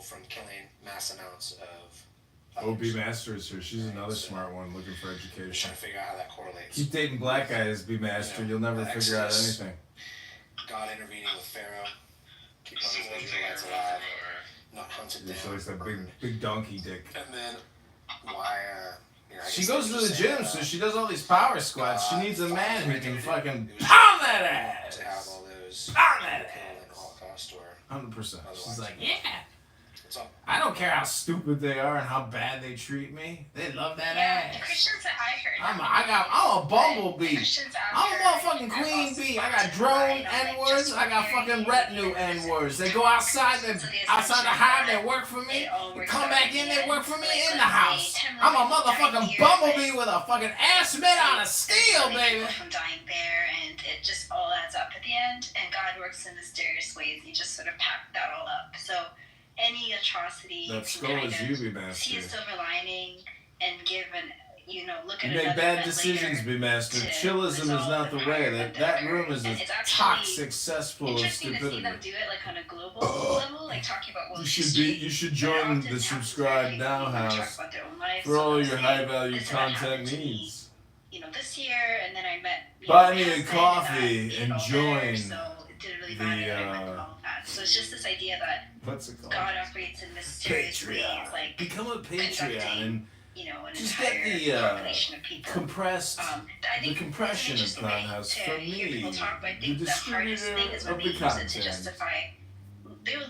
from killing mass amounts of OB others. Master is here. She's Right? another So smart one looking for I'm just education. trying to figure out how that correlates Keep dating black with, guys, B Master. You'll never the figure out Exodus, anything. God intervening with Pharaoh, keeping all these Israelites alive, not hunted She down, likes that burned. big donkey dick. And then why, I She guess they goes were to just the saying gym, that so she does all these power squats. She God needs a thought man it who was can good. fucking It was pound that to have ass. all those Pound people that killed in the ass. Holocaust, or 100%. She's otherwise. like, yeah. What's up? I don't care how stupid they are and how bad they treat me. They love that ass. The Christians that I heard. I'm a bumblebee. I'm a motherfucking queen bee. I got drone N-words. I got fucking retinue N-words. They go outside the hive, they work for me. They come back in, they work for me in the house. I'm a motherfucking bumblebee with a fucking ass made out of steel, baby. From dying there, and it just all adds up at the end. And God works in mysterious ways. He just sort of packed that all up. So any atrocity, That skull is you, B Master. see a silver lining and give an, look at You make another bad event decisions, later B Master. to Chillism is resolve not the the way. prior That event. room is a And it's actually toxic cesspool of interesting to see stupidity. them do it like on a global level, like talking about world You should history. you should But it join often the happens subscribe very now people talk house about their own lives. for So all they'll your say, high value "This is what content happened to me, needs. This year, and then I met Buy my me a husband, coffee and and that join all there, so it didn't really matter that I went through the all of that." So it's just this idea that what's it called? God operates in mysterious ways, Patreon. like Become a Patreon conducting, and an just get entire the population of people. compressed I the think compression it's of an interesting way Clownhouse to from hear me, people talk, but I the think the hardest distributor thing is when of they the use it to content. justify. They will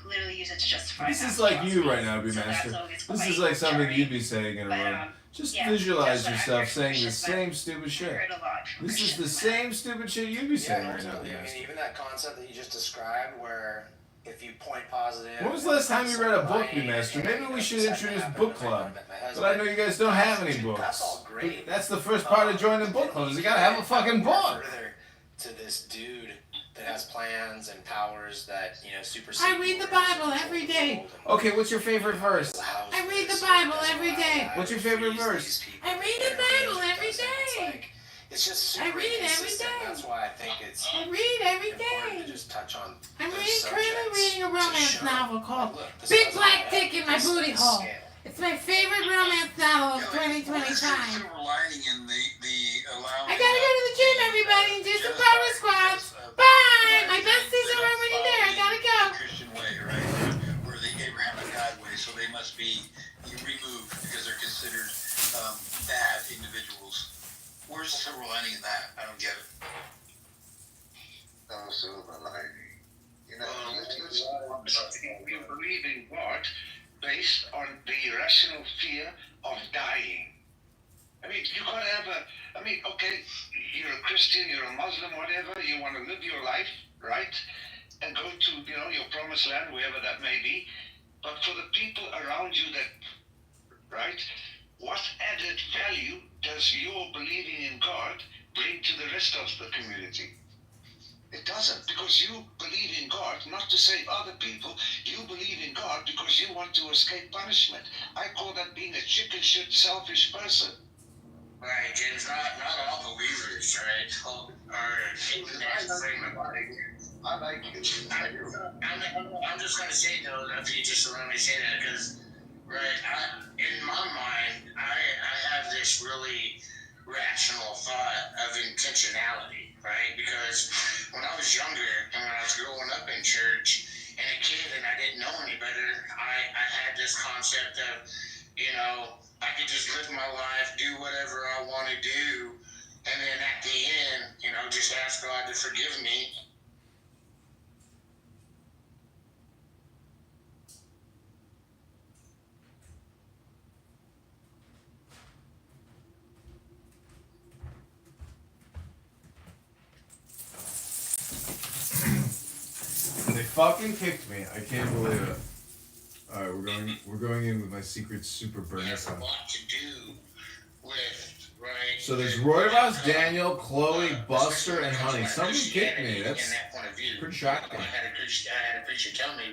literally use it to justify. This is like you right now, B So Master. that's always This quite is like something jarring. you'd be saying in a But, room. Just yeah, visualize that's what I yourself heard from saying the Christians, but same stupid I shit. heard a lot from This is the Christians, same stupid shit you'd be Yeah, saying right now, totally. B I mean, Master. even that concept that you just described, where if you point positive. When was the last time you read a book, B Master? Maybe we should introduce book club. But I know you guys don't have any That's books. all great. That's the first part of joining book clubs. You gotta have a fucking book. Further to this dude that has plans and powers that supersede. I read the Bible every day. Okay, what's your favorite verse? I read the Bible every day. What's your favorite verse? I read the Bible every day. It's just super I read every inconsistent. day. That's why I think it's I read every important day. to just touch on. I'm those currently subjects reading a to romance show, novel called look, this Big doesn't Black have Dick in My this Booty Hole. scale. It's my favorite romance novel of What is the 2025. silver lining in the allowing? I gotta go to the gym, everybody, and do some power squats. Bye! My besties are already there. I gotta go. Christian way, right? Or the Abrahamic God way, so they must be removed because they're considered bad individuals. Where's the silver lining in that? I don't get it. No silver lining. You believe in God based on the irrational fear of dying. I mean, you gotta have okay, you're a Christian, you're a Muslim, whatever, you want to live your life, right? And go to, your promised land, wherever that may be. But for the people around you right, what added value does your believing in God bring to the rest of the community? It doesn't, because you believe in God not to save other people. You believe in God because you want to escape punishment. I call that being a chicken shit, selfish person. Right, James. Not all believers, right? Are in that frame of mind. I like you. I do. I'm just gonna say though, if you just allow me to say that, because in my mind, I have this really rational thought of intentionality, right? Because when I was younger and when I was growing up in church and a kid and I didn't know any better, I had this concept of, I could just live my life, do whatever I want to do, and then at the end, just ask God to forgive me. They fucking kicked me. I can't believe it. Alright, we're going in with my secret super burner There's a son. lot to do with, right? So there's Roy Ross, Daniel, Chloe, Buster, and Honey. Somebody kicked me. In That's that point of view. pretty shocking. I had a preacher tell me,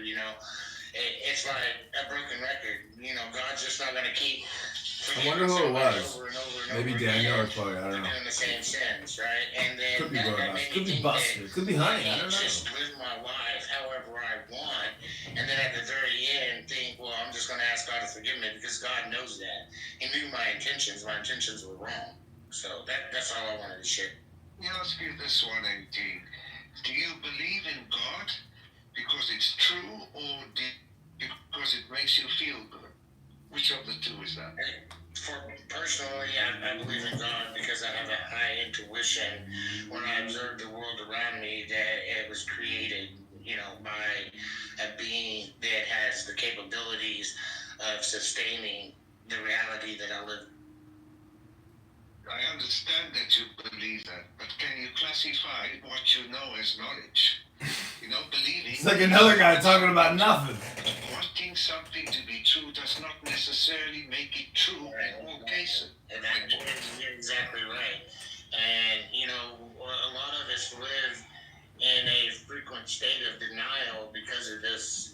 it's like a broken record. God's just not going to keep. I wonder who it was. Over and over and Maybe over Daniel or again Chloe. I don't know. doing the same sins, right? And then Could be that Roy Ross. made me Could be think Buster. that Could be Honey. I don't just know. live my life however I want, and then at the very end, going to ask God to forgive me because God knows that. He knew my intentions. My intentions were wrong. So that's all I wanted to share. Let me ask you this one, AD. Do you believe in God because it's true or because it makes you feel good? Which of the two is that? Personally, I believe in God because I have a high intuition when I observe the world around me that it was created, by a being that has the capabilities of sustaining the reality that I live. I understand that you believe that, but can you classify what you know as knowledge? Believing... It's like another guy talking about nothing. Wanting something to be true does not necessarily make it true in all cases. And you're exactly right. And, a lot of us live in a frequent state of denial because of this,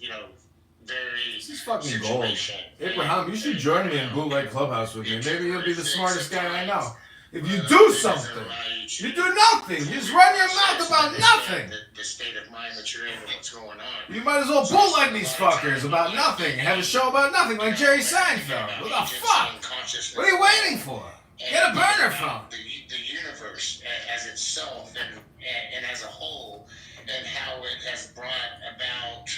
very This is fucking gold. situation. Abraham, you should join me in Bootleg Clubhouse with me. Maybe you'll be the smartest guy I know. If you do something, you do nothing. You just run your mouth about nothing. The state of mind that you're in and what's going on. You might as well bootleg these fuckers about nothing. Have a show about nothing like Jerry Seinfeld. What the fuck? What are you waiting for? Get a burner phone. The universe as itself and as a whole, and how it has brought about,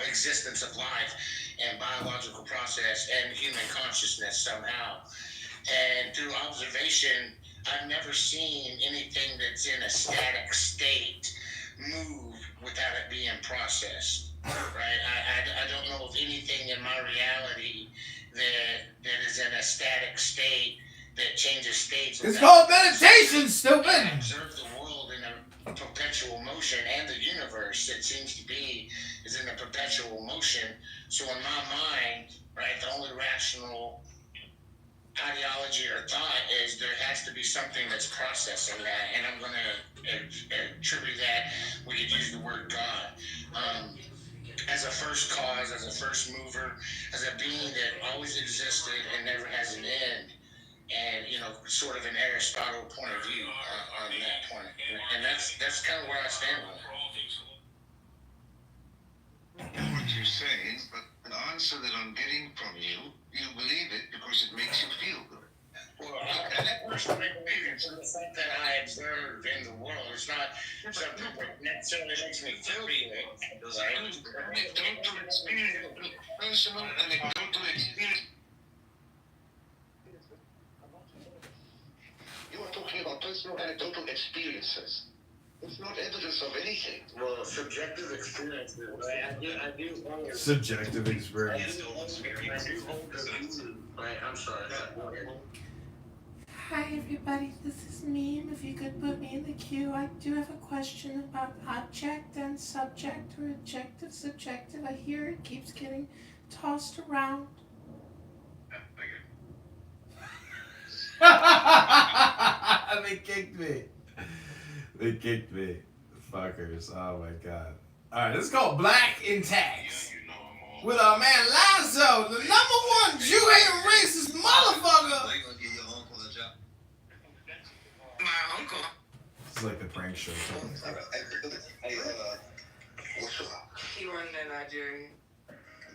existence of life and biological process and human consciousness somehow. And through observation, I've never seen anything that's in a static state move without it being processed. Right? I don't know of anything in my reality that is in a static state that changes states. It's called meditation, stupid. I observe the world in a perpetual motion, and the universe, it seems to be, is in a perpetual motion. So in my mind, right, the only rational ideology or thought is there has to be something that's processing that, and I'm going to attribute that. We could use the word God as a first cause, as a first mover, as a being that always existed and never has an end, and sort of an Aristotle point of view on that point, and that's kind of where I stand on it. I know what you're saying, but the answer that I'm getting from you believe it because it makes you feel good. Well, personal experience is something I observe in the world. It's not something that necessarily makes me feel good. Anecdotal experience, personal anecdotal experience. You are talking about personal anecdotal experiences. It's not evidence of anything. Well, subjective experiences, right? I do hold Subjective experience. I do hold the view, right? I'm sorry. Hi everybody, this is Meme. If you could put me in the queue, I do have a question about object and subject, or objective, subjective. I hear it keeps getting tossed around. They kicked me. They kicked me. Fuckers. Oh my god. Alright, this is called Black in Tax. With our man Lazo, the #1 Jew-hating racist motherfucker. My uncle. This is like the prank show. What's up? He run in Nigeria.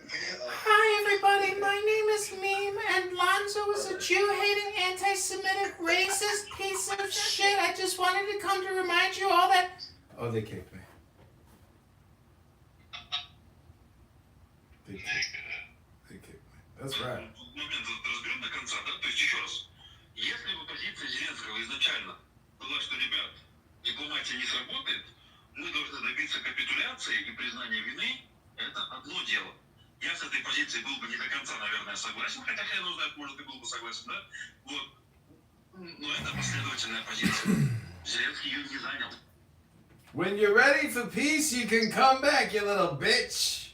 Hi everybody, my name is Meme, and Lonzo is a Jew-hating, anti-Semitic, racist piece of shit. I just wanted to come to remind you all that... Oh, they kicked me. They kicked me. That's right. Момент разберем до конца, да? То есть еще раз. Если бы позиция Зеленского изначально была, что, ребят, дипломатия не сработает, мы должны добиться капитуляции и признания вины, это одно дело. Я с этой позицией был бы не до конца, наверное, согласен, хотя хрен знает, может, и был бы согласен, да? Вот. Но это последовательная позиция. Зеленский ее не занял. When you're ready for peace, you can come back, you little bitch.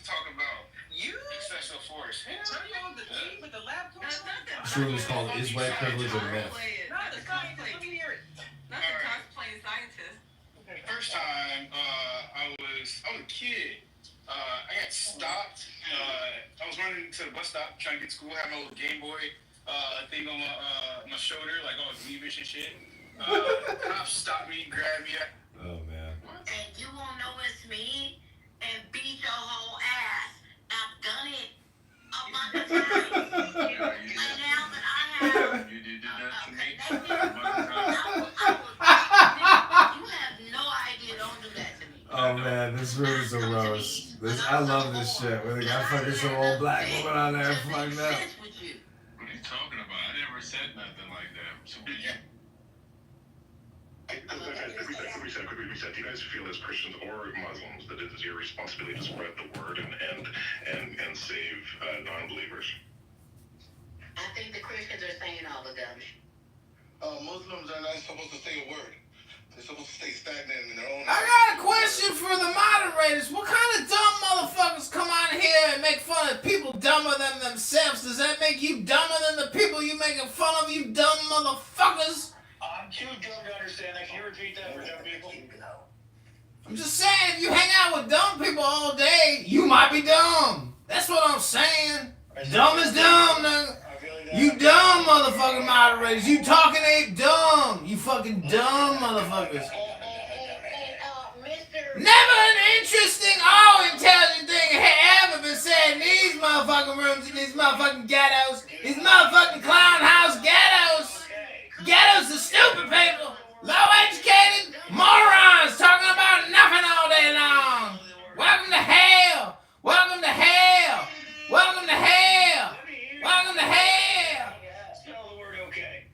Talk about you excessive force. Turn on the TV with the laptop. This room is called Is White Privilege a Myth? Not the cosplaying scientist. First time, I was a kid. I got stopped. I was running to the bus stop trying to get to school. Had my little Game Boy thing on my shoulder, like all Weavish and shit. Cops stopped me, grabbed me. Oh man. And you won't know it's me and beat your whole ass. And I love this shit. Where they got fucking some old black woman on there fucked up. What are you talking about? I never said nothing like that. So Quick reset. Do you guys feel as Christians or Muslims that it is your responsibility to spread the word and save non-believers? I think the Christians are saying all of them. Muslims are not supposed to say a word. They're supposed to stay stagnant in their own. I got a question for the moderators. What kind of dumb motherfuckers come out here and make fun of people dumber than themselves? Does that make you dumber than the people you making fun of, you dumb motherfuckers? I'm too dumb to understand that. Can you repeat that for dumb people? I'm just saying, if you hang out with dumb people all day, you might be dumb. That's what I'm saying. Dumb is dumb, nigga. You dumb motherfucking moderators. You talking ain't dumb. You fucking dumb motherfuckers. Never an interesting or intelligent thing had ever been said in these motherfucking rooms, in these motherfucking ghettos, these motherfucking clown house ghettos. Ghettos are stupid people, low educated morons talking about nothing all day long. Welcome to hell. Welcome to hell. Welcome to hell. Welcome to hell. Spell the word okay.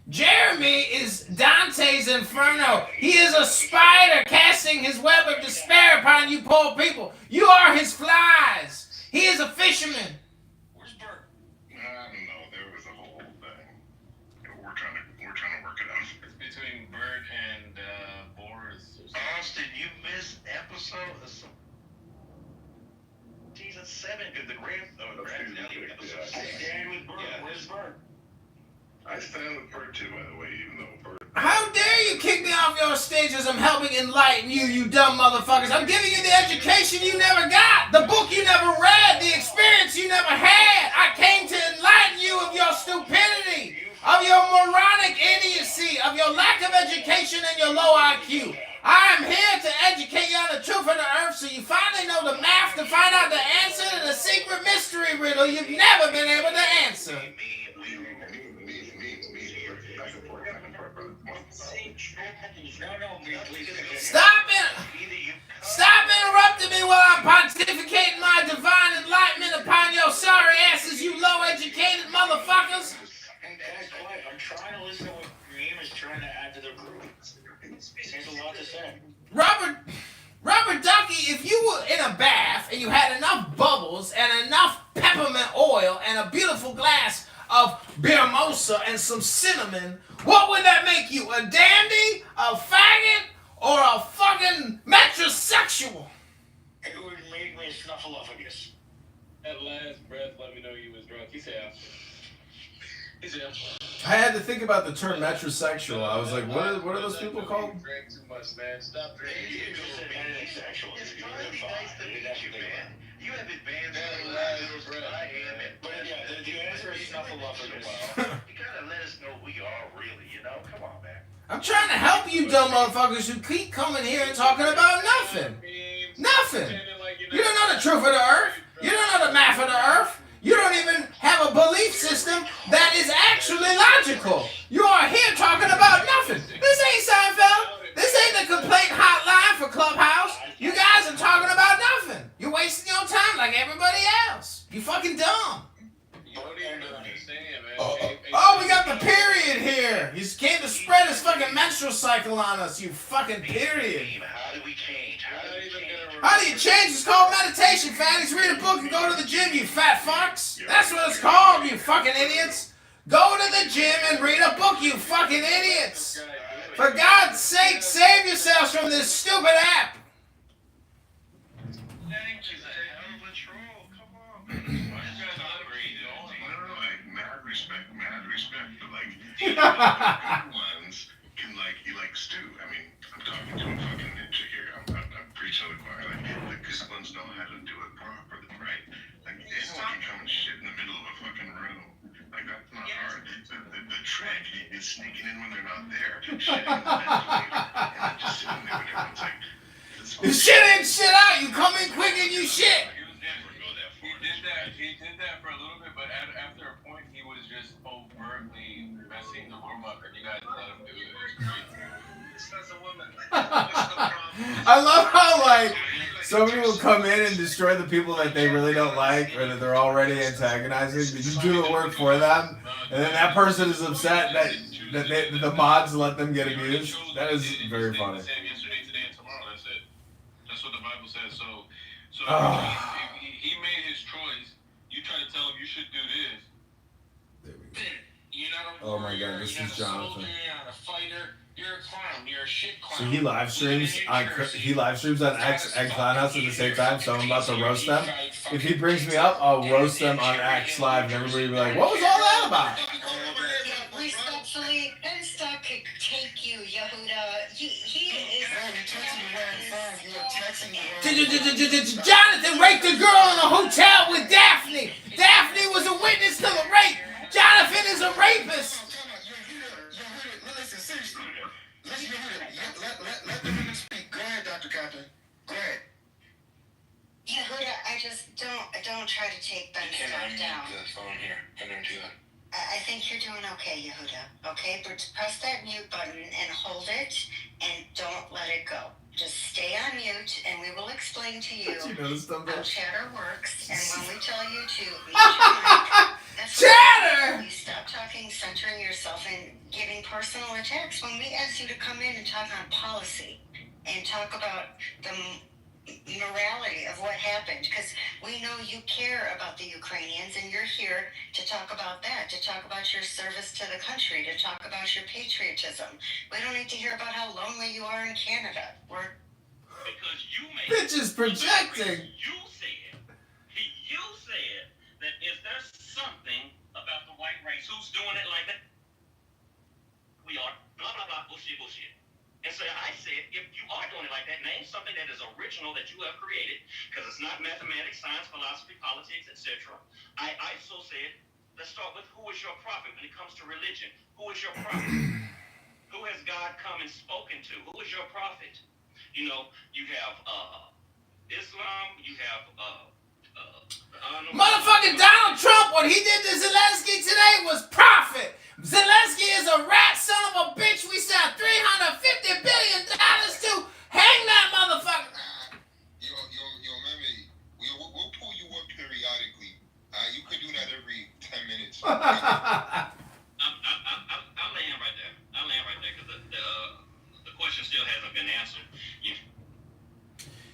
Jeremy is Dante's Inferno. He is a spider casting his web of despair upon you poor people. You are his flies. He is a fisherman. Where's Bert? I don't know. There was a whole thing. We're trying to work it out. it's between Bert and Boris. Austin, you missed episode of season 7 because the grand episode. I stand with Bert. Yeah. Where's Bert? I stand with Bert too, by the way, even though Bert. How dare you kick me off your stage as I'm helping enlighten you, you dumb motherfuckers. I'm giving you the education you never got, the book you never read, the experience you never had. I came to enlighten you of your stupidity, of your moronic idiocy, of your lack of education and your low IQ. I am here to educate you on the truth of the earth so you finally know the math to find out the answer to the secret mystery riddle you've never been able to answer. Stop interrupting me while I'm pontificating my divine enlightenment upon your sorry asses, you low-educated motherfuckers. I'm trying to listen to what Reem is trying to add to the group. There's a lot to say. Robert Ducky, if you were in a bath and you had enough bubbles and enough peppermint oil and a beautiful glass of mimosa and some cinnamon, what would that make you? A dandy? A faggot? Or a fucking metrosexual? It would make me a snuffleupagus. At last breath, let me know you was drunk. He said, I had to think about the term metrosexual. I was like, what are those people called? You drank too much, man. Stop drinking. You just said anything sexual. It's totally nice to meet you, man. You have advanced I am it. But yeah, the answer is snuffleupagus. You gotta let us know who you are, really, you know? Come on, man. I'm trying to help you dumb motherfuckers who keep coming here and talking about nothing. Nothing. You don't know the truth of the earth. You don't know the math of the earth. You don't even have a belief system that is actually logical. You are here talking about nothing. This ain't Seinfeld. This ain't the complaint hotline for Clubhouse. You guys are talking about nothing. You're wasting your time like everybody else. You fucking dumb. You don't even understand, man. Oh, we got the period here. You came to spread his fucking menstrual cycle on us, you fucking period. How do we change? How do you change? It's called meditation, fatties. Read a book and go to the gym, you fat fucks. That's what it's called, you fucking idiots. Go to the gym and read a book, you fucking idiots. For God's sake, save yourselves from this stupid app. Thank you, hell of a troll. Come on. Mad respect, but like, the good ones can like Stu. I mean, I'm talking to a fucking chick here. I'm preaching to the choir. Like, the good ones know how to do it properly, right? Like, anyone can come and shit in the middle of a fucking room. Like, that's not hard. The trick is sneaking in when they're not there, shitting in the ventilator, and then just sitting there when everyone's like, You shit in, shit out. You come in quick and you shit. He did that for a little bit, but after a point, he was just overtly messing the room up, and you guys let him do it. It's crazy. I love how, like, somebody will come in and destroy the people that they really don't like or that they're already antagonizing, but you do the work for them, and then that person is upset that the mods let them get abused. That is very funny. Yesterday, today, and tomorrow. That's it. That's what the Bible says. So if he made his choice, you try to tell him you should do this. There we go. You're not a Oh my warrior, God, this you're is not a Jonathan. soldier, you're not a fighter. You're a clown. You're a shit clown. So he live streams on X and Clownhouse at the same time, so I'm about to roast them. If he brings me up, I'll roast them on X Live, and everybody will be like, "What was all that about?" Respectfully, Ben Stock could take you, Yehuda. He is. Jonathan raped a girl in a hotel with Daphne. Daphne was a witness to the rape. Jonathan is a rapist. Listen, seriously. Let the women speak. Go ahead, Dr. Compton. Go ahead. Yehuda, I just don't try to take Ben Stock down. The phone here. I don't do that. I think you're doing okay, Yehuda. Okay, but press that mute button and hold it, and don't let it go. Just stay on mute, and we will explain to you how chatter works. And when we tell you to mute your mic, that's chatter. You stop talking, centering yourself, and giving personal attacks. When we ask you to come in and talk on policy and talk about the morality of what happened, because we know you care about the Ukrainians, and you're here to talk about that, to talk about your service to the country, to talk about your patriotism. We don't need to hear about how lonely you are in Canada. Because you made Bitch is projecting. You said that if there's something about the white race who's doing it like that, we are blah blah blah bullshit. And so I said, if you are doing it like that, name something that is original that you have created, because it's not mathematics, science, philosophy, politics, etc. I also said, let's start with who is your prophet when it comes to religion. Who is your prophet? Who has God come and spoken to? Who is your prophet? You know, you have Islam, you have Motherfucking Donald Trump, what he did to Zelensky today was profit. Zelensky is a rat son of a bitch. We sent $350 billion to hang that motherfucker. Yo, remember, we'll pull you up periodically. You could do that every 10 minutes. I'll land right there because the question still hasn't been answered.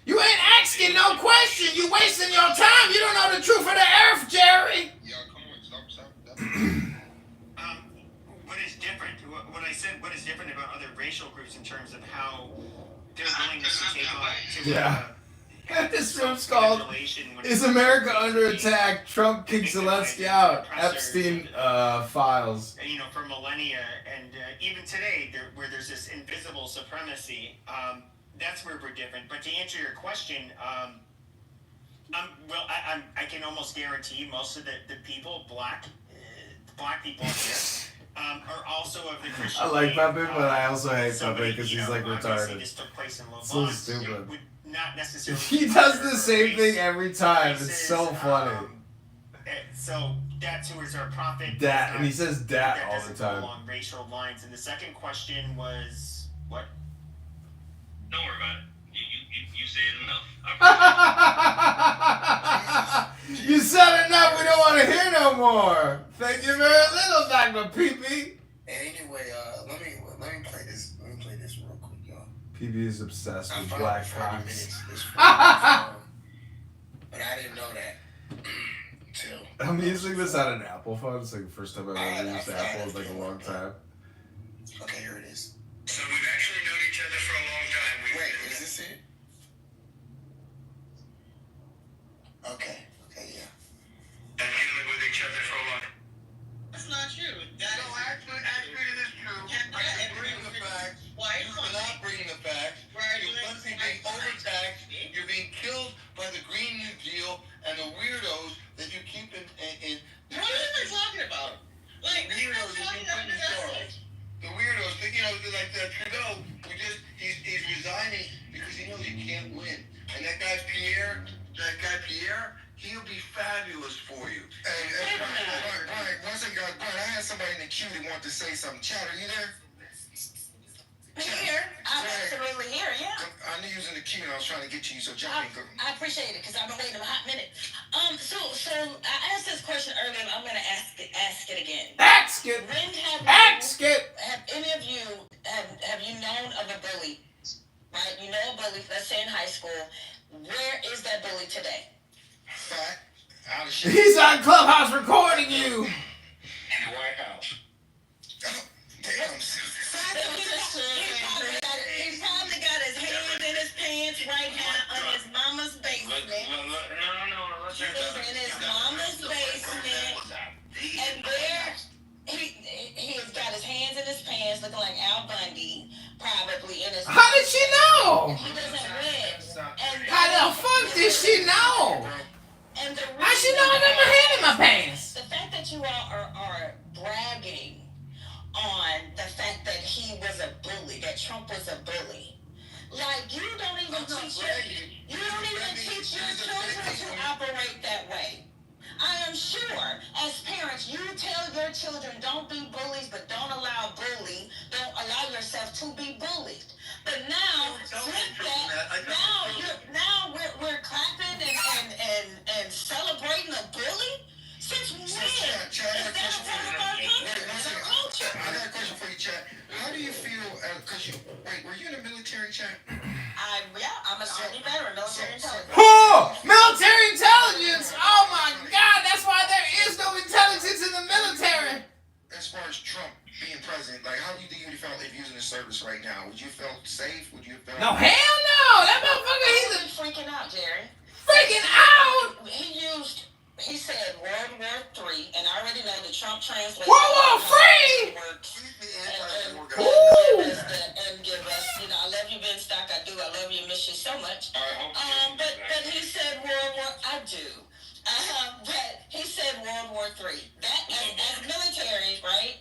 You ain't asking no question. You wasting your time. You don't know the truth of the earth, Jerry. Yeah, come on, stop. What is different? What I said. What is different about other racial groups in terms of how their willingness to take on? This room's called "Is America Under Attack? Trump Kicks Zelensky Out." Epstein files. You know, for millennia, and even today, where there's this invisible supremacy. That's where we're different. But to answer your question, I can almost guarantee most of the people, black people here, are also of the Christian. I like faith. Pepe, but I also hate So Pepe because he's like retarded. This took place in Lavon. So stupid. Would not necessarily. He does the same thing every time. It's so funny. So that's who is our prophet. Dat, and he says dat all the doesn't go time. along racial lines. And the second question was what? Don't worry about it. You said enough. You said enough. We don't want to hear no more. Thank you very little, Dr. PP. Anyway, let me play this. Let me play this real quick, y'all. PP is obsessed with black cocks. But I didn't know that until. I'm using this on an Apple phone. It's like the first time I've ever used Apple in like a long time. Okay, here it is. So we've actually known each other for a long time. Wait, is this it? Okay, yeah. Been dealing with each other for a long time. That's not true. Actually, it is true. I can bring the facts. Why? You cannot bring the facts. You're being overtaxed. You're being killed by the Green New Deal and the weirdos that you keep in. What are they talking about? Like, the weirdos that you put in charge. The weirdos, like Trudeau, he's resigning because he knows he can't win. And that guy Pierre, he'll be fabulous for you. Brian, once again, I had somebody in the queue that wanted to say something. Chad, are you there? Here, I'm absolutely over here, yeah. I knew you was in the queue and I was trying to get to you, so jump in. I appreciate it because I've been waiting a hot minute. So I asked this question earlier, and I'm gonna ask it again. Ask it. When have any of you have you known of a bully? Right, you know a bully. Let's say in high school. Where is that bully today? Fat. Out of shit. He's on Clubhouse recording you. White House. Damn. He probably got his hands in his pants right now on his mama's basement. No. He's in his mama's basement. And there, he has got his hands in his pants looking like Al Bundy, probably in his. How did she know? He doesn't win. How the fuck did she know? And How she know I got my hand in my pants? The fact that you all are bragging on the fact that he was a bully, that Trump was a bully. Like, you don't even teach your children to operate that way. I am sure, as parents, you tell your children, don't be bullies, but don't allow yourself to be bullied. But now, flip that. Now we're clapping and celebrating a bully? Since when? Is that a part of our culture? I got a question for you, Chad. How do you feel? Were you in the military, Chad? I'm an Army veteran, military intelligence. Oh, military intelligence! Oh my God, that's why there is no intelligence in the military. As far as Trump being president, like, how do you think you would have felt if he was in the service right now? Would you feel safe? Would you feel? No, hell no! That motherfucker, he's freaking out, Jerry. Freaking out! He said World War III, and I already know the Trump translation. World War III! And give us, I love you, Ben Stock. I do. I love you, miss you so much. But he said World War. I do. But he said World War III. That as military, right?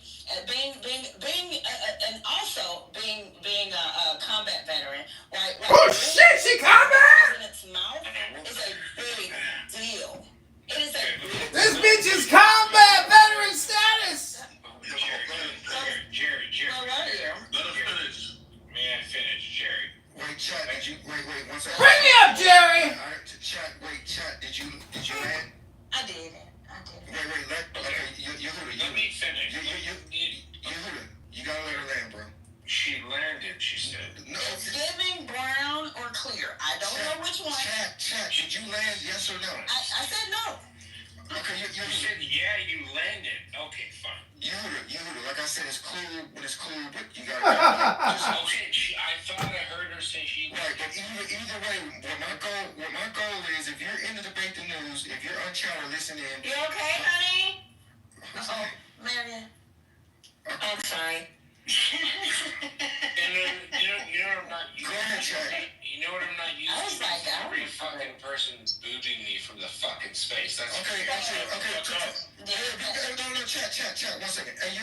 And also being a combat veteran, right? Oh shit, she combat! President's mouth is a big deal. It is a. This bitch is combat veteran status. Jerry. Let us finish. May I finish, Jerry? Wait, Chad, did you wait 1 second? Bring me up, Jerry. Chad, did you land? I did. Let me finish. You gotta let her land, bro. She landed, she said. No. It's giving brown or clear. I don't know which one. Chad, did you land? Yes or no? I said no. Okay, you said yeah, you landed. Okay, fine. You heard it. Like I said, it's cool when it's cool, but you gotta. Okay, I thought I heard her say she. Right, but either way, what my goal is, if you're in the debate the news, if you're on channel, listen in. You okay, honey? Uh-oh, Marion. I'm sorry. And then, you know what I'm not used to? Go ahead, Chad. You know what I'm not used to? I was like, every fucking person booting me from the fucking space. That's Okay. No, chat. 1 second. Hey,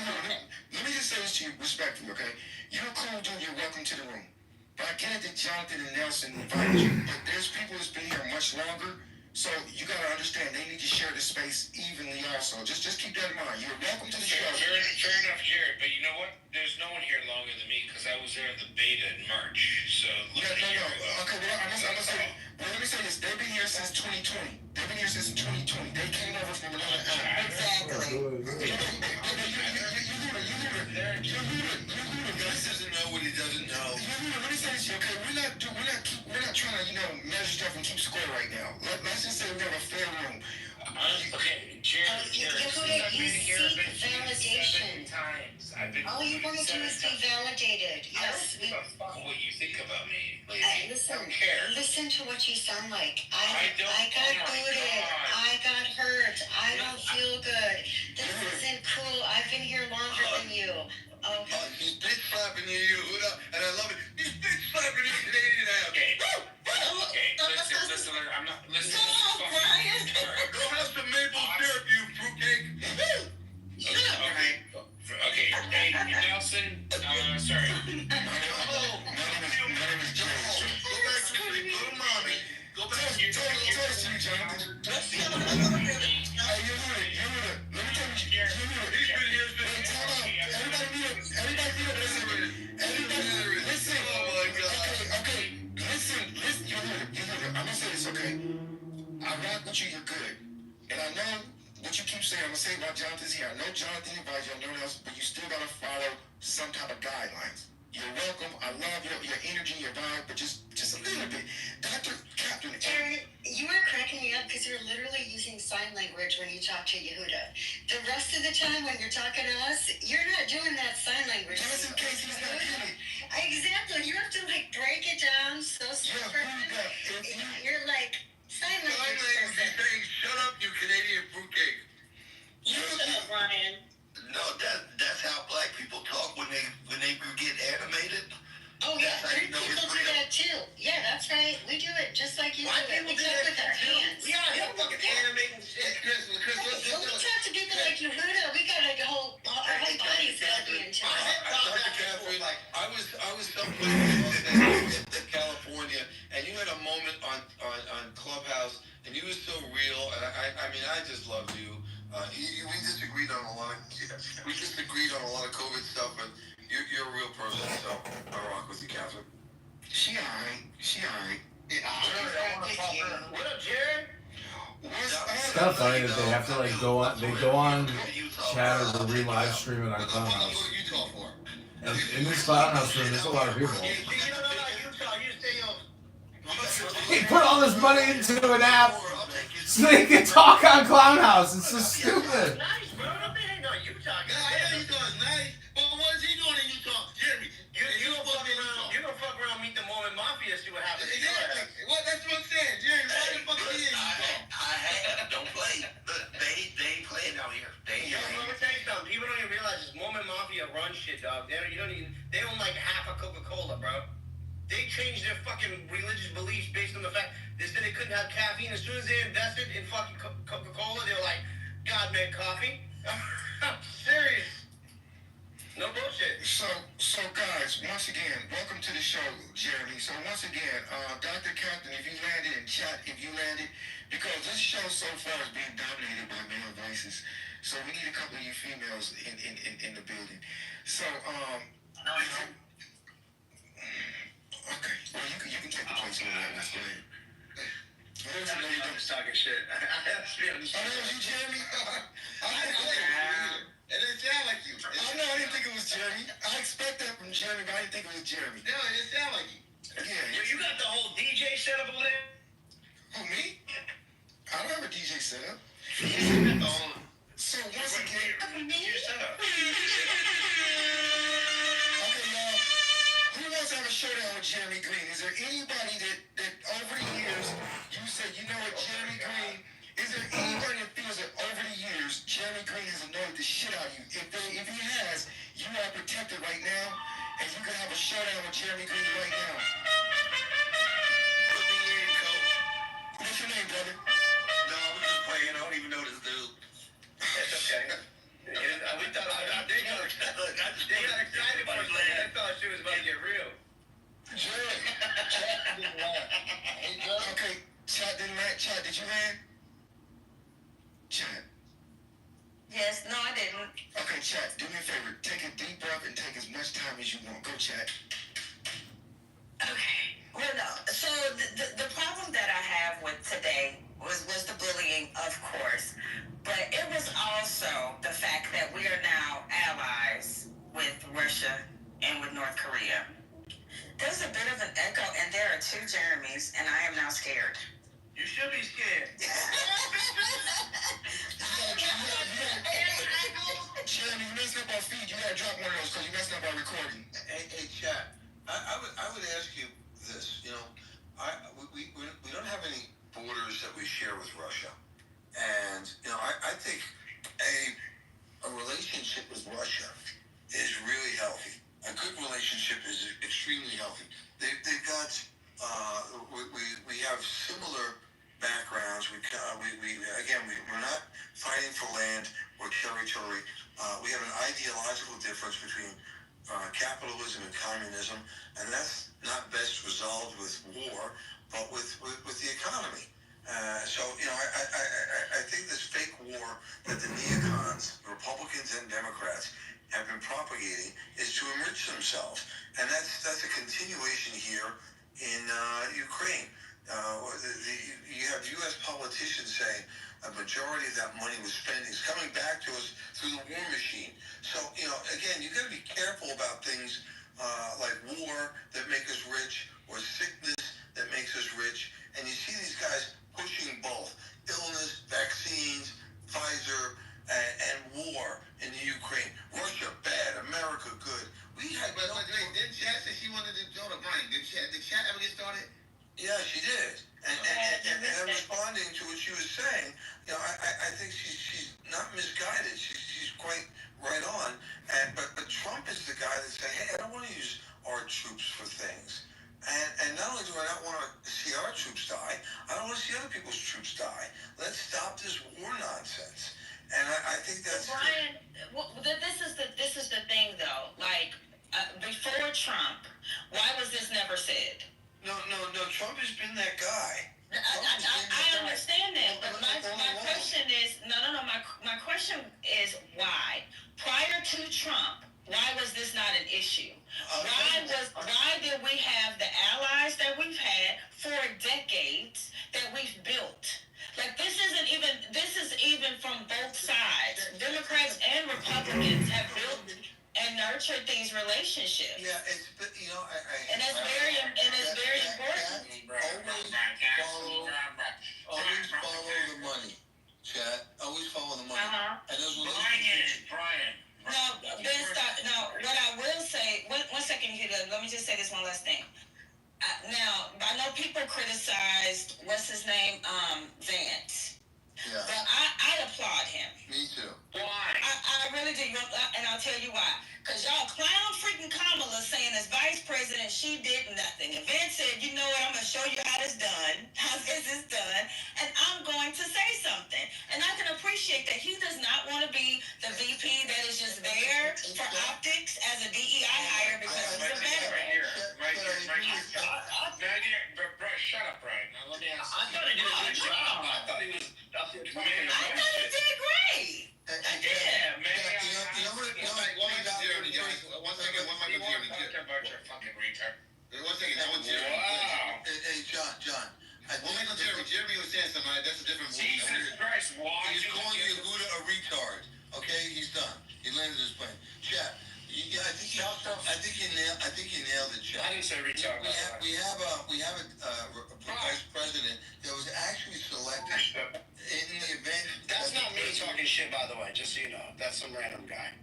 let me just say this to you respectfully, okay? You're a cool dude. You're welcome to the room. But I get it that Jonathan and Nelson invited you. But there's people that's been here much longer. So you gotta understand, they need to share the space evenly also. Just keep that in mind. You're welcome to the show. Fair enough, Jared. But you know what? There's no one here longer than me because I was there at the beta in March. So No. Okay, well, let me say this. They've been here since 2020. They came over from another app. Exactly. He doesn't know what he doesn't know. Let me say this, okay? We're not trying to, measure stuff and keep score right now. Let's just say we have a fair room. Okay, Jared. You seek validation. Times. All you want to do is be validated. Yes. I don't give a fuck what you think about me, lady. Listen, I don't care. listen to what you sound like. I don't. got Oh my booted. God. I got hurt. I don't feel good. This isn't cool. I've been here longer than you. Oh. He's bitch slapping you, and I love it. He's bitch slapping you, Canadian ass. Okay, listen, I'm not listening. Brian. Go have some maple syrup, you fruitcake. Okay, hey, Nelson, sorry. My name is James. Go back to sleep. Go to mommy. Go back to you, Jonathan. you, you're good. And I know what you keep saying. I'm gonna say about Jonathan's here. I know Jonathan advised you, I know else, but you still gotta follow some type of guidelines. You're welcome. I love your energy, your vibe, but just a little bit. Dr. Captain. Jared, you are cracking me up because you're literally using sign language when you talk to Yehuda. The rest of the time when you're talking to us, you're not doing that sign language. Just in case he's not getting it. Exactly. You have to like break it down so super. You're like sign language person. You're saying, shut up, you Canadian fruitcake. You shut up, Brian. No, that's how black people talk when they get animated. Oh yeah, Greek people do that too. Yeah, that's right. We do it just like you do it. We talk with our hands. We are fucking animating shit. Chris, When we talk to people like Yehuda, we got like our whole body's gotta be into it. Dr. Catherine, I was someplace in California, and you had a moment on Clubhouse, and you were so real, and I mean, I just loved you. We disagreed on a lot. We disagreed on a lot of COVID stuff, but you're a real person, so I rock with you, Catherine. She alright. What up, Jared? It's kind of funny that they have to like go on chat or live stream it on Clubhouse. And in this Clubhouse room, there's a lot of people. He put all this money into an app so they can talk on Clubhouse. It's so stupid. Nice, bro. Don't be hating on Utah. I know Utah's nice, but what is he doing in Utah? Jeremy, You're gonna fuck around, meet the Mormon Mafia, see what happens. Exactly. Well, that's what I'm saying. Jeremy, why the fuck are you in Utah? I have. Don't play. They ain't playing out here. I'm gonna tell you something. People don't even realize this Mormon Mafia run shit, dog. They own like half a Coca-Cola, bro. They changed their fucking religious beliefs based on the fact they said they couldn't have caffeine. As soon as they invested in fucking Coca-Cola, they were like, God made coffee. I'm serious. No bullshit. So guys, once again, welcome to the show, Jeremy. So once again, Dr. Captain, if you landed in chat, because this show so far is being dominated by male voices. So we need a couple of you females in the building. So, okay, well, you can take the place over there. Let's go ahead. I'm just talking shit. Oh, that was you, Jeremy? It didn't sound like you. I didn't think it was Jeremy. I expect that from Jeremy, but I didn't think it was Jeremy. No, it didn't sound like you. Yeah. You got the whole DJ setup over there? Who, me? I don't have a DJ setup. So once again, okay, y'all. Who wants to have a showdown with Jeremy Green? Is there anybody that over the years you said, you know what, Jeremy Green? Is there anybody that feels that over the years Jeremy Green has annoyed the shit out of you? If he has, you are protected right now, and you can have a showdown with Jeremy Green right now. Put me in, coach. What's your name, brother? No, I'm just playing. I don't even know this dude. That's okay. We thought they got excited for a second. I thought she was about to get real. Jared. Chat didn't land. Okay, chat didn't land. Chat, did you land? Chat. Yes, no, I didn't. Okay, chat, do me a favor. Take a deep breath and take as much time as you want. Go, chat. Okay. Well, no. So the problem that I have with today was the bullying, of course, but it was also the fact that we are now allies with Russia and with North Korea. There's a bit of an echo, and there are two Jeremys, and I am now scared. You should be scared. Jeremy, you messed up our feed. You gotta drop one of those because you messed up our recording. Hey, chat. I would ask you this. You know, we don't have any borders that we share with Russia, and you know, I think a relationship with Russia is really healthy. A good relationship is extremely healthy. They've got we have similar backgrounds. We're not fighting for land or territory. We have an ideological difference between capitalism and communism, and that's not best resolved with war, but with the economy. So you know, I think this fake war that the neocons, Republicans and Democrats, have been propagating is to enrich themselves, and that's a continuation here in Ukraine. You have U.S. politicians saying a majority of that money was spent is coming back to us through the war machine. So, again, you got to be careful about things like war that make us rich or sickness that makes us rich. And you see these guys pushing both illness, vaccines, Pfizer, and war in the Ukraine. Russia, bad. America, good. We had. But didn't Chad say she wanted to go to Brian? Did Chad ever get started? Yeah, she did. And responding to what she was saying, I think she's not misguided. She's quite right on. But Trump is the guy that's saying, hey, I don't want to use our troops for things. And not only do I not want to see our troops die, I don't want to see other people's troops die. Let's stop this war nonsense. And I think that's Brian. This is the thing though. Like before Trump, why was this never said? No. Trump has been that guy. I understand that, but my question is no. My question is why? Prior to Trump, why was this not an issue? Why did we have the allies that we've had for decades that we've built? Like this is even from both sides. Democrats and Republicans have built and nurtured these relationships. Yeah, and it's very important. Always follow the money, Chad. Always follow the money. And those were Brian. No, what I will say, one second, Hugo, let me just say this one last thing. Now, I know people criticized, what's his name, Vance. Yeah. But I applaud him. Me too. Why? I really do, and I'll tell you why. Because y'all clown freaking Kamala saying as vice president, she did nothing. And Vance said, you know what, I'm going to show you how this is done, and I'm going to say something. And I can appreciate that he does not want to be the VP that is just there for optics as a DEI hire because he's a veteran. Right here. Shut up, Brian. Now let me ask you. I thought he did a good job. I thought he was up there trying to I thought he did great. I did. One second, about your fucking retard. One second, that was Jeremy. Wow. Hey, John. Jeremy was saying something. That's a different voice. Jesus Christ, why? He's calling you a retard. Okay, he's done. He landed his plane. Chad, I think you nailed it, Chad. I didn't say retard. We have a vice president that was actually selected in the event. That's not me talking shit, by the way. Just so you know, that's some random guy.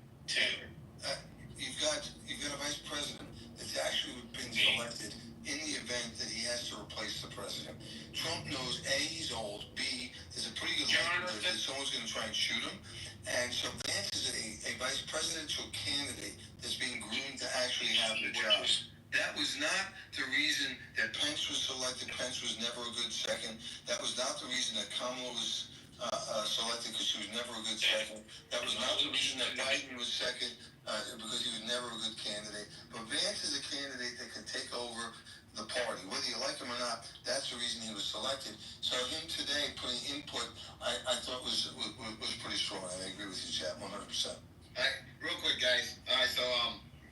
You've got a vice president that's actually been selected in the event that he has to replace the president. Trump knows A, he's old, B, there's a pretty good likelihood that someone's going to try and shoot him. And so Vance is a vice presidential candidate that's being groomed to actually have the job. That was not the reason that Pence was selected. Pence was never a good second. That was not the reason that Kamala was selected because she was never a good second. That was not the reason that Biden was second because he was never a good candidate. But Vance is a candidate that can take over the party. Whether you like him or not, that's the reason he was selected. So him today putting input, I thought was pretty strong. I agree with you, Chad, 100%. All right, real quick, guys. All right, so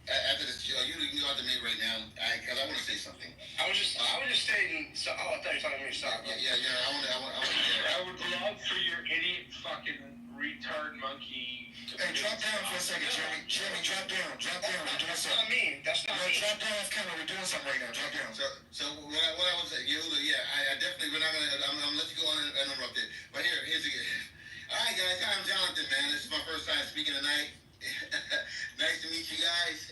after this, you go out to me right now, because I want to say something. I was just stating. So, I thought you were talking to me. Sorry. Yeah. I would love for your idiot fucking retard monkey. Hey, drop down for a second, Jeremy. Jeremy, drop down. We're doing something. That's not me. Drop down off camera. We're doing something right now. Drop down. So what I was saying, I definitely, we're not going to, I'm going to let you go on uninterrupted. But here's the, all right, guys, I'm Jonathan, man. This is my first time speaking tonight. Nice to meet you guys.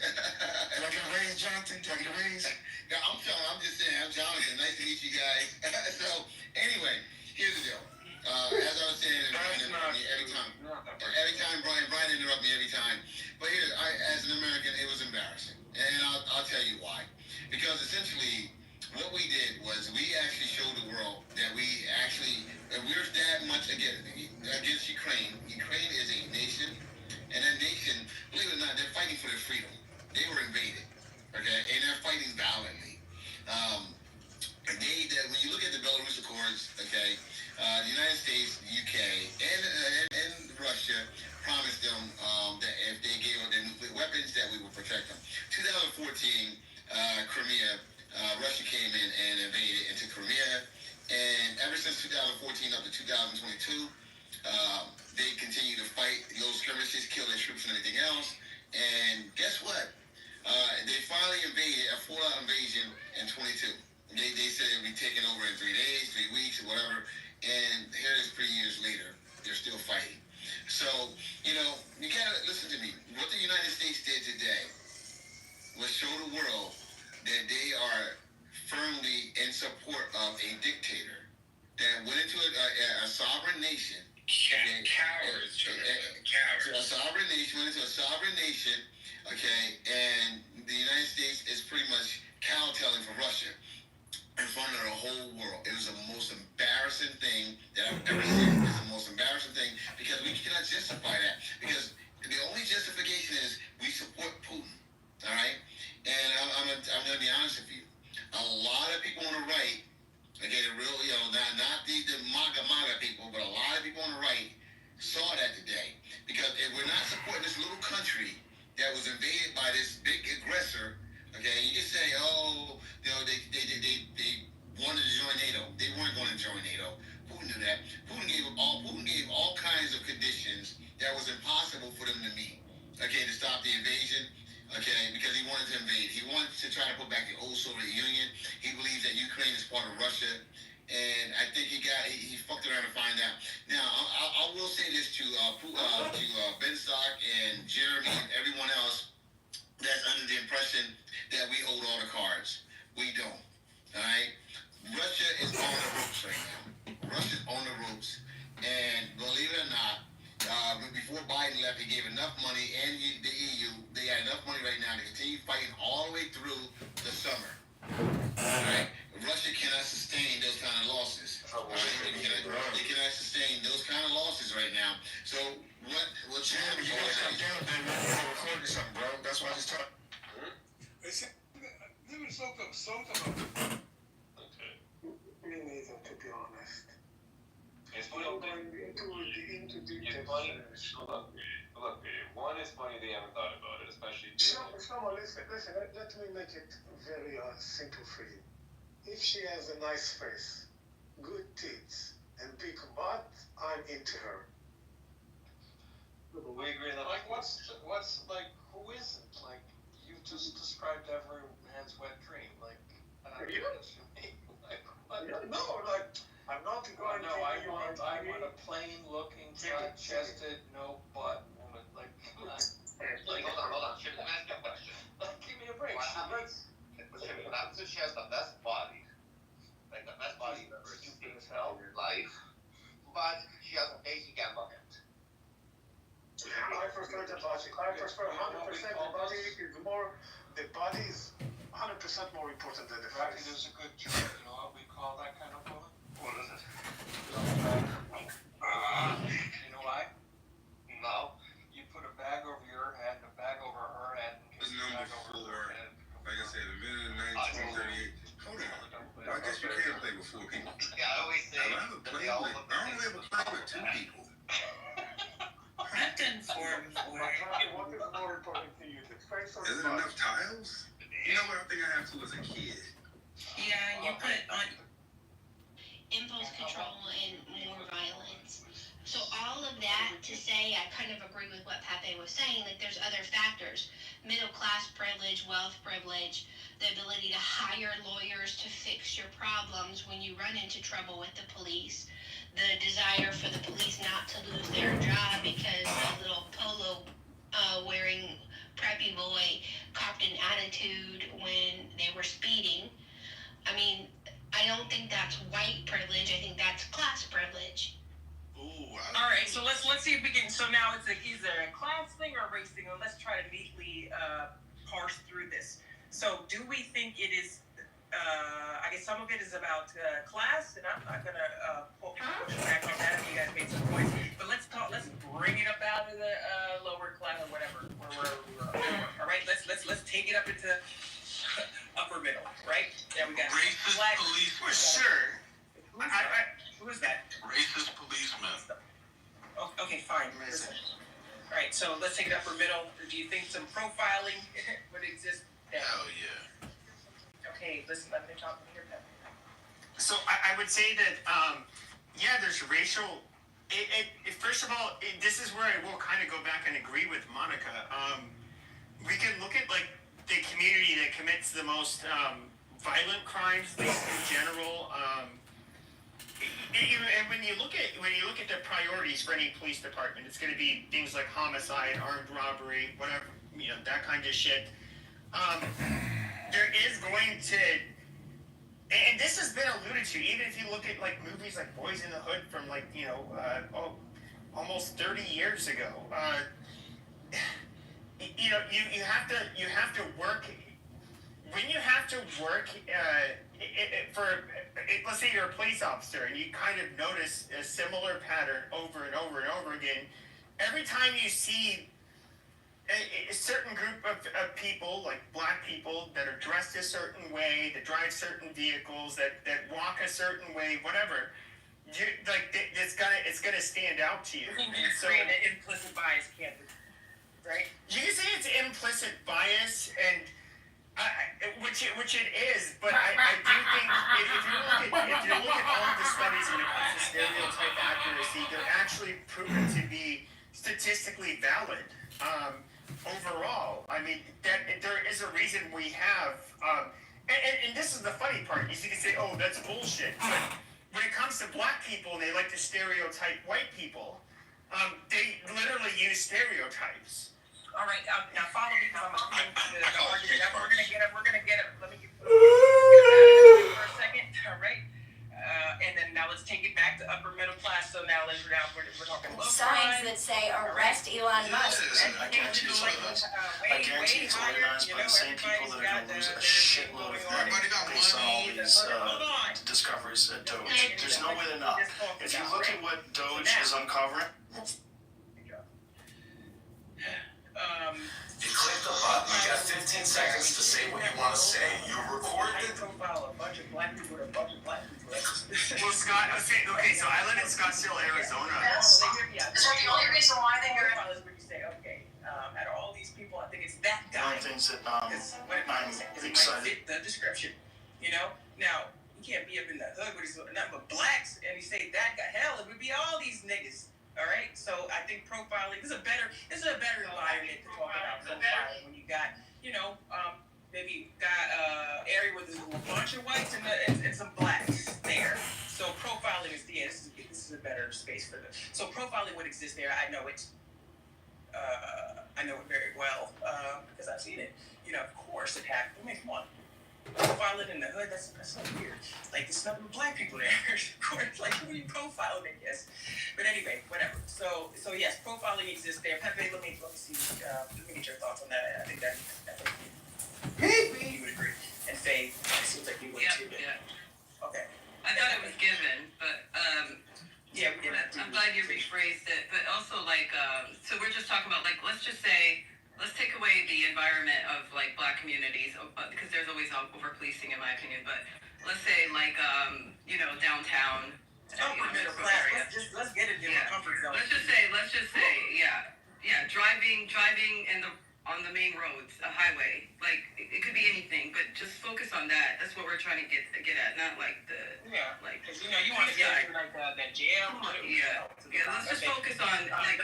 Do I get a raise, Jonathan? Do I get a raise? No, I'm just saying, I'm Jonathan. Nice to meet you guys. So, anyway, here's the deal. As I was saying, every time Brian interrupt me every time. But here, as an American, it was embarrassing, and I'll tell you why. Because essentially, what we did was we actually showed the world that we're that much against Ukraine. Ukraine is a nation, and that nation, believe it or not, they're fighting for their freedom. They were invaded, okay, and they're fighting violently. When you look at the Belarus Accords, okay. The United States, the UK, and Russia promised them that if they gave up their nuclear weapons, that we would protect them. 2014, Crimea, Russia came in and invaded into Crimea. They continue to fight those skirmishes, kill their troops and everything else. And guess what? They finally invaded a full-out invasion in 22. They said it would be taken over in 3 days, 3 weeks, or whatever. And here it is 3 years later. They're still fighting. So, you gotta listen to me. What the United States did today was show the world that they are firmly in support of a dictator that went into a sovereign nation. Cowards. A sovereign nation went into a sovereign nation, okay, and the United States is pretty much cowtelling for Russia in front of the whole world. It was the most embarrassing thing that I've ever seen. It's the most embarrassing thing because we cannot justify that. Because the only justification is we support Putin. All right, and I'm gonna be honest with you. A lot of people on the right, okay, the real, not the MAGA people, but a lot of people on the right saw that today. Because if we're not supporting this little country that was invaded by this big aggressor, okay, you can say, oh, they wanted to join NATO. They weren't going to join NATO. Putin knew that. Putin gave all kinds of conditions that was impossible for them to meet, okay, to stop the invasion. Okay, because he wanted to invade. He wanted to try to put back the old Soviet Union. He believes that Ukraine is part of Russia. And I think he fucked around to find out. Now, I will say this to Ben Stock and Jeremy and everyone else that's under the impression that we hold all the cards. We don't. All right? Russia is on the ropes right now. Russia's on the ropes. And believe it or not, before Biden left, he gave enough money, and the EU, they got enough money right now to continue fighting all the way through the summer. All right? Russia cannot sustain those kind of losses. All right? They cannot sustain those kind of losses right now. So what's happening? You gotta come down, baby. We're recording something, bro. That's why I just talked. Me neither, to be honest. It's funny, look, one is funny they haven't thought about it, especially Shlomo, listen, let me make it very simple for you. If she has a nice face, good tits, and big butt, I'm into her. we agree on that. Like, what's like, who isn't? Like, you just described every man's wet dream. Like, You? like, No, like, I'm not going no, I want a plain-looking, flat-chested, no butt woman. Like, hold on. Let me ask you a question. like, give me a break. What happens if she has the best body? Like, the best body you've ever seen in your life, but she has a face you can't look at. I prefer the body. I prefer 100% the body is more. The body is 100% more important than the Rocky, face. there's a good joke. You know what we call that kind of woman? What is it? You know why? No. You put a bag over your head and a bag over her head. And It's a bag number over 4. her head. Like I said, a minute and 1938. Hold on. I guess you can play with 4 people. Yeah, I always say I don't ever play with 2 people. I've done 4 before. What is more important to you, the face or Is the it body? enough tiles? You know what I think I have to as a kid? Yeah, you put on. Impulse control and more violence. So all of that to say, I kind of agree with what Pape was saying, that there's other factors. Middle class privilege, wealth privilege, the ability to hire lawyers to fix your problems when you run into trouble with the police, the desire for the police not to lose their job because a little polo wearing preppy boy copped an attitude when they were speeding. I mean, I don't think that's white privilege. I think that's class privilege. All right, so let's see if we can. So now it's either a class thing or a race thing. Or let's try to neatly parse through this. So, do we think it is? I guess some of it is about class, and I'm not gonna push back on that. You guys made some points, but let's bring it up out of the lower class or whatever. All right, let's take it up into upper middle. Right? Yeah, we got racist police for sure. Who is that? Racist policeman. Oh, okay, fine. All right, so let's take it upper middle. Do you think some profiling would exist? Hell yeah. Okay, listen, let me talk here. So I would say that, yeah, there's racial First of all, this is where I will kind of go back and agree with Monica. We can look at like the community that commits the most violent crimes, at least in general. And when you look at the priorities for any police department, it's going to be things like homicide, armed robbery, whatever, that kind of shit. There is going to, and this has been alluded to, even if you look at like movies like Boys in the Hood from like almost 30 years ago. You have to work when you have to work let's say you're a police officer and you kind of notice a similar pattern over and over and over again. Every time you see a certain group of people, like black people, that are dressed a certain way, that drive certain vehicles, that walk a certain way, whatever, it's gonna stand out to you. So an implicit bias can't be, right? You can say it's implicit bias, and which it is, but I do think if you look at all of the studies when it comes to stereotype accuracy, they're actually proven to be statistically valid. Overall, I mean, that there is a reason we have, and this is the funny part, is you can say, oh, that's bullshit, but when it comes to black people, they like to stereotype white people. They literally use stereotypes. All right, now follow me because I'm going to argue that we're gonna get it. Let me get it out for a second. All right. And then now let's take it back to upper middle class. So now we're talking low signs that say arrest Elon Musk. I guarantee you it's organized by the same people that are going to lose a shitload of money based on all these discoveries at Doge. There's no way to know. If you look at what Doge is uncovering, you click the button, you got 15 seconds to say what you want to say. You recorded it. I profile a bunch of black people and a bunch of black people. Well, Scott, okay, so I live in Scottsdale, Arizona. Is that the only reason why they are? Profile is where you say, okay, out of all these people, I think it's that guy. one of the things that I'm excited. Fit the description, Now, you can't be up in the hood with nothing but blacks, and you say that guy. Hell, it would be all these niggas. All right, so I think profiling this is a better environment to talk about profiling when you got maybe got area where there's a bunch of whites and some blacks there. So profiling is this is a better space for this. So profiling would exist there. I know it. I know it very well because I've seen it. Of course it happened. It makes one. Profiling in the hood, that's so weird. Like, there's nothing but black people there. Of course, like, who are you profiling, I guess? But anyway, whatever. So yes, profiling exists there. Pepe, let me see. Let me get your thoughts on that. I think you would agree. And Faye, it seems like you would too. Yeah. Okay. I thought it was given, but yeah, we did. I'm glad you rephrased it. But also, like, so we're just talking about, like, let's take away the environment of like black communities because there's always over policing in my opinion. But let's say like downtown. Upper middle class. Let's get it in the comfort zone. Let's just say driving on the main roads, a highway. Like it could be anything, but just focus on that. That's what we're trying to get at, not like because you want to get like that jail. Let's just focus on like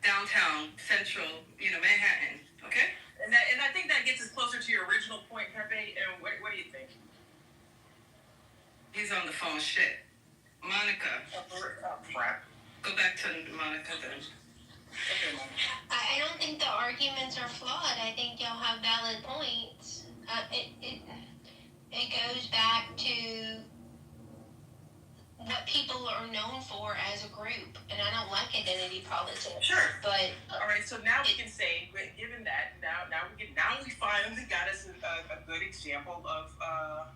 downtown, central, Manhattan. Okay. And I think that gets us closer to your original point, Pepe. And what do you think? He's on the phone. Shit. Monica. Crap. Go back to Monica then. Okay, Monica. I don't think the arguments are flawed. I think y'all have valid points. It goes back to what people are known for as a group, and I don't like identity politics. Sure, but all right. So now we can say, given that, now we finally got us a good example of a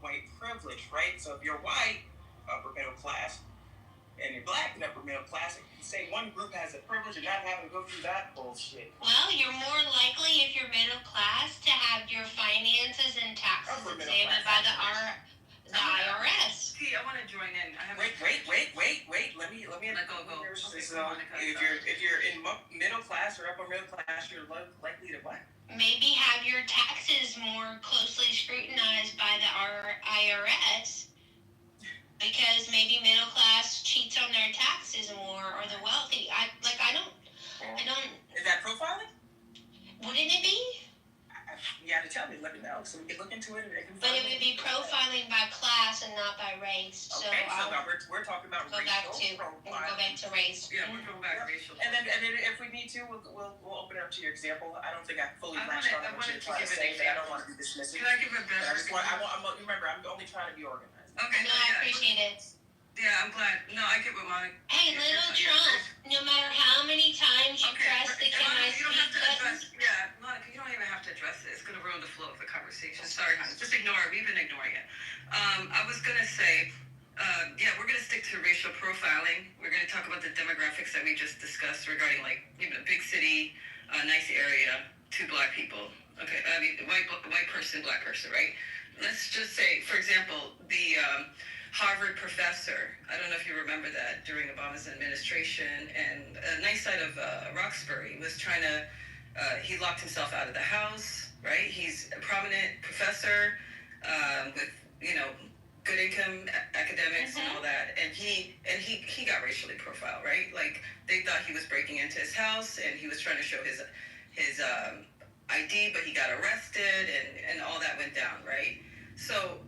white privilege, right? So if you're white, upper middle class, and you're black, upper middle class, you can say one group has a privilege and not having to go through that bullshit. Well, you're more likely if you're middle class to have your finances and taxes examined by the IRS. See, I want to join in. Wait. Let me go. So if you're in middle class or upper middle class, you're likely to what? Maybe have your taxes more closely scrutinized by the IRS. because maybe middle class cheats on their taxes more, or the wealthy. I don't. Is that profiling? Wouldn't it be? You have to tell me. Let me know so we can look into it. But it would be profiling by class and not by race. So okay, so now we're talking about go racial go back to race. Yeah, we're going back to racial. And then if we need to, we'll open it up to your example. I don't think I fully latched on what you're trying to say, but I don't want to be dismissive. Can I give a better? Remember, I'm only trying to be organized. Okay. No, I appreciate it. Yeah, I'm glad. No, I get what Monica. Hey, little Trump, no matter how many times you press the can I speak button. Yeah, Monica, you don't even have to address it. It's going to ruin the flow of the conversation. Sorry, honey. Just ignore it. We've been ignoring it. I was going to say, yeah, we're going to stick to racial profiling. We're going to talk about the demographics that we just discussed regarding, like, big city, nice area, 2 black people. Okay, I mean, white person, black person, right? Let's just say, for example, the Harvard professor, I don't know if you remember that, during Obama's administration, and a nice side of Roxbury was trying to, he locked himself out of the house, right? He's a prominent professor with, good income, academics, and all that, and he got racially profiled, right? Like, they thought he was breaking into his house, and he was trying to show his ID, but he got arrested, and all that went down, right? So,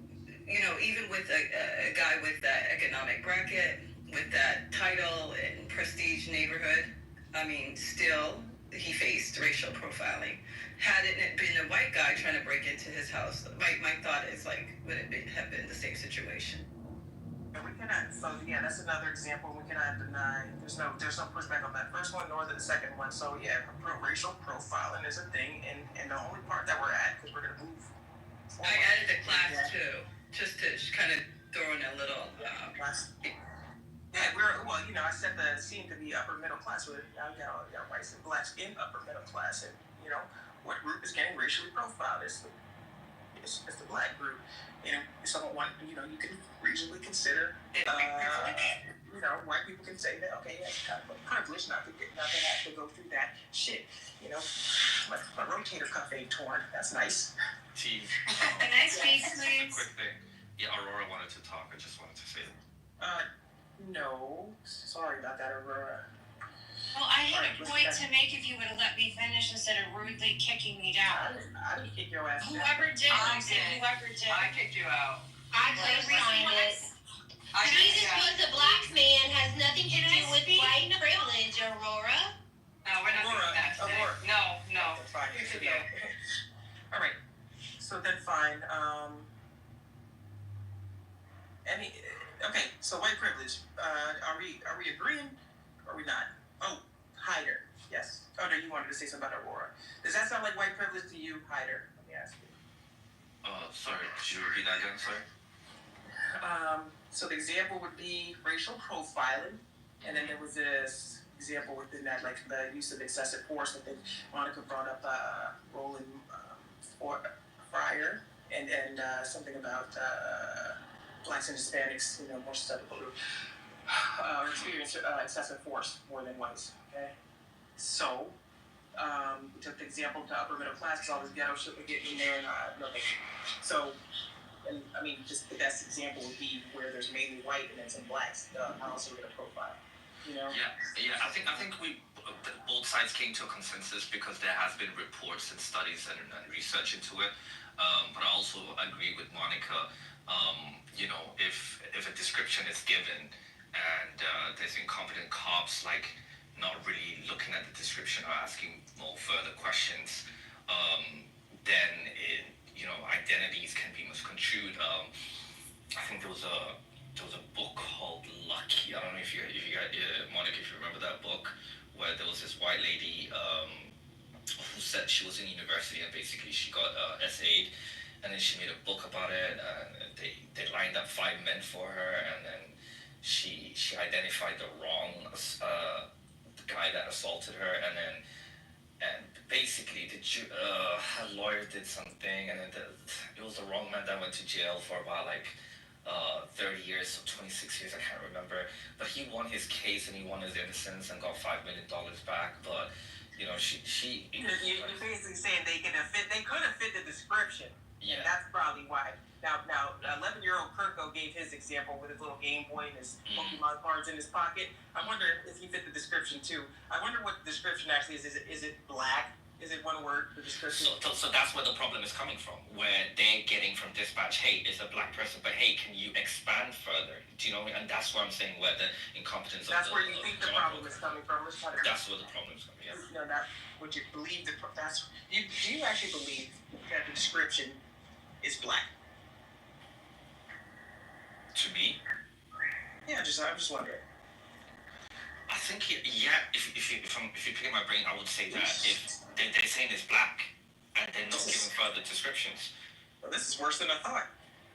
even with a guy with that economic bracket, with that title and prestige neighborhood, I mean, still, he faced racial profiling. Had it been a white guy trying to break into his house, my thought is, like, would it have been the same situation? We cannot. So yeah, that's another example. We cannot deny. There's no pushback on that first one nor the second one. So yeah, racial profiling is a thing, and the only part that we're at, because we're gonna move forward. I added the class too, just to kind of throw in a little. Yeah, I set the scene to be upper middle class. With whites and blacks in upper middle class, and what group is getting racially profiled? It's the black group. And someone, you can reasonably consider, white people can say that, okay, that's kind of a privilege not to have to go through that shit. My rotator cuff ain't torn. That's nice. Chief. Can I speak, please? Quick thing. Yeah, Aurora wanted to talk. I just wanted to say that. No. Sorry about that, Aurora. Well, I had a point to make if you would have let me finish instead of rudely kicking me down. I didn't kick your ass down. Whoever did, I said whoever did. I kicked you out. I co-signed it. Jesus was a black man has nothing to do with white privilege, Aurora. No, we're not doing that today. Aurora. No. That's fine. All right. So then, fine. Okay. So white privilege. Are we agreeing? Or are we not? Oh, Hyder. Yes. Oh no, you wanted to say something about Aurora. Does that sound like white privilege to you, Hyder? Let me ask you. Sorry. Could you repeat that again? Sorry. So the example would be racial profiling, and then there was this example within that, like the use of excessive force. I think Monica brought up Roland Fryer, and something about blacks and Hispanics, more susceptible to experience excessive force more than whites. Okay, so we took the example to upper middle class because all this ghetto shit would get in there, and nothing. So. And I mean, just the best example would be where there's mainly white and then some blacks. How else are we gonna profile? Yeah. I think we both sides came to a consensus because there has been reports and studies and research into it. But I also agree with Monica. If a description is given and there's incompetent cops like not really looking at the description or asking more further questions, then identities can be misconstrued. I think there was a book called Lucky. I don't know if you got Monica, if you remember that book, where there was this white lady who said she was in university and basically she got SA'd, and then she made a book about it. They lined up 5 men for her, and then she identified the wrong the guy that assaulted her, and basically her lawyer did something, and then it was the wrong man that went to jail for about 30 years or 26 years, I can't remember. But he won his case and he won his innocence and got $5 million back. But she. You're basically saying they could have fit the description. And that's probably why. Now, 11-year-old Kirko gave his example with his little Game Boy and his Pokemon cards in his pocket. I wonder if he fit the description too. I wonder what the description actually is. Is it black? Is it one word, the description? So that's where the problem is coming from, where they're getting from dispatch, hey, it's a black person, but hey, can you expand further? Do you know what I mean? And that's where I'm saying where the incompetence that's where you think the problem is coming from. That's where the problem is coming from, yeah. No, not what you believe. Do you actually believe that the description is black? To me? Yeah, I'm just wondering. I think, yeah, if you pick my brain, I would say that if they're saying it's black and they're not giving further descriptions. Well, this is worse than I thought.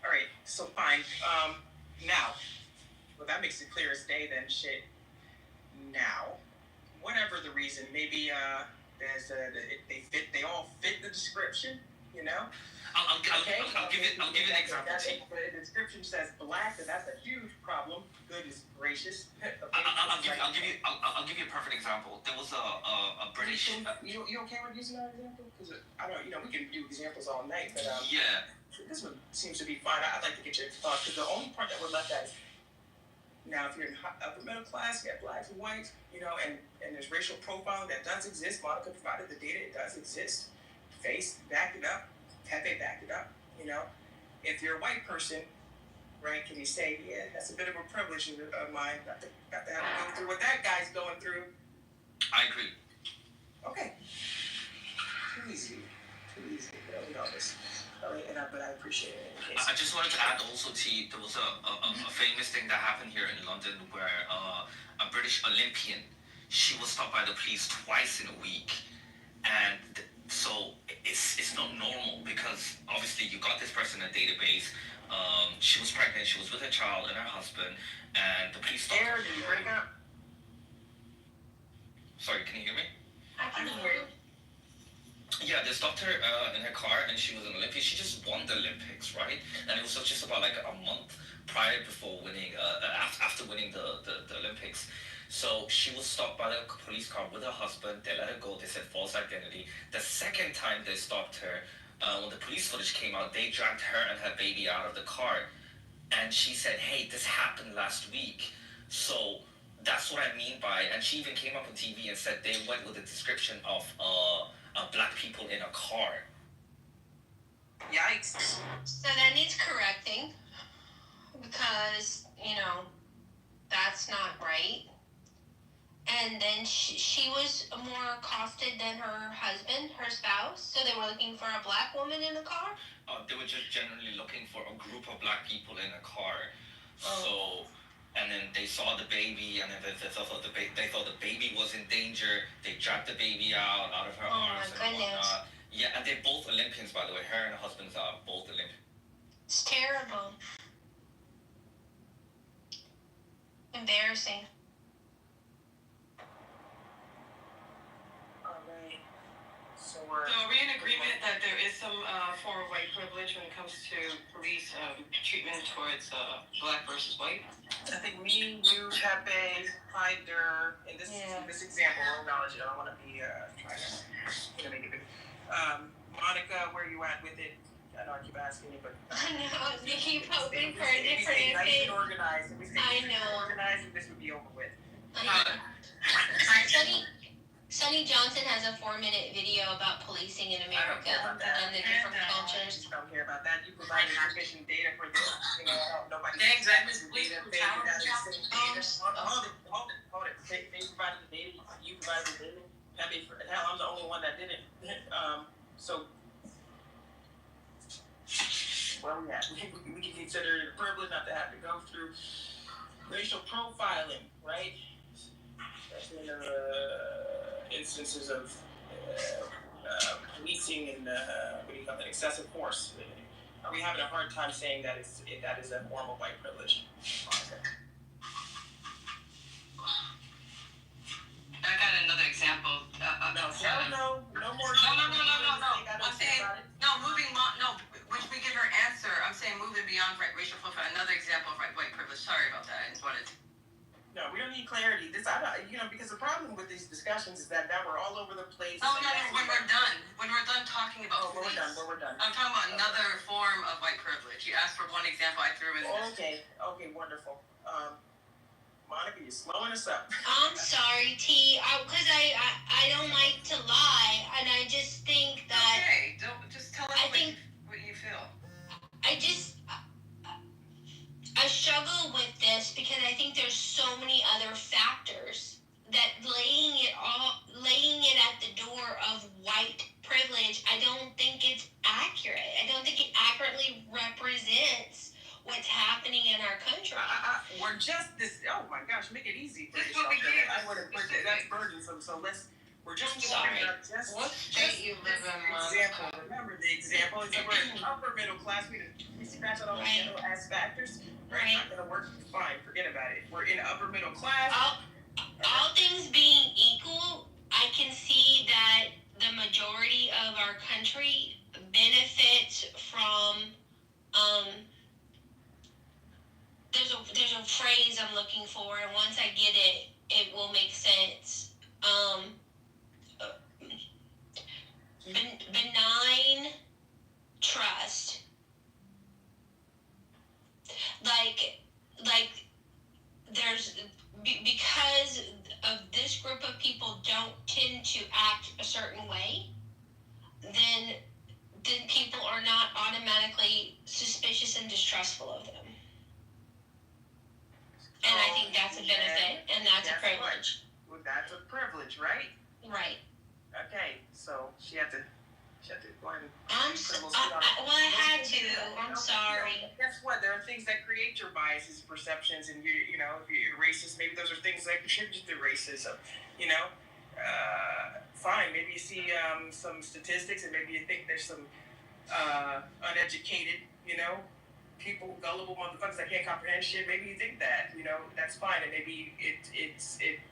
All right, so fine. Now, well, that makes it clear as day then. Shit. Now, whatever the reason, maybe they all fit the description. You know. I'll give you an example. The description says black, and that's a huge problem. Goodness gracious. I'll give you a perfect example. There was a British. You okay with using that example? Because I don't. We can do examples all night, but yeah. This one seems to be fine. I'd like to get your thoughts because the only part that we're left at is now if you're in upper middle class, you have blacks and whites, and there's racial profiling that does exist. Monica provided the data; it does exist. Face backed it up. Pepe backed it up. If you're a white person, right? Can you say, yeah, that's a bit of a privilege of mine, got to have to go through what that guy's going through? I agree. Okay. Too easy. Really know this. But I appreciate it. I just wanted to add also, T, there was a famous thing that happened here in London where a British Olympian, she was stopped by the police twice in a week, and so it's not normal because obviously you got this person in a database. She was pregnant. She was with her child and her husband, and the police stopped her. Did you break up? Sorry, can you hear me? I can hear you. Yeah, they stopped her in her car, and she was an Olympian. She just won the Olympics, right? And it was just about like a month prior before winning, after winning the Olympics. So she was stopped by the police car with her husband. They let her go. They said false identity. The second time they stopped her, when the police footage came out, they dragged her and her baby out of the car. And she said, hey, this happened last week. So that's what I mean by, and she even came up on TV and said they went with a description of black people in a car. Yikes. So that needs correcting because, that's not right. And then she was more accosted than her husband, her spouse. So they were looking for a black woman in the car? They were just generally looking for a group of black people in a car. So, and then they saw the baby, and then they thought the baby was in danger. They dragged the baby out of her arms and whatnot. Yeah, and they're both Olympians, by the way. Her and her husband are both Olympians. It's terrible. Embarrassing. So are we in agreement that there is some form of white privilege when it comes to police treatment towards black versus white? I think me, you, Pepe, Hyder, in this example, I'll acknowledge it. I don't want to be trying to make it big. Monica, where you at with it? I know I keep asking you, but I know you keep hoping for a different answer. Nice and organized. I know. Organized, this would be over with. Sonny Johnson has a 4-minute video about policing in America and the different cultures. I don't care about that. You provided sufficient data for this. Nobody. Exactly. Police brutality. Hold it. They provided the data. You provided the data. Hell, I'm the only one that didn't. So, where we at? We can consider it a privilege not to have to go through racial profiling, right? Especially in instances of policing and excessive force. Are we having a hard time saying that that is a form of white privilege? I got another example. No more. No. I'm saying When we give her answer, I'm saying moving beyond racial profile. Another example of white privilege. Sorry about that. I just wanted to. No, we don't need clarity. Because the problem with these discussions is that now we're all over the place. When we're done. When we're done talking about police, we're done. I'm talking about another form of white privilege. You asked for one example, I threw in. Okay, wonderful. Monica, you're slowing us up. I'm sorry, T. Because I don't like to lie, and I just think that. Okay, don't just tell us what you feel. I struggle with this because I think there's so many other factors that laying it at the door of white privilege, I don't think it's accurate. I don't think it accurately represents what's happening in our country. We're just this. Oh my gosh, make it easy for This is yourself. what we did. I would have put that. That's burdensome. So we're just I'm sorry. What state you live in, example. Remember the example is that we're in upper middle class. We scratch out all the middle ass factors. Right. Not gonna work. Fine. Forget about it. We're in upper middle class. All things being equal, I can see that the majority of our country benefits from there's a phrase I'm looking for, and once I get it, it will make sense. Benign trust. Like there's because of this group of people don't tend to act a certain way, then people are not automatically suspicious and distrustful of them. And I think that's a benefit, and that's a privilege. Well, that's a privilege, right? Right. Okay, so she had to go ahead and. I had to. I'm sorry. Guess what? There are things that create your biases, perceptions, and you know, if you're racist, maybe those are things that contribute to racism. You know, fine. Maybe you see some statistics, and maybe you think there's some uneducated, you know, people, gullible motherfuckers that can't comprehend shit. Maybe you think that, you know, that's fine, and maybe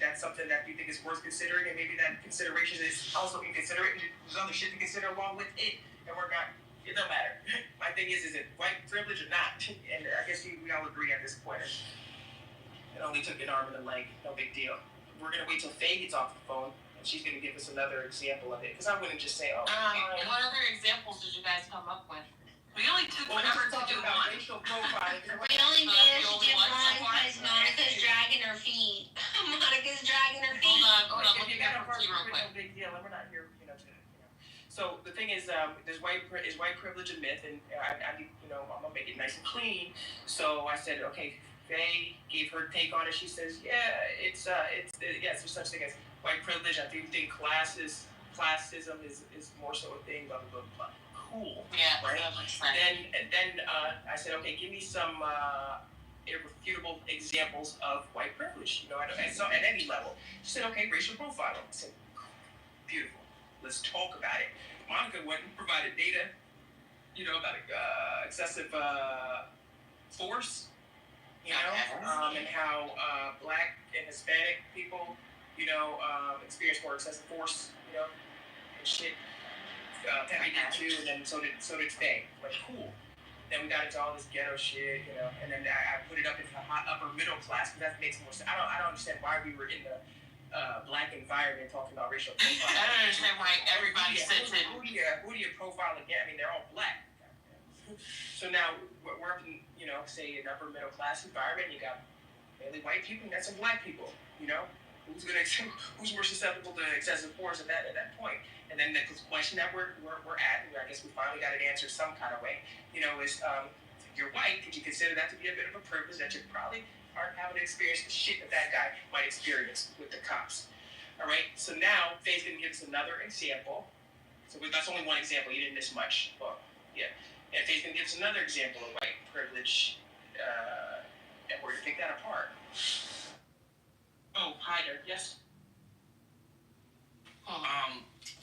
that's something that you think is worth considering, and maybe that consideration is also inconsiderate, and there's other shit to consider along with it, and we're not. It don't matter. My thing is it white privilege or not? And I guess we all agree at this point. It only took an arm and a leg. No big deal. We're gonna wait till Faye gets off the phone, and she's gonna give us another example of it. Because I wouldn't just say, what other examples did you guys come up with? We only took one effort to do one. We only managed to do one because Monica's dragging her feet. Monica's dragging her feet. Hold on. Let me get her real quick. No big deal, and we're not here, you know, to. So the thing is, is white privilege a myth? And I you know, I'm gonna make it nice and clean. So I said, okay, Faye gave her take on it. She says, yeah, it's yes, there's such thing as white privilege. I think classism is more so a thing. Blah blah blah. Cool. Yeah. Right. Then I said, okay, give me some irrefutable examples of white privilege. You know, at any level. She said, okay, racial profiling. I said, beautiful. Let's talk about it. Monica went and provided data, you know, about excessive force, you know, and how black and Hispanic people, you know, experience more excessive force, you know, and shit. Peppy did too, and then so did Faye. Like, cool. Then we got into all this ghetto shit, you know, and then I put it up into the upper middle class because that makes more sense. I don't understand why we were in the black environment talking about racial profiling. I don't understand why everybody sits in. Who do you profile again? I mean, they're all black. So now we're up in, you know, say an upper middle class environment. You got mainly white people, and that's some black people. You know, who's more susceptible to excessive force at that point? And then the question that we're at, and I guess we finally got it answered some kind of way, you know, is if you're white, could you consider that to be a bit of a privilege that you probably aren't having to experience the shit that guy might experience with the cops? All right, so now Faye's going to give us another example. So that's only one example, you didn't miss much. Well, yeah. And Faye's going to give us another example of white privilege, and we're going to pick that apart. Oh, hi there, yes?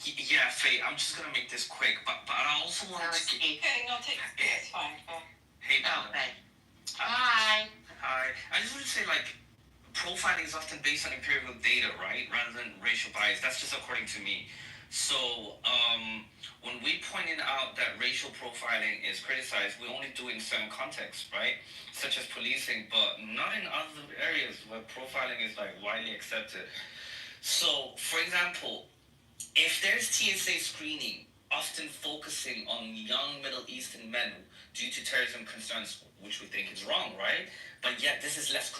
Yeah, Faye, I'm just gonna make this quick, but I also want to. Okay, no, take it. It's fine. Hey, okay. Hi. Hi. I just want to say, like, profiling is often based on empirical data, right, rather than racial bias. That's just according to me. So, when we pointed out that racial profiling is criticized, we only do it in certain contexts, right? Such as policing, but not in other areas where profiling is, like, widely accepted. So, for example, if there's TSA screening often focusing on young Middle Eastern men due to terrorism concerns, which we think is wrong, right? But yet this is less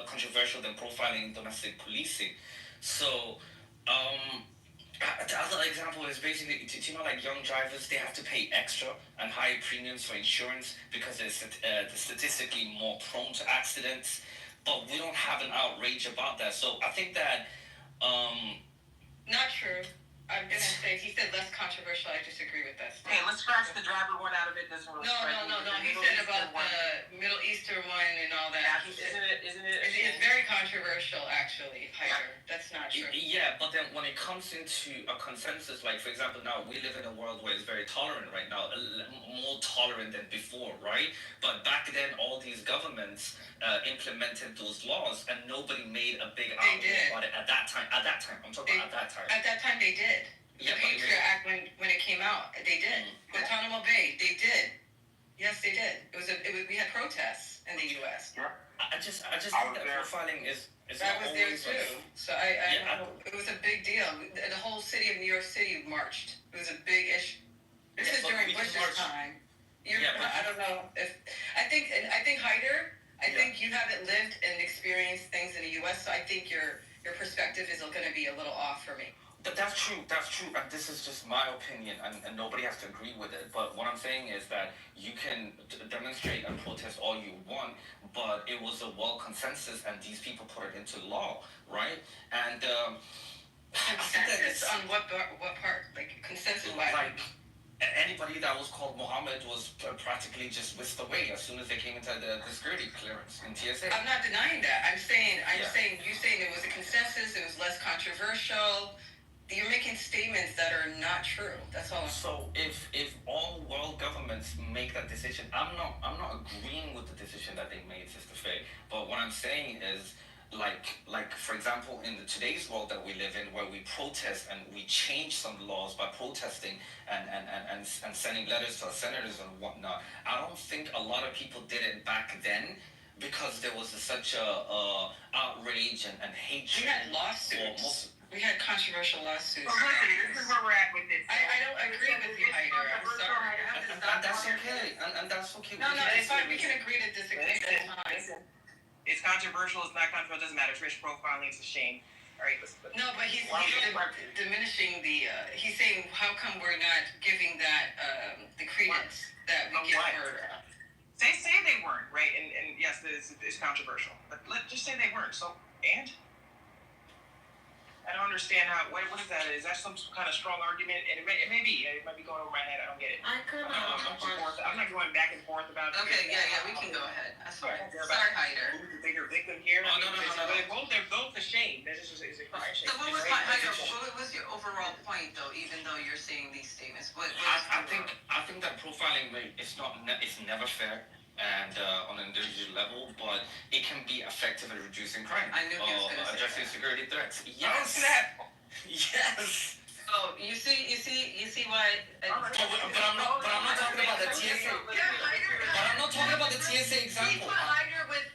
controversial than profiling domestic policing. So, the other example is basically, like young drivers, they have to pay extra and higher premiums for insurance because they're statistically more prone to accidents. But we don't have an outrage about that. So I think that not true. I'm gonna say he said less controversial. I disagree with that. Hey, let's scratch the driver one out of it. Doesn't really strike me. No. He said about the Middle Eastern one and all that. Isn't it? It's very controversial, actually, Hyder. That's not true. Yeah, but then when it comes into a consensus, like for example, now we live in a world where it's very tolerant right now, more tolerant than before, right? But back then, all these governments implemented those laws, and nobody made a big outrage about it at that time. I'm talking about at that time. At that time, they did. The Patriot Act, when it came out, they did. Guantanamo Bay, they did. Yes, they did. We had protests in the U.S. Yeah. I just think that profiling is that was there too. So it was a big deal. The whole city of New York City marched. It was a big issue. This is during Bush's time. I don't know if I think Hyder. I think you haven't lived and experienced things in the U.S. So I think your perspective is going to be a little off for me. But that's true, and this is just my opinion, and nobody has to agree with it. But what I'm saying is that you can demonstrate and protest all you want, but it was a world consensus, and these people put it into law, right? And consensus on what part? Like consensus, like anybody that was called Mohammed was practically just whisked away as soon as they came into the security clearance in TSA. I'm not denying that. I'm saying you saying it was a consensus. It was less controversial. You're making statements that are not true. That's all. So if all world governments make that decision, I'm not agreeing with the decision that they made, Sister Faye. But what I'm saying is, like for example, in today's world that we live in, where we protest and we change some laws by protesting and sending letters to our senators and whatnot, I don't think a lot of people did it back then because there was such a outrage and hatred. We had lawsuits. We had controversial lawsuits. Well, listen, this is where we're at with this. I don't agree with you, Hyder. I'm sorry. And that's okay. And that's okay. No, it's fine. We can agree to disagree. Listen. It's controversial. It's not controversial. It doesn't matter. It's racial profiling. It's a shame. All right, listen. No, but he's diminishing the. He's saying, how come we're not giving that the credence that we give for? Say they weren't, right? And yes, it's controversial. But let's just say they weren't. So and. I don't understand how. What is that? Is that some kind of strong argument? And it may be. It might be going over my head. I don't get it. I'm not going back and forth about it. Okay, yeah, we can go ahead. Sorry, Hyder. Who's the bigger victim here? Oh, no. They're both a shame. This is a crime shame. So what was your overall point, though? Even though you're saying these statements, I think that profiling it's never fair. And on an individual level, but it can be effective at reducing crime. I knew he was going to say addressing security threats. Yes. Yes. Oh, you see why? But I'm not talking about the TSA. But I'm not talking about the TSA example. Put Hyder with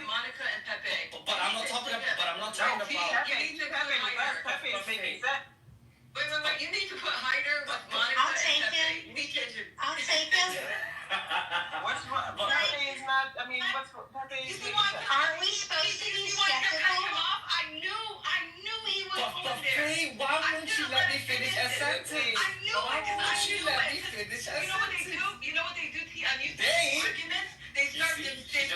Monica and Pepe. But I'm not talking about. You need to put Hyder. Wait. You need to put Hyder with Monica and Pepe. I'll take him. What's Pepe is not. I mean, what's Pepe is. Aren't we supposed to be skeptical? I knew he was going there. Why wouldn't you let me finish a sentence? I knew it. You know what they do? You know what they do? Arguments. They start dismissing.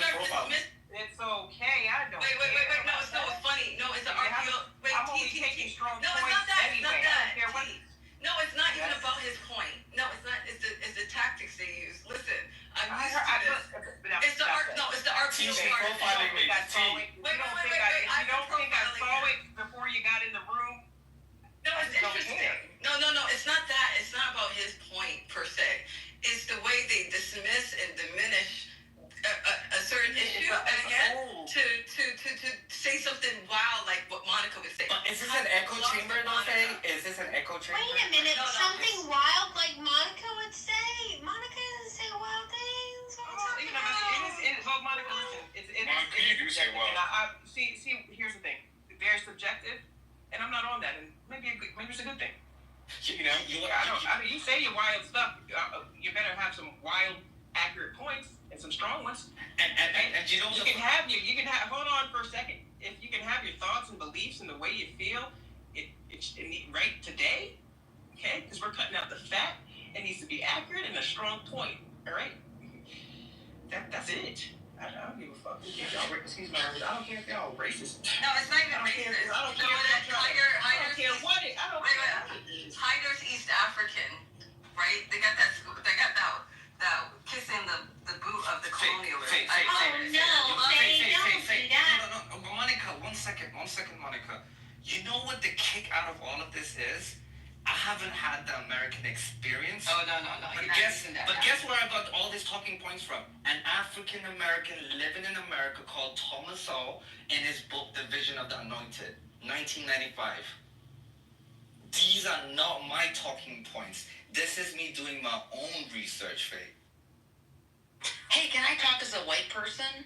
It's okay. I don't. Wait. No, it's not funny. No, it's an argument. Wait, I'm only taking strong points. No, it's not that. Anyway. It's not that. No, it's not even about his point. No, it's not. It's the tactics they use. Listen, I'm used to this. It's the RPO part. Profiling me. You don't think I saw it before you got in the room? No, it's interesting. No. It's not that. It's not about his point per se. It's the way they dismiss and diminish a certain issue, I guess, to say something wild like what Monica would say. But is this an echo chamber, though, Faye? Is this an echo chamber? Wait a minute, something wild like Monica would say? Monica doesn't say wild things. Well, Monica, listen. Monica, you do say wild. See, here's the thing. Very subjective, and I'm not on that, and maybe it's a good thing. You know, you say your wild stuff. You better have some wild, accurate points and some strong ones. And you know, you can have. Hold on for a second. If you can have your thoughts and beliefs and the way you feel, it right today, okay? Because we're cutting out the fat. It needs to be accurate and a strong point. All right. That's it. I don't give a fuck. Excuse me, I don't care if y'all racist. No, it's not even racist. I don't care if y'all I don't care what it. I don't care. Hyder's East African, right? They got that kissing the boot of the colonialists. No, Monica, one second, Monica. You know what the kick out of all of this is? I haven't had the American experience. Oh, no. But guess where I got all these talking points from? An African American living in America called Thomas Sowell in his book, The Vision of the Anointed, 1995. These are not my talking points. This is me doing my own research, Faye. Hey, can I talk as a white person?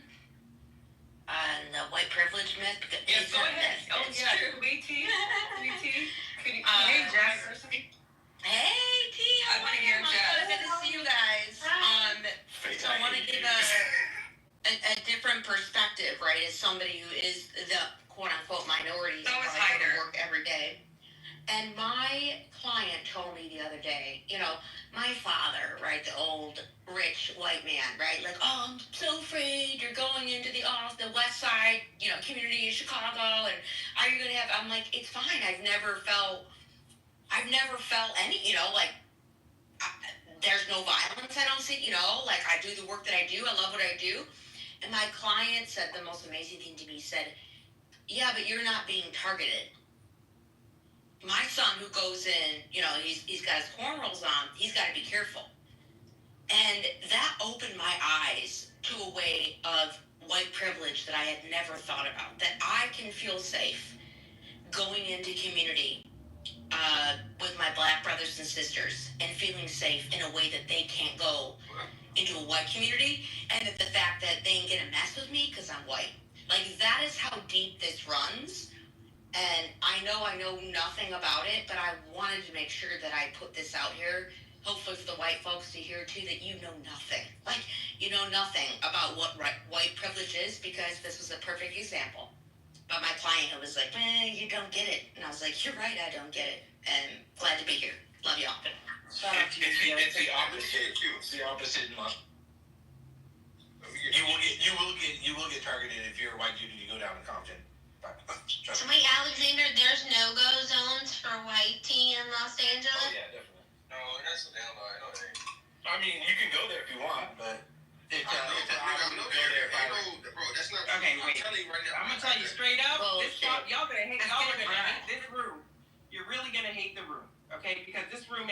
On the white privilege myth? Yes, go ahead. Oh, yeah. True. BT. Hey, Jack. Hey, T. I want to hear Jack. Good to see you guys. So I want to give a different perspective, right? As somebody who is the quote-unquote minority. So is Hyder. Work every day. And my client told me the other day, you know, my father, right, the old rich white man, right, like, oh, I'm so afraid you're going into the West Side, you know, community in Chicago, and are you gonna have? I'm like, it's fine. I've never felt any, you know, like, there's no violence. I don't see, you know, like I do the work that I do. I love what I do. And my client said the most amazing thing to me. Said, yeah, but you're not being targeted. My son who goes in, you know, he's got his cornrows on, he's got to be careful. And that opened my eyes to a way of white privilege that I had never thought about, that I can feel safe going into community with my black brothers and sisters and feeling safe in a way that they can't go into a white community, and that the fact that they ain't gonna mess with me because I'm white. Like, that is how deep this runs. And I know nothing about it, but I wanted to make sure that I put this out here, hopefully for the white folks to hear too, that you know nothing. Like, you know nothing about what white privilege is, because this was a perfect example. But my client was like, you don't get it. And I was like, you're right, I don't get it. And glad to be here. Love y'all. It's the opposite. It's the opposite in love. You will get targeted if you're a white dude and you go down to Compton. Wait, Alexander, there's no-go zones for white tea in Los Angeles? Oh, yeah, definitely. No, that's the hell no, I know that ain't. I mean, you can go there if you want, but Bro, that's not. Okay, wait. I'm telling you right now. I'm gonna tell you straight up. Y'all gonna hate. Y'all are gonna hate this room. You're really gonna hate the room, okay? Because this room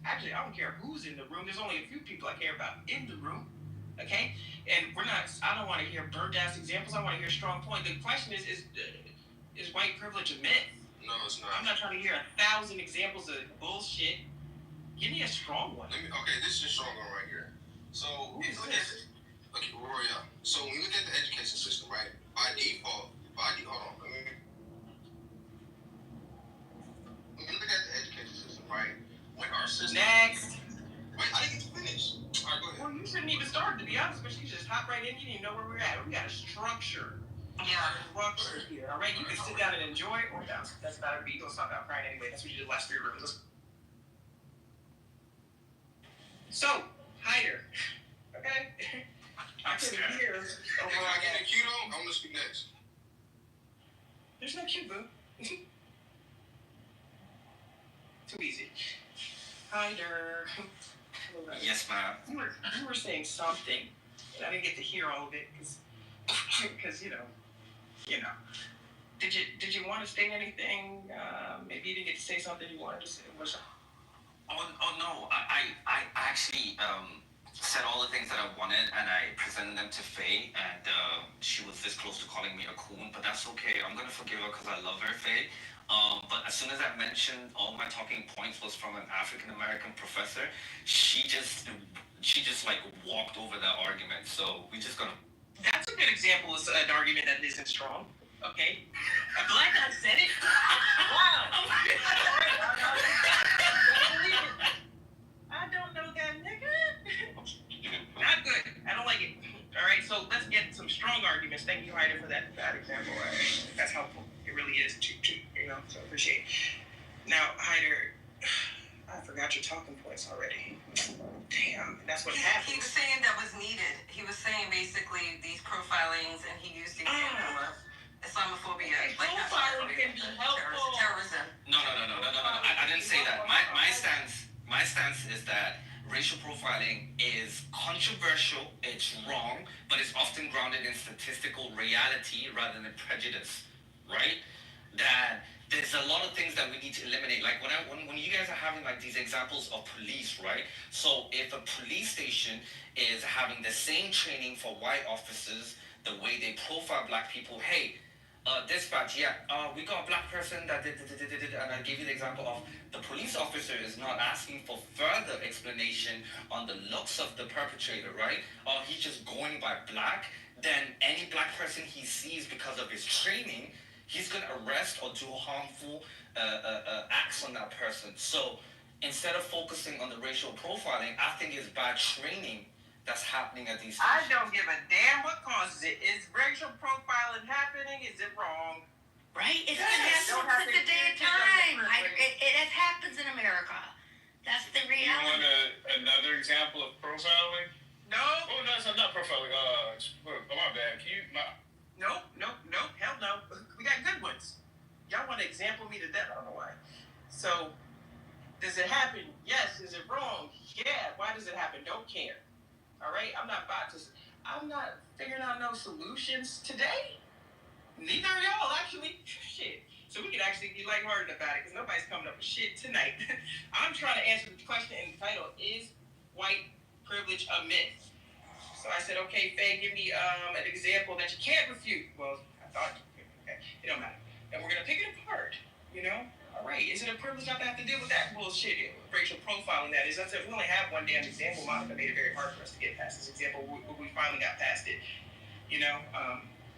actually, I don't care who's in the room. There's only a few people I care about in the room, okay? And I don't want to hear burnt ass examples. I want to hear strong point. The question is white privilege a myth? No, it's not. I'm not trying to hear 1,000 examples of bullshit. Give me a strong one. Okay, this is a strong one right here. So, Roya. So when you look at the education system, right? By default, hold on. When you look at the education system, right? When our system. Next. Wait, I didn't get to finish. All right, go ahead. Well, you shouldn't even start, to be honest, but you just hop right in. You didn't even know where we're at. We got a structure. Structure here. All right, you can sit down and enjoy it, or that's not a beat. Let's talk about crying anyway. That's what you did last 3 rooms. So, Hyder. Okay? I couldn't hear. If I get a cue though, I'm gonna speak next. There's no cue, boo. Too easy. Hyder. Yes, ma'am. You were saying something, and I didn't get to hear all of it because you know. Did you want to state anything? Maybe you didn't get to say something you wanted to say. Oh no, I actually said all the things that I wanted, and I presented them to Faye, and she was this close to calling me a coon, but that's okay. I'm gonna forgive her because I love her, Faye. But as soon as I mentioned all my talking points was from an African American professor, she just like walked over that argument. So we just gonna. That's a good example of an argument that isn't strong. Okay, a black guy said it. Wow. really is too, you know. So appreciate. Now, Hyder, I forgot your talking points already. Damn, that's what happens. He was saying that was needed. He was saying basically these profilings, and he used the example of Islamophobia. Like Profiling can be helpful. Terrorism. No. I didn't say that. My stance is that racial profiling is controversial, it's wrong, but it's often grounded in statistical reality rather than prejudice, right? That there's a lot of things that we need to eliminate. Like when you guys are having like these examples of police, right? So if a police station is having the same training for white officers, the way they profile black people, hey, dispatch, we got a black person that did, and I gave you the example of the police officer is not asking for further explanation on the looks of the perpetrator, right? Or he's just going by black, then any black person he sees because of his training, he's going to arrest or do harmful acts on that person. So instead of focusing on the racial profiling, I think it's bad training that's happening at these stations. I don't give a damn what causes it. Is racial profiling happening? Is it wrong? Right? It's Yes. been happening since the day of time. It happens in America. That's the You want reality. another example of profiling? No. Oh, no, it's not profiling. My bad. Can you? Nope. Hell no. We got good ones. Y'all want to example me to death? I don't know why. So, does it happen? Yes. Is it wrong? Yeah. Why does it happen? Don't care. All right? I'm not figuring out no solutions today. Neither are y'all, actually. Shit. So we can actually be lighthearted about it because nobody's coming up with shit tonight. I'm trying to answer the question in the title: is white privilege a myth? So I said, okay, Faye, give me an example that you can't refute. Well, I thought you could. Okay. It don't matter. And we're gonna pick it apart. You know? All right. Is it a privilege not to have to deal with that bullshit? Racial profiling, that is. I said we only have one damn example. Monica made it very hard for us to get past this example. We finally got past it. You know,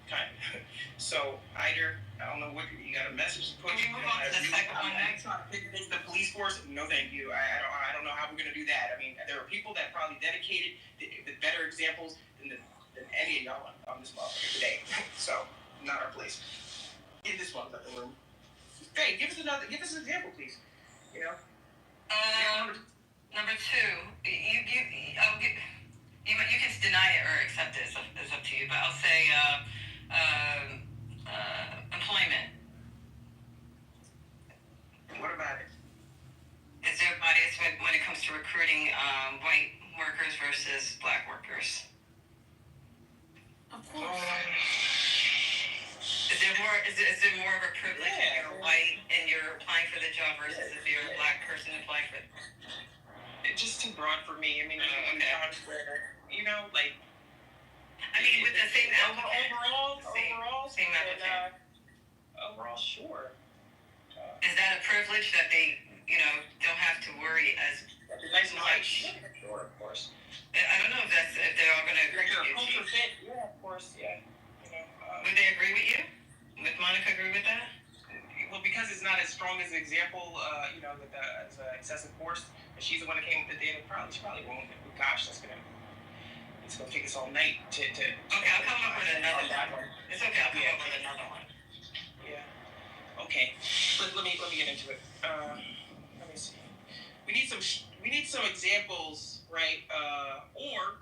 kind of. So, Hyder, I don't know what you got a message to put. Can we move on to the second one next? Trying to pick against the police force? No, thank you. I don't know how we're gonna do that. I mean, there are people that probably dedicated with better examples than any of y'all on this motherfucker today. So, not our place. In this motherfucking room. Hey, give us an example, please. You know. Number two, you can deny it or accept it. It's up to you. But I'll say employment. What about it? Is there bias when it comes to recruiting white workers versus black workers? Of course. Is there more of a privilege if you're white and you're applying for the job versus if you're a black person applying for it? It's just too broad for me. I mean, jobs where, you know, like. I mean, with the same overall, sure. Is that a privilege that they, don't have to worry as nice much? Sure, of course. I don't know if they're all gonna agree with you. Yeah, of course, yeah. Would they agree with you? Would Monica agree with that? Well, because it's not as strong as an example, with as excessive force, and she's the one that came with the data. She probably won't. Gosh, it's gonna take us all night to. Okay, I'll come up with another one. It's okay. I'll come up with another one. Yeah. Okay. Let me get into it. Let me see. We need some examples, right? Or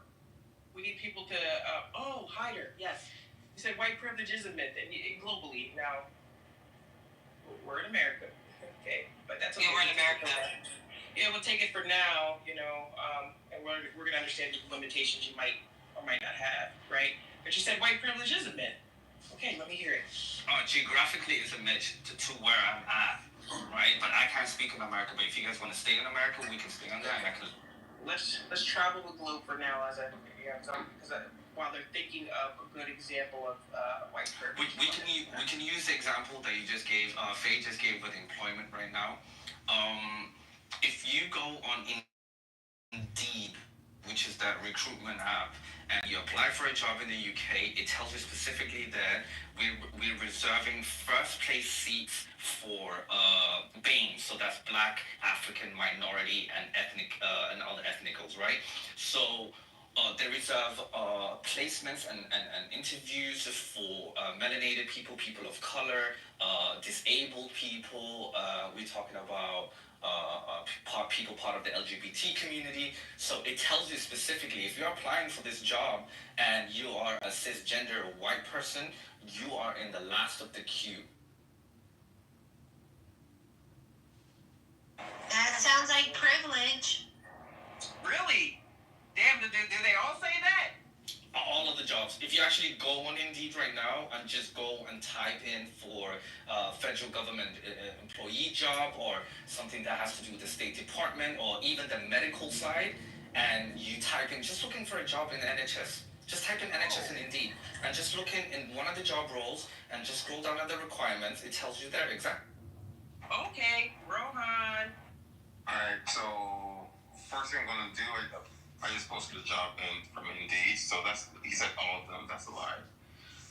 we need people to. Hyder. Yes. You said white privilege is a myth, and globally now. We're in America, okay, but that's okay. Yeah, we're in America. Yeah, we'll take it for now, and we're gonna understand the limitations you might or might not have, right? But you said white privilege is a myth. Okay, let me hear it. Geographically, it's a myth to where I'm at, right? But I can't speak in America. But if you guys want to stay in America, we can stay on that. Let's travel the globe for now, while they're thinking of a good example of white privilege. We can use the example that you just gave. Faye just gave with employment right now. If you go on Indeed, which is that recruitment app, and you apply for a job in the UK, it tells you specifically that we're reserving first place seats for BAME, so that's Black, African, minority, and ethnic and other ethnicals, right? So They reserve placements and interviews for melanated people, people of color, disabled people. We're talking about people part of the LGBT community. So it tells you specifically if you're applying for this job and you are a cisgender white person, you are in the last of the queue. That sounds like privilege. Really? Damn, do they all say that? All of the jobs. If you actually go on Indeed right now and just go and type in for federal government employee job or something that has to do with the State Department or even the medical side, and you type in, just looking for a job in the NHS, just type in NHS in Indeed, and just look in one of the job roles and just scroll down at the requirements. It tells you there exactly. Okay, Rohan. Alright, so first thing I'm gonna do, I just posted a job from Indeed, so he said all of them, that's a lie.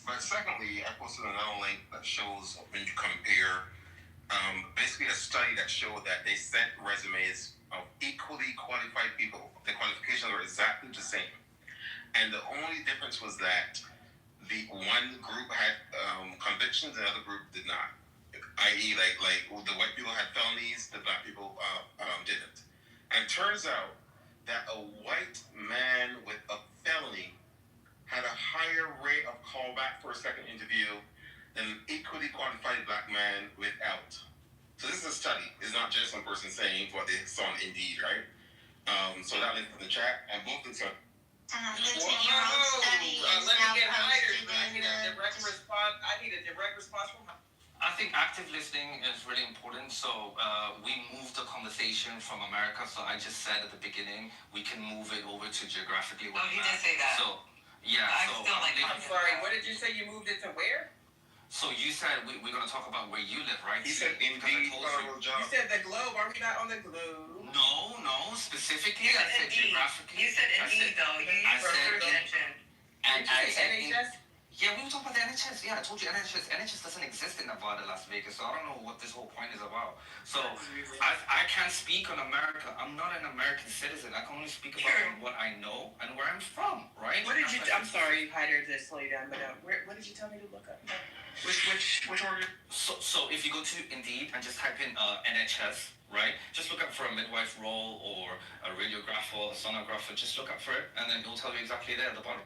But secondly, I posted another link that shows when you compare, basically a study that showed that they sent resumes of equally qualified people. The qualifications were exactly the same. And the only difference was that the one group had convictions, the other group did not. I.e., like the white people had felonies, the black people didn't. And it turns out that a white man with a felony had a higher rate of callback for a second interview than an equally qualified black man without. So this is a study. It's not just some person saying what they saw on Indeed, right? So that link in the chat, and both links are. The 10-year-old study is Let now me get hired, posted but I in need a the. direct response. I need a direct response from her. I think active listening is really important. So we moved the conversation from America. So I just said at the beginning, we can move it over to geographically. Oh, he did say that. So yeah. I'm I'm sorry. What did you say? You moved it to where? So you said we're going to talk about where you live, right? He said Indeed federal job. You said the globe. Are we not on the globe? No, specifically I said geographically. You said Indeed, though. You used search engine. And I said NHS? Yeah, we were talking about the NHS. Yeah, I told you NHS doesn't exist in Nevada, Las Vegas, so I don't know what this whole point is about. So I can't speak on America. I'm not an American citizen. I can only speak about what I know and where I'm from, right? What did you? I'm sorry, Hyder, to slow you down, but what did you tell me to look up? Which order? So if you go to Indeed and just type in NHS, right? Just look up for a midwife role or a radiographer, a sonographer. Just look up for it, and then it'll tell you exactly there at the bottom.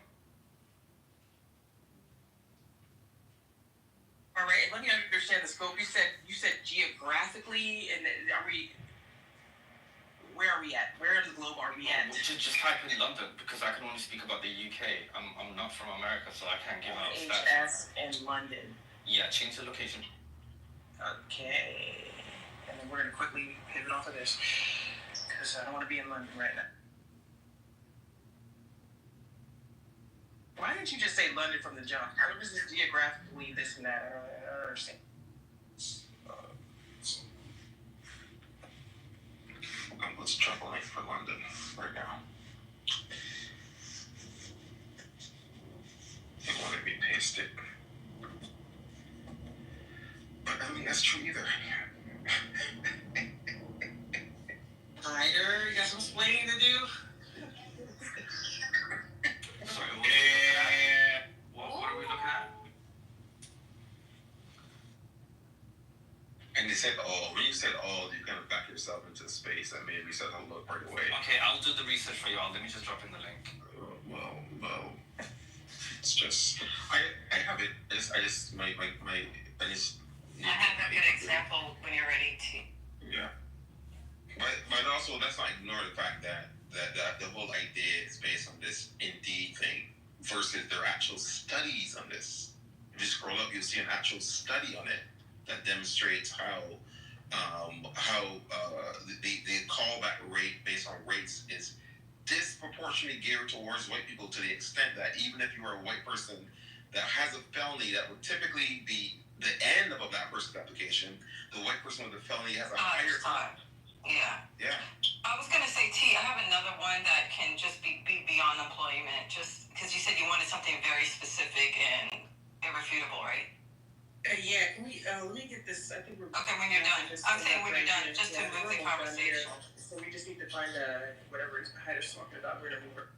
All right, let me understand the scope. You said geographically, and where are we at? Where in the globe are we at? Just type in London because I can only speak about the UK. I'm not from America, so I can't give out stats. NHS in London. Yeah, change the location. Okay, and then we're gonna quickly pivot off of this because I don't want to be in London right now. Why didn't you just say London from the jump? How is this geographically this and that? I don't understand. Let's drop a link for London right now. It won't let me paste it. But I mean, that's true either. Hyder, you got some explaining to do? Sorry, what are we looking at? And they said all. When you said all, you kind of back yourself into space. That made me said I'll look right away. Okay, I'll do the research for y'all. Let me just drop in the link. Well, it's just I have it. I just I have a good example when you're ready to. Yeah. But also let's not ignore the fact that the whole idea is based on this Indeed thing versus their actual studies on this. If you scroll up, you'll see an actual study on it that demonstrates how the callback rate based on race is disproportionately geared towards white people to the extent that even if you are a white person that has a felony that would typically be the end of a black person's application, the white person with the felony has a higher time. Yeah. I was gonna say, T, I have another one that can just be beyond employment, just because you said you wanted something very specific and irrefutable, right? Yeah, can we, let me get this, I think we're... Okay, when you're done. I'm saying when you're done, just to move the conversation. So we just need to find whatever Hyder's talking about, we're gonna move it.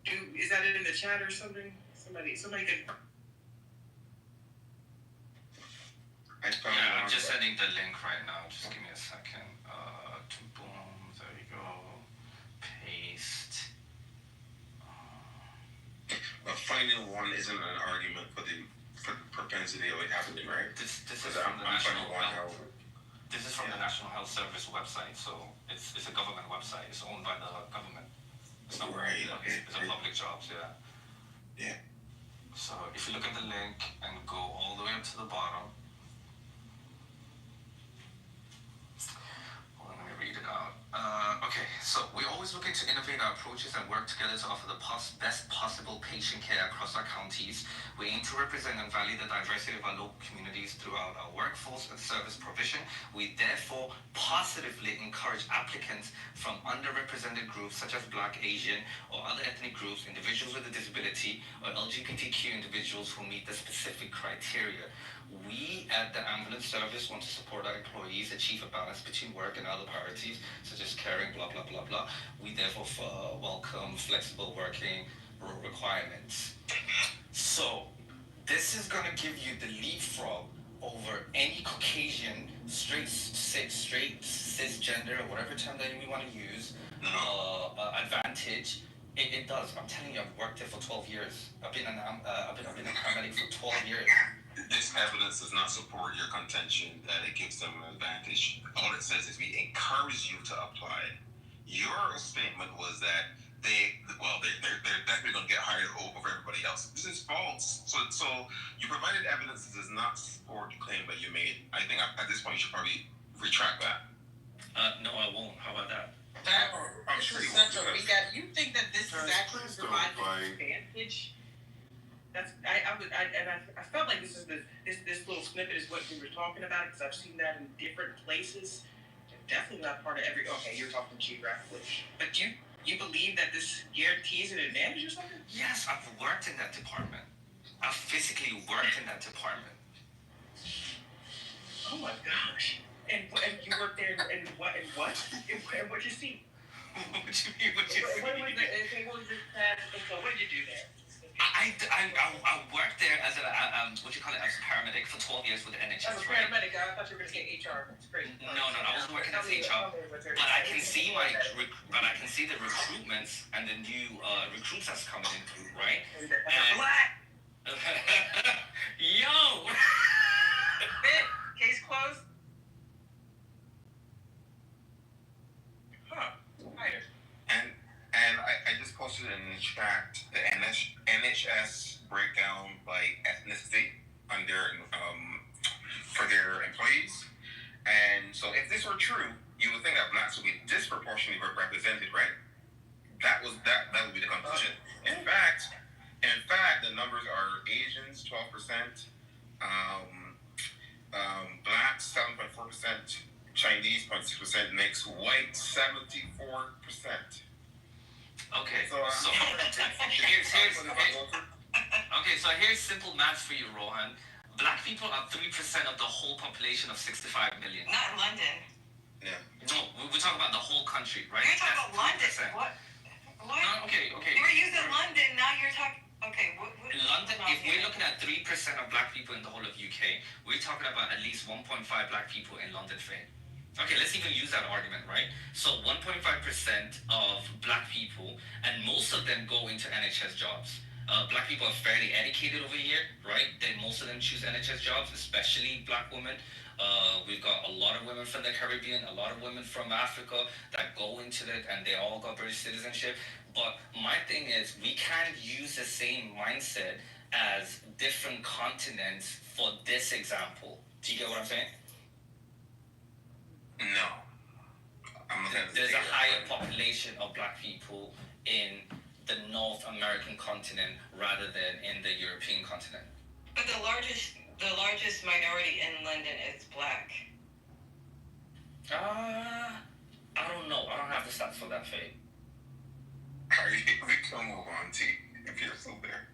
Is that in the chat or something? Somebody can. Yeah, I'm just sending the link right now. Just give me a second. Boom. There you go. Paste. But finding one isn't an argument for the propensity of it happening, right? This is from the National Health. This is from the National Health Service website, so it's a government website. It's owned by the government. It's not right. It's a public jobs, yeah. Yeah. So if you look at the link and go all the way up to the bottom. Hold on, let me read it out. Okay, so we're always looking to innovate our approaches and work together to offer the best possible patient care across our counties. We aim to represent and value the diversity of our local communities throughout our workforce and service provision. We therefore positively encourage applicants from underrepresented groups such as Black, Asian, or other ethnic groups, individuals with a disability, or LGBTQ individuals who meet the specific criteria. We at the ambulance service want to support our employees achieve a balance between work and other priorities, such as caring, blah, blah, blah, blah. We therefore welcome flexible working requirements. So this is going to give you the leapfrog over any Caucasian, straight, cisgender, whatever term that we want to use, advantage. It does. I'm telling you, I've worked there for 12 years. I've been a paramedic for 12 years. This evidence does not support your contention that it gives them an advantage. All it says is we encourage you to apply. Your statement was that they're definitely going to get hired over everybody else. This is false. So you provided evidence that does not support the claim that you made. I think at this point you should probably retract that. No, I won't. How about that? I'm sure you won't. You think that this is actually providing an advantage? I felt like this little snippet is what we were talking about, because I've seen that in different places. Definitely not part of every. Okay, you're talking geographically, but you believe that this guarantees an advantage or something? Yes, I've worked in that department. I've physically worked in that department. Oh my gosh! And you worked there and what? And what you see? What you mean? What you see? What was what did you do there? I worked there as a as a paramedic for 12 years with the NHS. As a paramedic, I thought you were going to say HR. That's great. No, I was working as HR. But I can see the recruitments and the new recruits that's coming in through, right? Black. Yo. Case closed. Hired. And I just posted in the chat the NHS breakdown by ethnicity for their employees. And so if this were true, you would think that blacks would be disproportionately represented, right? That would be the conclusion. In fact, the numbers are Asians 12%, blacks 7.4%, Chinese 0.6%, mixed white 74%. Okay, so here's simple maths for you, Rohan. Black people are 3% of the whole population of 65 million. Not in London. Yeah. No, we're talking about the whole country, right? You're talking about London. 3%. What? No, okay. You were using London, now you're talking. Okay, what London, if we're looking at 3% of black people in the whole of UK, we're talking about at least 1.5 black people in London Fair. Okay, let's even use that argument, right? So 1.5% of black people, and most of them go into NHS jobs. Black people are fairly educated over here, right? Then most of them choose NHS jobs, especially black women. We've got a lot of women from the Caribbean, a lot of women from Africa that go into it, and they all got British citizenship. But my thing is, we can't use the same mindset as different continents for this example. Do you get what I'm saying? No. There's a higher population of black people in the North American continent rather than in the European continent. But the largest minority in London is black. I don't know. I don't have the stats for that, Faye. We can move on, T, if you're still there.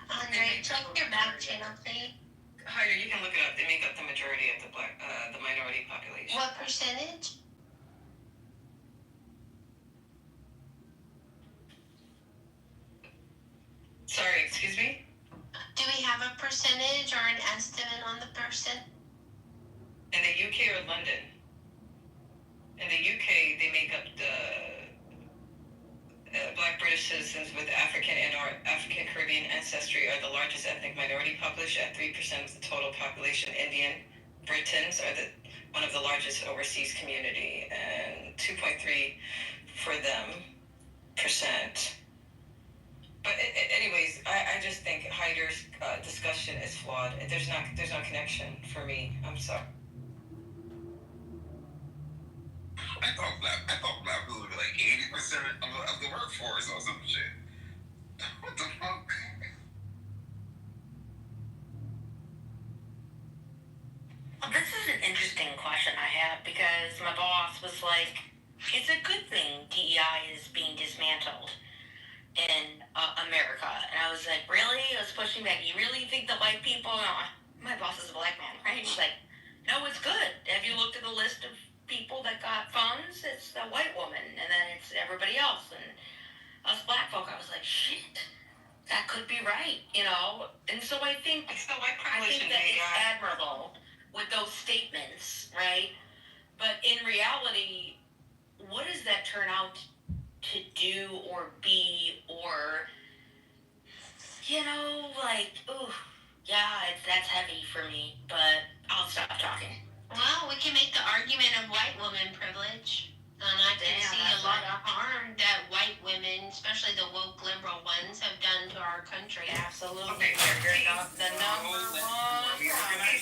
Andre, check your back channel, please. Hyder, you can look it up. They make up the majority of the minority population. What percentage? ancestry are the largest ethnic minority population at 3% of the total population. Indian Britons are one of the largest overseas community, and 2.3 for them percent. But anyways, I just think Hyder's discussion is flawed. There's no connection for me. I'm sorry. I thought black people would be like 80% of the workforce or some shit. What the fuck? Well, this is an interesting question I have because my boss was like, it's a good thing DEI is being dismantled in America. And I was like, really? I was pushing back. You really think the white people... My boss is a black man, right? He's like, no, it's good. Have you looked at the list of people that got funds? It's the white woman, and then it's everybody else. And us black folk, I was like, shit, that could be right, you know? And so I think... It's the white privilege that it's admirable with those statements, right? But in reality, what does that turn out to do or be, or, you know, like, ooh, yeah, that's heavy for me, but I'll stop talking. Well, we can make the argument of white woman privilege. And I can see a lot of harm that white women, especially the woke liberal ones, have done to our country. Absolutely. Okay, You're not the number one.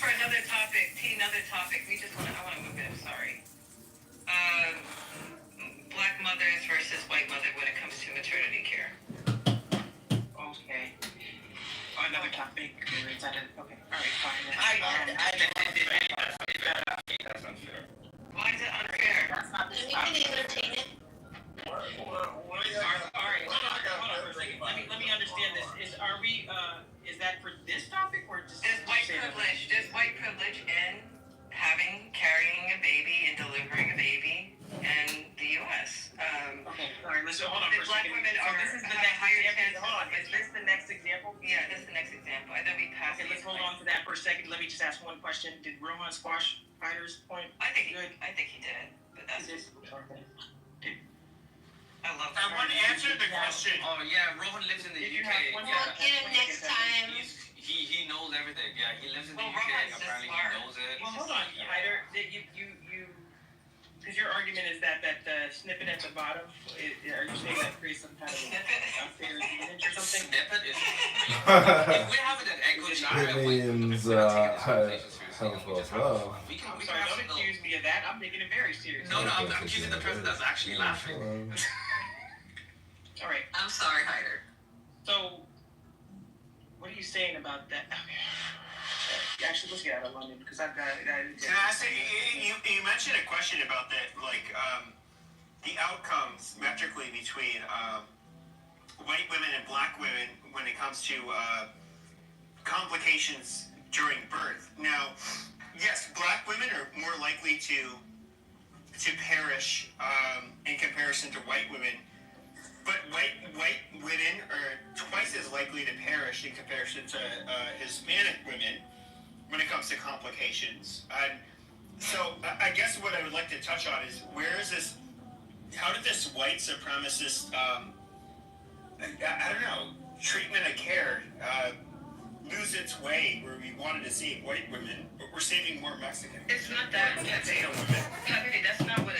For another topic, another topic. I want to move it, I'm sorry. Black mothers versus white mother when it comes to maternity care. Okay. Another topic. Okay, all right, fine. That's unfair. Why is it unfair? We can entertain it. All right, hold on for a second. Let me understand this. Is that for this topic or just... There's white privilege in carrying a baby and delivering a baby in the U.S. Okay, all right, let's hold on for a Black second. women So are this is the have next higher example. chances. Hold on, is this the next example? Yeah, this is the next example. I thought we passed. Okay, let's hold on to that for a second. Let me just ask one question. Did Rohan squash Hyder's point? I think he did, but that's just... I love I want to answer the question. Oh yeah, Rohan lives in the UK. We'll get him next time. He knows everything. Yeah, he lives in the Well, UK. Rohan's Apparently smart. he knows it. Well, hold on, Hyder. You, because your argument is that the snippet at the bottom, are you saying that creates some kind of unfair advantage or something? Snippet is. If we're having an echo chamber, It means I'm sorry, don't accuse me of that. I'm taking it very seriously. No, I'm accusing the person that's actually laughing. All right. I'm sorry, Hyder. So, what are you saying about that? Actually, let's get out of London because I've got. Can I say you mentioned a question about that, like the outcomes metrically between white women and black women when it comes to complications during birth. Now, yes, black women are more likely to perish in comparison to white women, but white women are twice as likely to perish in comparison to Hispanic women when it comes to complications. And so I guess what I would like to touch on is how did this white supremacist, I don't know, treatment of care lose its way where we wanted to save white women, but we're saving more Mexicans. It's not that, Pepe, that's not what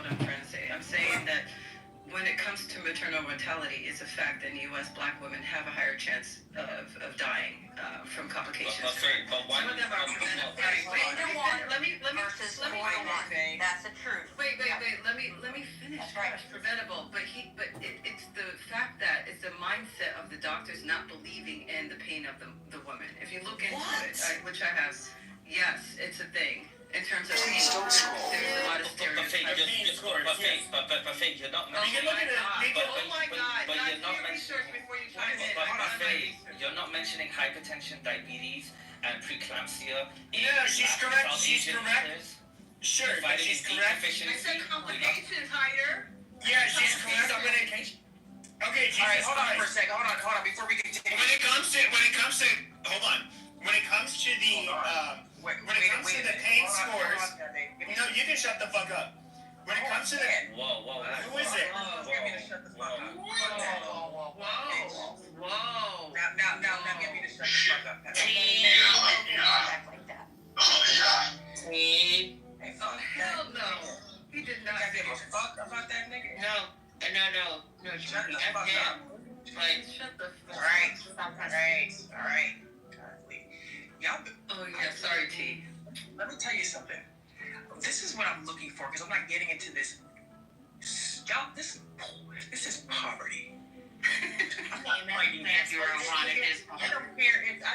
I'm trying to say. I'm saying that when it comes to maternal mortality, it's a fact that in the U.S. black women have a higher chance of dying from complications. But why? Some of them are preventable. Let me Okay. That's the truth. Wait. Let me finish. That's right. Gosh, preventable. But it's the fact that it's the mindset of the doctors not believing in the pain of the woman. If you look into it, which I have, yes, it's a thing. In terms of pain, there's a lot of stereotypes. But Faith, you're not mentioning. Oh my God! But you're not research before you chime in. But Faith, you're not mentioning hypertension, diabetes, and preeclampsia. Yeah, she's correct. She's correct. Sure, but she's correct. I said complications, Hyder. Yeah, she's correct. Okay, Jesus. All right, hold on for a second. Hold on. Before we continue. When it comes to the pain scores, no, you can shut the fuck up. When it comes to the whoa, who is it? Whoa. Shut the fuck up. Act like that. Hey, oh hell no. He did not give a fuck about that nigga. No. Shut the fuck up. Like, shut the fuck up. Alright. Y'all, oh yeah, sorry T. Let me tell you something. This is what I'm looking for, because I'm not getting into this. Y'all, this is poverty. I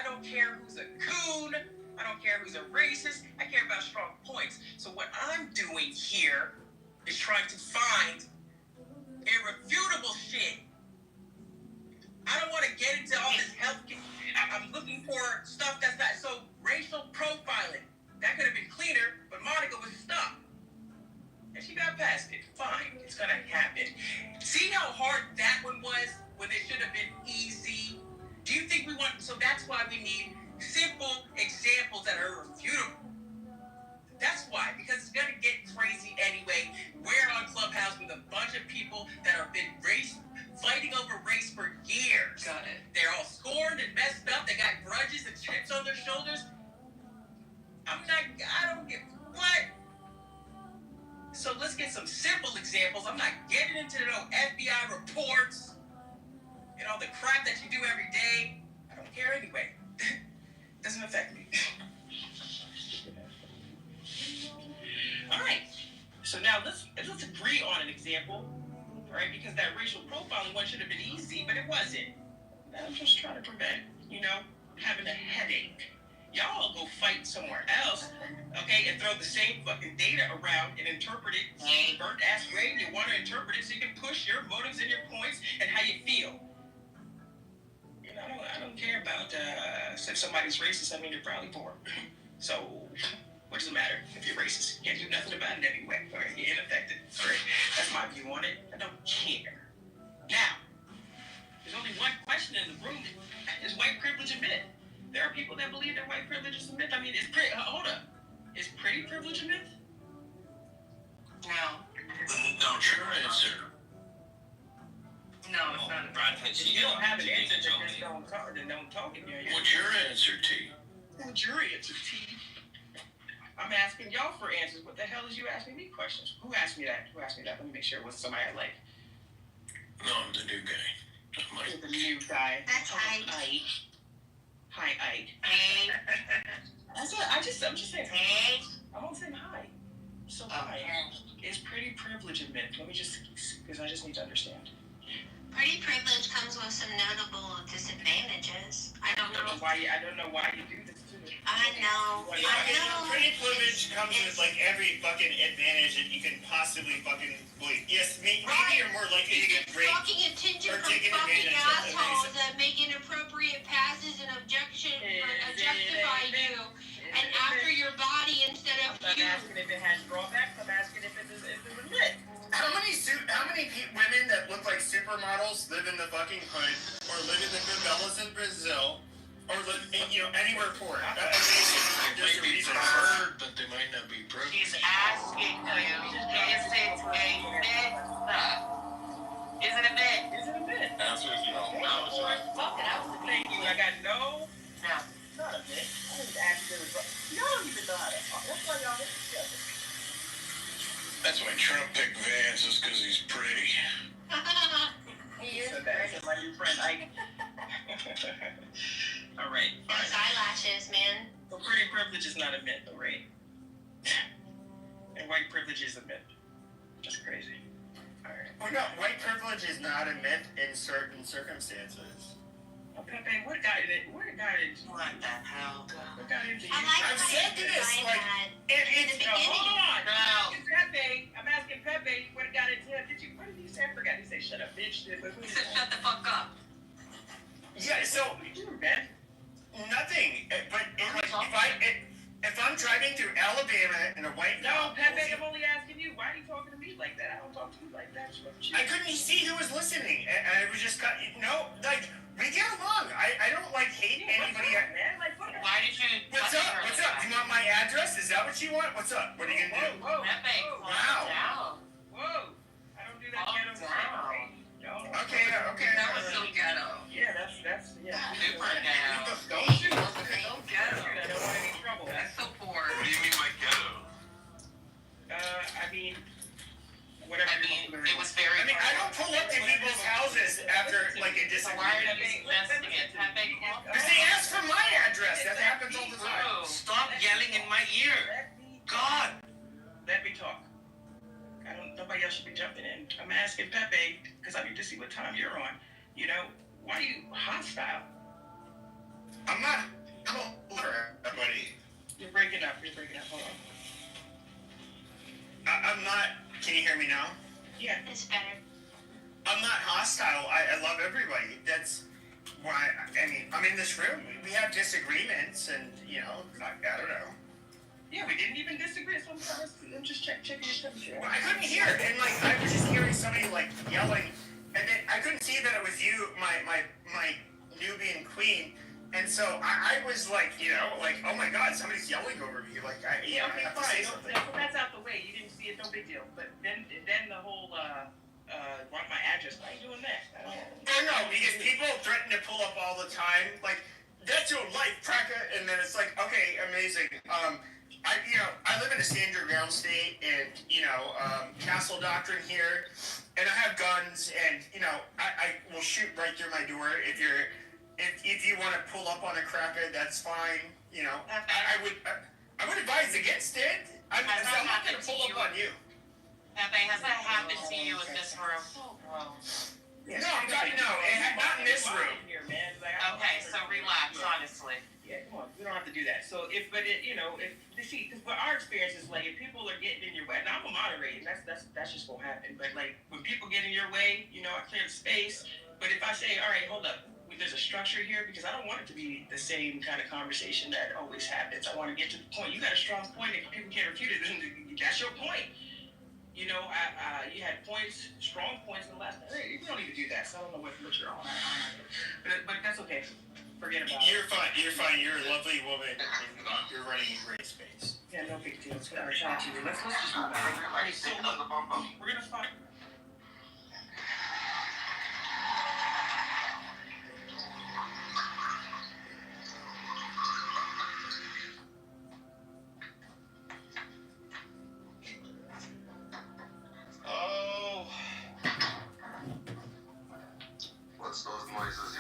don't care who's a coon. I don't care who's a racist. I care about strong points. So what I'm doing here is trying to find irrefutable shit. I don't want to get into all this health care. I'm looking for stuff that's not so racial profiling. That could have been cleaner, but Monica was stuck. And she got past it. Fine, it's gonna happen. See how hard that one was when it should have been easy? Do you think we want, so that's why we need simple examples that are irrefutable. That's why, because it's gonna get crazy anyway. We're on Clubhouse with a bunch of people that have been fighting over race for years. Got it. They're all scorned and messed up. They got grudges and chips on their shoulders. I don't get, what? So let's get some simple examples. I'm not getting into no FBI reports and all the crap that you do every day. I don't care anyway. Doesn't affect me. All right. So now let's agree on an example, right? Because that racial profiling one should have been easy, but it wasn't. I'm just trying to prevent, having a headache. Y'all go fight somewhere else, okay, and throw the same fucking data around and interpret it in a burnt ass way. You want to interpret it so you can push your motives and your points and how you feel. I don't care about if somebody's racist. I mean, they're probably poor. So, what does it matter if you're racist? You can't do nothing about it anyway. All right, you're ineffective. All right, that's my view on it. I don't care. Now, there's only one question in the room: is white privilege a myth? There are people that believe that white privilege is a myth. I mean, hold up. Is pretty privilege a myth? No. Don't your answer. No, it's not. If you don't have an answer, then just don't talk in here. What's your answer, T? What's your answer, T? I'm asking y'all for answers. What the hell is you asking me questions? Who asked me that? Let me make sure it was somebody I like. No, I'm the new guy. You're the new guy. That's Ike. Hi, Ike. Hey. I'm just saying. Hey. I won't say hi. So hi. Is pretty privilege a myth? Let me just, because I just need to understand. Pretty privilege comes with some notable disadvantages. I don't know why you do this to me. I know. Pretty privilege comes with like every fucking advantage that you can possibly fucking believe. Yes, maybe you're more likely to get raped fucking attention or from taken fucking advantage of. assholes that make inappropriate passes and objectify you and after your body instead of I'm you. not asking if it has drawbacks. I'm asking if it's a myth. How many women that look like supermodels live in the fucking hood, or live in the favelas in Brazil, or live anywhere poor? They may be preferred, but they might not be privileged. He's asking you, is it a myth? Is it a myth? Is it a myth? Answer is no. Thank you. I got no. No. It's not a myth. I didn't ask you. Y'all don't even know how to talk. That's why y'all hit each other. That's why Trump picked Vance, is because he's pretty. He is So that's my new friend Ike. All right. Those eyelashes, man. So pretty privilege is not a myth, though, right? And white privilege is a myth. Just crazy. All right. Well, no, white privilege is not a myth in certain circumstances. Oh, Pepe, what got into What the hell? What got into you? I've said this, like, it's hold on. No. It's Pepe. I'm asking Pepe what got into him. What did he say? I forgot. He said, "Shut up, bitch." He said, "Shut the fuck up." Yeah. So man. Nothing. But if I'm driving through Alabama in a white no, Pepe, I'm only asking you. Why are you talking to me like that? I don't talk to you like that. I couldn't see who was listening. I was just we get along. I don't hate anybody. Man, why did you? What's up? What's up? Do you want my address? Is that what you want? What's up? What are you gonna do? Whoa. Pepe, Wow. down. Whoa. I don't do that ghetto shit. Okay. That was so ghetto. Yeah, that's super ghetto. listening in. Pepe, call. Because they ask for my address. That happens all the time. Stop yelling in my ear. God. Let me talk. Nobody else should be jumping in. I'm asking Pepe because I need to see what time you're on. You know, why are you hostile? I'm not. I'm over everybody. You're breaking up. Hold on. I'm not. Can you hear me now? Yeah. It's better. I'm not hostile. I love everybody. That's why. I mean, I'm in this room. We have disagreements, and you know, I don't know. Yeah, we didn't even disagree. So I'm just checking your temperature. Well, I couldn't hear it, and like I was just hearing somebody like yelling, and then I couldn't see that it was you, my Nubian queen, and so I was like, you know, like, oh my God, somebody's yelling over me, like I have to say something. So that's out the way. You didn't see it, no big deal. But then the whole want my address. Why are you doing that? I don't know because people threaten to pull up all the time, like that's your life, Praka, and then it's like, okay, amazing. I live in a stand your ground state, and castle doctrine here, and I have guns, and I will shoot right through my door if you want to pull up on a cracker, that's fine. I would advise against it. I'm not going to pull up on you. Pepe, has that happened to you in this room? No, not in this room. Okay, so relax, honestly. Yeah, come on, we don't have to do that. So because our experience is like if people are getting in your way, now I'm a moderator, that's just gonna happen. But like when people get in your way, I clear the space. But if I say, all right, hold up, there's a structure here because I don't want it to be the same kind of conversation that always happens. I want to get to the point. You got a strong point, if people can't refute it, then that's your point. You had strong points in the last. Hey, you don't need to do that. So I don't know what you're on. But that's okay. Forget about it. You're fine. You're a lovely woman. You're running a great space. Yeah, no big deal. Let's just move on. Alright, so look, we're gonna find.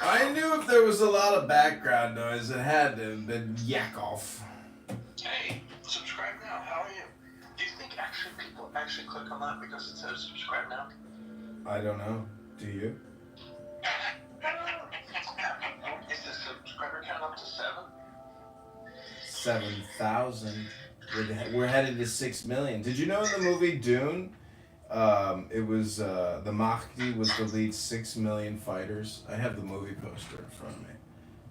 I knew if there was a lot of background noise, it had to have been Yakov. Hey, subscribe now. How are you? Do you think people actually click on that because it says subscribe now? I don't know. Do you? Is the subscriber count up to 7? 7,000. We're headed to 6 million. Did you know in the movie Dune, it was the Mahdi was to lead 6 million fighters? I have the movie poster in front of me.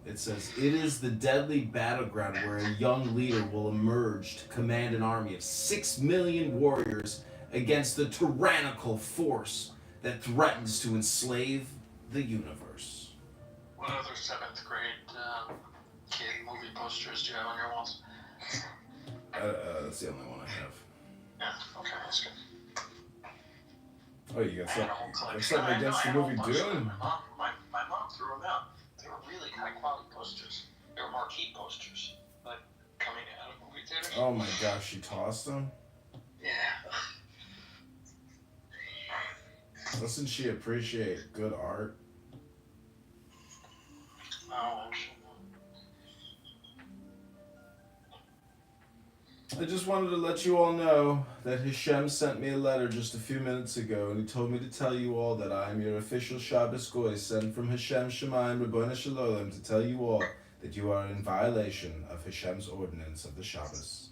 It says, "It is the deadly battleground where a young leader will emerge to command an army of 6 million warriors against the tyrannical force that threatens to enslave the universe." What other 7th grade kid movie posters do you have on your walls? That's the only one I have. Yeah, okay, that's good. Oh, you got something against the movie Dune? My mom threw them out. They were really high quality posters. They were marquee posters, like coming out of movie theaters. Oh my gosh, she tossed them? Yeah. Doesn't she appreciate good art? Oh, actually. I just wanted to let you all know that Hashem sent me a letter just a few minutes ago, and he told me to tell you all that I am your official Shabbos Goy, sent from Hashem Shemayim Rabboni Shalom, to tell you all that you are in violation of Hashem's ordinance of the Shabbos.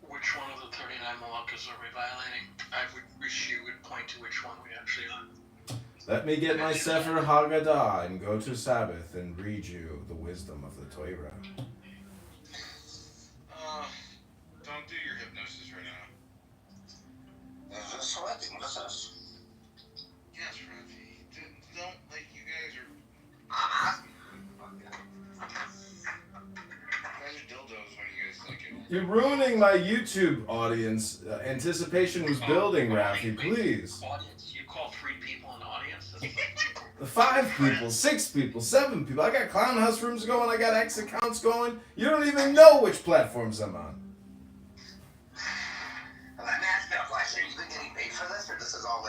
Which one of the 39 malakas are we violating? I would wish you would point to which one we actually are. Let me get my Sefer Haggadah and go to Sabbath and read you the wisdom of the Torah. Don't do your hypnosis right now. Is this hypnosis? Yes, Rafi. Don't, you guys are... dildos when you guys like it. You're ruining my YouTube audience. Anticipation was building, Rafi, please. Audience? You call 3 people an audience? 5 people, 6 people, 7 people. I got Clown House rooms going, I got X accounts going. You don't even know which platforms I'm on. Let me ask you a question. You been getting paid for this, or this is all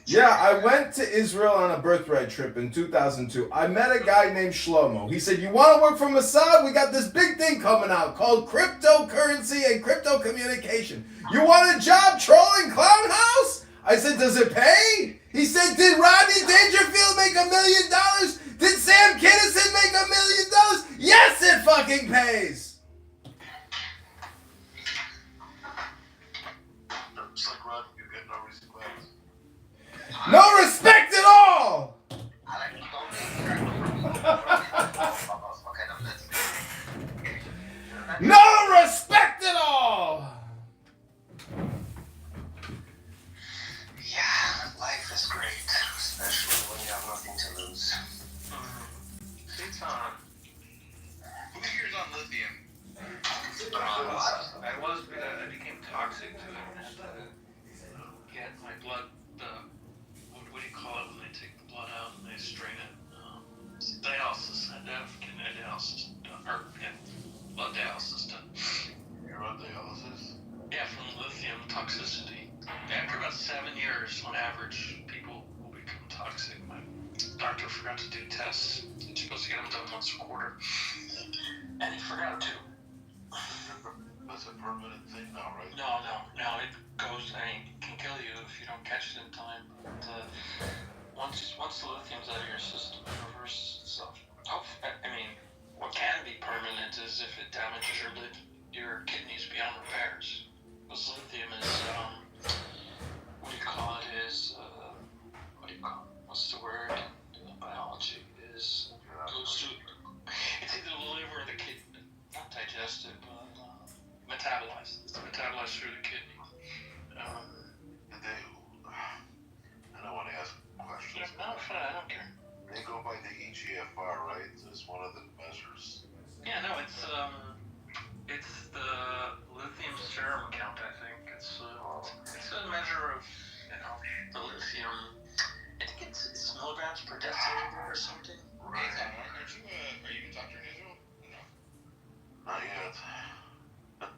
Yeah, I went to Israel on a birthright trip in 2002. I met a guy named Shlomo. He said, "You want to work for Mossad? We got this big thing coming out called cryptocurrency and crypto communication. You want a job trolling Clown House?" I said, "Does it pay?" He said, "Did Rodney Dangerfield make $1 million? Did Sam Kinison make $1 million? Yes, it fucking pays." It's like Rodney, you get no respect. No respect at all. No respect at all. Yeah, life is great, especially when you have nothing to lose. It's on. Who here's on lithium? I became toxic to it. I had to get my blood, what do you call it when they take the blood out and they strain it? Dialysis. I had to have kidney dialysis done, or blood dialysis done. You're on dialysis? Yeah, from lithium toxicity. After about 7 years, on average, people will become toxic. My doctor forgot to do tests. He's supposed to get them done once a quarter. And he forgot to. That's a permanent thing now, right? No, it goes, it can kill you if you don't catch it in time. But once the lithium's out of your system, it reverses itself. What can be permanent is if it damages your kidneys beyond repairs. Because lithium is, what's the word in biology? Goes to, it's either the liver or the kidney. Not digested, but metabolized. It's metabolized through the kidney. I don't want to ask questions. No, fine, I don't care. They go by the EGFR, right? It's one of the measures. Yeah, no, it's the lithium serum count, I think. It's a measure of, the lithium. I think it's milligrams per deciliter or something. Right. Are you a doctor in Israel? No. Not yet.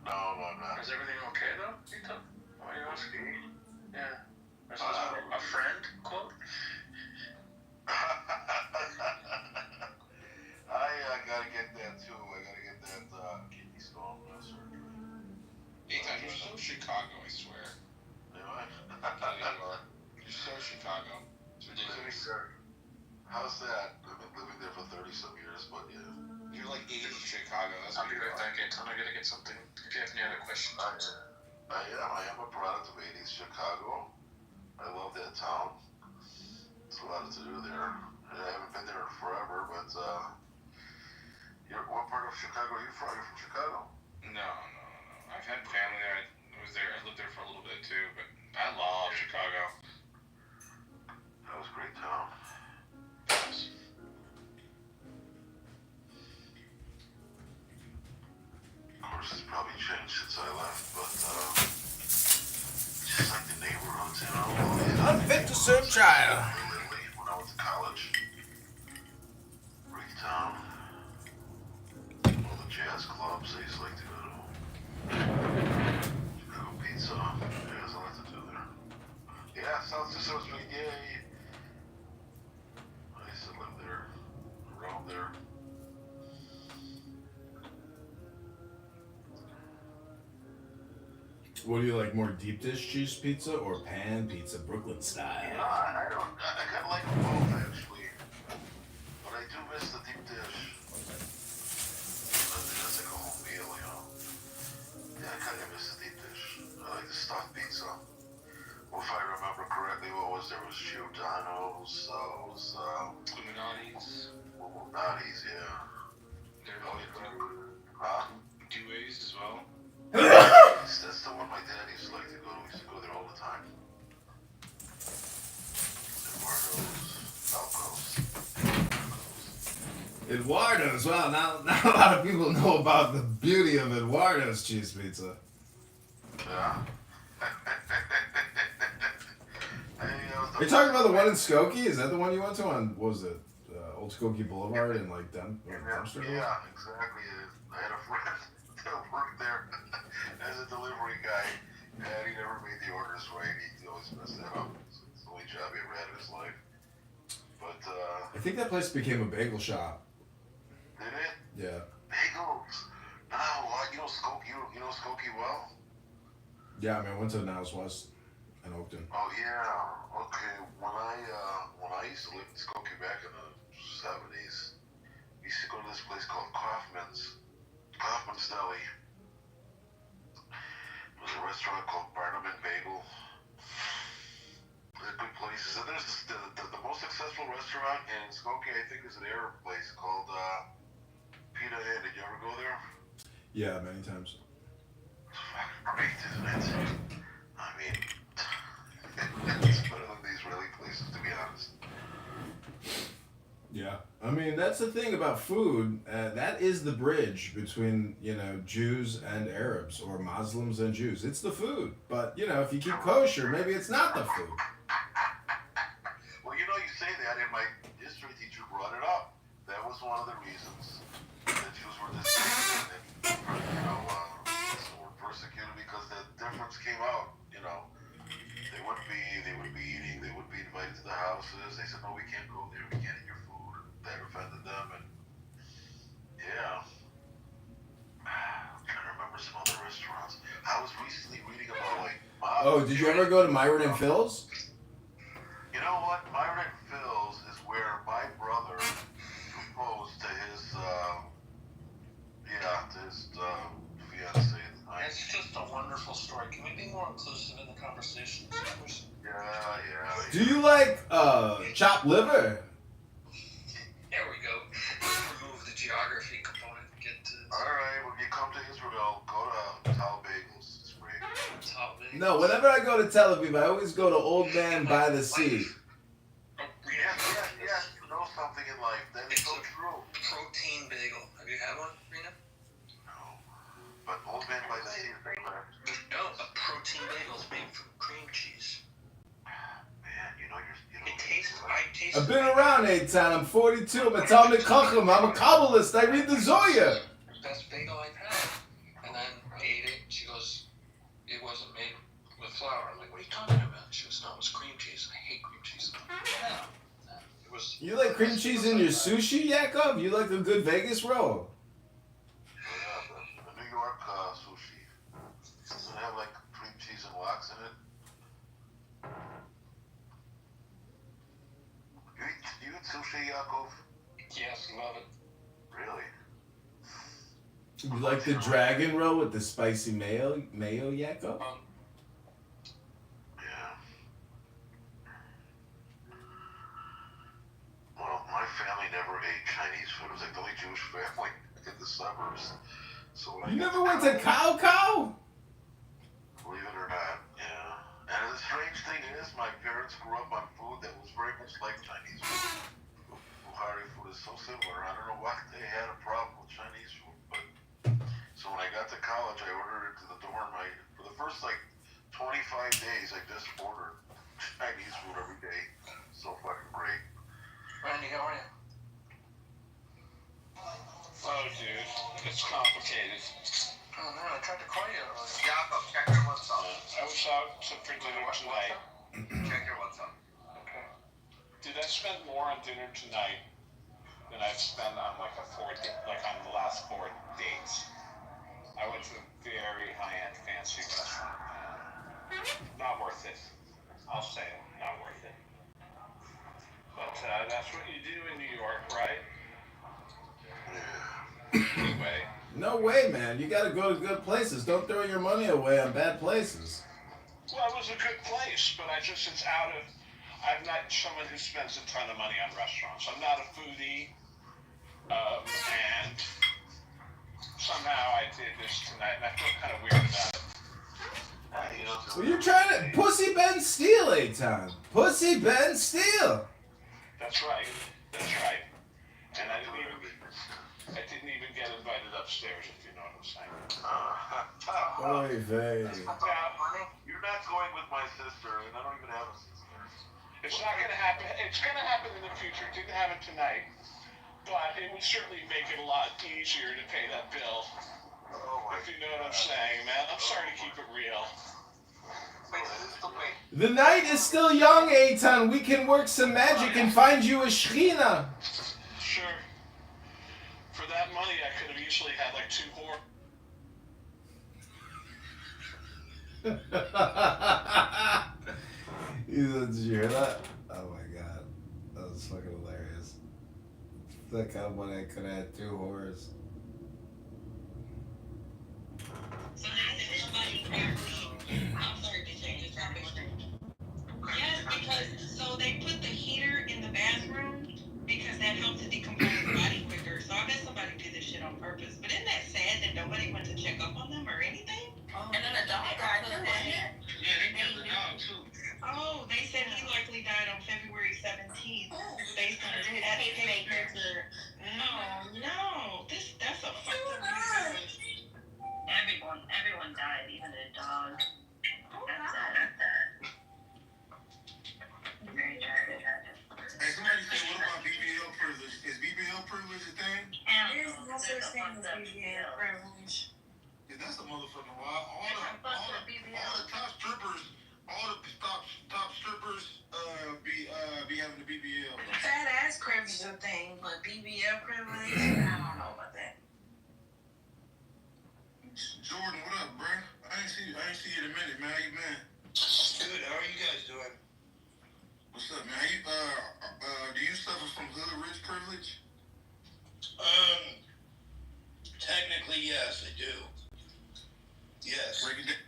No, I'm not. Is everything okay though, Vito? Why are you asking? Yeah. Is this a friend quote? I gotta get that too. I gotta get that kidney stone surgery. Eitan, you're so Chicago, I swear. Am I? You're so Chicago. It's ridiculous. How's that? I've been living there for 30 some years, but yeah. You're like 80 Chicago. That's I'll what be you're right back, Anton. I gotta get something. If you have any other questions. I am a product of 80s Chicago. I love that town. There's a lot to do there. I haven't been there forever, but what part of Chicago are you from? You're from Chicago? No. I've had family there. I lived there for a little bit too, but I love Chicago. That was a great town. Of course, it's probably changed since I left, but just like the neighborhoods, Unfit to serve trial. When I went to college, great town. All the jazz clubs I used to like to go to. Chicago pizza. Yeah, there's a lot to do there. Yeah, South Sicily Street, yay. I used to live there, around there. What do you like more, deep dish cheese pizza or pan pizza, Brooklyn style? I kind of like them both actually, but I do miss the deep dish. That's like a whole meal, Yeah, I kind of miss the deep dish. I like the stuffed pizza. Well, if I remember correctly, what was there? Was Giordano's, Illuminati's. Illuminati's, yeah. They're Huh? Dewey's as well. That's the one my dad used to like to go to. We used to go there all the time. Eduardo's. Wow, now a lot of people know about the beauty of Eduardo's cheese pizza. Yeah. Are you talking about the one in Skokie? Is that the one you went to on, what was it, Old Skokie Boulevard in like Dempster? Yeah, exactly. I had a friend that worked there as a delivery guy, and he never made the orders right. He always messed that up. It's the way job he ever had in his life. But I think that place became a bagel shop. did it? Yeah. Bagels. Now, you know Skokie. You know Skokie well? Yeah, I mean, I went to Niles West in Oakton. Oh yeah. Okay. When I used to live in Skokie back in the '70s, we used to go to this place called Kaufman's Deli. It was a restaurant called Barnum and Bagel. It's a good place. So there's the most successful restaurant in Skokie, I think, is an Arab place called Pita Inn. Did you ever go there? Yeah, many times. It's fucking great, isn't it? I mean, it's better than the Israeli places, to be honest. Yeah, I mean that's the thing about food. That is the bridge between Jews and Arabs, or Muslims and Jews. It's the food. But if you keep kosher, maybe it's not the food. Well, you say that, and my history teacher brought it up. That was one of the reasons that Jews were discriminated and were persecuted, because the difference came out. They wouldn't be eating. They wouldn't be invited to the houses. They said, no, we can't go there. We can't eat your food. That offended them, and yeah. I'm trying to remember some other restaurants. I was recently reading about Oh, did you ever go to Myron and Phil's? You know what? Myron and Phil's is where my brother proposed to his fiance. It's just a wonderful story. Can we be more inclusive in the conversation? Yeah. Do you like chopped liver? There we go. Remove the geography component. Get to. All right, when you come to Israel, go to Tal Bagels. It's great. Tal Bagels. No, whenever I go to Tel Aviv, I always go to Old Man by the Sea. Yes. You know something in life. That is so true. Protein bagel. Have you had one, Rena? No. But Old Man by the Sea is better. No, a protein bagel is made from cream cheese. Man, you know. It tastes. I taste. I've been around 8 times. I'm 42. I'm a Talmud Chacham. I'm a Kabbalist. I read the Zohar. Best bagel I've had. And then I ate it. She goes, it wasn't made with flour. I'm like, what are you talking about? She goes, no, it was cream cheese. I hate cream cheese. It was. You like cream cheese in your sushi, Yakov? You like a good Vegas roll? Yeah, the New York sushi. Does it have cream cheese and wax in it? You eat sushi, Yaakov? Yes, love it. Really? You like the dragon roll with the spicy mayo, Yakov? Yeah. Well, my family never ate Chinese food. It was like the only Jewish family in the suburbs. So You never went to Cow? Believe it or not, yeah. And the strange thing is, my parents grew up on food that was very much like Chinese food. Bukhari food is so similar. I don't know why they had a problem with Chinese food, but so when I got to college, I ordered it to the dorm. For the first 25 days, I just ordered Chinese food every day. So fucking great. Randy, how are you? Oh, dude, it's complicated. Oh no, I tried to call you earlier. Jakob, check your WhatsApp. I was out for dinner tonight. Check your WhatsApp. Okay. Did I spend more on dinner tonight than I've spent on on the last 4 dates? I went to a very high-end fancy restaurant. Not worth it. I'll say it. Not worth it. But that's what you do in New York, right? Anyway. No way, man. You gotta go to good places. Don't throw your money away on bad places. Well, it was a good place, but I'm not someone who spends a ton of money on restaurants. I'm not a foodie, and somehow I did this tonight, and I feel kind of weird about it. Well, you're trying to Pussy Ben Steele, Eitan. Pussy Ben Steele. That's right. And I didn't even get invited upstairs, if you know what I'm saying. Oy vey. You're not going with my sister, and I don't even have a sister. It's not going to happen. It's going to happen in the future. It didn't happen tonight. But it would certainly make it a lot easier to pay that bill. If you know what I'm saying, man. I'm sorry to keep it real. Wait, The night is still young, Eitan. We can work some magic and find you a Shrina. Sure. For that money, I could have usually had like 2 whores. Did you hear that? Oh my god. That was fucking hilarious. That kind of money I could have had 2 whores. So they said this money apparently, I'm sorry to say this, yes, because, so they put the heater in the bathroom because that helps it decompose the body quicker. So I bet somebody did this shit on purpose. But isn't that sad that nobody went to check up on them or anything? And then a dog died too, wasn't it? Yeah, they killed the dog too. Oh, they said he likely died on February 17th based on his pacemaker. No, that's a fucked up news. Everyone died, even the dog. That's sad. Very tragic. Hey, somebody said, what about BBL privilege? Is BBL privilege a thing? There's no such thing as BBL privilege. Yeah, that's a motherfucking wild. All the top strippers, top strippers, be having the BBL. Fat ass privilege is a thing, but BBL privilege, I don't know about that. Jordan, what up, bro? I ain't see you in a minute, man. How you been? Good. How are you guys doing? What's up, man? How you, do you suffer from hood rich privilege? Technically, yes, I do. Yes. Break it down.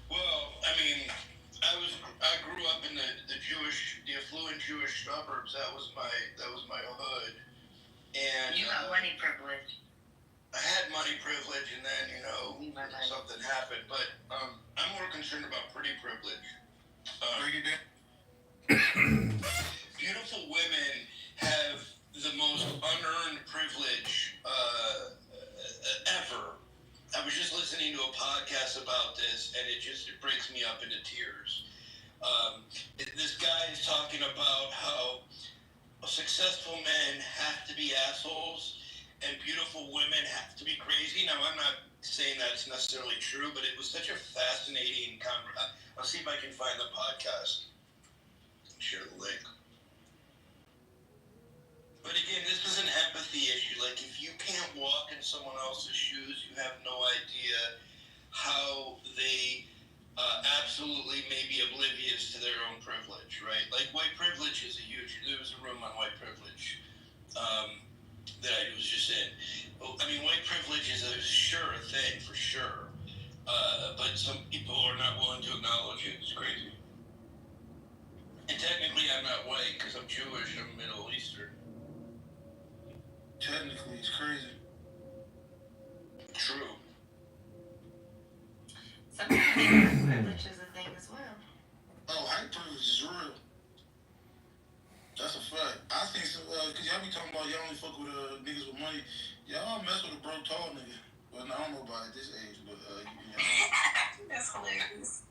Well, I mean, I grew up in the affluent Jewish suburbs. That was my hood. And You got money privilege. I had money privilege, and then something happened. But I'm more concerned about pretty privilege. Break it down. Beautiful women have the most unearned privilege ever. I was just listening to a podcast about this, and it breaks me up into tears. This guy is talking about how successful men have to be assholes and beautiful women have to be crazy. Now, I'm not saying that's necessarily true, but it was such a fascinating conversation. I'll see if I can find the podcast and share the link. But again, this is an empathy issue. Like, if you can't walk in someone else's shoes, you have no idea how they absolutely may be oblivious to their own privilege, right? Like, white privilege is there was a room on white privilege that I was just in. I mean, white privilege is a thing, for sure. But some people are not willing to acknowledge it. It's crazy. And technically, I'm not white because I'm Jewish. I'm Middle Eastern. Technically, it's crazy. True. Some people think privilege is a thing as well. Oh, white privilege is real. That's a fact. I think so, cause y'all be talking about y'all only fuck with niggas with money. Y'all mess with a broke tall nigga. Well, I don't know about at this age, but That's hilarious.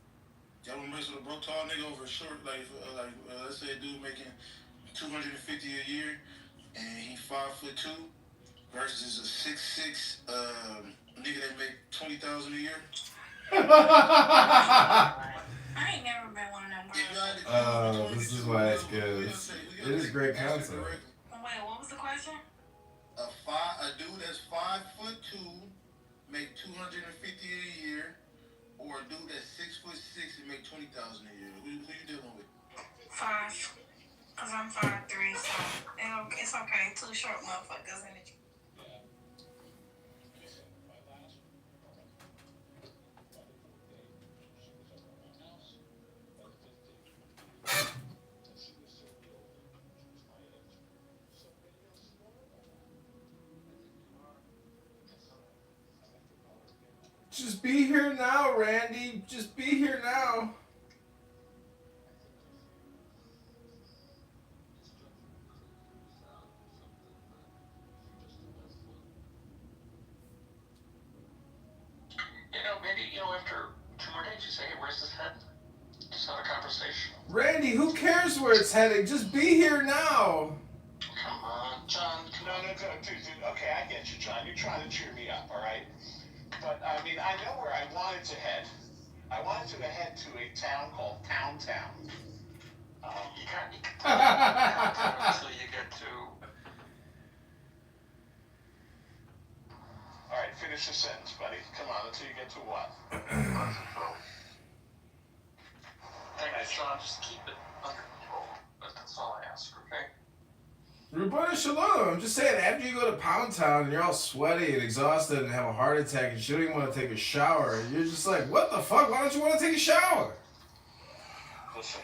y'all don't mess with a broke tall nigga over a short, let's say a dude making $250 a year and he 5'2" versus a 6'6" nigga that make $20,000 a year. I ain't never been one of them girls. Oh, this is why it's good. It is great concept. Wait, what was the question? A dude that's 5'2" make $250 a year, or a dude that's 6'6" and make $20,000 a year. Who you dealing with? 5. Cause I'm 5'3", so it's okay. 2 short motherfuckers in it. Just be here now, Randy. Just be here now. Maybe, after 2 more days, you say, hey, where's this heading? Just have a conversation. Randy, who cares where it's heading? Just be here now. Come on, John. No, dude, okay, I get you, John. You're trying to cheer me up, all right? But, I mean, I know where I wanted to head. I want you to head to a town called Town. You can't until you get to. All right, finish the sentence, buddy. Come on, until you get to what? Thanks, Sean. Just keep it under control. But that's all I ask, okay? Roberta Shalom, I'm just saying, after you go to Pound Town and you're all sweaty and exhausted and have a heart attack and you don't even want to take a shower, you're just like, what the fuck? Why don't you want to take a shower? Listen.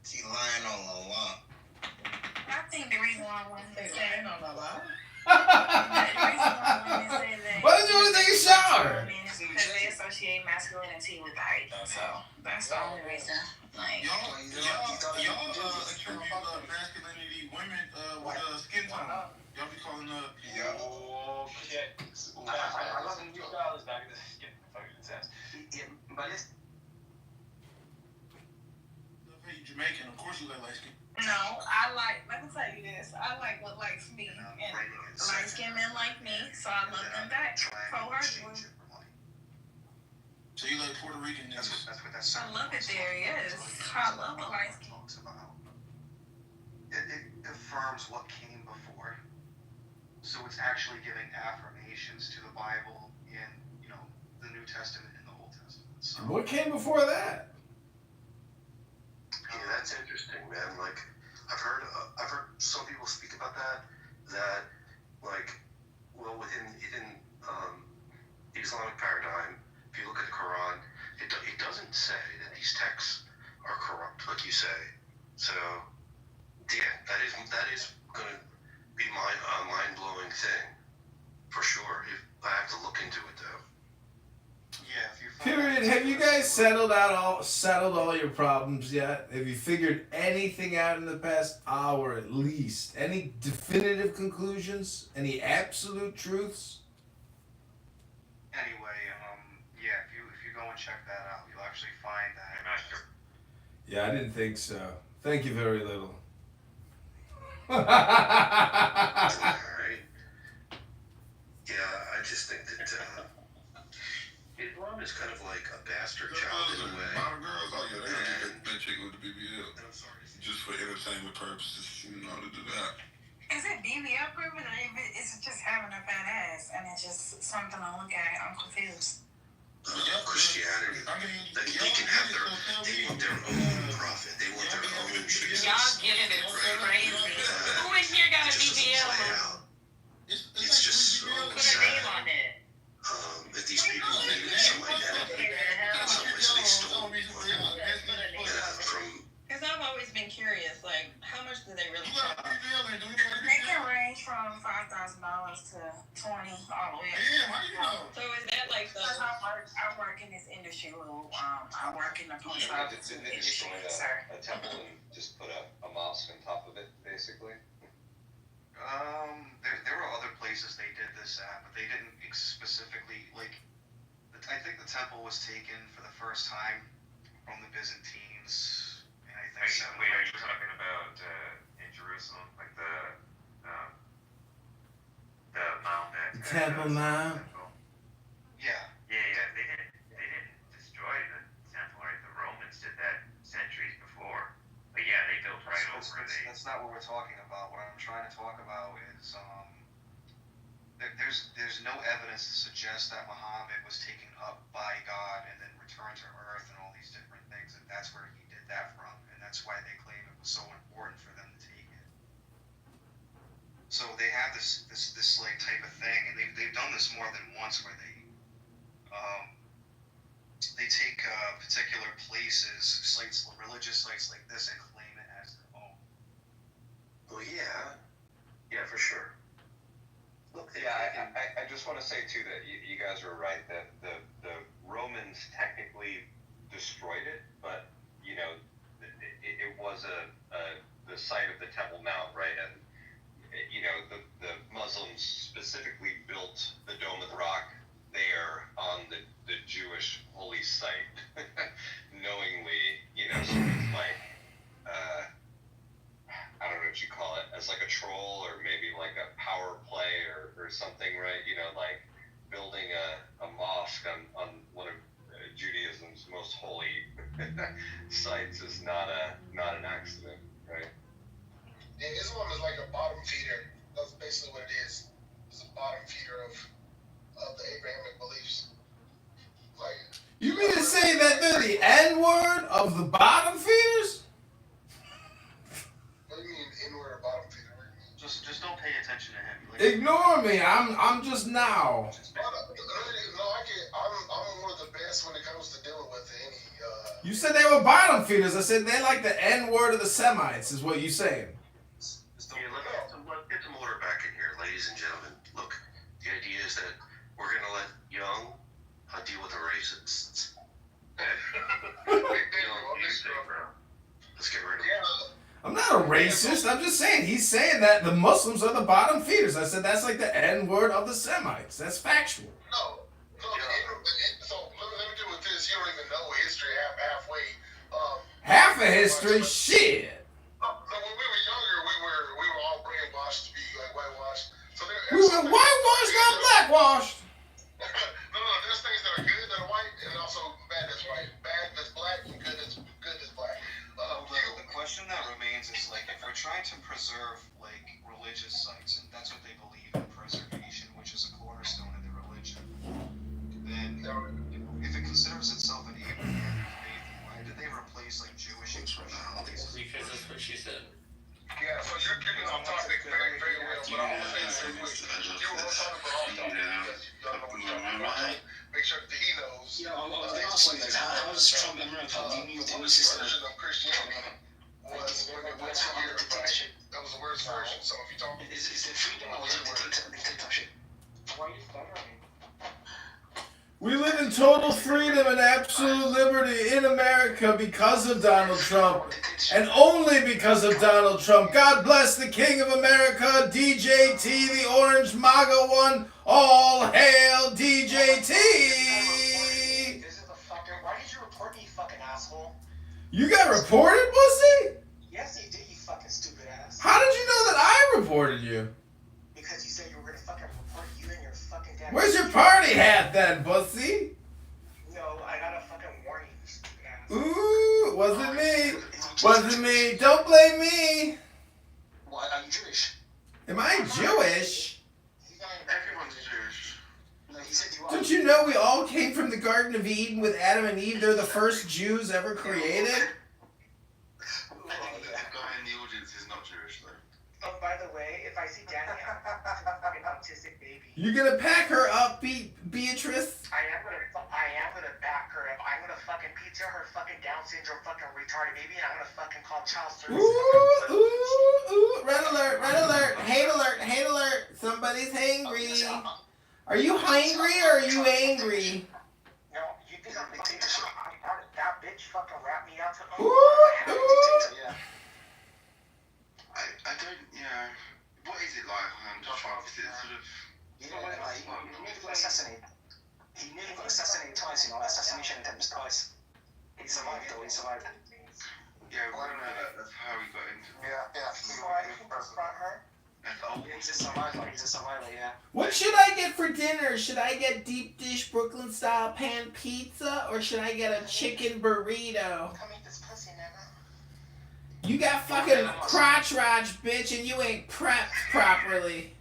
She lying on the law. I think the reason why I wanted to say on the law. Why did you want to take a shower? is because they associate masculinity with height. So that's the only reason. Like, Y'all attribute masculinity women with skin tone. Y'all be calling Oh shit. I love the new style is back to skin fucking sense. But it's. Hey, you Jamaican, of course you like light skin. no, let me tell you this. I like what likes me. And light skinned men like me, so I love them back. Wholeheartedly. So you like Puerto Rican niggas? That's what that I love it there, yes. I love a light skin. talks about. It affirms what came before. So it's actually giving affirmations to the Bible in, the New Testament and the Old Testament. So What came before that? yeah, that's interesting, man. Like I've heard some people speak about that within the Islamic paradigm, if you look at the Quran, it doesn't say that these texts are corrupt, like you say. So yeah, that is going to be my mind-blowing thing for sure. I have to look into it though. Yeah, if you Period. Have you guys settled all your problems yet? Have you figured anything out in the past hour at least? Any definitive conclusions? Any absolute truths? Anyway, yeah, if you go and check that out, you'll actually find that. Yeah, I didn't think so. Thank you very little. Alright. Yeah, I just think that Islam is kind of like a bastard child in a way. Modern girls, oh yeah, they gonna get that chick with the BBL. Just for entertainment purposes, you know how to do that. Is it BBL proven or is it just having a fat ass and it's just something to look at? I'm confused. Christianity, they can have they want their own prophet. They want their own Jesus. Y'all getting it crazy. Who in here got a BBL? It's just so Put a sad name on it. that these people live in some identity. In some ways they stole from. Because I've always been curious, like, how much do they really cost? They can range from $5,000 to $20 all the way. So is that like the? Because I work in this industry, I work in the post office industry, sir. A temple and just put a mosque on top of it, basically. There were other places they did this at, but they didn't specifically I think the temple was taken for the first time from the Byzantines. And I think Wait, are you talking about in Jerusalem, like the mound that Temple Mount. Yeah. Yeah. They didn't destroy the temple, right? The Romans did that centuries before. But yeah, they built right over it. That's not what we're talking about. What I'm trying to talk about is there's no evidence to suggest that Muhammad was taken up by God and then returned to Earth and all these different things, and that's where he did that from, and that's why they claim it was so important for them to take it. So they have this like type of thing, and they've done this more than once, where they take particular places, sites, religious sites like this, and claim it as their own. Well, yeah, for sure. Look, I just want to say too that you guys are right that the Romans technically destroyed it, but it was the site of the Temple Mount, right? And the Muslims specifically built the Dome of the Rock there on the Jewish holy site, knowingly, so it's sites is not an accident, right? Yeah, Islam is like a bottom feeder. That's basically what it is. It's a bottom feeder of the Abrahamic beliefs. Like, You mean to say that they're the N-word of the bottom feeders? what do you mean inward or bottom feeder? What do you mean? Just don't pay attention to him. Like, Ignore me. I'm just now. No, I'm one of the best when it comes to dealing with any. You said they were bottom feeders. I said they're like the N-word of the Semites, is what you saying. Here, let's get some order back in here, ladies and gentlemen. Look, the idea is that we're gonna let Young deal with the racists. Let's get rid of him. I'm not a racist. I'm just saying he's saying that the Muslims are the bottom feeders. I said that's like the N-word of the Semites. That's factual. No. So let me deal with this. You don't even know history halfway. Half of history, shit. No, when we were younger, we were all brainwashed to be like whitewashed. So We were whitewashed, not blackwashed. No, there's things that are good that are white, and also bad that's white. Bad that's black, and good that's black. The question that remains is like if we're trying to preserve like religious sites, and that's what they believe in preservation, which is a cornerstone of their religion, then if it considers itself an Abrahamic faith, why did they replace like Jewish expressions? Because that's what she said. Yeah, so you're getting off topic very, very well, but I'm gonna say this real quick. You were talking about off topic because y'all know what you're talking about. Make sure that he knows. Yeah, I was gonna ask you guys, how does Trump America deem the worst version of Christianity was when it went here, right? That was the worst version. So if you talk, is it freedom or is it dictatorship? Why are you stuttering? We live in total freedom and absolute liberty in America because of Donald Trump. And only because of Donald Trump. God bless the King of America, DJT, the Orange MAGA one. All hail DJT! Why did you report me, you fucking asshole? You got reported, pussy? Yes, you did, you fucking stupid ass. How did you know that I reported you? Because you said you were gonna fucking report you and your fucking dad. Where's your party hat then, pussy? No, I got a fucking warning, you stupid ass. Ooh, wasn't me. Wasn't me. Don't blame me. Why, are you Jewish? Am I Jewish? Everyone's Jewish. No, he said you are. Don't you know we all came from the Garden of Eden with Adam and Eve? They're the first Jews ever created. The guy in the audience is not Jewish, though. Oh, by the way, if I see Danny, I'm a fucking autistic baby. You gonna pack her up, Beatrice? I am gonna back her up. I'm gonna fucking PTR her fucking Down syndrome fucking retarded baby, and I'm gonna fucking call child services. Ooh, red alert, hate alert, somebody's hangry. Are you hungry or are you angry? No, you think I'm fucking that bitch fucking wrapped me out to I don't, what is it like on Trump? Is it sort of... he nearly got assassinated. He nearly got assassinated twice, assassination attempts twice. He survived though, he survived. Yeah, we don't know that's how he got into it. Yeah. So I can confront her. He's a survivor, yeah. What should I get for dinner? Should I get deep dish Brooklyn style pan pizza or should I get a chicken burrito? Come eat this pussy, nigga. You got fucking crotch rotch, bitch, and you ain't prepped properly.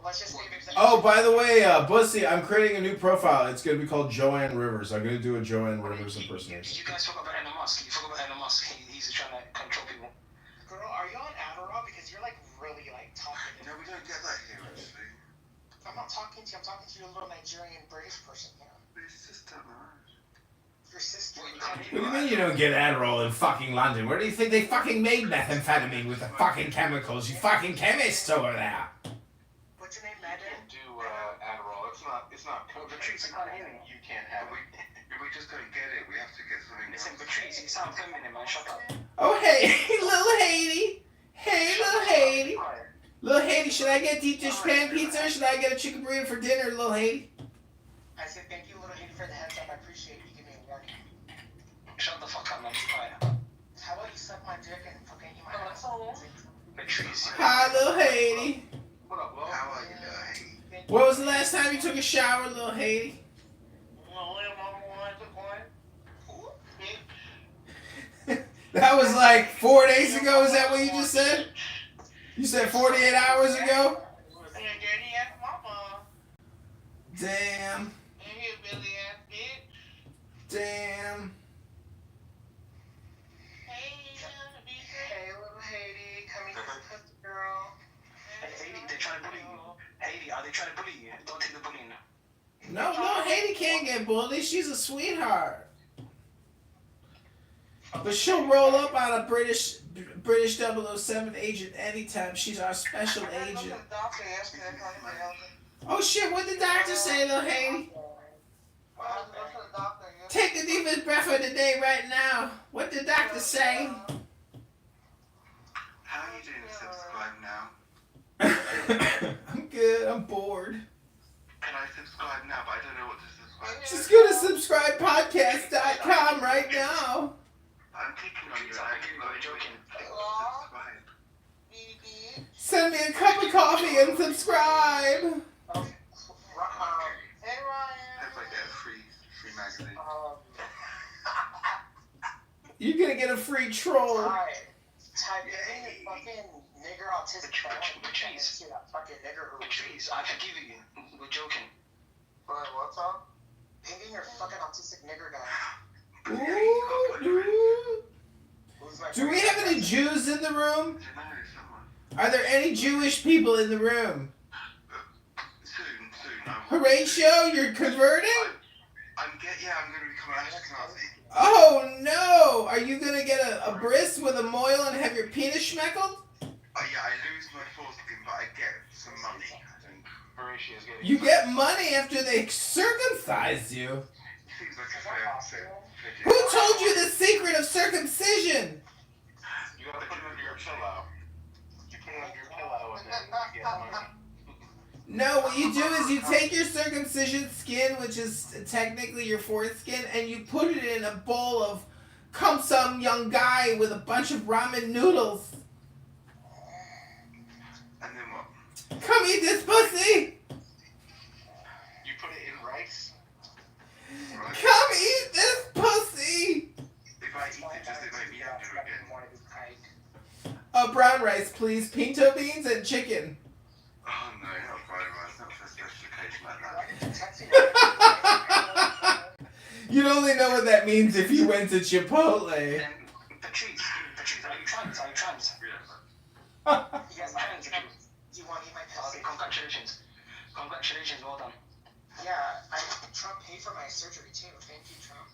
Let's just leave it. Oh, by the way, Bussy, I'm creating a new profile. It's gonna be called Joanne Rivers. I'm gonna do a Joanne Rivers impersonation. Did you guys talk about Elon Musk? You forgot about Elon Musk. He's trying to control people. Girl, are you on Adderall? Because you're like really like talking. No, we don't get that here, actually. I'm not talking to you. I'm talking to your little Nigerian British person here. It's just that much. Your sister. What do you mean you don't get Adderall in fucking London? Where do you think they fucking made methamphetamine with the fucking chemicals? You fucking chemists over there. What's your name, Madden? Do Adderall. It's not cocaine. Patrice, I can't hear you. You can't have it. We just don't get it. We have to get something. Listen, Patrice, you sound feminine, man. Shut up. Oh, hey, little Haiti. Hey, little Haiti. Little Haiti, should I get deep dish pan pizza or should I get a chicken burrito for dinner, little Haiti? I said thank you, little Haiti, for the heads up. I appreciate you giving me a warning. Shut the fuck up, man. Be quiet. How about you suck my dick and fucking eat my asshole? Patrice. Hi, little Haiti. What up, Will? How are you, little Haiti? When was the last time you took a shower, little Haiti? That was like 4 days ago. Is that what you just said? You said 48 hours ago? Yeah, dirty ass mama. Damn. And you Billy ass bitch. Damn. Hey, little Haiti, come eat this pussy, girl. Hey, Haiti, they're trying to bully you. Haiti, are they trying to bully you? Don't take the bullying. No, Haiti can't get bullied. She's a sweetheart. But she'll roll up on a British 007 agent anytime. She's our special agent. Oh shit, what did the doctor say, little Haiti? Take the deepest breath of the day right now. What did the doctor say? How are you doing to subscribe now? I'm good, I'm bored. Can I subscribe now? But I don't know what to subscribe to. Just go to subscribepodcast.com right now. I'm clicking on you. I'm joking. Subscribe. Send me a cup of coffee and subscribe. Hey Ryan. Hope I get a free magazine. You're gonna get a free troll. Type in the fucking nigger autistic phone. Patrice. That fucking nigger who. Patrice, I forgive you. We're joking. But what's up? Ping in your fucking autistic nigger guy. Do we have any Jews in the room? Are there any Jewish people in the room? Soon. Horatio, you're converting? I'm gonna become an Ashkenazi. Oh no! Are you gonna get a bris with a moil and have your penis schmeckled? Yeah, I lose my foreskin, but I get some money. I think Horatio's getting. You get money after they circumcise you. Seems like a fair. Who told you the secret of circumcision? You gotta put it under your pillow. You put it under your pillow and then you get money. No, what you do is you take your circumcision skin, which is technically your foreskin, and you put it in a bowl of some young guy with a bunch of ramen noodles. And then what? Come eat this pussy! You put it in rice? Right. Come eat this pussy! If I eat it, does it make me younger again? Brown rice, please. Pinto beans and chicken. Oh no, not fried rice. Not for a special occasion like that. You'd only know what that means if you went to Chipotle. Patrice, are you trans? You guys trans? Do you want to eat my pussy? Okay, congratulations. Well done. Yeah, Trump paid for my surgery too. Thank you, Trump.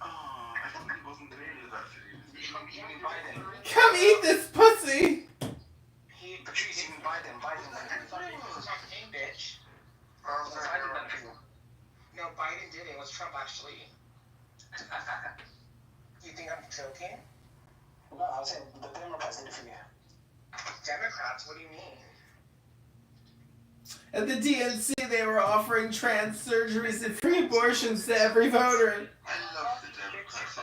Oh, I thought he wasn't doing that for you. Come eat this pussy! Patrice, even Biden. Bitch. No, Biden did it. It was Trump actually. You think I'm joking? No, I was saying the Democrats did it for you. Democrats? What do you mean? At the DNC, they were offering trans surgeries and free abortions to every voter. I love the Democrats.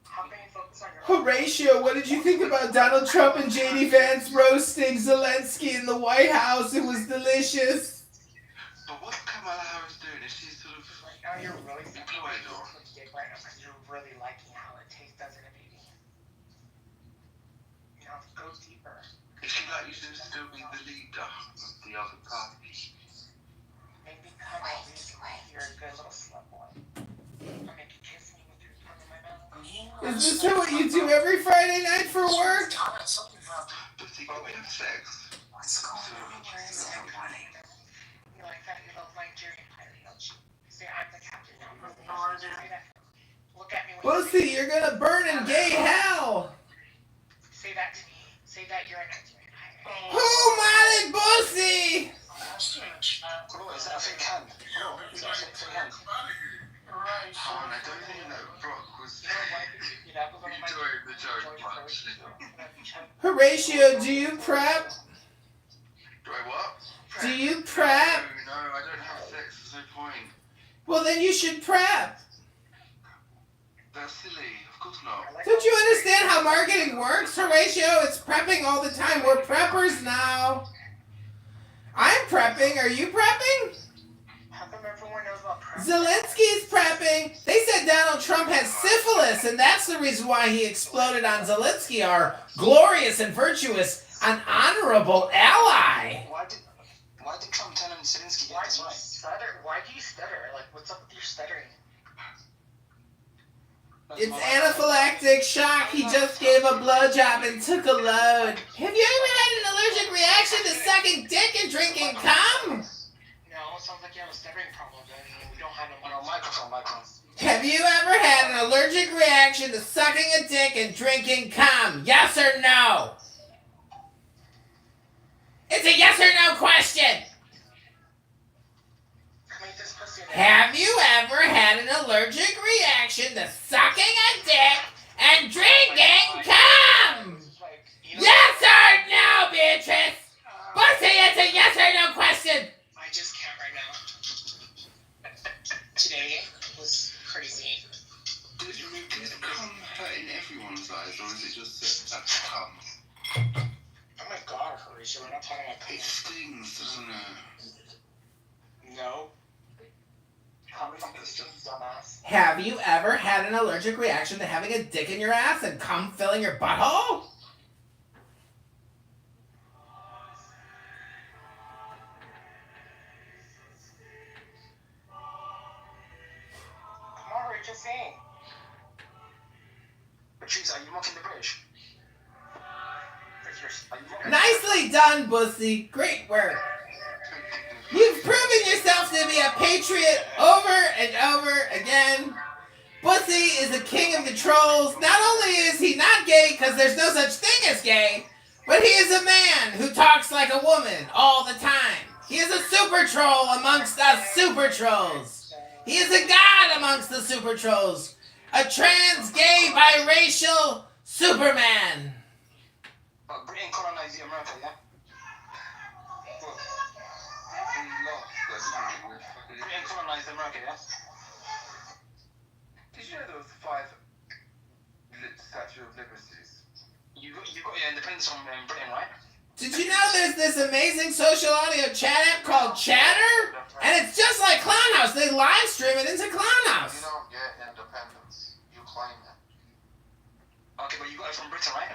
How can you focus on your Horatio, what did you think about Donald Trump and J.D. Vance roasting Zelensky in the White House? It was delicious. But what's Kamala Harris doing? Is she sort of right now you're really employed or? Right now, you're really liking how it tastes, doesn't it, baby? You know, go deeper. Is she like you to still be the leader of the other party? Maybe come out you're a good little slut boy. I'll make you kiss me with your tongue in my mouth. Is this what you do every Friday night for work? But see, we have sex. What's going on? Where is everybody? You like that? You love Nigerian pirate, don't you? See, I'm the captain now. Look at me. Pussy, you're gonna burn in gay hell. Say that to me. Say that you're a Nigerian pirate. Who modded pussy? Oh, and I don't think that Brock was enjoying the joke much. Horatio, do you prep? Do I what? Do you prep? No, I don't have sex. There's no point. Well, then you should prep. That's silly. Of course not. Don't you understand how marketing works, Horatio? It's prepping all the time. We're preppers now. I'm prepping. Are you prepping? How come everyone knows about Zelensky's prepping. They said Donald Trump has syphilis, and that's the reason why he exploded on Zelensky, our glorious and virtuous and honorable ally. Why did Trump turn on Zelensky? Why do you stutter? Why do you stutter? Like, what's up with your stuttering? It's anaphylactic shock. He just gave a blowjob and took a load. Have you ever had an allergic reaction to sucking dick and drinking cum? No, it sounds like you have a stuttering problem, and we don't have no microphone. Have you ever had an allergic reaction to sucking a dick and drinking cum? Yes or no? It's a yes or no question. Have you ever had an allergic reaction to sucking a dick and drinking cum? Yes or no, Beatrice? Bussy, it's a yes or no question. I just can't right now. Today was crazy. Did cum hurt in everyone's eyes, or is it just that cum? Oh my god, Horatio, we're not talking about It stings, doesn't it? No. Dumbass. Have you ever had an allergic reaction to having a dick in your ass and cum filling your butthole? Come on, Rachel, sing. Patrice, are you mocking the British? Nicely done, Bussy. Great work. You've proven yourself to be a patriot over and over again. Bussy is the king of the trolls. Not only is he not gay, because there's no such thing as gay, but he is a man who talks like a woman all the time. He is a super troll amongst us super trolls. He is a god amongst the super trolls. A trans, gay, biracial Superman. But Britain colonized America, yeah? Britain colonized America, yeah? Did you know there was 5 Statue of Liberties? You got your independence from Britain, right? Did you know there's this amazing social audio chat app called Chatter? And it's just like Clownhouse. They live stream it into Clownhouse. You don't get independence. You claim it. Okay, but you got it from Britain, right?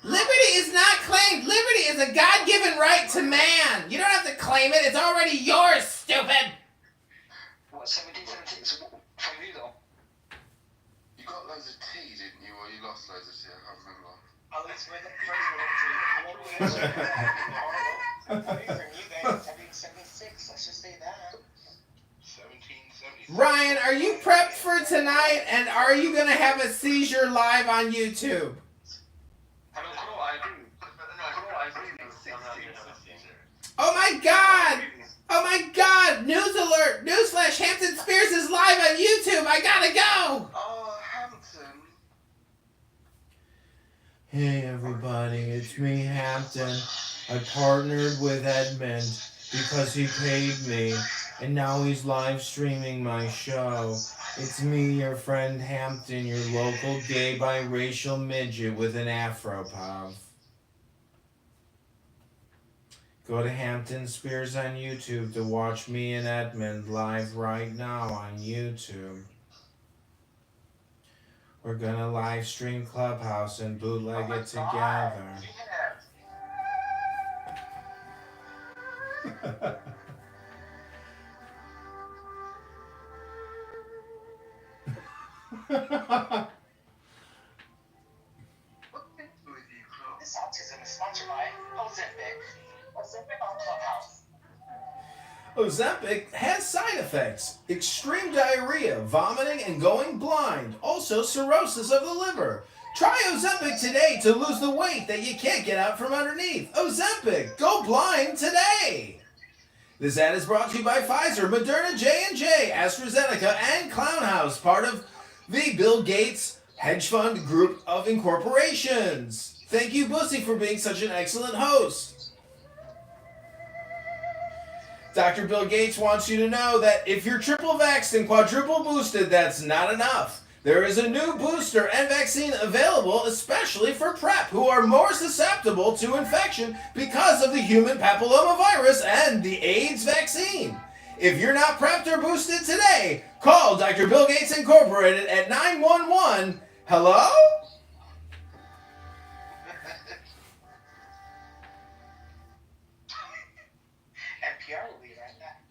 Liberty is not claimed. Liberty is a God-given right to man. You don't have to claim it. It's already yours, stupid. What, 1776? From you, though? You got loads of tea, didn't you? Or you lost loads of tea? I can't remember. At least we're the first one. At least from you guys, 1776. Let's just say that. 1776. Ryan, are you prepped for tonight? And are you going to have a seizure live on YouTube? Oh my god! Oh my god! News alert! Newsflash! Hampton Spears is live on YouTube! I gotta go! Oh, Hampton. Hey everybody, it's me, Hampton. I partnered with Edmund because he paid me, and now he's live streaming my show. It's me, your friend Hampton, your local gay biracial midget with an afro puff. Go to Hampton Spears on YouTube to watch me and Edmund live right now on YouTube. We're gonna live stream Clubhouse and bootleg it together. This autism is sponsored by Ozempic. Ozempic on Clubhouse. Ozempic has side effects: extreme diarrhea, vomiting, and going blind. Also, cirrhosis of the liver. Try Ozempic today to lose the weight that you can't get out from underneath. Ozempic, go blind today. This ad is brought to you by Pfizer, Moderna, J&J, AstraZeneca, and Clownhouse, part of the Bill Gates hedge fund group of incorporations. Thank you, Bussy, for being such an excellent host. Dr. Bill Gates wants you to know that if you're triple vaxxed and quadruple boosted, that's not enough. There is a new booster and vaccine available especially for PrEP, who are more susceptible to infection because of the human papillomavirus and the AIDS vaccine. If you're not prepped or boosted today, call Dr. Bill Gates Incorporated at 911. Hello? NPR will be right back.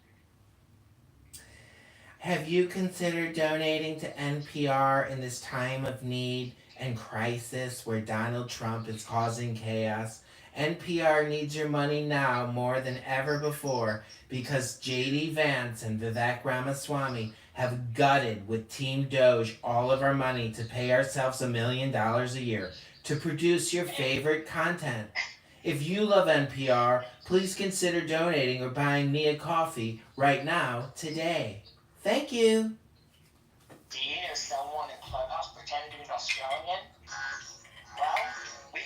Have you considered donating to NPR in this time of need and crisis where Donald Trump is causing chaos? NPR needs your money now more than ever before because J.D. Vance and Vivek Ramaswamy have gutted with Team Doge all of our money to pay ourselves $1 million a year to produce your favorite content. If you love NPR, please consider donating or buying me a coffee right now, today. Thank you. Do you know someone in Clubhouse pretending to be an Australian? Well, we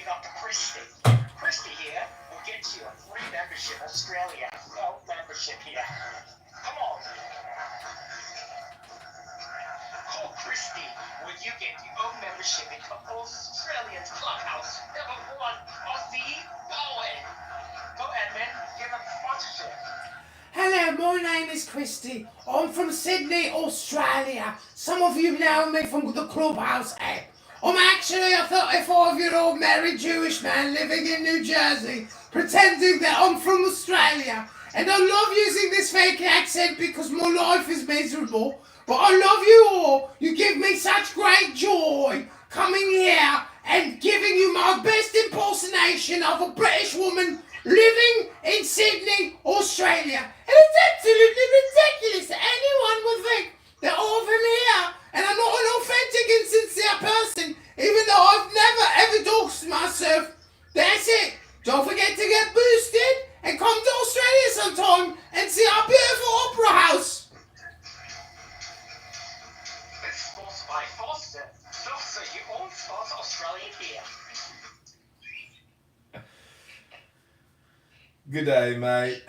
got the Christy. Christy here will get you a free membership Australia. No membership here. Come on. Call Christy when you get your own membership in Australians Clubhouse. #1 Aussie Bowen. Go Edmund, give up sponsorship. Hello, my name is Christy. I'm from Sydney, Australia. Some of you know me from the Clubhouse app. I'm actually a 35-year-old married Jewish man living in New Jersey, pretending that I'm from Australia. And I love using this fake accent because my life is miserable. But I love you all. You give me such great joy coming here and giving you my best impersonation of a British woman living in Sydney, Australia. And it's absolutely ridiculous that anyone would think that I'm from here and I'm not an authentic and sincere person, even though I've never ever doxed myself. That's it. Don't forget to get boosted and come to Australia sometime and see our beautiful opera house. It's sponsored by Foster. Foster, you own sponsor Australia here. Good day, mate.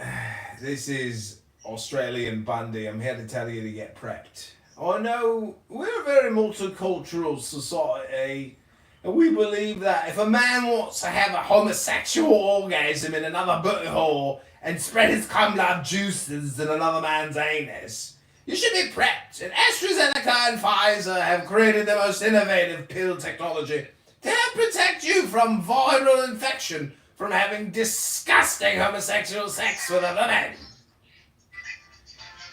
This is Australian Bundy. I'm here to tell you to get prepped. I know we're a very multicultural society, and we believe that if a man wants to have a homosexual orgasm in another butthole and spread his cum-love juices in another man's anus, you should be prepped. And AstraZeneca and Pfizer have created the most innovative pill technology to help protect you from viral infection from having disgusting homosexual sex with other men.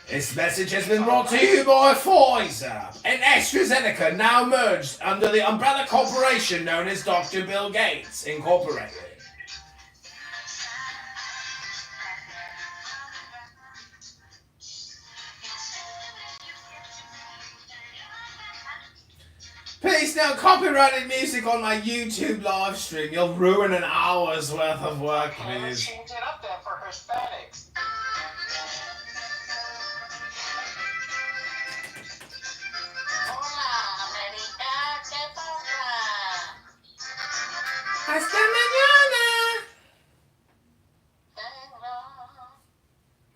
This message has been brought to you by Pfizer and AstraZeneca, now merged under the umbrella corporation known as Dr. Bill Gates Incorporated. Please, no copyrighted music on my YouTube live stream. You'll ruin an hour's worth of work, please. Change it up there for Hispanics. Hasta mañana.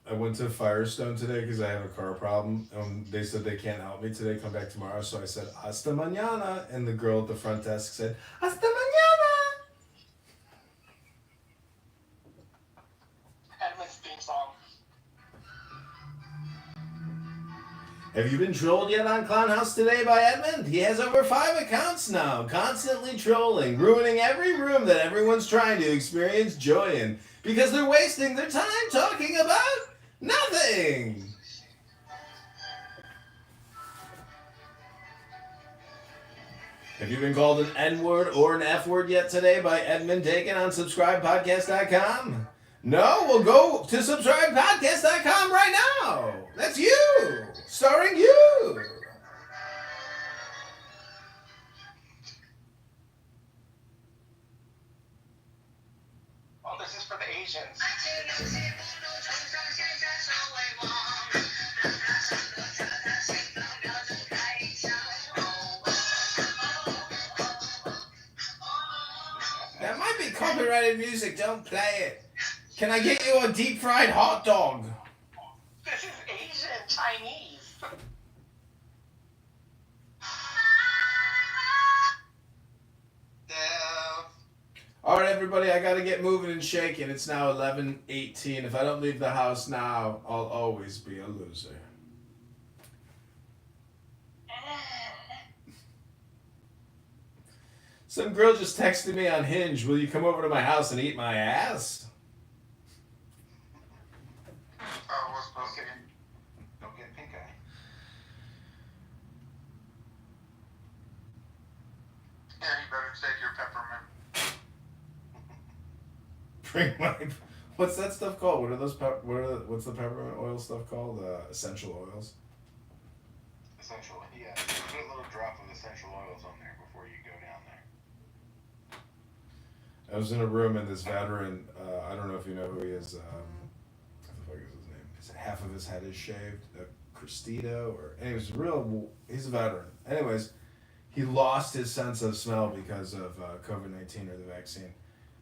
I went to Firestone today because I have a car problem. They said they can't help me today. Come back tomorrow. So I said, hasta mañana. And the girl at the front desk said, hasta mañana. Edmund's theme song. Have you been trolled yet on Clown House Today by Edmund? He has over 5 accounts now, constantly trolling, ruining every room that everyone's trying to experience joy in because they're wasting their time talking about nothing. Have you been called an N-word or an F-word yet today by Edmund Dakin on subscribepodcast.com? No? Well, go to subscribepodcast.com right now. That's you. Starring you. Oh, this is for the Asians. That might be copyrighted music. Don't play it. Can I get you a deep fried hot dog? This is Asian Chinese. All right, everybody, I gotta get moving and shaking. It's now 11:18. If I don't leave the house now, I'll always be a loser. Some girl just texted me on Hinge. Will you come over to my house and eat my ass? Oh, we're supposed to don't get pink eye. Yeah, you better take your peppermint. Bring my. What's that stuff called? What are those? What's the peppermint oil stuff called? Essential oils. Essential, yeah. Put a little drop of essential oils on there before you go down there. I was in a room and this veteran. I don't know if you know who he is. What the fuck is his name? Half of his head is shaved. Cristito or anyways, he's a veteran. Anyways, he lost his sense of smell because of COVID-19 or the vaccine.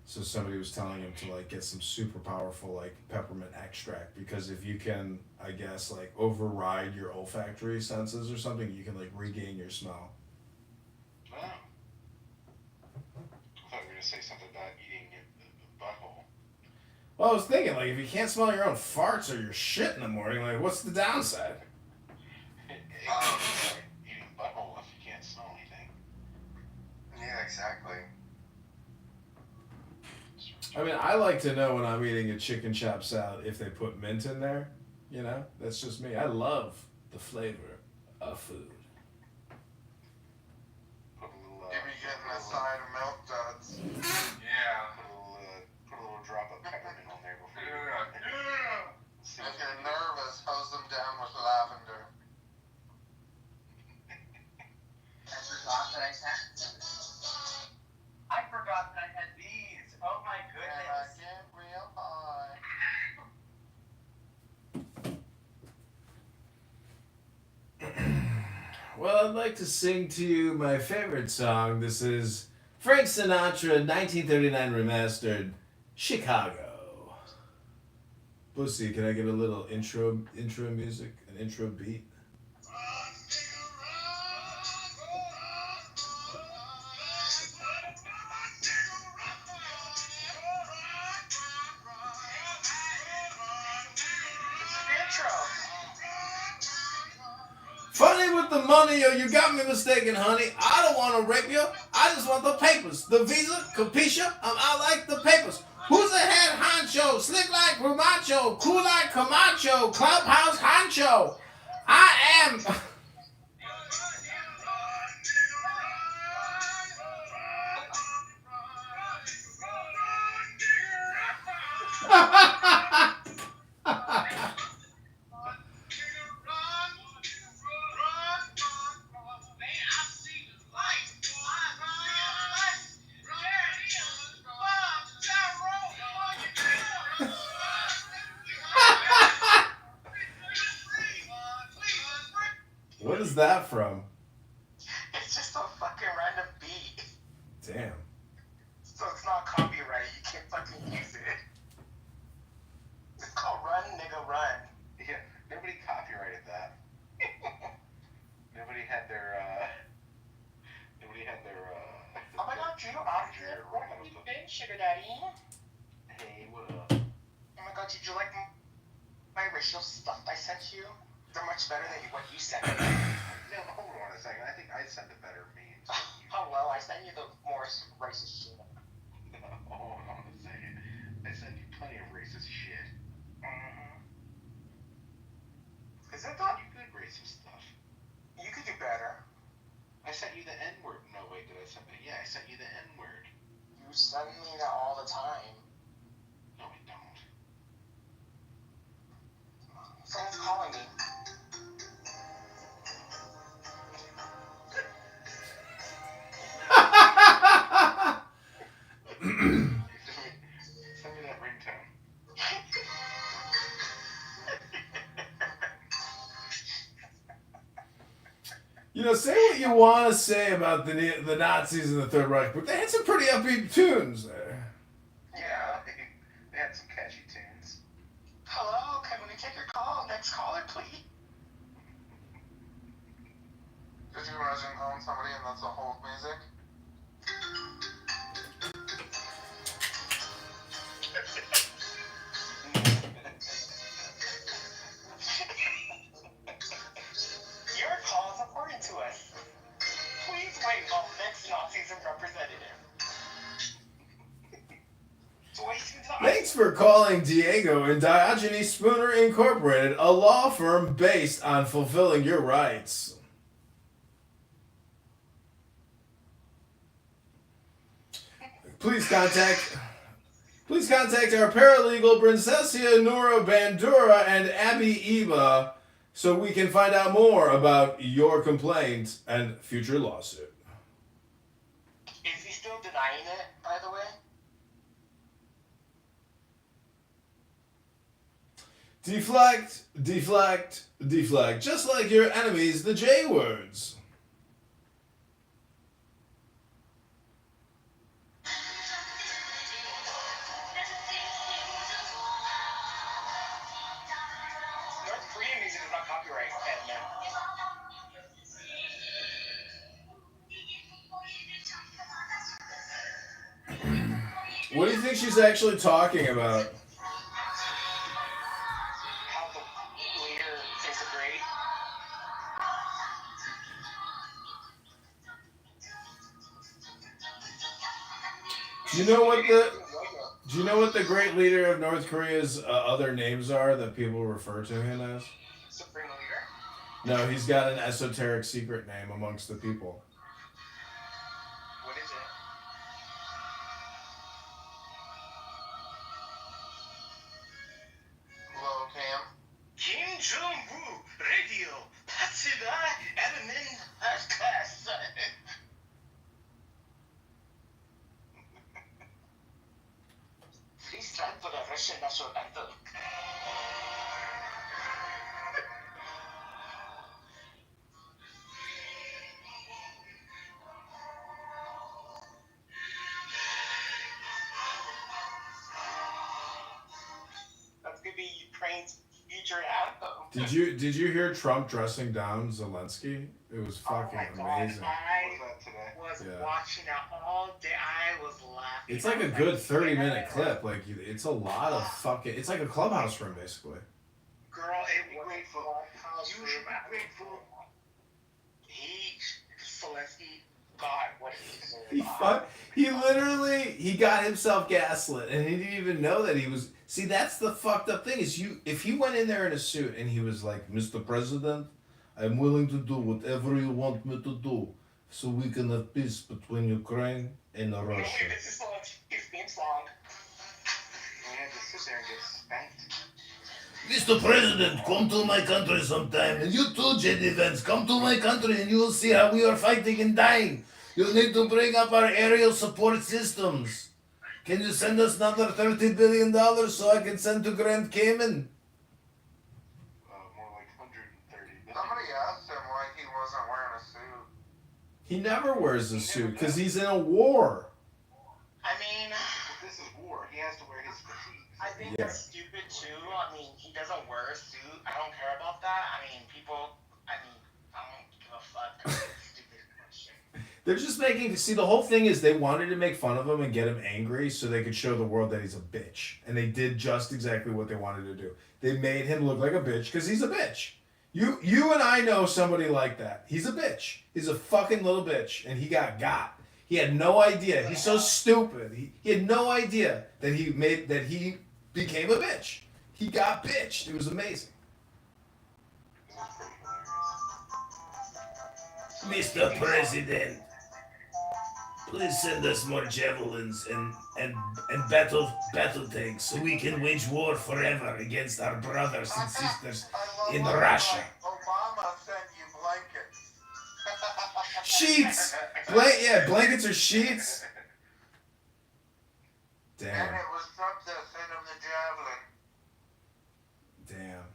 So somebody was telling him to like get some super powerful like peppermint extract because if you can, I guess, like override your olfactory senses or something, you can like regain your smell. Oh. I thought you were gonna say something about eating the butthole. Well, I was thinking like if you can't smell your own farts or your shit in the morning, like what's the downside? Eating butthole if you can't smell anything. Yeah, exactly. I mean, I like to know when I'm eating a chicken chop salad if they put mint in there. You know, that's just me. I love the flavor of food. Put a little. You be getting a side of milk duds. Yeah. Put a little drop of peppermint on there before you. If you're nervous, hose them down with lavender. I forgot that I had these. Oh my goodness. And I get real high. Well, I'd like to sing to you my favorite song. This is Frank Sinatra, 1939 remastered, Chicago. Pussy, can I get a little intro music, an intro beat? Funny with the money, yo, you got me mistaken, honey. I don't want to rape you. I just want the papers. The visa, capisha, I like the papers. Who's the head honcho? Slick like Rumacho, cool like Camacho, clubhouse honcho. I am... What is that from? It's just a fucking random beat. Damn. So it's not copyright. You can't fucking use it. It's called Run, Nigga, Run. Yeah, nobody copyrighted that. Nobody had their. Oh my god, Drew, Oscar, where have you been, Sugar Daddy? Hey, what up? Oh my god, did you like my racial stuff I sent you? They're much better than what you sent me. No, hold on a second. I think I sent the better memes. Oh well, I sent you the more racist shit. No, hold on a second. I sent you plenty of racist shit. Is it not? You good racist stuff. You could do better. I sent you the N-word. No, wait, did I send that? Yeah, I sent you the N-word. You send me that all the time. No, I don't. Someone's calling me. Send me that ringtone. You know, say what you want to say about the Nazis and the Third Reich, but they had some pretty upbeat tunes there. Yeah, they had some catchy tunes. Hello, can we take your call? Next caller, please. Could you imagine calling somebody and that's the whole music? Thanks for calling Diego and Diogenes Spooner Incorporated, a law firm based on fulfilling your rights. Please contact our paralegal Princessia Nura Bandura and Abby Eba so we can find out more about your complaint and future lawsuit. Is he still denying it, by the way? Deflect, deflect, deflect. Just like your enemies, the J words. North Korean music is not copyright, man. What do you think she's actually talking about? How the leader is great. Do you know what the great leader of North Korea's other names are that people refer to him as? Supreme leader? No, he's got an esoteric secret name amongst the people. What is it? Hello, Cam. Kim Jong-woo, radio, Hatsida, admin, class. Please stand for the Russian national anthem. That's gonna be Ukraine's future anthem. Did you hear Trump dressing down Zelensky? It was fucking amazing. I was watching that all day. I was laughing. It's like a good 30-minute clip. Like it's a lot of fucking. It's like a clubhouse room basically. Girl, it was grateful. Grateful. Zelensky, God, what He got himself gaslit, and he didn't even know that he was. See, that's the fucked up thing is if he went in there in a suit and he was like, Mr. President, I'm willing to do whatever you want me to do, so we can have peace between Ukraine and Russia. This is his theme song. We had to sit there and get spanked. Mr. President, come to my country sometime, and you too, JD Vance, come to my country and you will see how we are fighting and dying. You need to bring up our aerial support systems. Can you send us another $30 billion so I can send to Grand Cayman? More like 130. Somebody asked him why he wasn't wearing a suit. He never wears a suit because he's in a war. I mean, this is war. He has to wear his fatigue. I think that's stupid too. I mean, he doesn't wear a suit. I don't care about that. I mean, I don't give a fuck. Stupid question. They're just making, see, the whole thing is they wanted to make fun of him and get him angry so they could show the world that he's a bitch. And they did just exactly what they wanted to do. They made him look like a bitch because he's a bitch. You and I know somebody like that. He's a bitch. He's a fucking little bitch. And he got. He had no idea. He's so stupid. He had no idea that he became a bitch. He got bitched. It was amazing. Mr. President, please send us more javelins and battle tanks so we can wage war forever against our brothers and sisters in Russia. Obama sent you blankets. Sheets! Blankets or sheets? And Damn. it was Trump that sent him the javelin. Damn.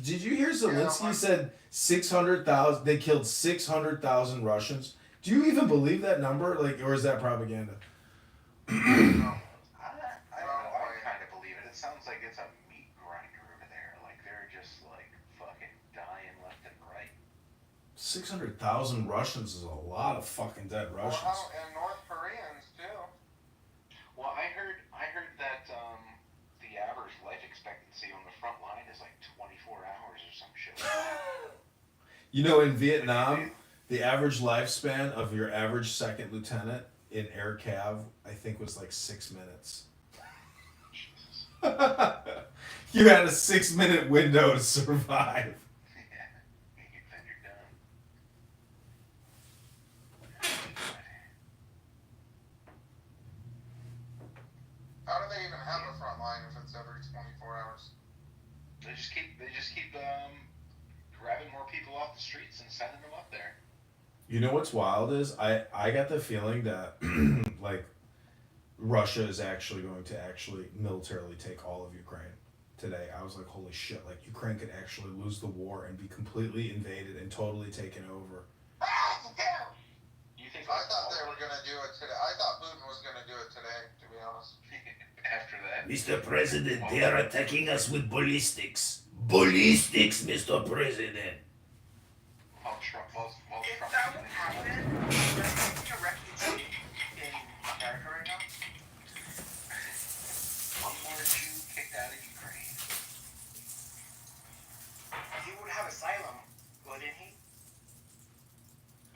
Did you hear Zelensky said 600,000, they killed 600,000 Russians? Do you even believe that number? Or is that propaganda? I don't know. I kind of believe it. It sounds like it's a meat grinder over there. Like they're just like fucking dying left and right. 600,000 Russians is a lot of fucking dead Russians. Well, and North Koreans too. Well, I heard that the average life expectancy on the front line is like 24 hours or some shit. You know, in Vietnam, the average lifespan of your average second lieutenant in Air Cav, I think, was like 6 minutes. You had a 6-minute window to survive. Then you're done. How do they even have a front line if it's every 24 hours? They just keep grabbing more people off the streets and sending them up there. You know what's wild is I got the feeling that like Russia is actually going to militarily take all of Ukraine today. I was like, holy shit, like Ukraine could actually lose the war and be completely invaded and totally taken over. You think I thought they were gonna do it today. I thought Putin was gonna do it today, to be honest. after that? Mr. President, they are attacking us with ballistics. Ballistics, Mr. President. If that would happen, there's a refugee in America right now. One more Jew kicked out of Ukraine. He would have asylum, wouldn't he?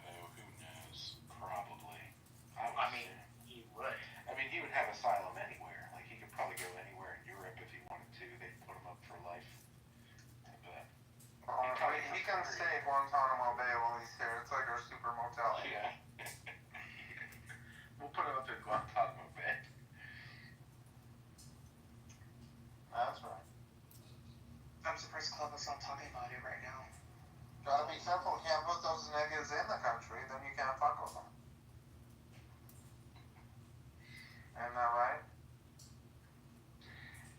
Oh, who knows? Probably. I mean, he would. I mean, he would have asylum anywhere. Like, he could probably go anywhere in Europe if he wanted to. They'd put him up for life. But I mean, he can stay at Guantanamo Bay while he's here. It's like our super motel. yeah. We'll put him up in Guantanamo Bay. That's right. I'm surprised Club is not talking about it right now. Gotta be careful. Can't put those niggas in the country, then you can't fuck with them. Isn't that right?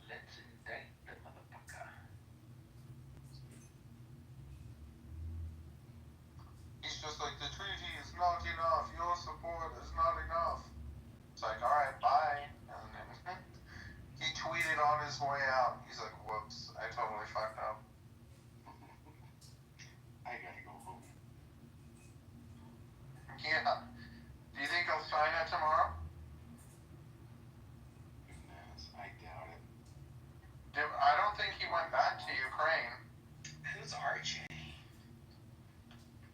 Let's indict the motherfucker. He's just like, the treaty is not enough. Your support is not enough. It's like, alright, bye. And then he tweeted on his way out. He's like, whoops, I totally fucked up. I gotta go home. Yeah. Do you think he'll sign it tomorrow? Who knows? I doubt it. I don't think he went back to Ukraine. Who's RJ?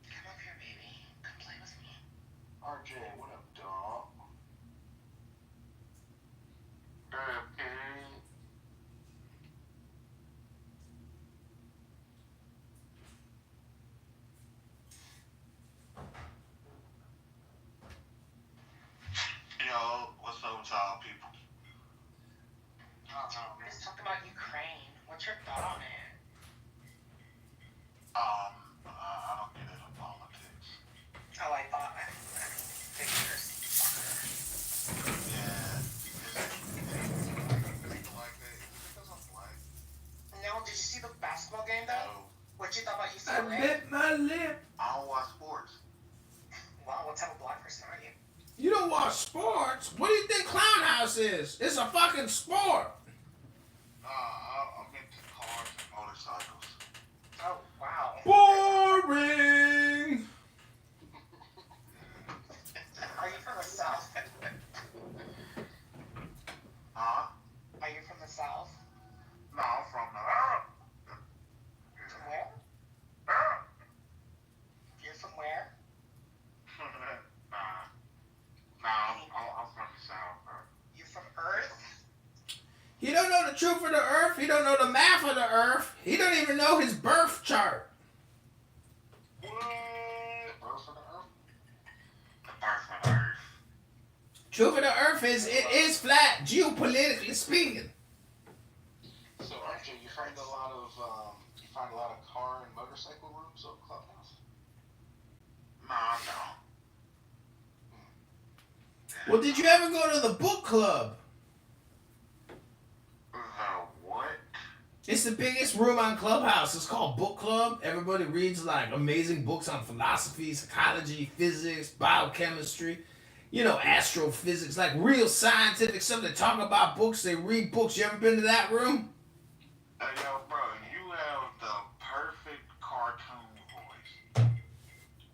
Come up here, baby. Come play with me. RJ, what up, dog? Yo, what's up with y'all people? Oh no. Let's talk about Ukraine. What's your thought on it? I don't get into politics. Oh, I thought. I mean, figures. Yeah. People like that. Because I'm black. No, did you see the basketball game though? What'd you thought about I UCLA? bit my lip. I don't watch sports. Wow, what type of black person are you? You don't watch sports? What do you think Clown House is? It's a fucking sport. I'm into cars and motorcycles. Oh, wow. Boring. Are you from the South? Huh? Are you from the South? No, I'm from the From where? You're from where? I'm from the South, bro. You're from Earth? He don't know the truth of the earth. He don't know the math of the earth. He don't even know his birth chart. Truth of the earth is it is flat, geopolitically speaking. So, RJ, you find a lot of car and motorcycle rooms on Clubhouse? Nah, no. Well, did you ever go to the book club? The what? It's the biggest room on Clubhouse. It's called Book Club. Everybody reads like amazing books on philosophy, psychology, physics, biochemistry, astrophysics, like real scientific stuff. They talk about books. They read books. You ever been to that room? Hey, yo, bro, you have the perfect cartoon voice.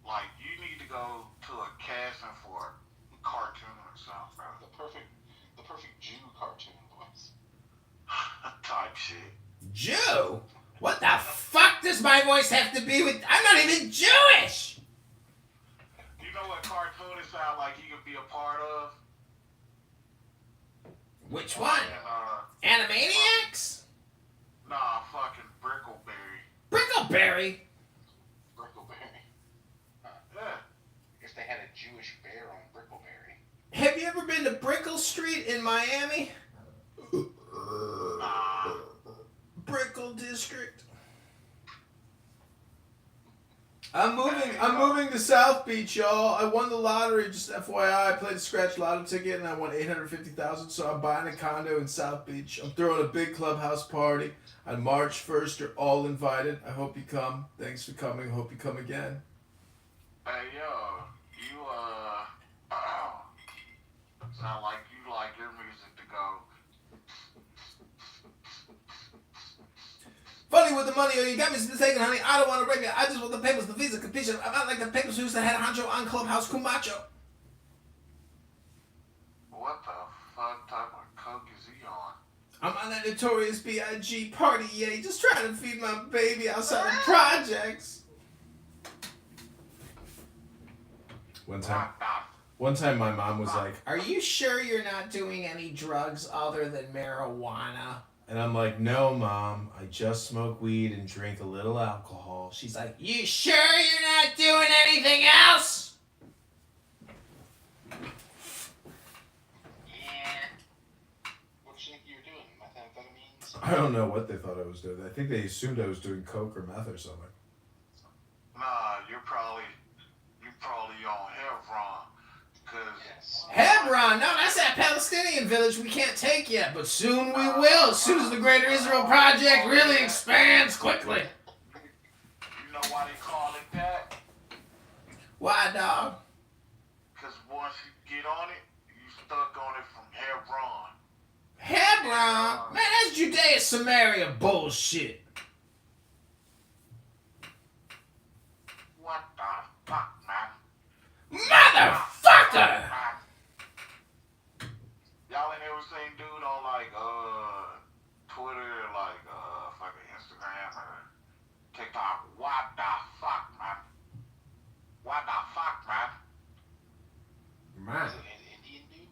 Like, you need to go to a casting for a cartoon or something, bro. The perfect Jew cartoon voice. Type shit. Jew? What the fuck does my voice have to be with? I'm not even Jewish! You know what cartoon it sound like you could be a part of? Which one? Animaniacs? Nah, fucking Brickleberry. Brickleberry? Brickleberry. Yeah. I guess they had a Jewish bear on Brickleberry. Have you ever been to Brickell Street in Miami? Brickell District. I'm moving to South Beach, y'all. I won the lottery, just FYI. I played a scratch lotto ticket and I won $850,000, so I'm buying a condo in South Beach. I'm throwing a big clubhouse party on March 1st. You're all invited. I hope you come. Thanks for coming. Hope you come again. Hey, yo, you, sound like you like your music to go. Funny with the money, oh, you got me mistaken, honey. I don't want to break it. I just want the papers, the visa, capisce. I'm not like the papers who used to have Hancho on Clubhouse Cumacho. What the fuck type of coke is he on? I'm on that notorious B.I.G. party, yeah. Just trying to feed my baby outside the projects. One time my mom was like, "Are you sure you're not doing any drugs other than marijuana?" And I'm like, "No, Mom. I just smoke weed and drink a little alcohol." She's like, "You sure you're not doing anything else?" What did you think you were doing? Methamphetamines? I don't know what they thought I was doing. I think they assumed I was doing coke or meth or something. Nah, you're probably on Hebron. Hebron? No, that's that Palestinian village we can't take yet, but soon we will. As soon as the Greater Israel Project really expands quickly. You know why they call it that? Why, dog? Because once you get on it, you stuck on it from Hebron. Hebron? Man, that's Judea Samaria bullshit. What the fuck, man? Motherfucker! Y'all ain't ever seen dude on like Twitter, like fucking Instagram or TikTok? What the fuck, man? What the fuck, man? Man. Is it an Indian dude?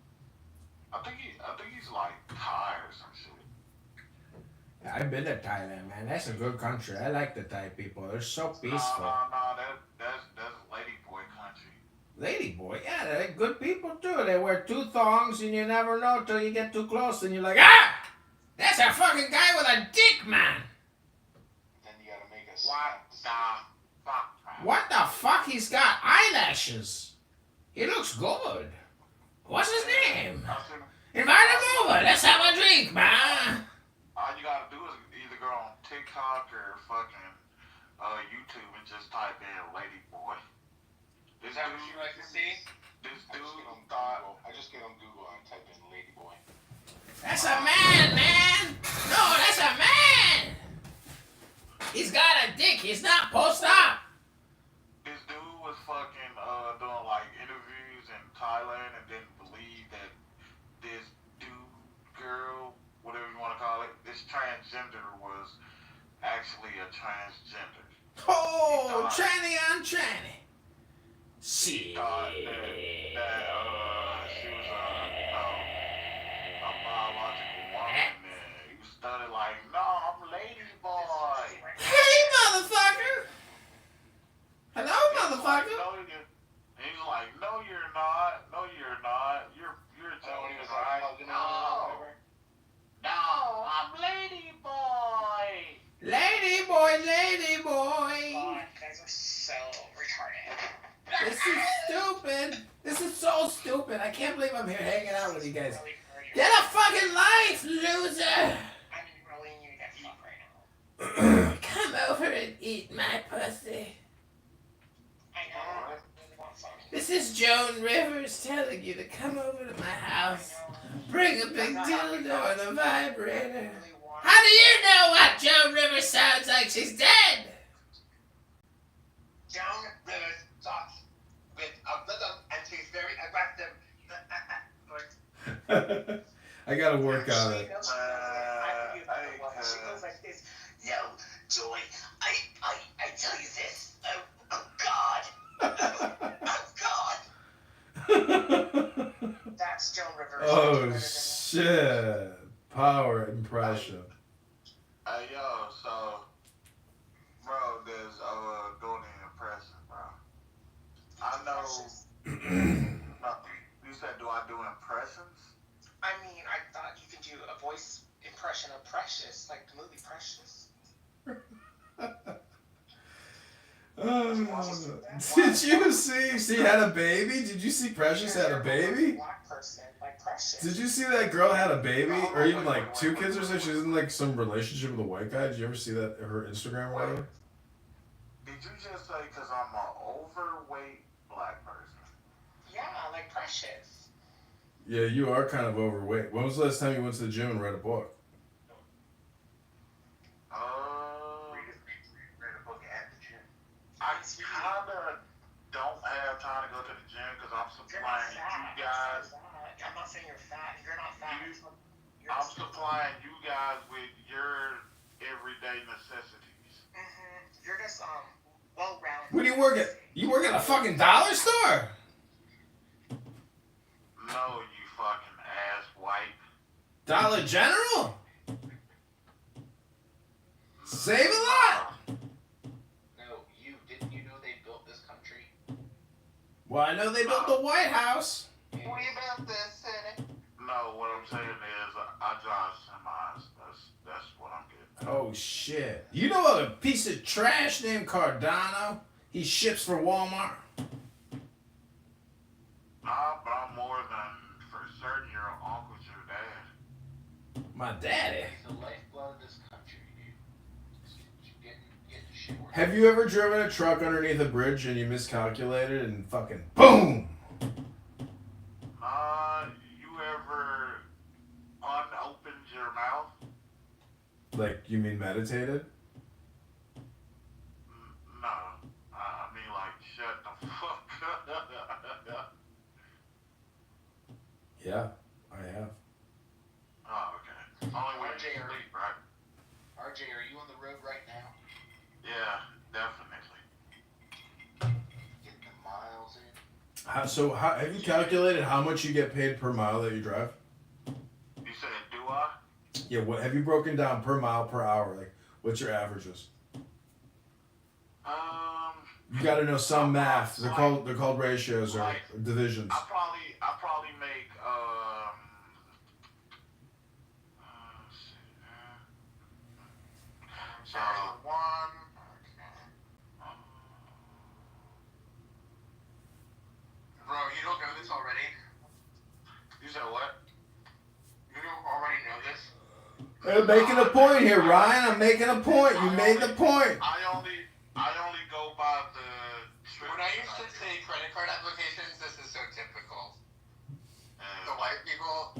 I think he's like Thai or some shit. I've been to Thailand, man. That's a good country. I like the Thai people. They're so peaceful. No, that's ladyboy country. Ladyboy, yeah, they're good people too. They wear 2 thongs and you never know till you get too close and you're like, ah! That's a fucking guy with a dick, man! Then you gotta make a What the fuck, man? What the fuck? He's got eyelashes. He looks good. What's his name? Invite him over. Let's have a drink, man. All you gotta do is either go on TikTok or fucking YouTube and just type in ladyboy. Is that what you like to see? This dude I just get on Google and type in ladyboy. That's a man, man. No, that's a man. He's got a dick. He's not post-op. This dude was fucking doing like interviews in Thailand and didn't believe that this dude, girl, whatever you want to call it, this transgender was actually a transgender. Oh, tranny on tranny. He thought that she was a biological woman. And he started like, no, I'm lady boy. Hey, motherfucker. Hello, motherfucker. He's like, no, you're not. No, you're not. You're just right. No, I'm lady boy. Lady boy, lady boy. God, you guys are so retarded. This is stupid. This is so stupid. I can't believe I'm here hanging out with you guys. Get a fucking life, loser. I really need that fuck right now. Come over and eat my pussy. I know. I really want some. This is Joan Rivers telling you to come over to my house. Bring a big dildo and a vibrator. How do you know what Joan Rivers sounds like? She's dead. Joan Rivers talks with a rhythm and she's very aggressive. I gotta work on it. She goes like this. Yo, Joy, I tell you this. Oh God. Oh God. That's Joan Rivers. Oh shit! Power and Precious. You said, do I do impressions? I mean, I thought you could do a voice impression of Precious, like the movie Precious. Did you see? She had a baby. Did you see Precious had a baby? Black person, like Precious. Did you see that girl had a baby, or even like 2 kids or so? She's in like some relationship with a white guy. Did you ever see that her Instagram or whatever? Did you just say because I'm an overweight black person? Yeah, like Precious. Yeah, you are kind of overweight. When was the last time you went to the gym and read a book? Read a book at the gym. I kinda don't have time to go to the gym because I'm supplying you guys. I'm not saying you're fat. You're not fat. I'm supplying you guys with your everyday necessities. You're just well-rounded. Where do you work at? You work at a fucking dollar store? No, you fucking ass white. Dollar General? Save a lot. No, didn't you know they built this country? Well, I know they built the White House. We built this city. No, what I'm saying is I drive semis. That's what I'm getting at. Oh shit. You know a piece of trash named Cardano? He ships for Walmart. Nah, but I'm more than for certain your uncle's your dad. My daddy. He's the lifeblood of this country, dude. Getting shit worked. Have you ever driven a truck underneath a bridge and you miscalculated and fucking boom? You ever unopened your mouth? Like, you mean meditated? No. I mean, like, shut the fuck up. Yeah, I have. Oh, okay. Only when you sleep, right? RJ, are you on the road right now? Yeah, definitely. Getting the miles in? Have you calculated how much you get paid per mile that you drive? You said, do I? Yeah, what have you broken down per mile per hour? Like, what's your averages? You got to know some math. They're called ratios or divisions. I probably make so one. Bro, you don't know this already? You said what? You don't already know this? I'm making a point here, Ryan. I'm making a point. You made the point. I only go by the. When I used to say credit card applications, this is so typical. The white people,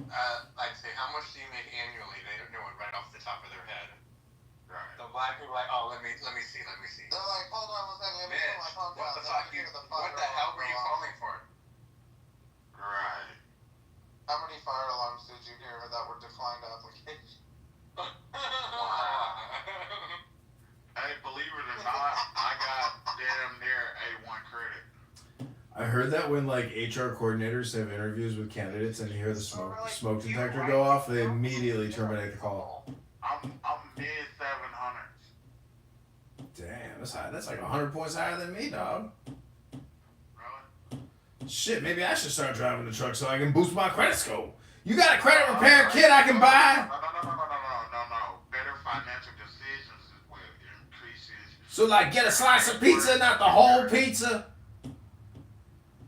I'd say, how much do you make annually? They don't know it right off the top of their head. Right. The black people are like, oh, let me see. They're like, hold on one second, let me put my phone What down. the fuck? What the hell were you calling for? Right. How many fire alarms did you hear that were declined applications? Hey, believe it or not, I got damn near A1 credit. I heard that when like HR coordinators have interviews with candidates and you hear the smoke detector go off, they immediately terminate the call. I'm mid 700s. Damn, that's high. That's like 100 points higher than me, dog. Really? Shit, maybe I should start driving the truck so I can boost my credit score. You got a credit repair kit I can buy? No. Better financial decisions will increases. So like get a slice of pizza, not the whole pizza?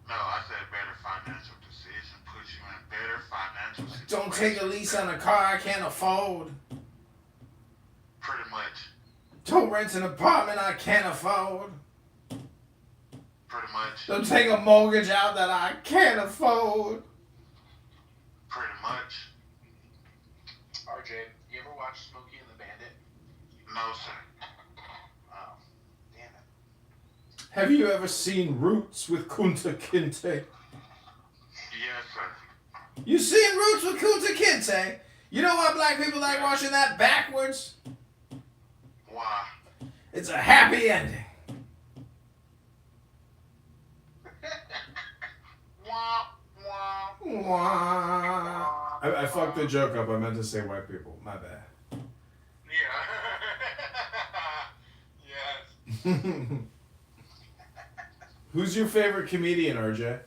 No, I said better financial decision puts you in better financial situations. Don't take a lease on a car I can't afford. Pretty much. Don't rent an apartment I can't afford. Pretty much. Don't take a mortgage out that I can't afford. Pretty much. RJ, you ever watch Smokey and the Bandit? No, sir. Oh, damn it. Have you ever seen Roots with Kunta Kinte? Yes, sir. You seen Roots with Kunta Kinte? You know why black people like watching that backwards? Why? It's a happy ending. Wah. I fucked the joke up. I meant to say white people. My bad. Yeah. yes. Who's your favorite comedian, RJ?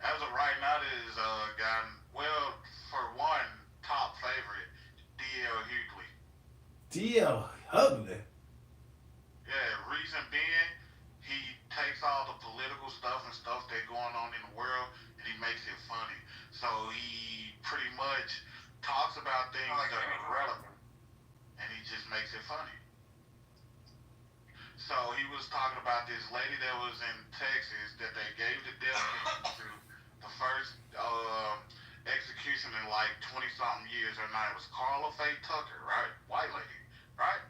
As of right now, is guy. Well, for one, top favorite, D.L. Hughley. D.L. Hughley. Yeah, reason being, he takes all the political stuff and stuff that's going on in the world, and he makes it funny. So he pretty much talks about things that are relevant, and he just makes it funny. So he was talking about this lady that was in Texas that they gave the death penalty to, the first execution in like 20-something years. Her name was Carla Faye Tucker, right? White lady, right?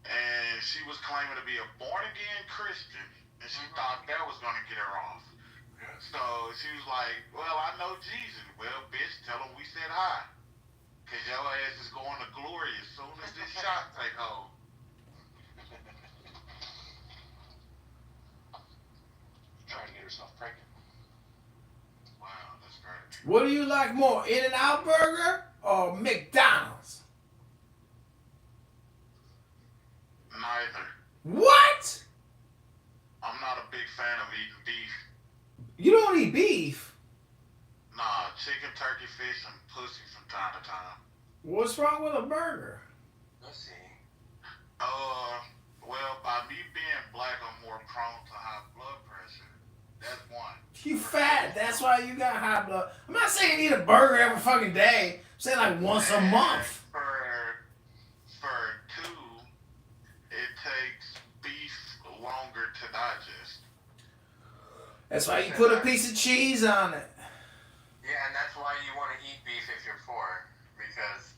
And she was claiming to be a born-again Christian, and she thought that was going to get her off. So she was like, well, I know Jesus. Well, bitch, tell him we said hi. Because your ass is going to glory as soon as this shot take hold. Trying to get herself pregnant. Wow, that's great. What do you like more, In-N-Out Burger or McDonald's? Neither. What? I'm not a big fan of eating beef. You don't eat beef? Nah, chicken, turkey, fish, and pussy from time to time. What's wrong with a burger? Let's see. Well, by me being black, I'm more prone to high blood pressure. That's one. You fat. That's why you got high blood. I'm not saying eat a burger every fucking day. I'm saying like once a month. For two, it takes beef longer to digest. That's why you put a piece of cheese on it. Yeah, and that's why you want to eat beef if you're poor, because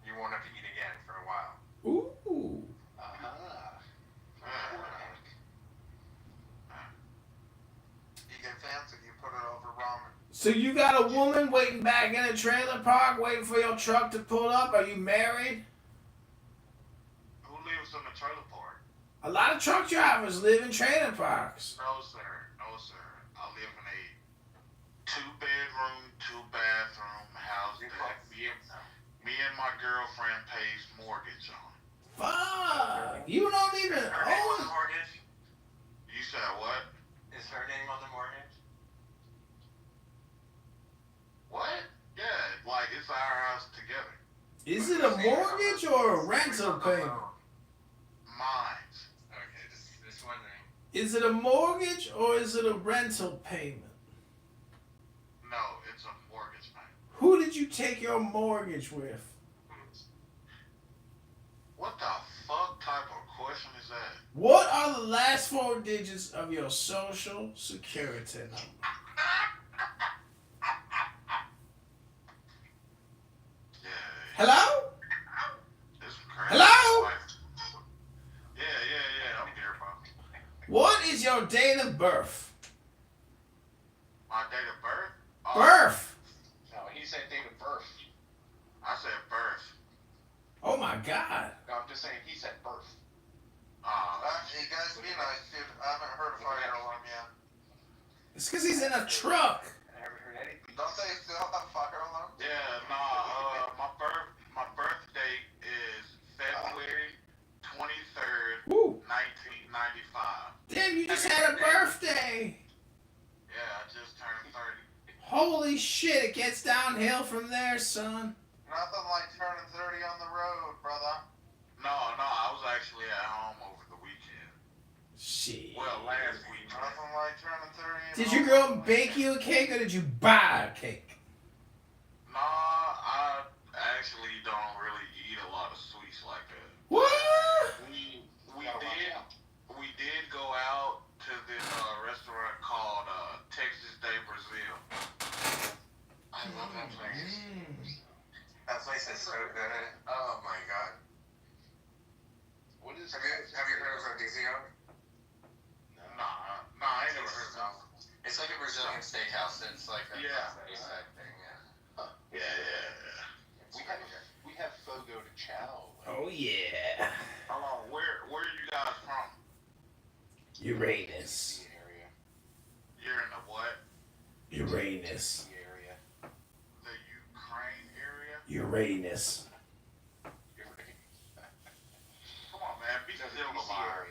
you won't have to eat again for a while. Ooh. You get fancy, you put it over ramen. So you got a woman waiting back in a trailer park waiting for your truck to pull up? Are you married? Who lives in the trailer park? A lot of truck drivers live in trailer parks. No, sir. No, sir. I live in a 2-bedroom, 2-bathroom house that me and my girlfriend pays mortgage on. Fuck. You don't even own the mortgage? You said what? Is her name on the mortgage? What? Yeah, like it's our house together. Is it a mortgage or a rental payment? Mine. Okay, just wondering. Is it a mortgage or is it a rental payment? No, it's a mortgage payment. Who did you take your mortgage with? What the fuck type of question is that? What are the last 4 digits of your social security number? Hello? Hello? Yeah, I'm here, bro. What is your date of birth? My date of birth? Birth? No, he said date of birth. I said birth. Oh my God. No, I'm just saying he said birth. Hey guys, be nice, dude. I haven't heard a fire alarm yet. It's because he's in a truck. I haven't heard anything. Don't they still have fire alarms? Yeah, my birth date is February 23rd, Woo. 1995. Damn, you just had a birthday. Yeah, I just turned 30. Holy shit, it gets downhill from there, son. Nothing like turning 30 on the road, brother. No, I was actually at home over the weekend. Shit. Well, last week. Nothing like turning 30. Did your girl bake you a cake or did you buy a cake? No, I actually don't really eat a lot of sweets like that. What? We did go out to this restaurant called Texas Day Brazil. I love that place. That place is so good. Oh my god. What is? Have you heard of Rodizio? Nah, I ain't never heard of that. It's like a Brazilian steakhouse. It's like a Yeah. thing. Yeah. Yeah. We have Fogo de Chao. Oh yeah. Hold on, where are you guys from? Uranus. You're in the what? Uranus. The Ukraine area? Uranus. Come on, man, be still alive.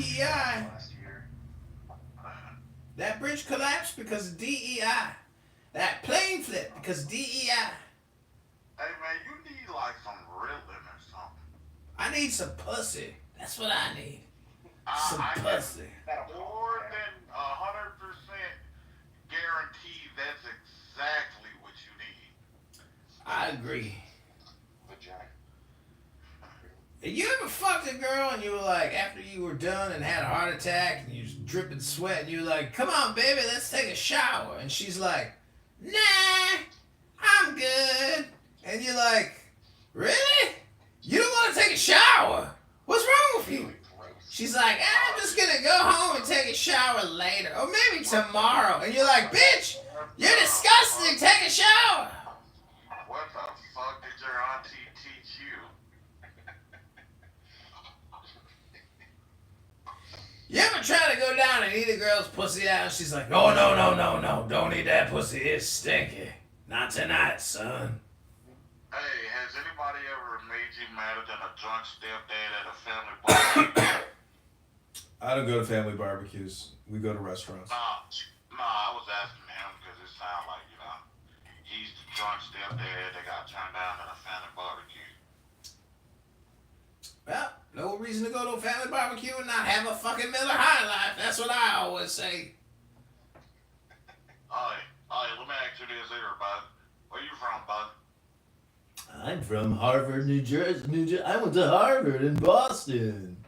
DEI. last year. That bridge collapsed because of DEI. That plane flipped because of DEI. Hey man, you need like some riddling or something. I need some pussy. That's what I need. Some I pussy. more than 100% guarantee that's exactly what you need. I agree. Vagina. You ever fucked a girl and you were like, after you were done and had a heart attack and you was dripping sweat and you were like, come on baby, let's take a shower. And she's like, nah, I'm good. And you're like, really? You don't want to take a shower? What's wrong with you? She's like, I'm just gonna go home and take a shower later. Or maybe tomorrow. And you're like, bitch, you're disgusting, take a shower. What the fuck did your auntie teach you? You ever try to go down and eat a girl's pussy out? She's like, oh, no, don't eat that pussy, it's stinky. Not tonight, son. Hey, has anybody ever made you madder than a drunk stepdad at a family barbecue? I don't go to family barbecues. We go to restaurants. Nah, I was asking him because it sounded like, he's the drunk stepdad that got turned down at a family barbecue. Well, no reason to go to a family barbecue and not have a fucking Miller High Life. That's what I always say. Let me ask you this here, bud. Where you from, bud? I'm from Harvard, New Jersey. I went to Harvard in Boston.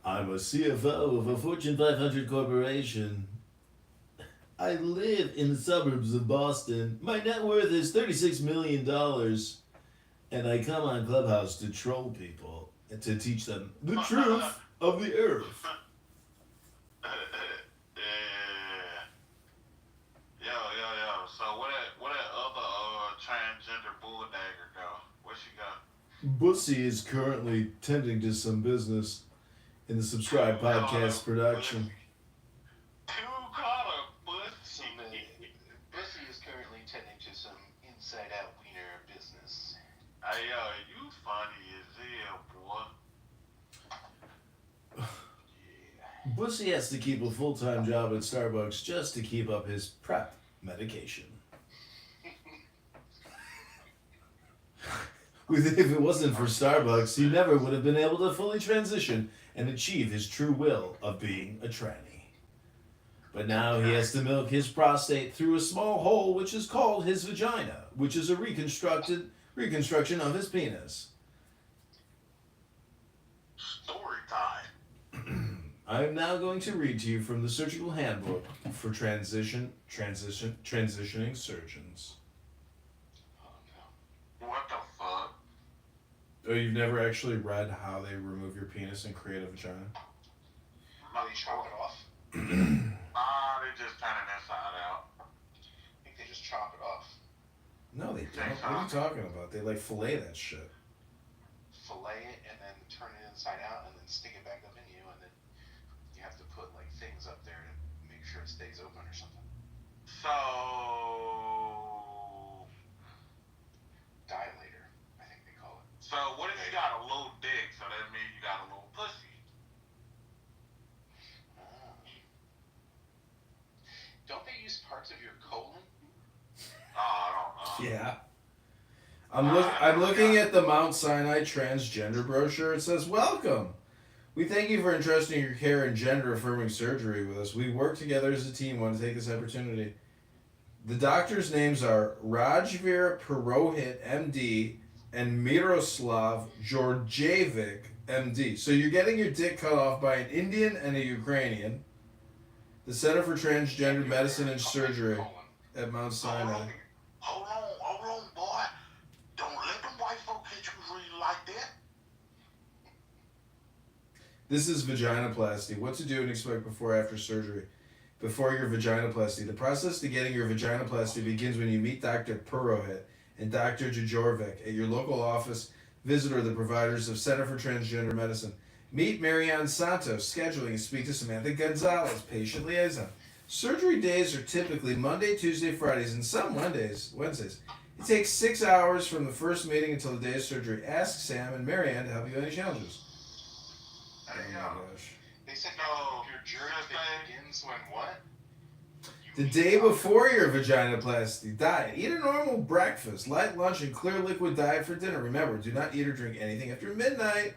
I'm a CFO of a Fortune 500 corporation. I live in the suburbs of Boston. My net worth is $36 million. And I come on Clubhouse to troll people and to teach them the truth of the earth. Yo. So where that other transgender bulldagger go? Where she go? Bussy is currently tending to some business in the Subscribe podcast production. Bussy is currently tending to some inside-out wiener business. Hey, yo, you funny as hell, boy. Bussy has to keep a full-time job at Starbucks just to keep up his PrEP medication. If it wasn't for Starbucks, he never would have been able to fully transition and achieve his true will of being a tranny. But now he has to milk his prostate through a small hole which is called his vagina, which is a reconstruction of his penis. Story time. I'm now going to read to you from the surgical handbook for transitioning surgeons. What the fuck? Oh, you've never actually read how they remove your penis and create a vagina? They chop it off. They just turn it inside out. I think they just chop it off. No, they don't. What are you talking about? They fillet that shit. Fillet it and then turn it inside out and then stick it back up in you, and then you have to put things up there to make sure it stays open or something. So Dilator, I think they call it. So what if you got a little dick? So that means you got a little pussy. Don't they use parts of your colon? I don't know. Yeah. I'm looking at the Mount Sinai transgender brochure. It says, welcome. We thank you for entrusting your care in gender-affirming surgery with us. We work together as a team. Want to take this opportunity. The doctors' names are Rajvir Purohit, MD, and Miroslav Georgievic, MD. So you're getting your dick cut off by an Indian and a Ukrainian. The Center for Transgender Medicine and Surgery at Mount Sinai. Hold on, boy. Don't let them white folk hit you really like that. This is vaginoplasty. What to do and expect before after surgery. Before your vaginoplasty. The process to getting your vaginoplasty begins when you meet Dr. Purohit and Dr. Jajorvik at your local office, visit or the providers of Center for Transgender Medicine. Meet Marianne Santos, scheduling, and speak to Samantha Gonzalez, patient liaison. Surgery days are typically Monday, Tuesday, Fridays, and some Wednesdays. It takes 6 hours from the first meeting until the day of surgery. Ask Sam and Marianne to help you with any challenges. gosh. They said So, your journey begins when what? The day before your vaginoplasty diet, eat a normal breakfast, light lunch, and clear liquid diet for dinner. Remember, do not eat or drink anything after midnight.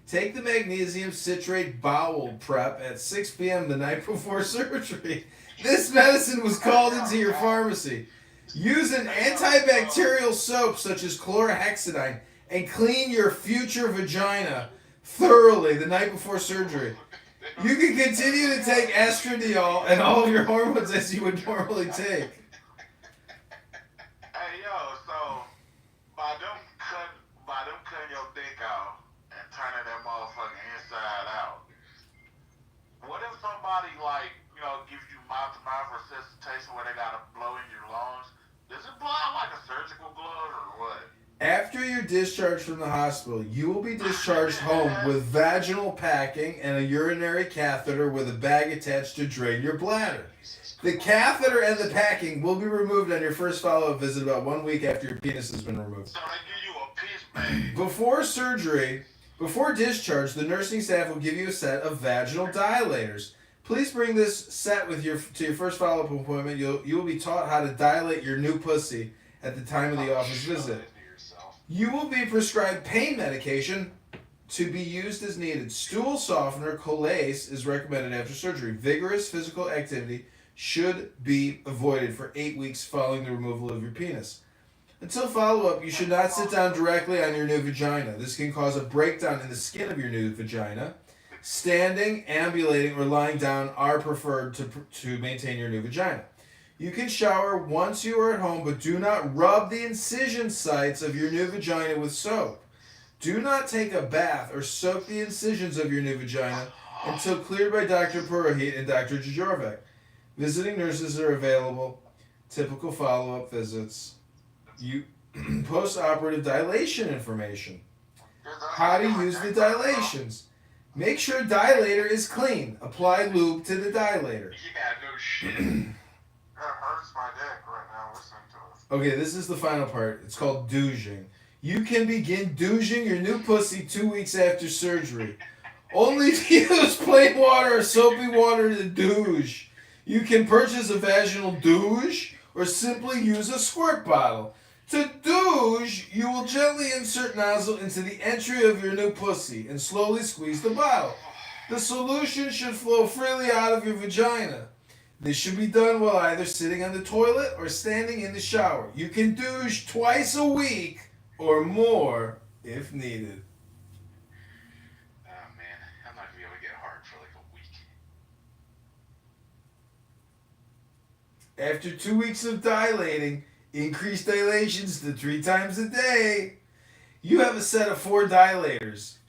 Take the magnesium citrate bowel prep at 6 p.m. the night before surgery. This medicine was called into your pharmacy. Use an antibacterial soap such as chlorhexidine and clean your future vagina thoroughly the night before surgery. You can continue to take estradiol and all of your hormones as you would normally take. Hey, yo, so by them cutting your dick out and turning that motherfucker inside out, what if somebody, like, gives you mouth-to-mouth resuscitation where they gotta blow in your lungs? Does it blow out like a surgical glove or what? After you're discharged from the hospital, you will be discharged home with vaginal packing and a urinary catheter with a bag attached to drain your bladder. The catheter and the packing will be removed on your first follow-up visit about 1 week after your penis has been removed. So they give you a piss bag. Before surgery, before discharge, the nursing staff will give you a set of vaginal dilators. Please bring this set with you to your first follow-up appointment. You will be taught how to dilate your new pussy at the time of the office visit. You will be prescribed pain medication to be used as needed. Stool softener, Colace, is recommended after surgery. Vigorous physical activity should be avoided for 8 weeks following the removal of your penis. Until follow-up, you should not sit down directly on your new vagina. This can cause a breakdown in the skin of your new vagina. Standing, ambulating, or lying down are preferred to maintain your new vagina. You can shower once you are at home, but do not rub the incision sites of your new vagina with soap. Do not take a bath or soak the incisions of your new vagina until cleared by Dr. Purohit and Dr. Jajorvek. Visiting nurses are available. Typical follow-up visits. Post-operative dilation information. How to use the dilations. Make sure dilator is clean. Apply lube to the dilator. Yeah, no shit. That hurts my dick right now listening to it. Okay, this is the final part. It's called douching. You can begin douching your new pussy 2 weeks after surgery. Only use plain water or soapy water to douche. You can purchase a vaginal douche or simply use a squirt bottle. To douche, you will gently insert nozzle into the entry of your new pussy and slowly squeeze the bottle. The solution should flow freely out of your vagina. This should be done while either sitting on the toilet or standing in the shower. You can douche twice a week or more if needed. Oh man, I'm not gonna be able to get hard for like a week. After 2 weeks of dilating, increase dilations to 3 times a day. You have a set of 4 dilators.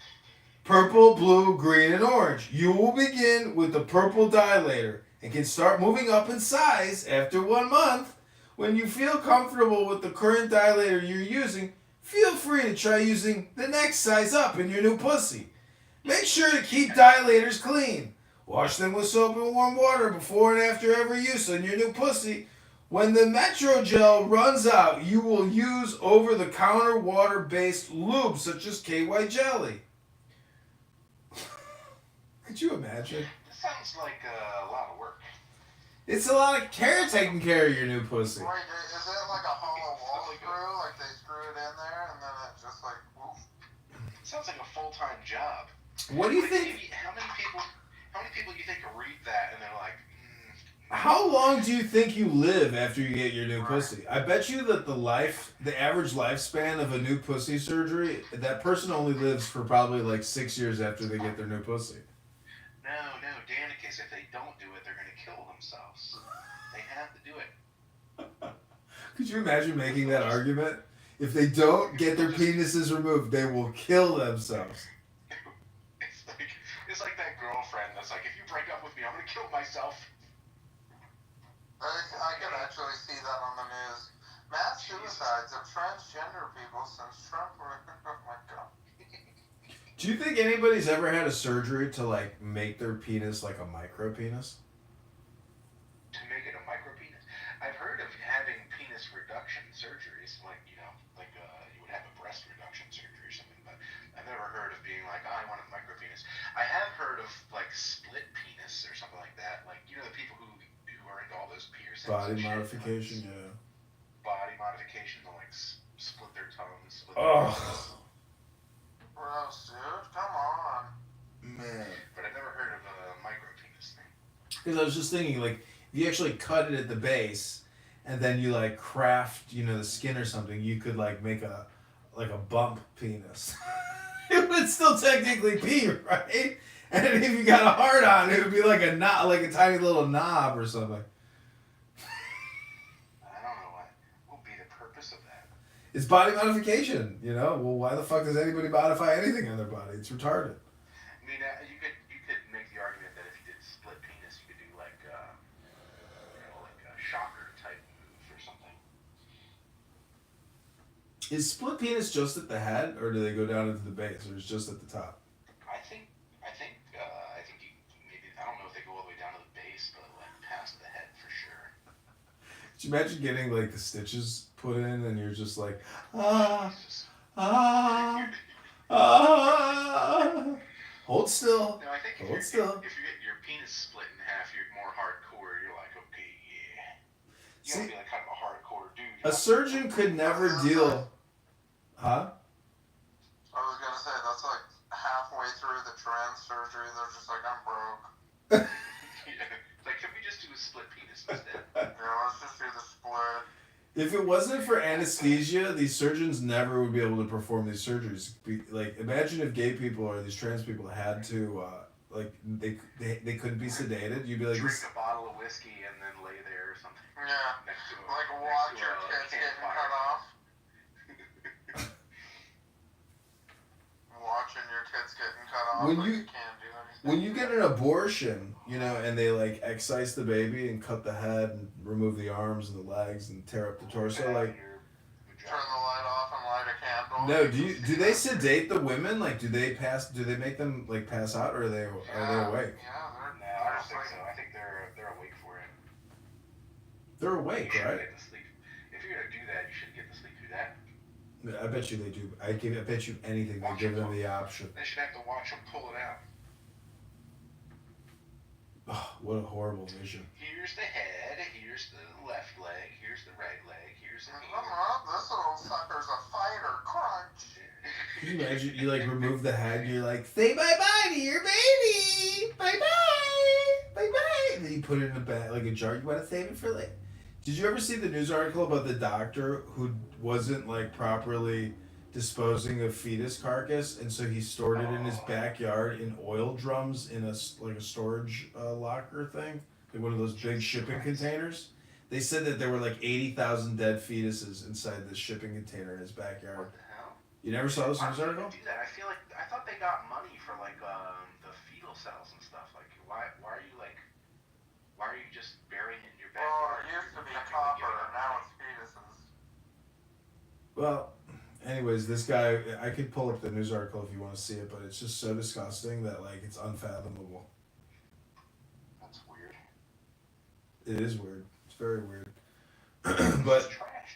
Purple, blue, green, and orange. You will begin with the purple dilator and can start moving up in size after 1 month. When you feel comfortable with the current dilator you're using, feel free to try using the next size up in your new pussy. Make sure to keep dilators clean. Wash them with soap and warm water before and after every use on your new pussy. When the Metro Gel runs out, you will use over-the-counter water-based lube such as KY Jelly. Could you imagine? This sounds like a lot of work. It's a lot of care taking care of your new pussy. Wait, is it like a hollow wall screw? Like they screw it in there and then it just like, woof? Sounds like a full-time job. What do you Like, think? maybe- how many people do you think read that and they're like, How long do you think you live after you get your new pussy? I bet you that the average lifespan of a new pussy surgery, that person only lives for probably like 6 years after they get their new pussy. no, Danicus, if they don't do it, they're going to kill themselves. They have to do it. Could you imagine making that argument? If they don't get their penises removed, they will kill themselves. It's like that girlfriend that's like, if you break up with me, I'm going to kill myself. I can actually see that on the news. Mass suicides of transgender people since Trump. Oh my god. Do you think anybody's ever had a surgery to like make their penis like a micro penis? To make it a micro penis? I've heard of having penis reduction surgeries, like, you would have a breast reduction surgery or something, but I've never heard of being like, oh, I want a micro penis. I have heard of Body modification, yeah. Body modification to like split their tongues. Oh. Gross, dude. Come on. Man. But I've never heard of a micro penis thing. Because I was just thinking, like, if you actually cut it at the base, and then you like craft, the skin or something, you could like make a bump penis. It would still technically be, right? And if you got a heart on, it would be like a knot, like a tiny little knob or something. I don't know what would be the purpose of that. It's body modification, Well, why the fuck does anybody modify anything on their body? It's retarded. I mean, you could make the argument that if you did split penis, you could do like like a shocker type move or something. Is split penis just at the head, or do they go down into the base, or is it just at the top? I think you maybe, I don't know if they go all the way down to the base, but like past the head for sure. Could you imagine getting like the stitches put in, and you're just like, hold still. No, I think if you get your penis split in half, you're more hardcore. You're like, okay, yeah. You gotta be like kind of a hardcore dude. A surgeon could never deal. Huh? I was gonna say, that's like halfway through the trans surgery, they're just like, I'm broke. Like, can we just do a split penis instead? Let's just do the split. If it wasn't for anesthesia, these surgeons never would be able to perform these surgeries. Like, imagine if gay people or these trans people had to, they couldn't be sedated. You'd be like, drink a bottle of whiskey and then lay there or something. Yeah. Next to Like, watch your kids getting cut off. Watching your kids getting cut off. When but you- can't do anything. when you get an abortion, and they like excise the baby and cut the head and remove the arms and the legs and tear up the torso, like. Turn the light off and light a candle. No, do they sedate the women? Like, do they make them like pass out, or are they awake? Yeah, No, I don't think so. I think they're awake for it. They're awake, You should right? get to sleep. If you're gonna do that, you should get to sleep through that. I bet you they do. I bet you anything they give them the option. They should have to watch them pull it out. Oh, what a horrible vision. Here's the head, here's the left leg, here's the right leg, here's the knee. This little sucker's a fighter. Crunch. Can you imagine? You like remove the head, and you're like, say bye bye to your baby. Bye bye. Bye bye. And then you put it in a bag, like a jar. You want to save it for like. Did you ever see the news article about the doctor who wasn't like properly disposing of fetus carcass, and so he stored it in his backyard in oil drums in a storage locker thing, like one of those big shipping containers? They said that there were like 80,000 dead fetuses inside this shipping container in his backyard. What the hell? You never saw this Why news would article? they do that? I thought they got money for like the fetal cells and stuff. Like why are you just burying it in your Well, backyard? it used to be copper, now it's fetuses. Well, anyways, this guy, I could pull up the news article if you want to see it, but it's just so disgusting that like it's unfathomable. That's weird. It is weird. It's very weird. But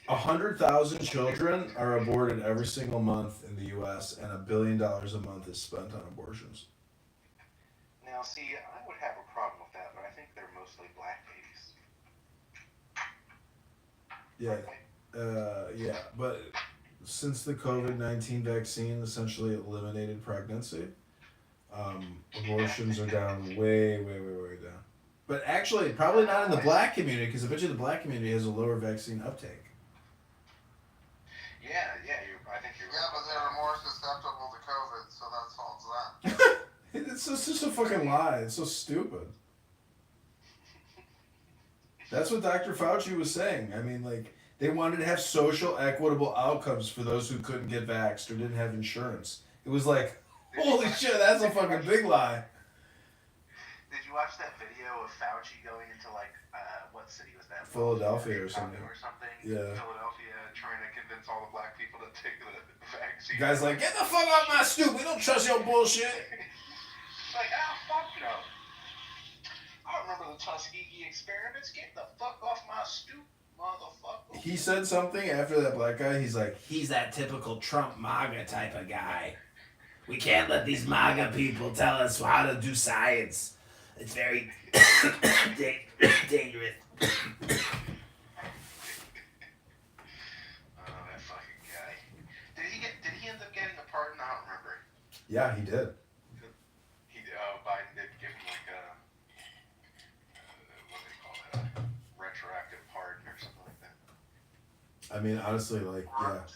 100,000 children are aborted every single month in the U.S., and $1 billion a month is spent on abortions. Now, see, I would have a problem with that, but I think they're mostly black babies. Yeah, but since the COVID-19 vaccine essentially eliminated pregnancy, abortions are down way down. But actually, probably not in the black community, because I bet you the black community has a lower vaccine uptake. Yeah, I think you're right. Yeah, but they were more susceptible to COVID, so that solves that. It's just a fucking lie. It's so stupid. That's what Dr. Fauci was saying. I mean, like, they wanted to have social equitable outcomes for those who couldn't get vaxxed or didn't have insurance. It was like, holy shit, that's a fucking big lie. Did you watch that video of Fauci going into like what city was that? Philadelphia or Chicago something. Or something. Yeah. Philadelphia, trying to convince all the black people to take the vaccine. Guy's like, get the fuck off my stoop. We don't trust your bullshit. Like, fuck no. I remember the Tuskegee experiments. Get the fuck off my stoop, motherfucker. He said something after that black guy. He's like, he's that typical Trump MAGA type of guy. We can't let these MAGA people tell us how to do science. It's very dangerous. That fucking guy. Did he end up getting a pardon? I don't remember. Yeah, he did. Biden did give him like a what do they call it? A retroactive pardon or something like that. I mean, honestly, like, yeah.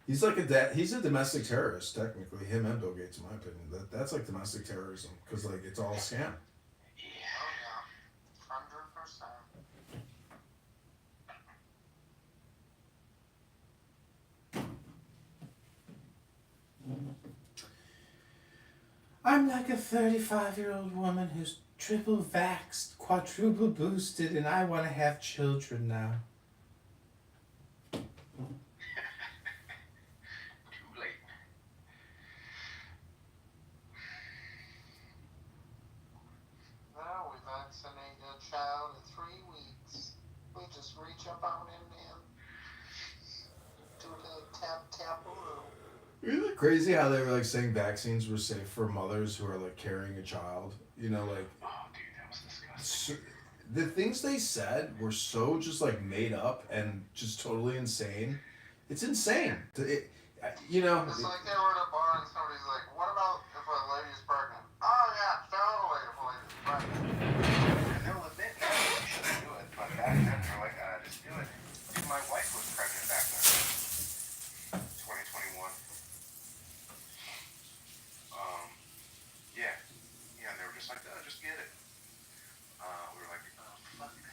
He's like he's a domestic terrorist, technically. Him and Bill Gates, in my opinion. That's like domestic terrorism, because like it's all a scam. Yeah. 100%. I'm like a 35-year-old woman who's triple vaxxed, quadruple boosted, and I want to have children now. Too late. Now we vaccinate a child in 3 weeks. We just reach up on him and do a little tap-tap-a-roo. Isn't it crazy how they were like saying vaccines were safe for mothers who are like carrying a child? You know, like. Oh, dude, that was disgusting. The things they said were so just like made up and just totally insane. It's insane. You know. It's like they were at a bar and somebody's like, "What about if a lady's pregnant?" Oh yeah, totally if a lady's pregnant. And they'll admit now you shouldn't do it, but back then they're like, just do it. Dude, my wife was pregnant back then. 2021. Yeah, and they were just like, just get it. We were like, oh, fuck no.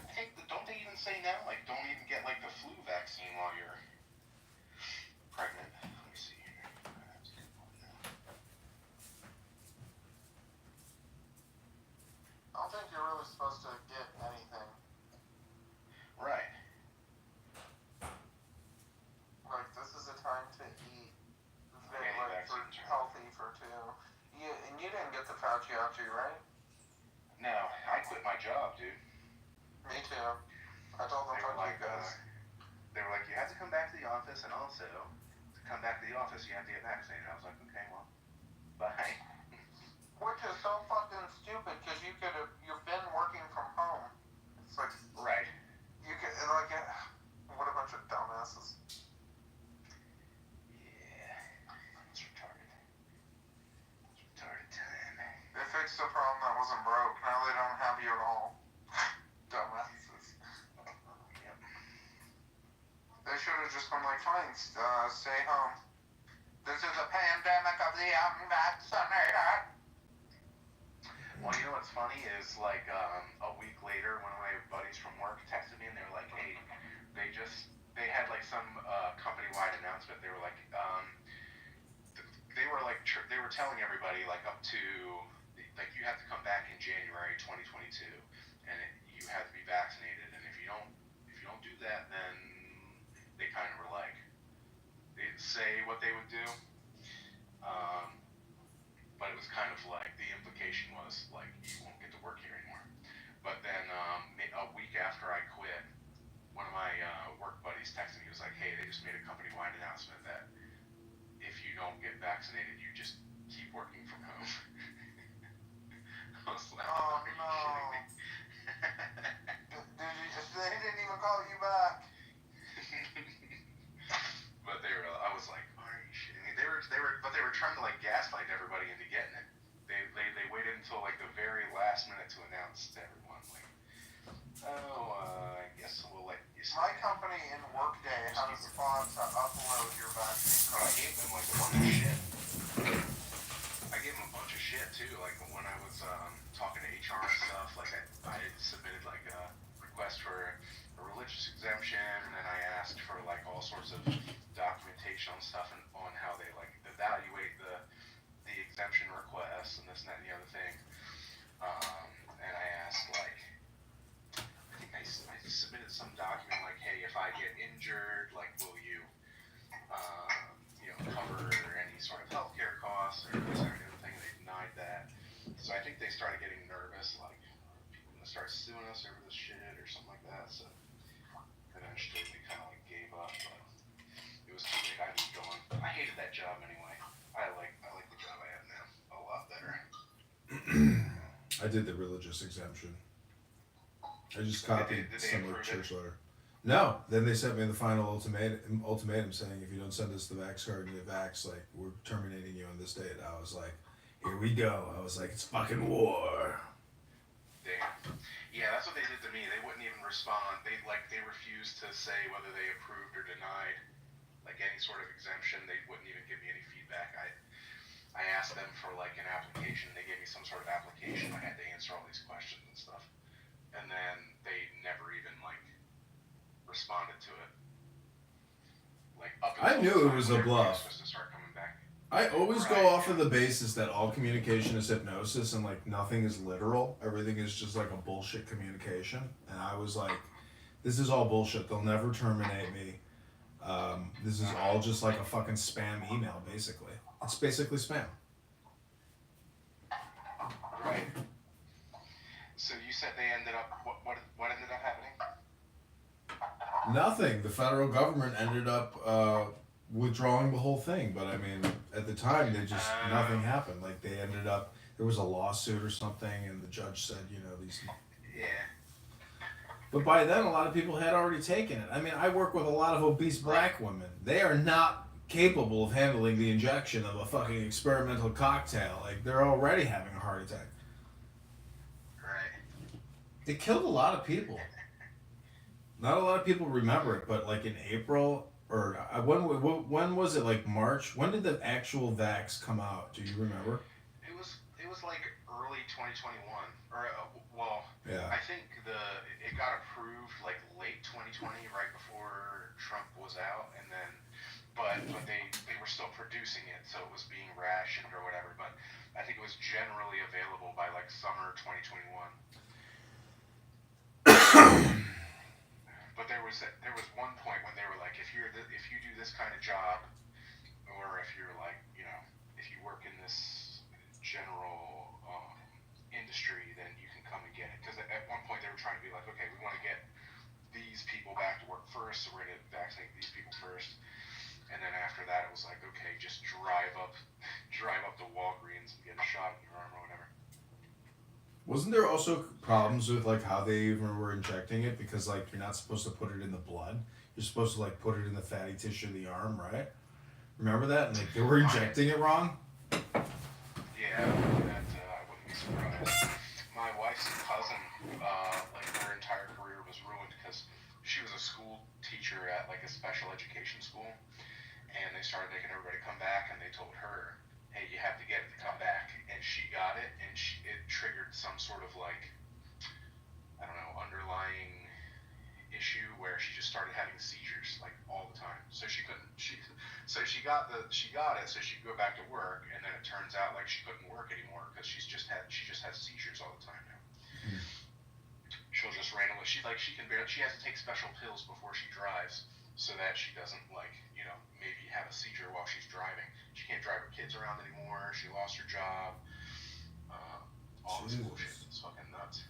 I think, don't they even say now, like, don't even get, like, the flu vaccine while you're pregnant? Let me see here. I don't think you're really supposed to get anything. Right. Like, this is a time to eat very, Any like, for vaccines, right? healthy for two. And you didn't get the Fauci out to you, right? No, I quit my job, dude. Me too. I told them, They were fuck like, you guys. you have to come back to the office, and also, to come back to the office, you have to get vaccinated. I was like, okay, well, bye. Which is so fucking stupid, because you've been working from home. It's like, Right. you could, like, what a bunch of dumbasses. Yeah. It's retarded. It's retarded time. They fixed the problem that wasn't broke. Now they don't have you at all. Dumbasses. Yep. They should have just been like, fine, stay home. This is a pandemic of the unvaccinated. Well, you know what's funny is, like, a week later, one of my buddies from work texted me, and they were like, hey, they had, like, some company-wide announcement. They were like, they were telling everybody, like, up to, like, you have to come back in January 2022, and you have to be vaccinated, and if you don't do that, then they kind of were like, they didn't say what they would do, but it was kind of like, the implication was, like, you won't get to work here anymore. But then a week after I quit, one of my work buddies texted me. He was like, hey, they just made a company-wide announcement that if you don't get vaccinated, you just keep working from home. I was like, Oh, are you no. kidding me? They didn't even call you back. But I was like, are you shitting me? They were trying to, like, gaslight everybody into getting it. They waited until, like, the very last minute to announce to everyone, like, I guess we'll let you see. My company in Workday had a spot to upload your vaccine I card. gave them, like, a bunch of shit. I gave them a bunch of shit, too. Like, when I was talking to HR and stuff, like, I had submitted, like, a request for a religious exemption, and then I asked for, like, all sorts of documentation on stuff on how they, like, evaluate the exemption requests and this and that and the other thing. And I asked, like, I think I submitted some document, like, hey, if I get injured, like, will you, cover any sort of healthcare costs or this or the other thing? And they denied that. So I think they started getting nervous, like, are people gonna start suing us over this shit or something like that? So did the religious exemption. I just copied Did they some of the approve church letter. No, then they sent me the final ultimatum saying if you don't send us the vax card and get vax, like we're terminating you on this date. I was like, here we go. I was like, it's fucking war. Damn. Yeah, that's what they did to me. They wouldn't even respond. They refused to say whether they approved or denied, like any sort of exemption. They wouldn't even give me any feedback. I asked them for like an application. They gave me some sort of application. I had to answer all these questions and stuff, and then they never even like responded to it. Like up until I knew it was a they were bluff. supposed to start coming back. I always go off of the basis that all communication is hypnosis and like nothing is literal. Everything is just like a bullshit communication. And I was like, this is all bullshit. They'll never terminate me. This is all just like a fucking spam email, basically. It's basically spam. Right. So you said they ended up what ended up happening? Nothing. The federal government ended up withdrawing the whole thing. But I mean, at the time, nothing happened. Like they ended up, there was a lawsuit or something, and the judge said, these. Yeah. But by then, a lot of people had already taken it. I mean, I work with a lot of obese black women. They are not capable of handling the injection of a fucking experimental cocktail. Like they're already having a heart attack. Right. It killed a lot of people. Not a lot of people remember it, but like in April or when was it? Like March? When did the actual vax come out? Do you remember? It was like early 2021, or Yeah. I think it got approved like late 2020, right before Trump was out, and then but they were still producing it, so it was being rationed or whatever. But I think it was generally available by like summer 2021. But there was one point when they were like, if you do this kind of job, or if you're like, if you work in this general industry, then you can come and get it. Because at one point they were trying to be like, okay, we want to get these people back to work first, so we're going to vaccinate these people first. And then after that, it was like, okay, just drive up to Walgreens and get a shot in your arm or whatever. Wasn't there also problems with like how they even were injecting it? Because like you're not supposed to put it in the blood. You're supposed to like put it in the fatty tissue of the arm, right? Remember that? And like they were injecting it wrong? Yeah, I wouldn't be surprised. My wife's cousin, like her entire career was ruined because she was a school teacher at like a special education school, and they started making everybody come back, and they told her, hey, you have to get it to come back, and she got it, and it triggered some sort of like, I don't know, underlying issue where she just started having seizures like all the time. So she got it, so she could go back to work, and then it turns out like she couldn't work anymore because she just has seizures all the time now. She'll just randomly she has to take special pills before she drives so that she doesn't maybe have a seizure while she's driving. She can't drive her kids around anymore. She lost her job. All this bullshit. It's fucking nuts.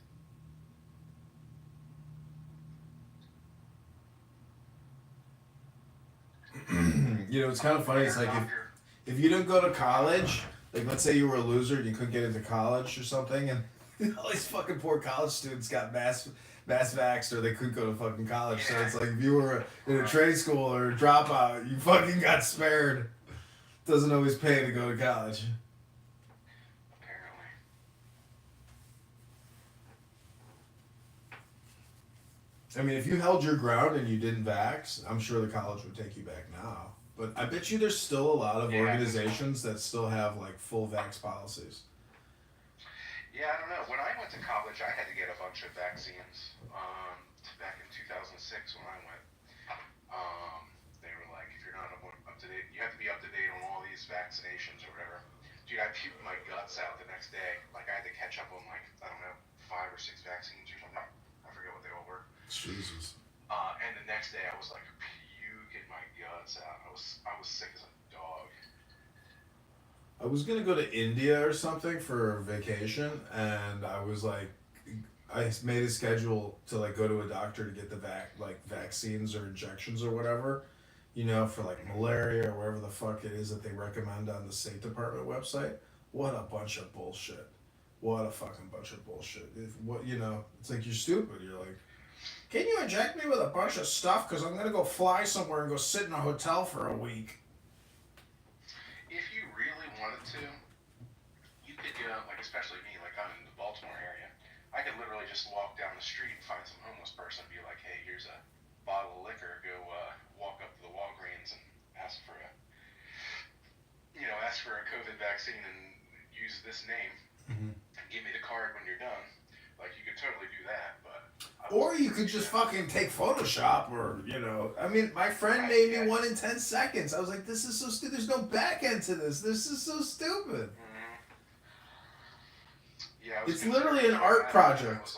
It's kind of funny. It's like if you didn't go to college, like let's say you were a loser and you couldn't get into college or something, and all these fucking poor college students got mass vaxxed or they couldn't go to fucking college. So it's like if you were in a trade school or a dropout, you fucking got spared. Doesn't always pay to go to college. Apparently. I mean, if you held your ground and you didn't vax, I'm sure the college would take you back now. But I bet you there's still a lot of organizations that still have like full vax policies. Yeah, I don't know. When I went to college, I had to get a bunch of vaccines. Back in 2006 when I went, they were like, if you're not up to date, you have to be up to date on all these vaccinations or whatever. Dude, I puked my guts out the next day. Like I had to catch up on like, I don't know, 5 or 6 vaccines or something. I forget what they all were. Jesus. And the next day I was like puking my guts out. I was sick as a dog. I was gonna go to India or something for vacation, and I was like, I made a schedule to like go to a doctor to get the vaccines or injections or whatever, for like malaria or whatever the fuck it is that they recommend on the State Department website. What a bunch of bullshit. What a fucking bunch of bullshit. It's like you're stupid. You're like, can you inject me with a bunch of stuff? Because I'm going to go fly somewhere and go sit in a hotel for a week. If you really wanted to, you could go, like, especially me, like, I'm in the Baltimore area. I could literally just walk down the street and find some homeless person and be like, hey, here's a bottle of liquor. Go walk up to the Walgreens and ask for a COVID vaccine and use this name. Mm-hmm. Give me the card when you're done. Like, you could totally do that, but... Or you could just fucking take Photoshop or, my friend made me one in 10 seconds. I was like, this is so stupid. There's no back end to this. This is so stupid. Mm-hmm. Yeah, It's literally an art project.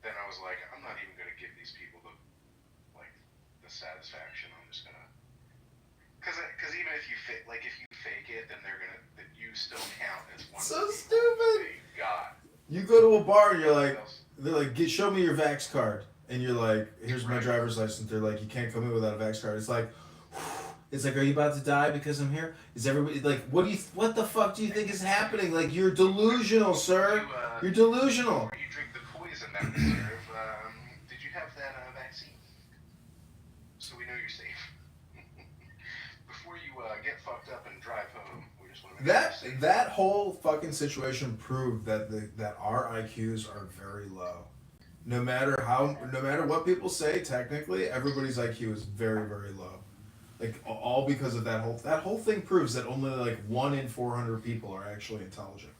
Then I was like, I'm not even going to give these people the satisfaction. I'm just going to... Because even if you fake it, then you still count as one. So stupid. God. You go to a bar and they're like, show me your Vax card, and you're like, here's my driver's license. They're like, you can't come in without a Vax card. It's like, are you about to die because I'm here? Is everybody like, what the fuck do you think is happening? Like, you're delusional, sir. You're delusional. Before you drink the poison that was served, did you have that vaccine? So we know you're safe. Before you get fucked up and drive home, we just want to make sure you're safe. That whole fucking situation proved that our IQs are very low. No matter what people say, technically, everybody's IQ is very, very low. Like, all because of that whole thing proves that only like 1 in 400 people are actually intelligent.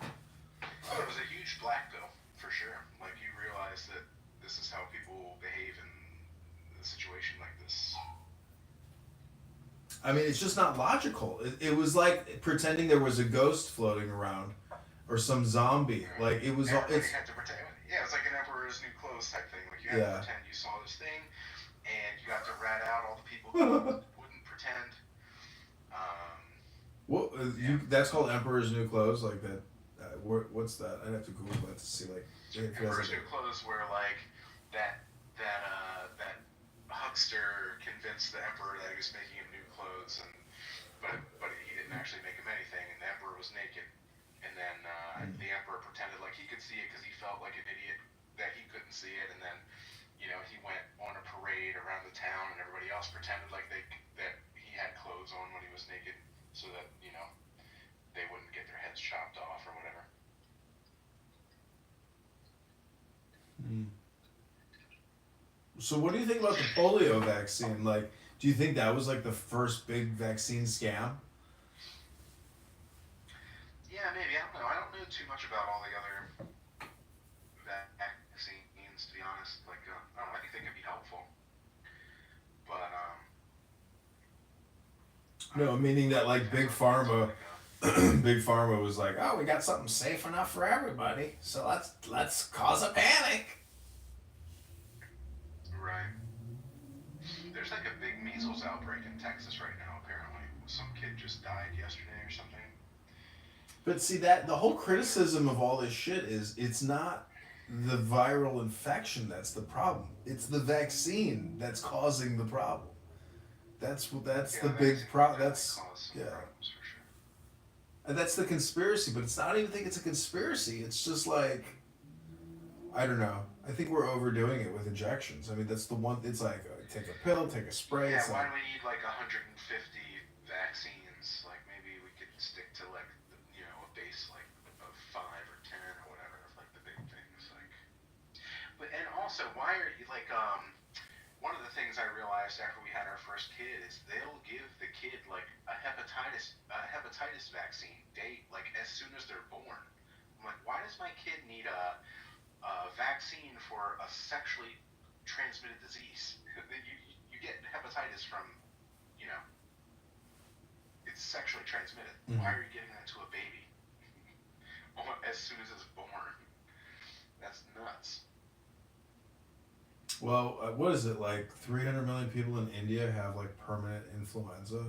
Oh, it was a huge black pill, for sure. Like, you realize that this is how people behave in a situation like this. I mean, it's just not logical. It was like pretending there was a ghost floating around, or some zombie. Like, it was. Everybody had to pretend. Yeah, it's like an Emperor's New Clothes type thing. Like, you had to pretend you saw this thing, and you got to rat out all the people who wouldn't pretend. That's called Emperor's New Clothes, like that. What's that? I'd have to Google that to see, like. Emperor's New Clothes, where like that huckster convinced the emperor that he was making him new clothes, but he didn't actually make him anything, and the emperor was naked, and then the emperor pretended like he could see it because he felt like an idiot that he couldn't see it, and then he went on a parade around the town, and everybody else pretended like that he had clothes on when he was naked, so that they wouldn't get their heads chopped off or whatever. So what do you think about the polio vaccine? Like, do you think that was like the first big vaccine scam? Yeah, maybe. I don't know. I don't know too much about all the other vaccines, to be honest. Like, I don't know. I think they could be helpful. But, No, meaning that like Big Pharma was like, oh, we got something safe enough for everybody, so let's cause a panic. Right. There's like a big measles outbreak in Texas right now, apparently. Some kid just died yesterday or something. But see, that the whole criticism of all this shit is it's not the viral infection that's the problem. It's the vaccine that's causing the problem. That's the big problem. That's and that's the conspiracy. But I don't even think it's a conspiracy. It's just like, I don't know. I think we're overdoing it with injections. I mean, that's the one. It's like take a pill, take a spray. Yeah, it's why like, do we need like 150 vaccines? Like, maybe we could stick to like a base like of 5 or 10 or whatever, like the big things. Like, but and also, why are you like one of the things I realized after we had our first kid is they'll give the kid like a hepatitis vaccine like as soon as they're born. I'm like, why does my kid need a vaccine for a sexually transmitted disease? You get hepatitis from, it's sexually transmitted. Mm-hmm. Why are you giving that to a baby as soon as it's born? That's nuts. well, what is it, like 300 million people in India have like permanent influenza?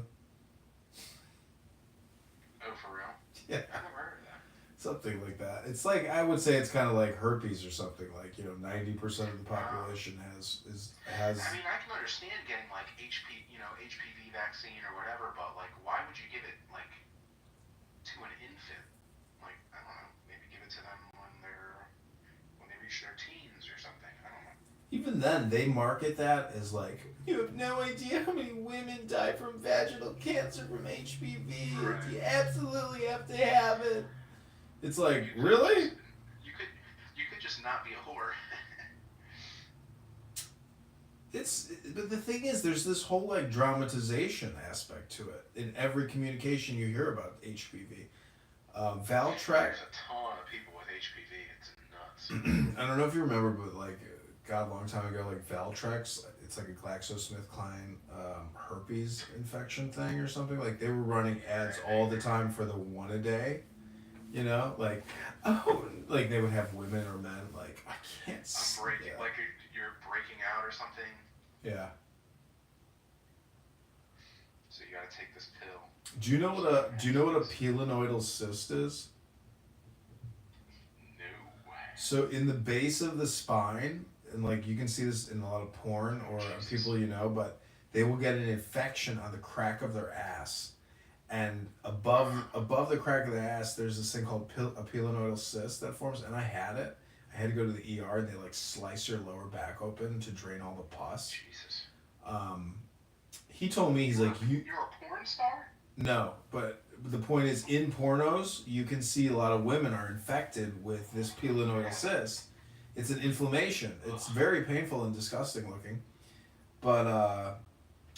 Oh, for real? Yeah. I've never heard of that. Something like that. It's like, I would say it's kind of like herpes or something. Like, 90% of the population has. I mean, I can understand getting like HPV vaccine or whatever, but like, why would you give it like to an infant? Like, I don't know. to them when they reach their teens or something. I don't know. Even then, they market that as like, you have no idea how many women die from vaginal cancer from HPV. Right. You absolutely have to have it. It's like, really? You could just not be a whore. But the thing is, there's this whole like dramatization aspect to it in every communication you hear about HPV. Valtrex. There's a ton of people with HPV. It's nuts. I don't know if you remember, but like, God, a long time ago, like Valtrex, it's like a GlaxoSmithKline herpes infection thing or something. Like they were running ads all the time for the one a day. You know, like, oh, like they would have women or men like, I can't. Breaking, like you're breaking out or something. Yeah. So you gotta take this pill. Do you know what a pilenoidal cyst is? No. So in the base of the spine, and like you can see this in a lot of porn or people you know, but they will get an infection on the crack of their ass, and above the crack of the ass, there's this thing called a pilenoidal cyst that forms, and I had it. I had to go to the ER, and they like slice your lower back open to drain all the pus. Jesus. He told me, he's like, You're a porn star? No, but the point is, in pornos, you can see a lot of women are infected with this pilenoidal cyst. It's an inflammation. It's very painful and disgusting looking. But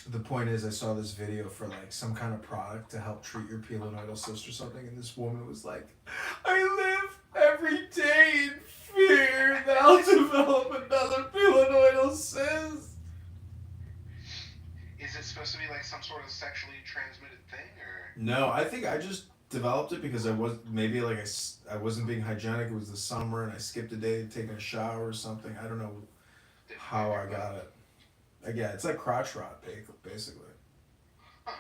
the point is, I saw this video for like some kind of product to help treat your pilenoidal cyst or something, and this woman was like, I live every day in fear that I'll develop another pilenoidal cyst. Is it supposed to be like some sort of sexually transmitted thing, or? No, I think I just developed it because I wasn't being hygienic. It was the summer and I skipped a day taking a shower or something. I don't know how I got it. Yeah, it's like crotch rot, basically. Huh.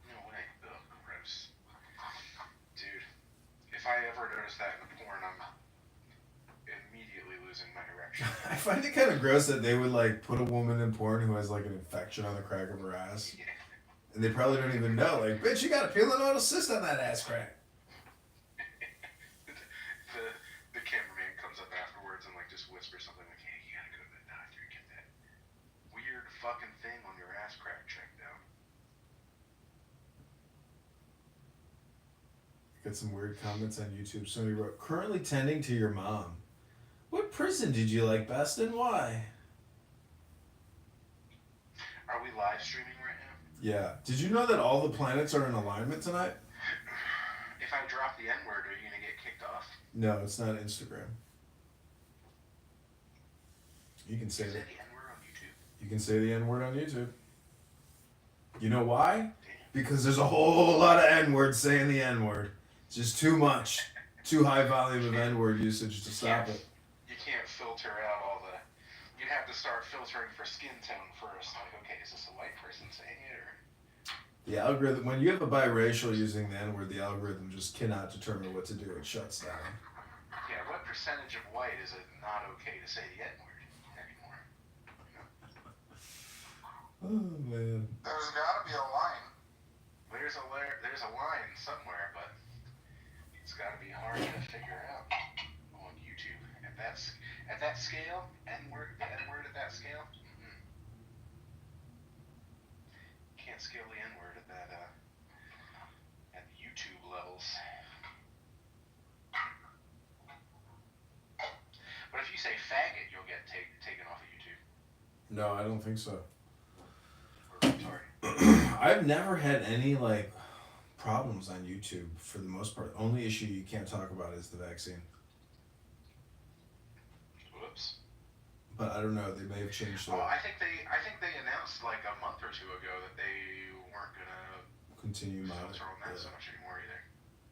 No way. Ugh, gross. Dude, if I ever notice that in porn, I'm immediately losing my erection. I find it kind of gross that they would like put a woman in porn who has like an infection on the crack of her ass. Yeah. And they probably don't even know. Like, bitch, you got a pilenoidal cyst on that ass crack. the cameraman comes up afterwards and like just whispers something like, hey, you gotta go to the doctor and get that weird fucking thing on your ass crack checked out. Got some weird comments on YouTube. Somebody wrote, currently tending to your mom. What prison did you like best and why? Are we live streaming right now? Yeah. Did you know that all the planets are in alignment tonight? If I drop the N-word, are you gonna get kicked off? No, it's not Instagram. You can say Is that. the N-word on YouTube? You can say the N-word on YouTube. You know why? Because there's a whole lot of N-words saying the N-word. It's just too much. Too high volume of N-word usage to stop it. You can't filter out all the... You'd have to start filtering for skin tone first. Like, okay, is this a white person saying it, or... The algorithm, when you have a biracial using the N-word, the algorithm just cannot determine what to do. It shuts down. Yeah, what percentage of white is it not okay to say the N-word anymore? Oh, man. There's gotta be a line. There's a line somewhere, but it's gotta be hard to figure out on YouTube. At that scale, N-word at that scale? Mm-hmm. Can't scale the N-word at that, at YouTube levels. But if you say faggot, you'll get taken off of YouTube. No, I don't think so. Sorry. I've never had any, like, problems on YouTube for the most part. The only issue you can't talk about is the vaccine. Whoops. But I don't know. They may have changed it. Oh, I think they announced like a month or two ago that they weren't gonna Continue filter on that so much anymore either.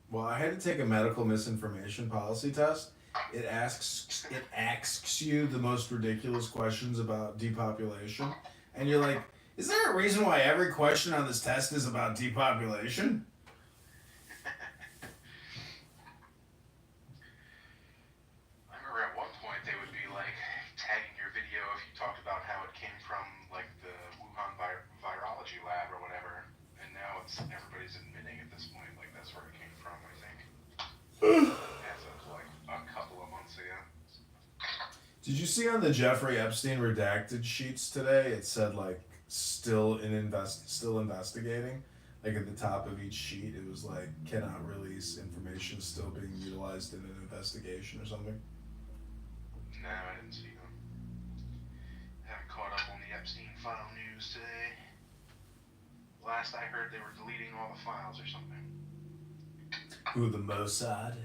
Well, I had to take a medical misinformation policy test. It asks you the most ridiculous questions about depopulation, and you're like, is there a reason why every question on this test is about depopulation? I remember at one point they would be like tagging your video if you talked about how it came from like the Wuhan virology lab or whatever, and now it's everybody's admitting at this point like that's where it came from. I think. As of like see on the Jeffrey Epstein redacted sheets today? It said like still investigating. Like at the top of each sheet, it was like cannot release information still being utilized in an investigation or something. No, I didn't see them. Haven't caught up on the Epstein file news today. Last I heard, they were deleting all the files or something. Who, the Mossad?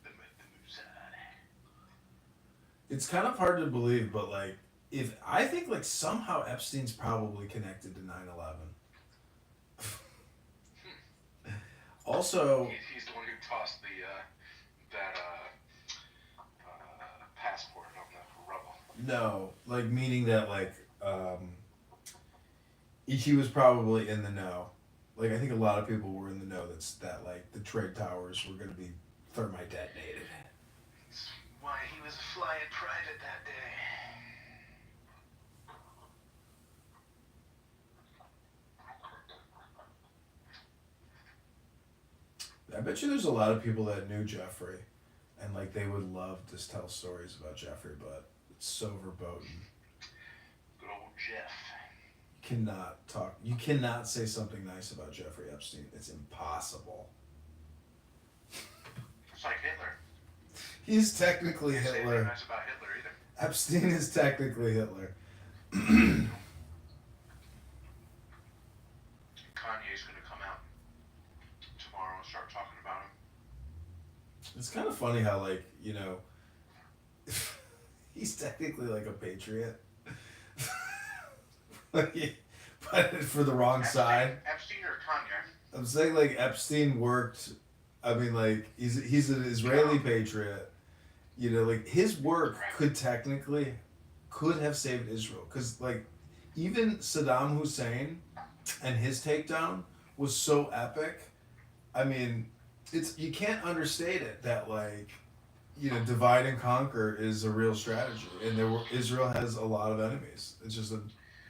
The Mossad. It's kind of hard to believe, but like, if I think like somehow Epstein's probably connected to 9/11. Also, He's the one who tossed the passport on the rubble. no, like meaning that like he was probably in the know. Like I think a lot of people were in the know that like the trade towers were going to be thermite detonated. That's why he was flying private that day. I bet you there's a lot of people that knew Jeffrey, and like they would love to tell stories about Jeffrey, but it's so verboten. Good old Jeff. You cannot say something nice about Jeffrey Epstein. It's impossible. It's like Hitler. He's technically Can't say anything Hitler. nice about Hitler either. Epstein is technically Hitler. Kanye's gonna come out tomorrow and start talking about him. It's kind of funny how like, you know, he's technically like a patriot. But for the wrong side. Epstein or Kanye? I'm saying like Epstein worked. I mean, like he's an Israeli patriot. You know, like his work could have saved Israel, because like even Saddam Hussein and his takedown was so epic. I mean, you can't understate it that like, you know, divide and conquer is a real strategy, and Israel has a lot of enemies. It's just a,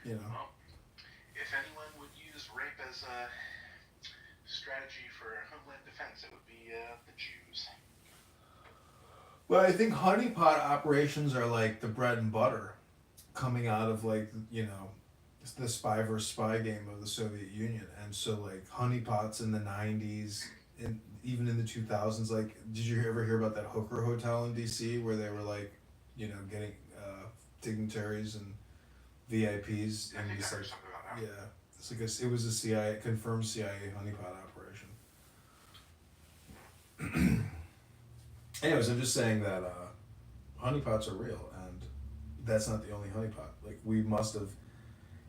you know. Well, if anyone would use rape as a strategy for homeland defense, it would be the Jews. Well, I think honeypot operations are like the bread and butter coming out of like, you know, the spy versus spy game of the Soviet Union. And so like honeypots in the 90s and even in the 2000s, like, did you ever hear about that hooker hotel in DC where they were like, you know, getting dignitaries and VIPs and just like, yeah, it's like it was a CIA confirmed CIA honeypot operation. Anyways, I'm just saying that honeypots are real, and that's not the only honeypot. Like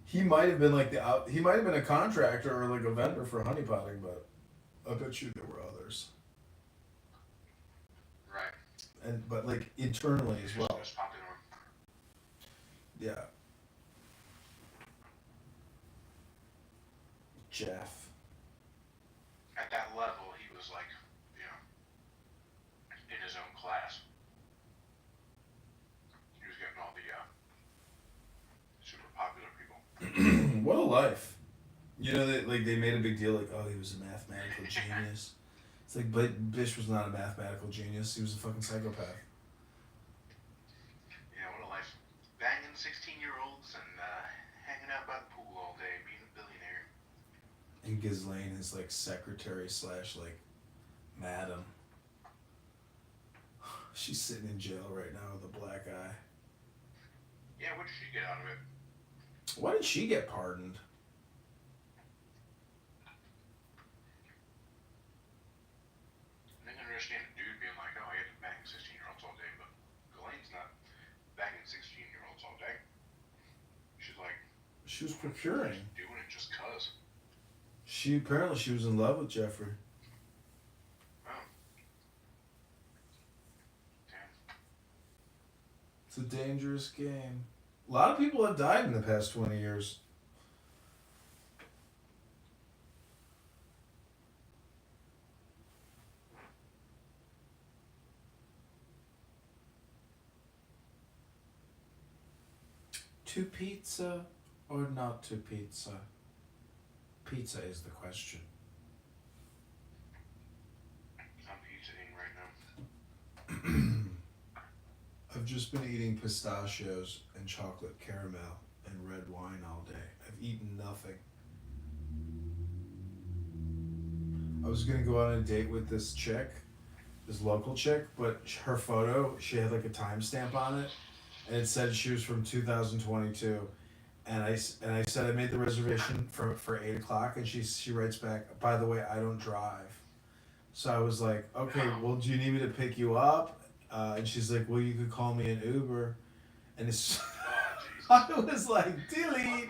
he might have been like he might have been a contractor or like a vendor for honeypotting, but I bet you there were others. Right. But like internally as well. Just popped in one. Yeah. Jeff. At that level, he was like, you know, in his own class. He was getting all the super popular people. What a life. You know, they made a big deal like, oh, he was a mathematical genius. It's like, but Bish was not a mathematical genius. He was a fucking psychopath. Yeah, what a life. Banging 16-year-olds and hanging out by the pool all day, being a billionaire. And Ghislaine is like secretary / like madam. She's sitting in jail right now with a black eye. Yeah, what did she get out of it? Why did she get pardoned? I can understand a dude being like, oh, I had to bang 16-year-olds all day, but Ghislaine's not banging 16-year-olds all day. She's like, She was procuring. doing it just cause. Apparently she was in love with Jeffrey. Oh. Damn. It's a dangerous game. A lot of people have died in the past 20 years. To pizza or not to pizza? Pizza is the question. I'm pizza eating right now. I've just been eating pistachios and chocolate caramel and red wine all day. I've eaten nothing. I was gonna go on a date with this chick, this local chick, but her photo, she had like a timestamp on it, and it said she was from 2022. And I said I made the reservation for 8 o'clock, and she writes back, by the way, I don't drive. So I was like, okay, well, do you need me to pick you up? And she's like, well, you could call me an Uber. And it's, I was like, delete.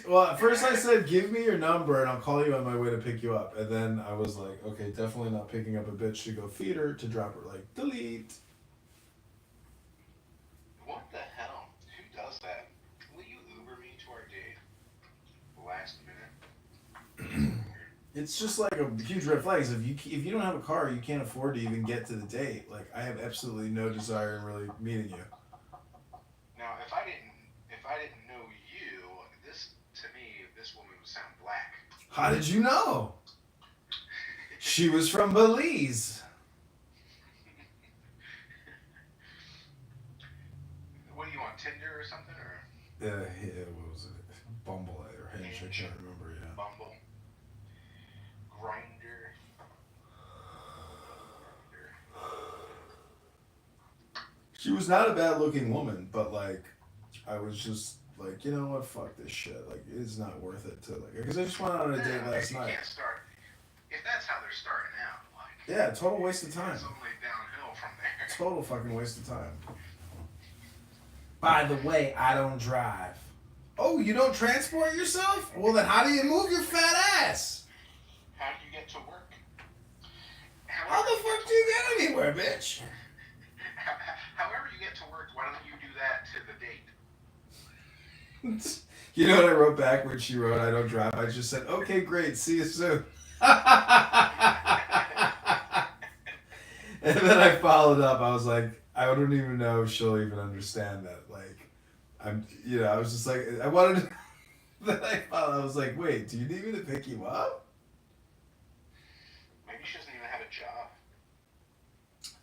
Well, at first I said, give me your number and I'll call you on my way to pick you up. And then I was like, okay, definitely not picking up a bitch to go feed her, to drop her, like, delete. What the hell? Who does that? Will you Uber me to our date? Last minute. It's just like a huge red flag. If you don't have a car, you can't afford to even get to the date. Like, I have absolutely no desire in really meeting you. Now, if I didn't know you, to me, this woman would sound black. How did you know? She was from Belize. What do you want, Tinder or something, or? Yeah, what was it? Bumble or Hinge, I can't remember, yeah. Bumble. Grinder. She was not a bad looking woman, but like, I was just like, you know what, fuck this shit. Like, it's not worth it to, like, because I just went out on a date last night. Can't start. If that's how they're starting out, like. Yeah, total waste of time. It's only downhill from there. Total fucking waste of time. By the way, I don't drive. Oh, you don't transport yourself? Well, then how do you move your fat ass? How do you get to work? How the fuck do you get anywhere, bitch? However you get to work, why don't you do that to the date? You know what I wrote back when she wrote, I don't drive? I just said, okay, great, see you soon. And then I followed up. I was like, I don't even know if she'll even understand that. Like, I was just like, I wanted to, then I was like, wait, do you need me to pick you up? Maybe she doesn't even have a job.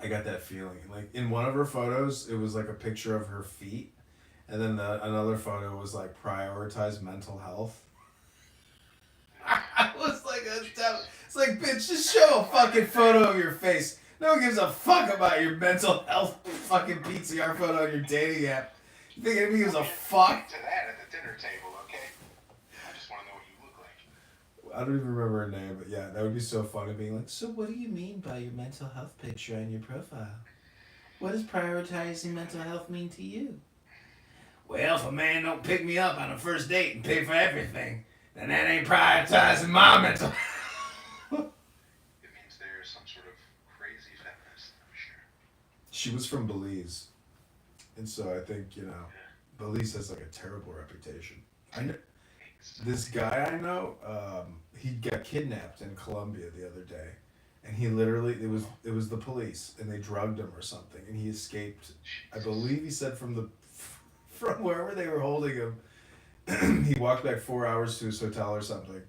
I got that feeling. Like, in one of her photos, it was like a picture of her feet. And then another photo was like, prioritize mental health. I was like, it's like, bitch, just show a fucking photo of your face. No one gives a fuck about your mental health fucking PTR photo on your dating app. You think anybody gives a fuck? To that at the dinner table, okay? I just want to know what you look like. I don't even remember her name, but yeah, that would be so funny being like, so what do you mean by your mental health picture on your profile? What does prioritizing mental health mean to you? Well, if a man don't pick me up on a first date and pay for everything, then that ain't prioritizing my mental health. It means there's some sort of crazy feminist, I'm sure. She was from Belize. And so I think, Belize has like a terrible reputation. I know this guy I know, he got kidnapped in Colombia the other day. And he literally, it was the police, and they drugged him or something, and he escaped. I believe he said from wherever they were holding him. He walked back 4 hours to his hotel or something,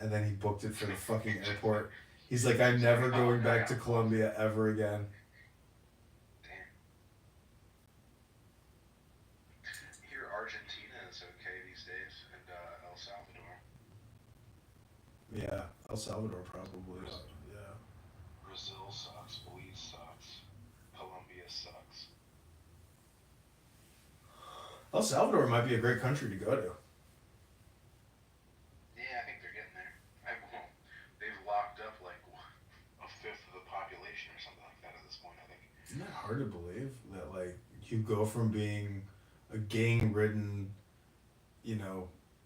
and then he booked it for the fucking airport. He's like, I'm never going back to Colombia ever again. Here, Argentina is okay these days, and El Salvador. Yeah, El Salvador probably. Yeah. Brazil sucks. Belize sucks. Colombia sucks. El Salvador might be a great country to go to. Yeah, I think they're getting there. They've locked up like a fifth of the population or something like that at this point, I think. Isn't that hard to believe? That, like, you go from being a gang-ridden,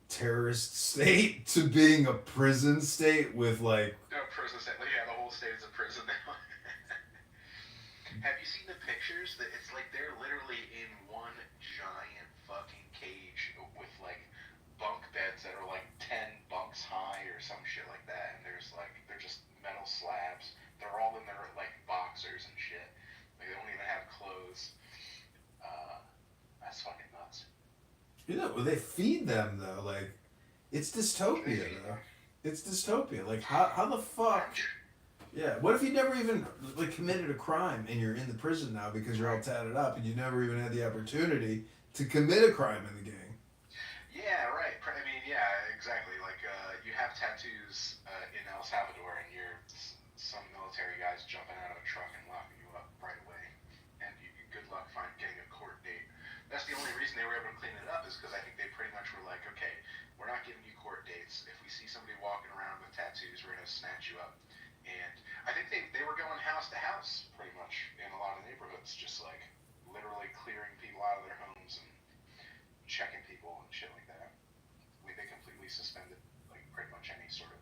terrorist state to being a prison state with, like... No, prison state. Yeah, the whole state is a prison now. Have you seen the pictures? It's like they're literally in one giant fucking cage with, like, bunk beds that are, like, 10 bunks high or some shit like that. And there's, like, they're just metal slabs. They're all in their, like, boxers and shit. Like, they don't even have clothes. That's fucking nuts. They feed them, though. Like, it's dystopia, though. It's dystopia. Like, how the fuck... Yeah. What if you never even like committed a crime and you're in the prison now because you're all tatted up and you never even had the opportunity to commit a crime in the gang? Yeah, right. I mean, yeah, exactly. Like, you have tattoos in El Salvador, and you're some military guys jumping out of a truck and locking you up right away. And good luck getting a court date. That's the only reason they were able to clean it up is because I think they pretty much were like, okay, we're not giving you court dates. If we see somebody walking around with tattoos, we're gonna snatch you up. And I think they were going house to house pretty much in a lot of neighborhoods, just like literally clearing people out of their homes and checking people and shit like that. They completely suspended like pretty much any sort of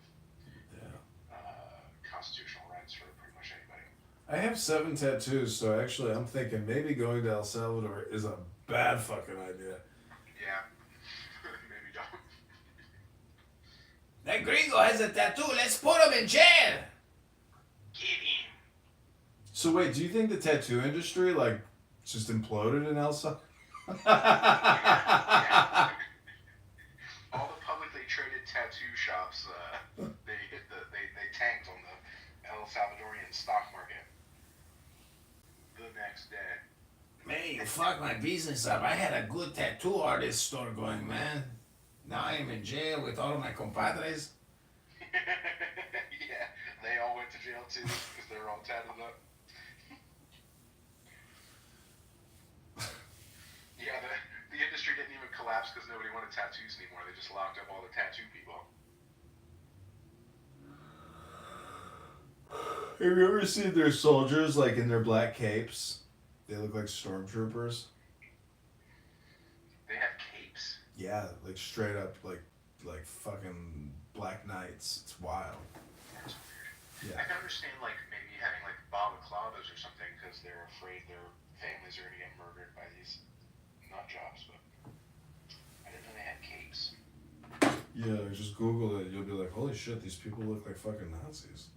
constitutional rights for pretty much anybody. I have 7 tattoos, so actually I'm thinking maybe going to El Salvador is a bad fucking idea. Yeah. Maybe don't. That gringo has a tattoo. Let's put him in jail. Get him. So wait, do you think the tattoo industry like just imploded in El Salvador? Yeah. All the publicly traded tattoo shops, they tanked on the El Salvadorian stock market the next day. Man, you fucked my business up. I had a good tattoo artist store going, man. Now I am in jail with all of my compadres. Yeah, they all went to jail too because they were all tatted up. Yeah, the industry didn't even collapse because nobody wanted tattoos anymore. They just locked up all the tattoo people. Have you ever seen their soldiers like in their black capes? They look like stormtroopers. They have capes? Yeah, like straight up like fucking black knights. It's wild. That's weird. Yeah. I can understand like maybe having like balaclavas or something because they're afraid their families are gonna get murdered by these nut jobs, but I didn't know they had capes. Yeah, just Google it. You'll be like, holy shit, these people look like fucking Nazis.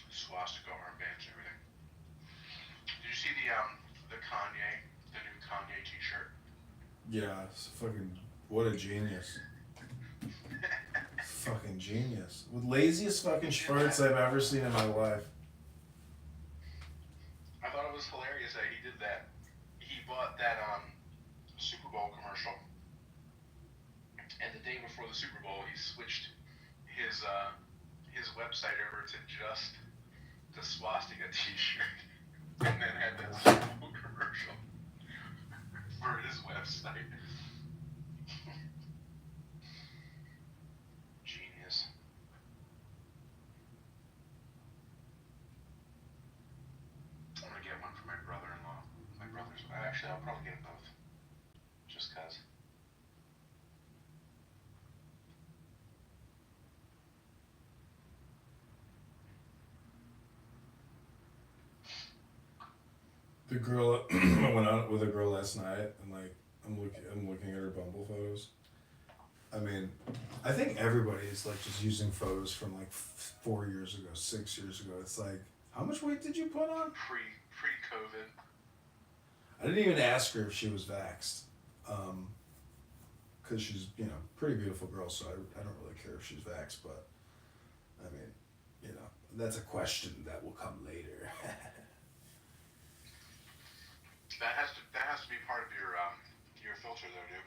Swastika armbands and everything. Did you see the new Kanye t-shirt? Yeah, it's fucking what a genius. Fucking genius. With laziest fucking shorts I've ever seen in my life. I thought it was hilarious that he did that. He bought that Super Bowl commercial, and the day before the Super Bowl, he switched his website over to just the swastika t-shirt, and then had that Super Bowl commercial for his website. Genius. I'm gonna get one for my brother-in-law. Actually, I'll probably get them both, just cause. The girl I went out with a girl last night, and like I'm looking at her Bumble photos. I mean, I think everybody is like just using photos from like 4 years ago, 6 years ago. It's like, how much weight did you put on? Pre-COVID. I didn't even ask her if she was vaxxed, because she's pretty beautiful girl, so I don't really care if she's vaxxed, but I mean, that's a question that will come later. That has to be part of your filter though, dude.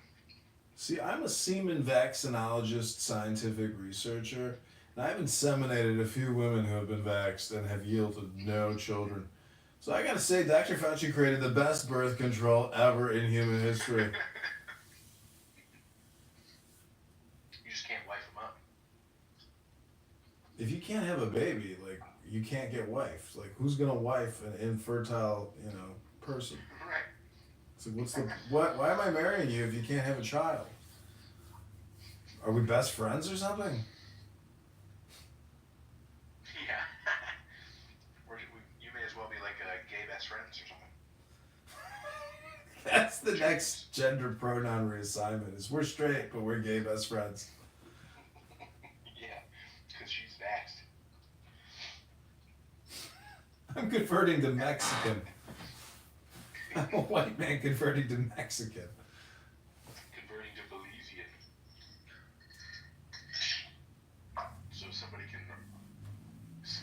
See, I'm a semen vaccinologist, scientific researcher, and I've inseminated a few women who have been vaxxed and have yielded no children. So I gotta say, Dr. Fauci created the best birth control ever in human history. You just can't wife them up. If you can't have a baby, like, you can't get wifed. Like, who's gonna wife an infertile, person? Right. So why am I marrying you if you can't have a child? Are we best friends or something? Yeah. You may as well be like gay best friends or something. That's the next gender pronoun reassignment is we're straight, but we're gay best friends. Yeah, because she's vaxxed. I'm converting to Mexican. I'm a white man converting to Mexican.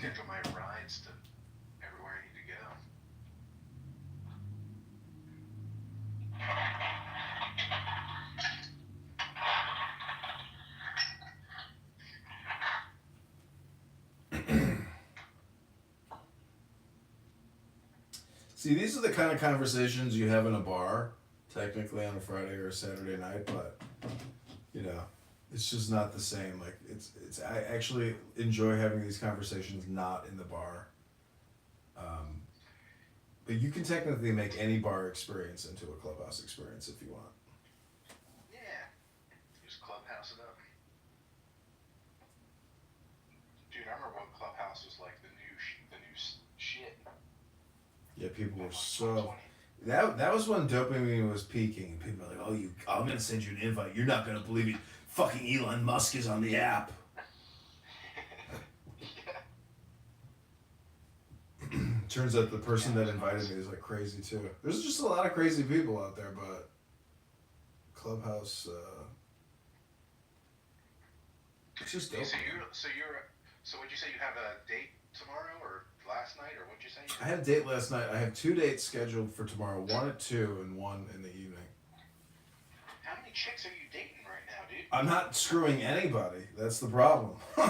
schedule my rides to everywhere I need to go. See, these are the kind of conversations you have in a bar, technically on a Friday or a Saturday night, but you know, it's just not the same. Like I actually enjoy having these conversations not in the bar. But you can technically make any bar experience into a clubhouse experience if you want. Yeah. Just clubhouse it up. Dude, I remember when Clubhouse was like the new shit. Yeah, people were so. That was when dopamine was peaking. People were like, "Oh, I'm gonna send you an invite. You're not gonna believe it. Fucking Elon Musk is on the app." Turns out the person that invited me is like crazy too. There's just a lot of crazy people out there, but Clubhouse, it's just dope. So would you say you have a date tomorrow or last night, or what'd you say? I had a date last night. I have 2 dates scheduled for tomorrow. One at 2 and one in the evening. How many chicks are you dating right now, dude? I'm not screwing anybody. That's the problem. You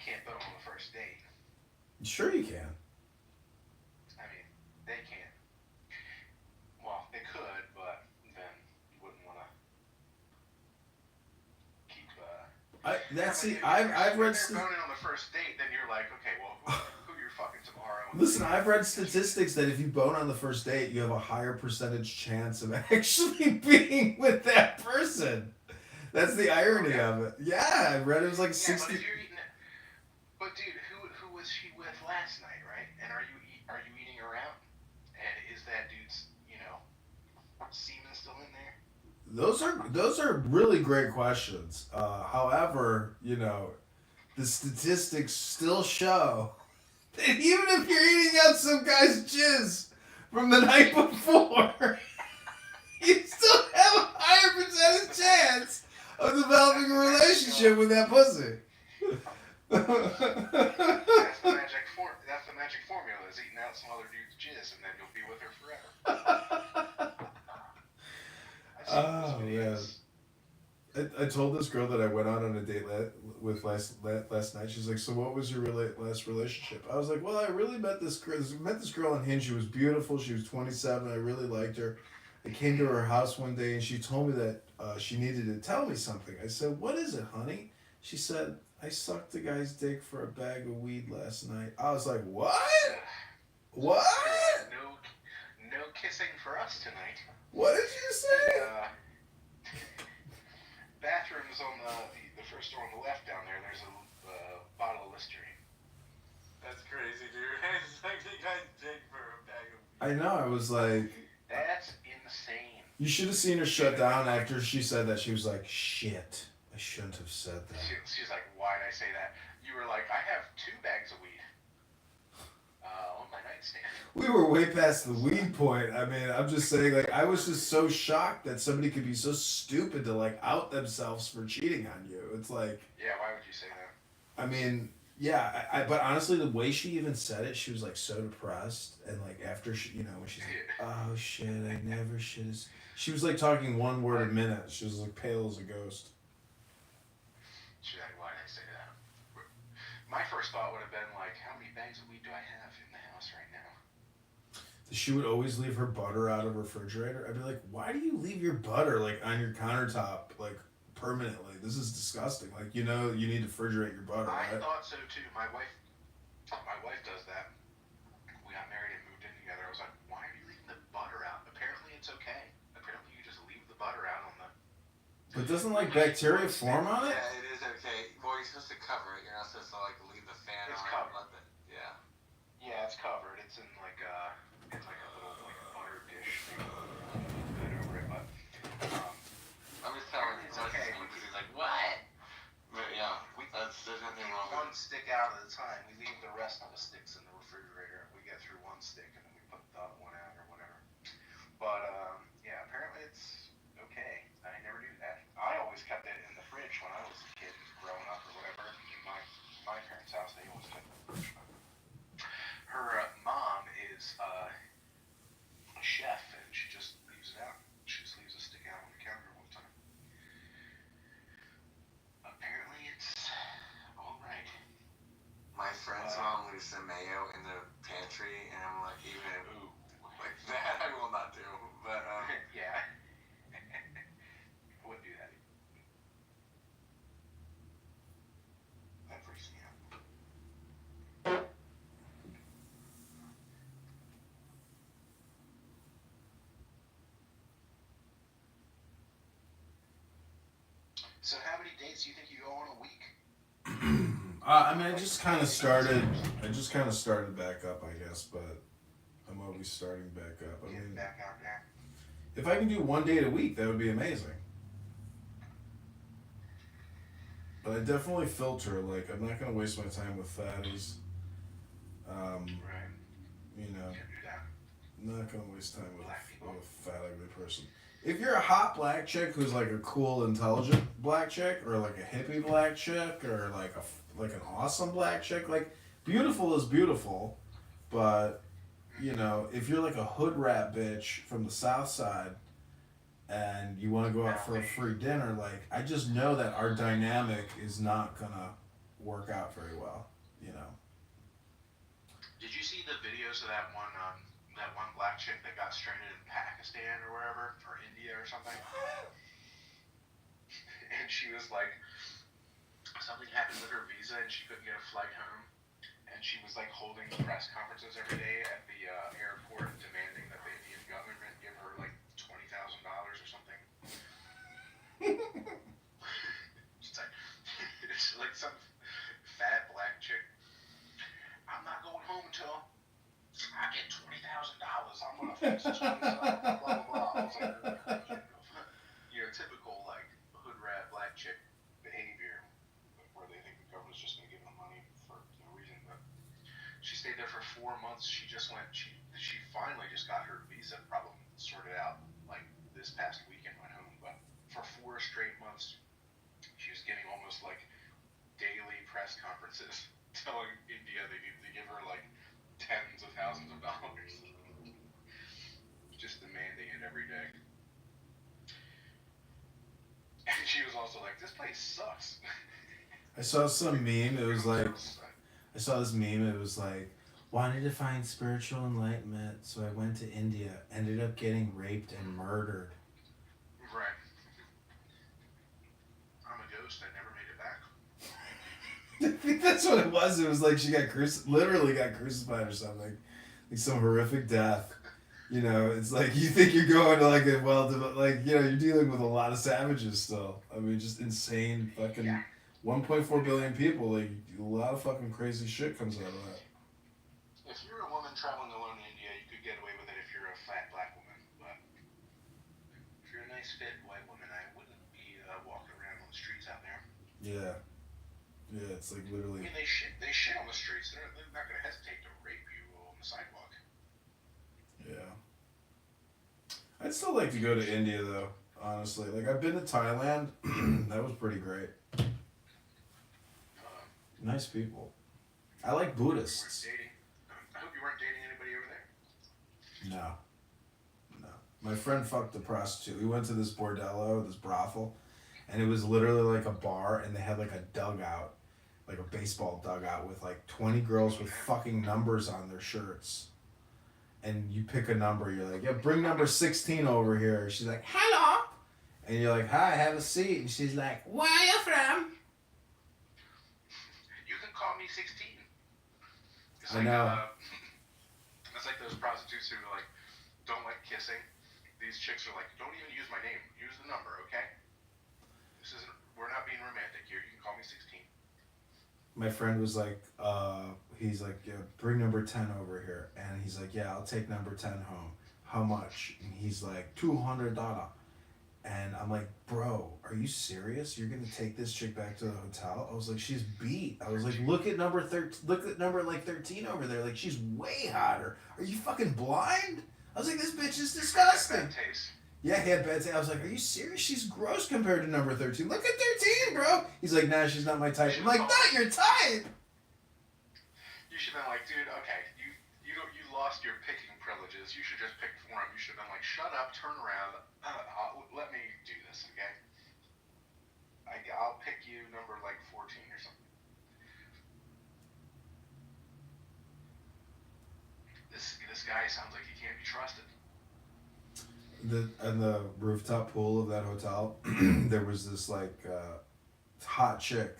can't bone on the first date. Sure you can. I mean, they can't. Well, they could, but then you wouldn't want to keep. I've read. If they're boning on the first date, then you're like, okay, well, who you're fucking tomorrow? Listen, I've read statistics that if you bone on the first date, you have a higher percentage chance of actually being with that person. That's the irony of it. Yeah, I read it was like 60. But if you're eating it, but dude, who was she with last night, right? And are you eating her out? And is that dude's semen still in there? Those are really great questions. However, the statistics still show that even if you're eating out some guy's jizz from the night before, you still have a higher percentage chance of developing a relationship with that pussy. That's the magic formula: is eating out some other dude's jizz, and then you'll be with her forever. Oh man! I told this girl that I went out on a date with last night. She's like, "So what was your last relationship?" I was like, "Well, I really met this girl on Hinge. She was beautiful. She was 27. I really liked her. I came to her house one day and she told me that she needed to tell me something. I said, 'What is it, honey?' She said, 'I sucked a guy's dick for a bag of weed last night.'" I was like, "What? What? No kissing for us tonight. What did you say?" Bathrooms on the first door on the left down there. There's a bottle of Listerine. That's crazy, dude. I sucked a guy's dick for a bag of weed. I know. I was like, that's insane. You should have seen her shut down after she said that. She was like, "Shit, I shouldn't have said that." She's like, "Why'd I say that?" You were like, "I have 2 bags of weed on my nightstand." We were way past the weed point. I mean, I'm just saying, like, I was just so shocked that somebody could be so stupid to, like, out themselves for cheating on you. It's like... Yeah, why would you say that? I mean, yeah, but honestly, the way she even said it, she was, like, so depressed. And, like, after, she, when she's like, "Oh, shit, I never should have..." She was, like, talking one word a minute. She was, like, pale as a ghost. She's like, "Why did I say that?" My first thought would have been, like, how many bags of weed do I have in the house right now? She would always leave her butter out of her refrigerator. I'd be like, "Why do you leave your butter, like, on your countertop, like, permanently? This is disgusting. Like, you need to refrigerate your butter, right?" I thought so, too. My wife does that. We got married and moved in together. I was like, "Why are you leaving the butter out?" Apparently it's okay. Apparently you just leave the butter out on the... But doesn't, like, bacteria form on it? Yeah, it is okay. Well, you're supposed to cover it. You're not supposed to, like, leave the fan on. It's covered. Yeah. Yeah, it's covered. It's in, like, a little, like, butter dish thing. Put it over it, but... I'm just telling you, okay. Because he's like, "What?" But yeah, there's nothing wrong with it. One stick out at a time. We leave the rest of the sticks in the refrigerator. We get through one stick and then we put the other one out or whatever. But yeah, apparently it's okay. I never knew that. I always kept it in the fridge when I was a kid. dates do you think you go on a week? I mean, I just kind of started back up, I guess, but I'm always starting back up. I mean, Back out there. if I can do one date a week, that would be amazing. But I definitely filter. Like, I'm not gonna waste my time with fatties. Right. You know, Can't do that. I'm not gonna waste time with Black people. a fat ugly person. If you're a hot black chick who's like a cool, intelligent black chick, or like a hippie black chick, or like an awesome black chick, like beautiful is beautiful, but you know, if you're like a hood rat bitch from the south side, and you want to go out for a free dinner, like I just know that our dynamic is not gonna work out very well, you know. Did you see the videos of that one black chick that got stranded in Pakistan or wherever, or India or something? And she was like, something happened with her visa and she couldn't get a flight home. And she was like holding press conferences every day at the airport demanding that the Indian government give her like $20,000 or something. It's like some fat black chick. I'm not going home until I get $20,000. I'm gonna fix this place up. Blah blah blah. I was like, you know, typical like hood rat black chick behavior, where they think the government's just gonna give them money for no reason. But she stayed there for 4 months. She finally just got her visa problem sorted out like this past weekend. Went home, but for 4 straight months, she was getting almost like daily press conferences telling India they need to give her like tens of thousands of dollars. Just demanding it every day. And she was also like, this place sucks. I saw some meme. It was like, I saw this meme. It was like, wanted to find spiritual enlightenment, so I went to India. Ended up getting raped and murdered. Right. I'm a ghost. I never made it back. I think that's what it was. It was like she got literally got crucified or something, like some horrific death. You know, it's like you think you're going to like a like you know, you're dealing with a lot of savages still. I mean, just insane fucking 1.4 billion people. Like a lot of fucking crazy shit comes out of that. If you're a woman traveling alone in India, you could get away with it if you're a fat black woman. But if you're a nice fit white woman, I wouldn't be walking around on the streets out there. Yeah. Yeah, it's like literally. I mean, they shit on the streets. They're not going to hesitate to rape you on the sidewalk. Yeah. I'd still like to go to India though, honestly. Like I've been to Thailand. That was pretty great. Nice people. I like Buddhists. I hope you weren't dating anybody over there. No. My friend fucked a prostitute. We went to this bordello, this brothel, and it was literally like a bar, and they had like a dugout, like a baseball dugout with like 20 girls with fucking numbers on their shirts. And you pick a number, you're like, yeah, bring number 16 over here. She's like, hello. And you're like, hi, have a seat. And she's like, where are you from? You can call me 16. It's I know. It's like those prostitutes who like don't like kissing. These chicks are like, don't even use my name. Use the number, okay? We're not being romantic here. You can call me 16. My friend was like, he's like, yeah, bring number 10 over here. And he's like, yeah, I'll take number 10 home. How much? And he's like, $200. And I'm like, bro, are you serious? You're gonna take this chick back to the hotel? I was like, she's beat. I was like, look at number 13 over there. Like, she's way hotter. Are you fucking blind? I was like, this bitch is disgusting. Bad taste. Yeah, he had bad taste. I was like, are you serious? She's gross compared to number 13. Look at 13, bro. He's like, nah, she's not my type. I'm like, not your type. You should have been like, dude, okay, you lost your picking privileges. You should just pick for him. You should have been like, shut up, turn around. Let me do this, okay? I'll pick you number like 14 or something. This guy sounds like he can't be trusted. In the rooftop pool of that hotel, there was this like hot chick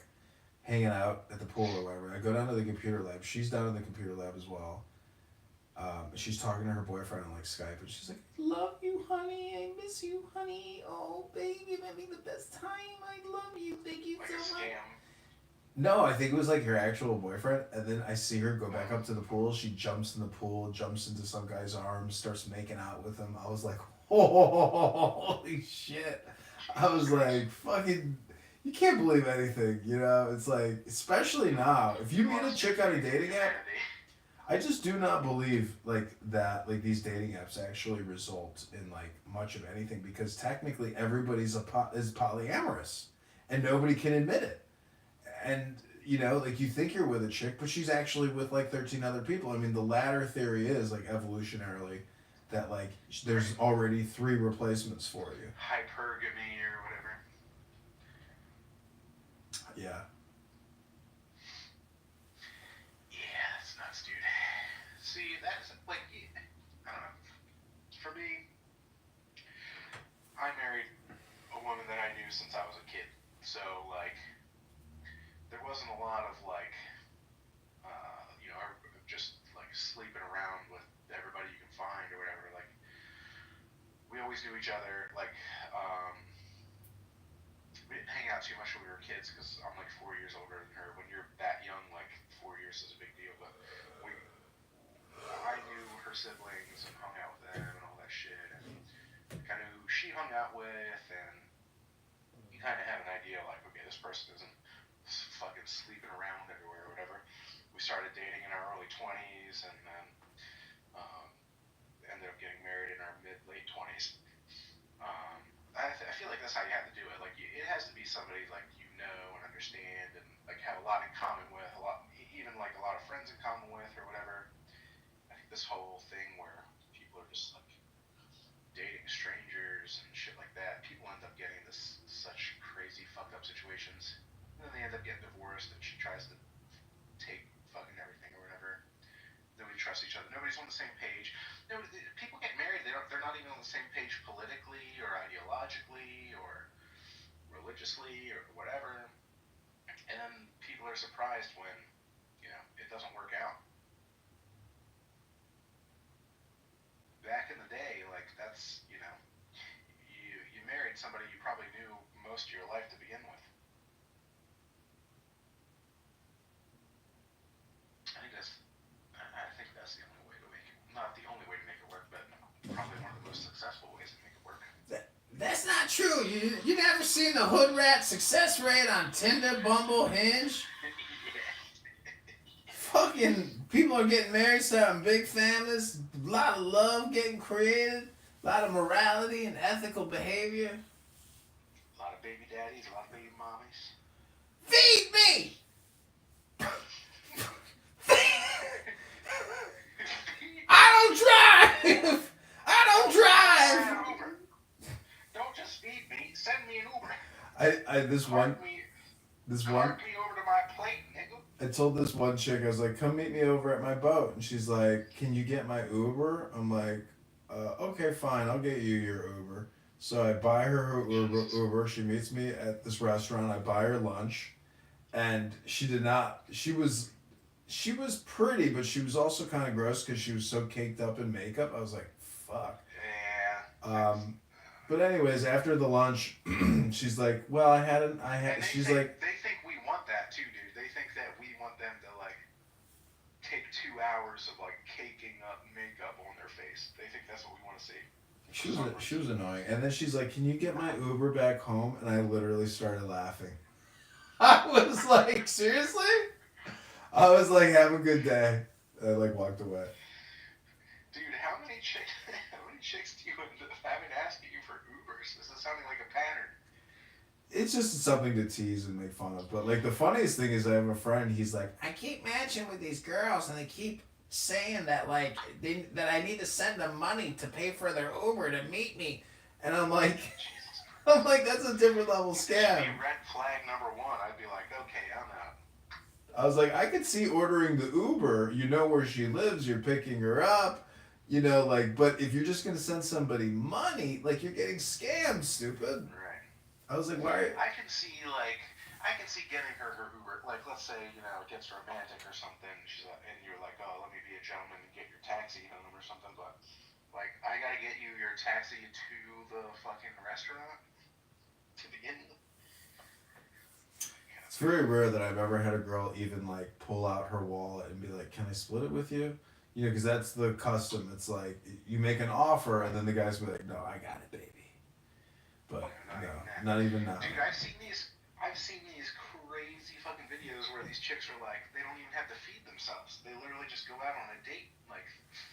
hanging out at the pool or whatever. I go down to the computer lab. She's down in the computer lab as well. She's talking to her boyfriend on like Skype, and she's like, "Love you, honey. I miss you, honey. Oh, baby, I'm having the best time. I love you. Thank you No, I think it was like her actual boyfriend, and then I see her go back up to the pool. She jumps in the pool, jumps into some guy's arms, starts making out with him. I was like, holy shit! I was like, fucking, you can't believe anything, you know? It's like, especially now, if you meet a chick on a dating app, I just do not believe like that. Like these dating apps actually result in like much of anything because technically everybody's is polyamorous, and nobody can admit it. And you know, like you think you're with a chick, but she's actually with like 13 other people. I mean, the latter theory is like evolutionarily that like there's already 3 replacements for you. Hypergamy or whatever. Yeah. Yeah, that's nuts, dude. See, that's like, I don't know. For me, I married a woman that I knew since I was a kid. So, like, there wasn't a lot of, like, you know, just, like, sleeping around with everybody you can find or whatever. Like, we always knew each other. Like, we didn't hang out too much when we were kids because I'm, like, 4 years older than her. When you're that young, like, 4 years is a big deal. But I knew her siblings and hung out with them and all that shit. And kind of who she hung out with, and you kind of have an idea, like, okay, this person isn't fucking sleeping around everywhere or whatever. We started dating in our early 20s, and then ended up getting married in our late 20s. I feel like that's how you have to do it. Like, it has to be somebody like you know and understand, and like have a lot in common with, even like a lot of friends in common with, or whatever. I think this whole thing where people are just like dating strangers and shit like that, people end up getting into such crazy fucked up situations. And then they end up getting divorced, and she tries to take fucking everything or whatever. Nobody trusts each other. Nobody's on the same page. People get married. They're not even on the same page politically or ideologically or religiously or whatever. And then people are surprised when, you know, it doesn't work out. Back in the day, like, that's, you know, you married somebody you probably knew most of your life to begin with. I think that's the only way to make it. Not the only way to make it work, but probably one of the most successful ways to make it work. That's not true. You never seen the hood rat success rate on Tinder, Bumble, Hinge? Fucking people are getting married, starting big families, a lot of love getting created, a lot of morality and ethical behavior. A lot of baby daddies, a lot of baby mommies. Feed me! I don't drive! I don't drive! Don't just feed me, send me an Uber. This one Cart me over to my plate, nigga. I told this one chick, I was like, come meet me over at my boat. And she's like, can you get my Uber? I'm like, okay, fine, I'll get you your Uber. So I buy her Uber. She meets me at this restaurant. I buy her lunch. And she was pretty, but she was also kind of gross because she was so caked up in makeup. I was like, fuck. Yeah. But anyways, after the lunch, she's like, well, she's like, they think we want that too, dude. They think that we want them to like take 2 hours of like caking up makeup on their face. They think that's what we want to see. she was annoying. And then she's like, can you get my Uber back home? And I literally started laughing. I was like, seriously? I was like, have a good day. I like walked away. Dude, how many chicks do you end up having asking you for Ubers? This is sounding like a pattern. It's just something to tease and make fun of. But like the funniest thing is I have a friend, he's like, I keep matching with these girls and they keep saying that like that I need to send them money to pay for their Uber to meet me. And I'm like that's a different level scam. Red flag number 1, I'd be like, okay, I'm out. I was like, I could see ordering the Uber. You know where she lives. You're picking her up. You know, like, but if you're just going to send somebody money, like, you're getting scammed, stupid. Right. I was like, why? I can see getting her Uber. Like, let's say, you know, it gets romantic or something. She's like, and you're like, oh, let me be a gentleman and get your taxi home or something. But, like, I got to get you your taxi to the fucking restaurant to begin with. Yeah, that's very rare that I've ever had a girl even like pull out her wallet and be like, "Can I split it with you?" You know, because that's the custom. It's like you make an offer and then the guys be like, "No, I got it, baby." But no, not even now. Dude, I've seen these crazy fucking videos where these chicks are like, they don't even have to feed themselves. They literally just go out on a date like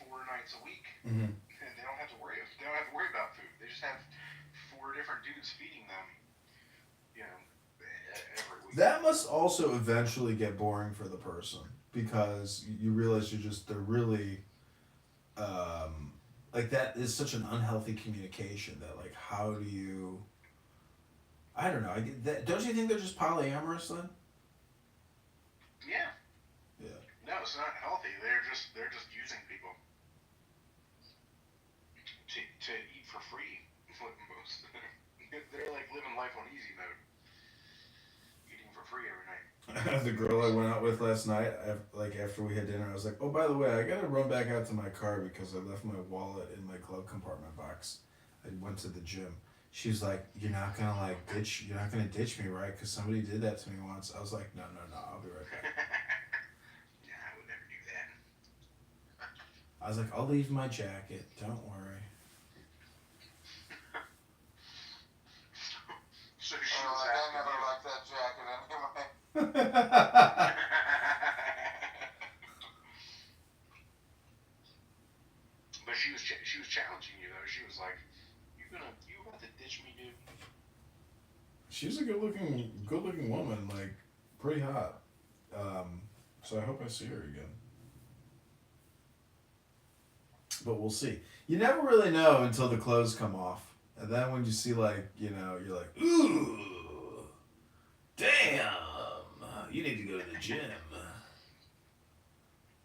4 nights a week, Mm-hmm. and they don't have to worry about food. They just have 4 different dudes feeding them, you know, every week. That must also eventually get boring for the person because you realize they're really, like that is such an unhealthy communication that like how do you, I don't know, I get that, don't you think they're just polyamorous then? Yeah. Yeah. No, it's not healthy. They're just using people to eat for free. Most of them. They're like living life on easy mode, eating for free every night. The girl I went out with last night, after we had dinner, I was like, "Oh, by the way, I gotta run back out to my car because I left my wallet in my glove compartment box. I went to the gym." She's like, "You're not gonna ditch me, right? Because somebody did that to me once." I was like, "No, I'll be right back." Yeah, I would never do that. I was like, "I'll leave my jacket. Don't worry." So she I was never asking liked that jacket anyway. But she was challenging you though. She was like, you about to ditch me, dude?" She's a good looking woman, like pretty hot. So I hope I see her again. But we'll see. You never really know until the clothes come off, and then when you see like you're like, "Ooh, damn, you need to go to the gym."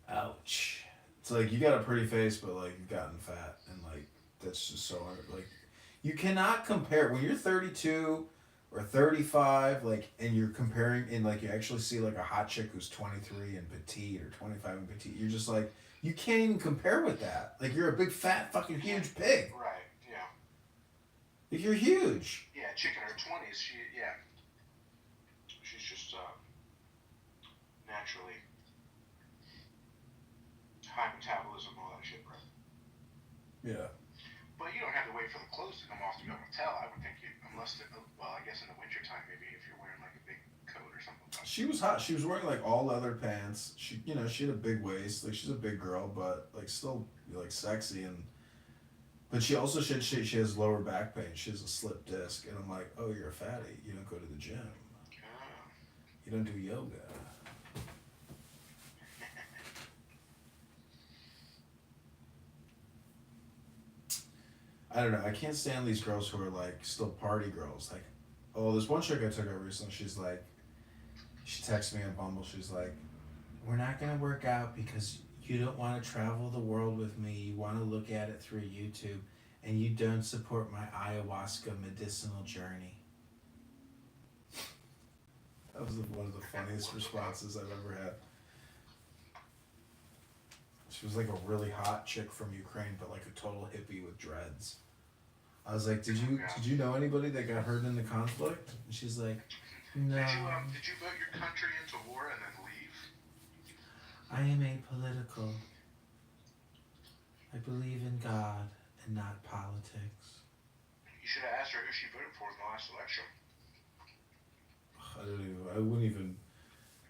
Ouch. It's like you got a pretty face, but like you've gotten fat, and like that's just so like you cannot compare when you're 32 or 35, like, and you're comparing, and like you actually see like a hot chick who's 23 and petite or 25 and petite. You're just like you can't even compare with that. Like you're a big fat fucking huge pig. Right. Yeah. Like you're huge. Yeah, chick in her 20s. She's just naturally high metabolism, all that shit, right? Yeah. But you don't have to wait for the clothes to come off to be able to tell. I would think I guess in the wintertime maybe if you're wearing like a big coat or something. She was hot. She was wearing like all leather pants. She she had a big waist. Like she's a big girl, but like still like sexy and. But she also said she has lower back pain. She has a slip disc, and I'm like, "Oh, you're a fatty. You don't go to the gym. You don't do yoga." I don't know. I can't stand these girls who are like still party girls. Like, oh, this one chick I took out recently. She's like, she texted me on Bumble. She's like, "We're not gonna work out because you don't want to travel the world with me. You want to look at it through YouTube, and you don't support my ayahuasca medicinal journey." That was one of the funniest responses I've ever had. She was like a really hot chick from Ukraine, but like a total hippie with dreads. I was like, "Did you know anybody that got hurt in the conflict?" And she's like, "No. Did you vote your country into war and then leave?" I am apolitical. I believe in God and not politics." You should have asked her who she voted for in the last election.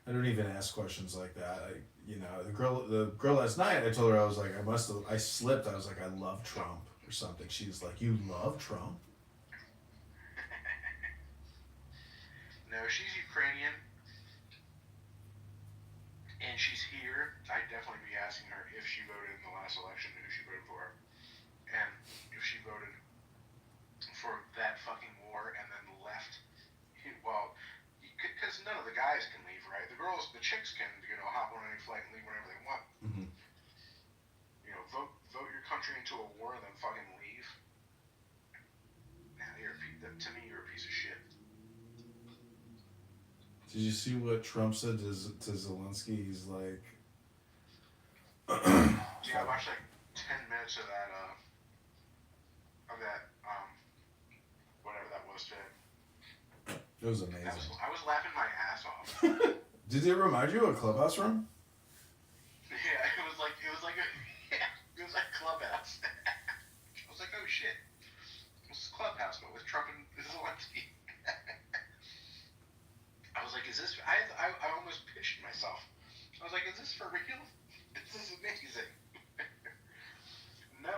I don't even ask questions like that. The girl last night, I told her, I was like, I slipped. I was like, "I love Trump," or something. She was like, "You love Trump?" No, she's Ukrainian, and she's here. I'd definitely be asking her if she voted in the last election and who she voted for, and if she voted for that fucking war and then left. Well, because none of the guys can leave, right? The chicks can, hop on any flight and leave whenever they want. Mm-hmm. Vote your country into a war and then fucking leave. Nah, to me, you're a piece of shit. Did you see what Trump said to Zelensky? He's like, Yeah, I watched like 10 minutes of that, whatever that was today. It was amazing. I was laughing my ass off. Did it remind you of a clubhouse room? Yeah, it was like it was like Clubhouse. I was like, oh shit, this is Clubhouse, but with Trump and Zelensky. I was like, is this? I almost pictured myself. I was like, is this for real? This is amazing. No,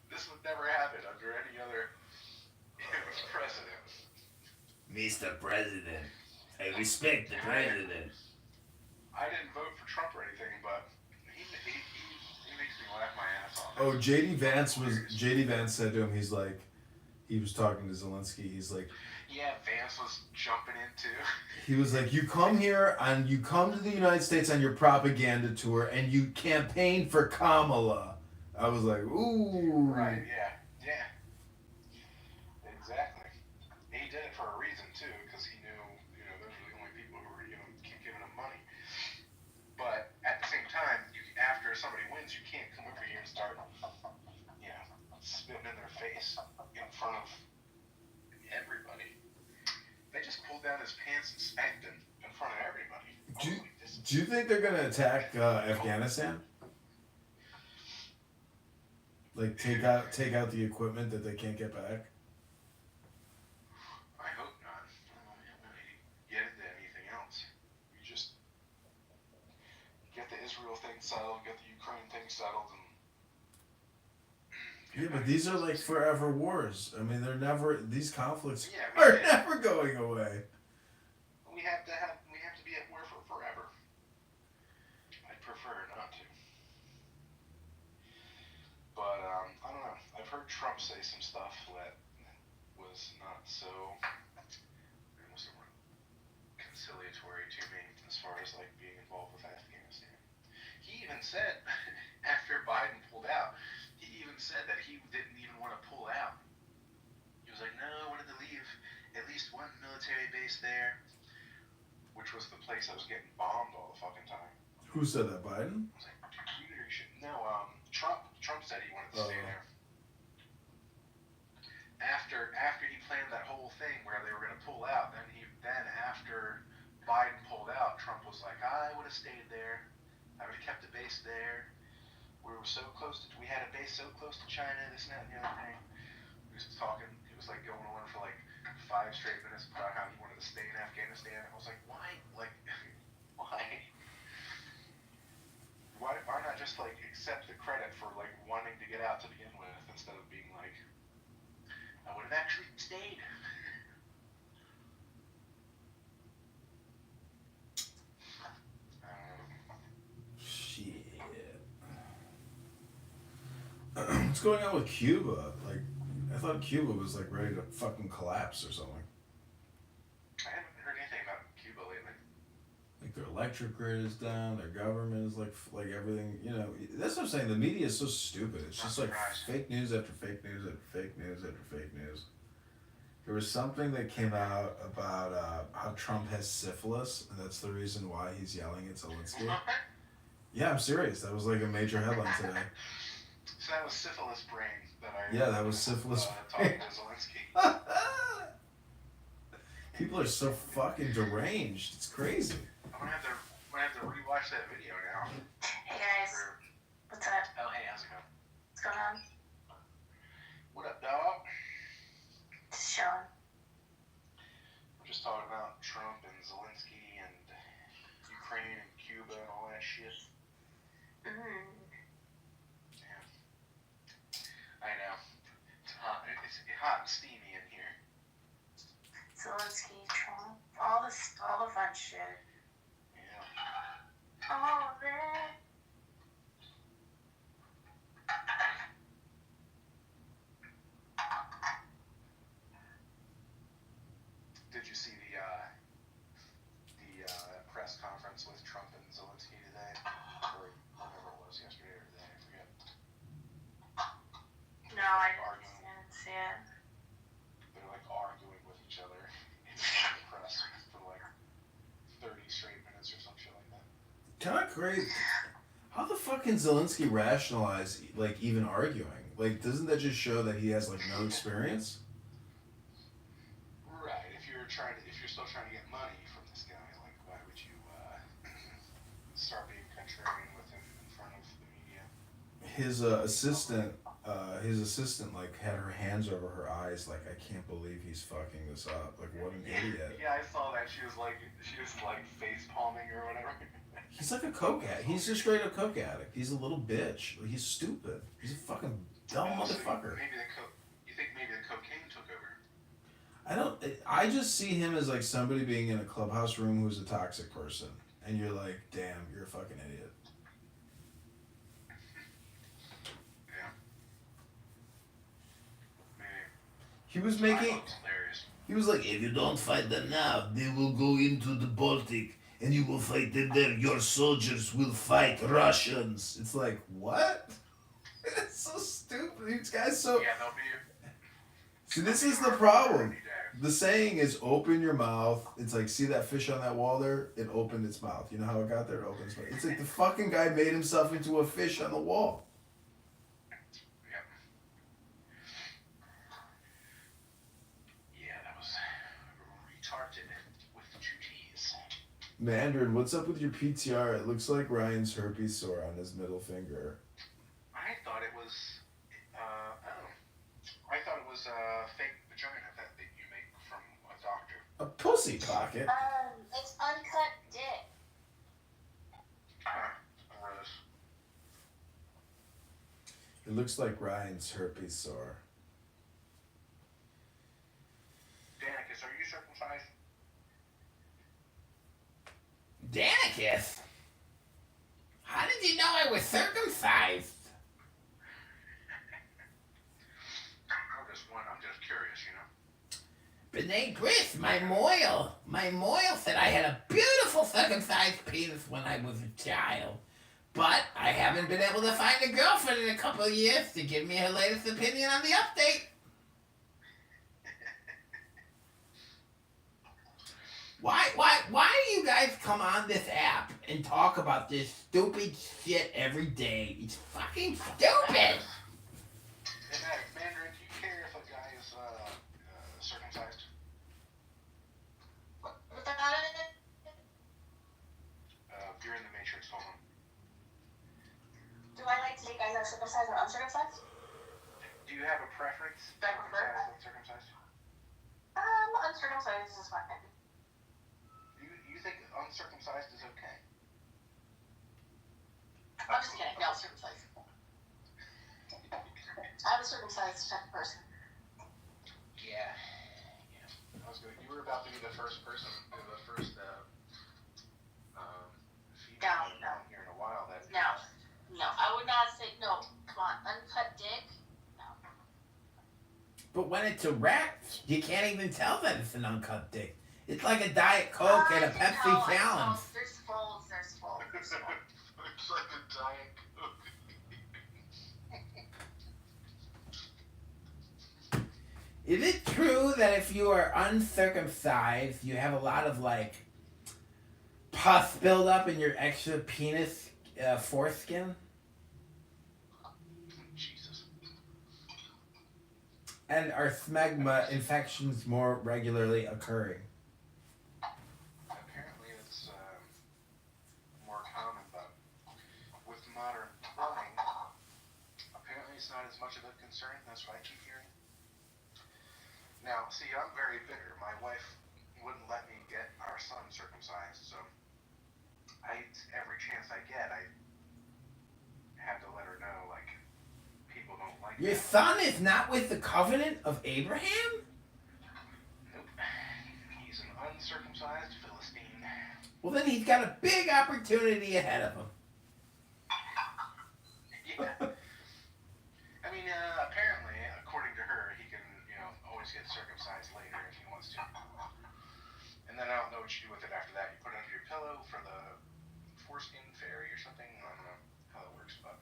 this would never happen under any other president. Mr. President, I respect the president. I didn't vote for Trump or anything, but he makes me laugh my ass off. Oh, JD Vance said to him, he's like, he was talking to Zelensky, he's like, Yeah, Vance was jumping in too. he was like, you come here and you come to the United States on your propaganda tour and you campaign for Kamala. I was like, ooh. Right, yeah. Exactly. He did it for a reason too, because he knew, those are the only people who were, keep giving him money. But at the same time, after somebody wins, you can't come over here and start, spitting in their face in front of everybody. They just pulled down his pants and spanked him in front of everybody. Do you think they're gonna attack Afghanistan? Like take out the equipment that they can't get back? I hope not. I don't really get into anything else. You just get the Israel thing settled, get the Ukraine thing settled, and Yeah, but these are like forever wars. I mean, these conflicts are never going away. we have to be at war for forever. I'd prefer not to. But I don't know. I've heard Trump say some stuff that was not so conciliatory to me as far as like being involved with Afghanistan. He even said after Biden pulled out, he even said that he didn't even want to pull out. He was like, no, I wanted to leave at least one military base there, which was the place that was getting bombed all the fucking time. Who said that, Biden? I was like, no, Trump. Trump said he wanted to stay there. After he planned that whole thing where they were going to pull out, then after Biden pulled out, Trump was like, I would have stayed there. I would have kept a base there. We had a base so close to China, this and that and the other thing. He was talking, he was like going on for like 5 straight minutes about how he wanted to stay in Afghanistan. I was like, why? Like, why? Why not just like accept the credit for like wanting to get out to begin with instead of being like, I would have actually stayed. Shit. What's going on with Cuba? Like, I thought Cuba was like ready to fucking collapse or something. I haven't heard anything about Cuba lately. Like their electric grid is down, their government is like everything, that's what I'm saying, the media is so stupid. It's just like fake news after fake news after fake news after fake news. There was something that came out about how Trump has syphilis, and that's the reason why he's yelling at Zelensky. Yeah, I'm serious. That was like a major headline today. So that was syphilis brain that I Yeah, that was syphilis talking brain. to Zelensky. People are so fucking deranged. It's crazy. I'm gonna have to rewatch that video now. Hey guys, what's up? Oh hey, how's it going? What's going on? What up, dog? Just chilling. We're just talking about Trump and Zelensky and Ukraine and Cuba and all that shit. Mm. Yeah. I know. It's hot. It's hot and steamy in here. Zelensky, Trump, all the fun shit. Yeah. All of it. Did you see the press conference with Trump and Zelensky today, or whatever it was, yesterday or today? I forget. No, I didn't see it. They're like arguing with each other in the press for like 30 straight minutes or some shit like that. Kind of crazy. How the fuck can Zelensky rationalize like even arguing? Like, doesn't that just show that he has like no experience? Right. If you're still trying to get money from this guy, like why would start being contrarian with him in front of the media. His assistant like had her hands over her eyes, like, I can't believe he's fucking this up. Like, what an idiot. Yeah, I saw that. She was like face palming or whatever. He's like a coke addict. He's a straight up coke addict. He's a little bitch. He's stupid. He's a fucking dumb motherfucker. You think maybe the cocaine took over? I just see him as like somebody being in a clubhouse room who's a toxic person. And you're like, damn, you're a fucking idiot. Yeah. Maybe. He was like, if you don't fight them now, they will go into the Baltic and you will fight them there. Your soldiers will fight Russians. It's like, what? It's so stupid. These guys so... Yeah, they'll be... See, this is the problem. The saying is, open your mouth. It's like, see that fish on that wall there? It opened its mouth. You know how it got there? It opened its mouth. It's like the fucking guy made himself into a fish on the wall. Yep. Yeah, that was retarded with the two T's. Mandarin, what's up with your PTR? It looks like Ryan's herpes sore on his middle finger. I thought it was, I thought it was a fake vagina that you make from a doctor. A pussy pocket? It's uncut dick. Gross. It looks like Ryan's herpes sore. Danicus, are you circumcised? Danicus? How did you know I was circumcised? I'm just curious, you know. B'nai Bris, my moil said I had a beautiful circumcised penis when I was a child. But I haven't been able to find a girlfriend in a couple of years to give me her latest opinion on the update. Why do you guys come on this app and talk about this stupid shit every day? It's fucking stupid! Mandarin, do you care if a guy is circumcised? You're in the Matrix, hold on. Do I like to date guys that are circumcised or uncircumcised? Do you have a preference? Circumcised, uncircumcised? Uncircumcised is fine. You think uncircumcised is okay? I'm just kidding. No, circumcised. I'm a circumcised type of person. Yeah. You were about to be the first person, the first female down here in a while that. No, I would not say no. Come on, uncut dick. No. But when it's erect, you can't even tell that it's an uncut dick. It's like a Diet Coke and a Pepsi challenge. There's folds. It's like a Diet Coke. Is it true that if you are uncircumcised, you have a lot of like pus buildup in your extra penis foreskin? Jesus. And are smegma infections more regularly occurring? Apparently it's more common, but with modern plumbing, apparently it's not as much of a concern. That's what I keep hearing. Now, see, I'm very bitter. My wife wouldn't let me get our son circumcised, so every chance I get, I have to let her know, like, people don't like Your that. son is not with the covenant of Abraham? Nope. He's an uncircumcised Philistine. Well, then he's got a big opportunity ahead of him. Yeah. I mean, apparently, according to her, he can, always get circumcised later if he wants to. And then I don't know what you do with it after that. You put it under your pillow for the foreskin fairy or something. I don't know how that works, but.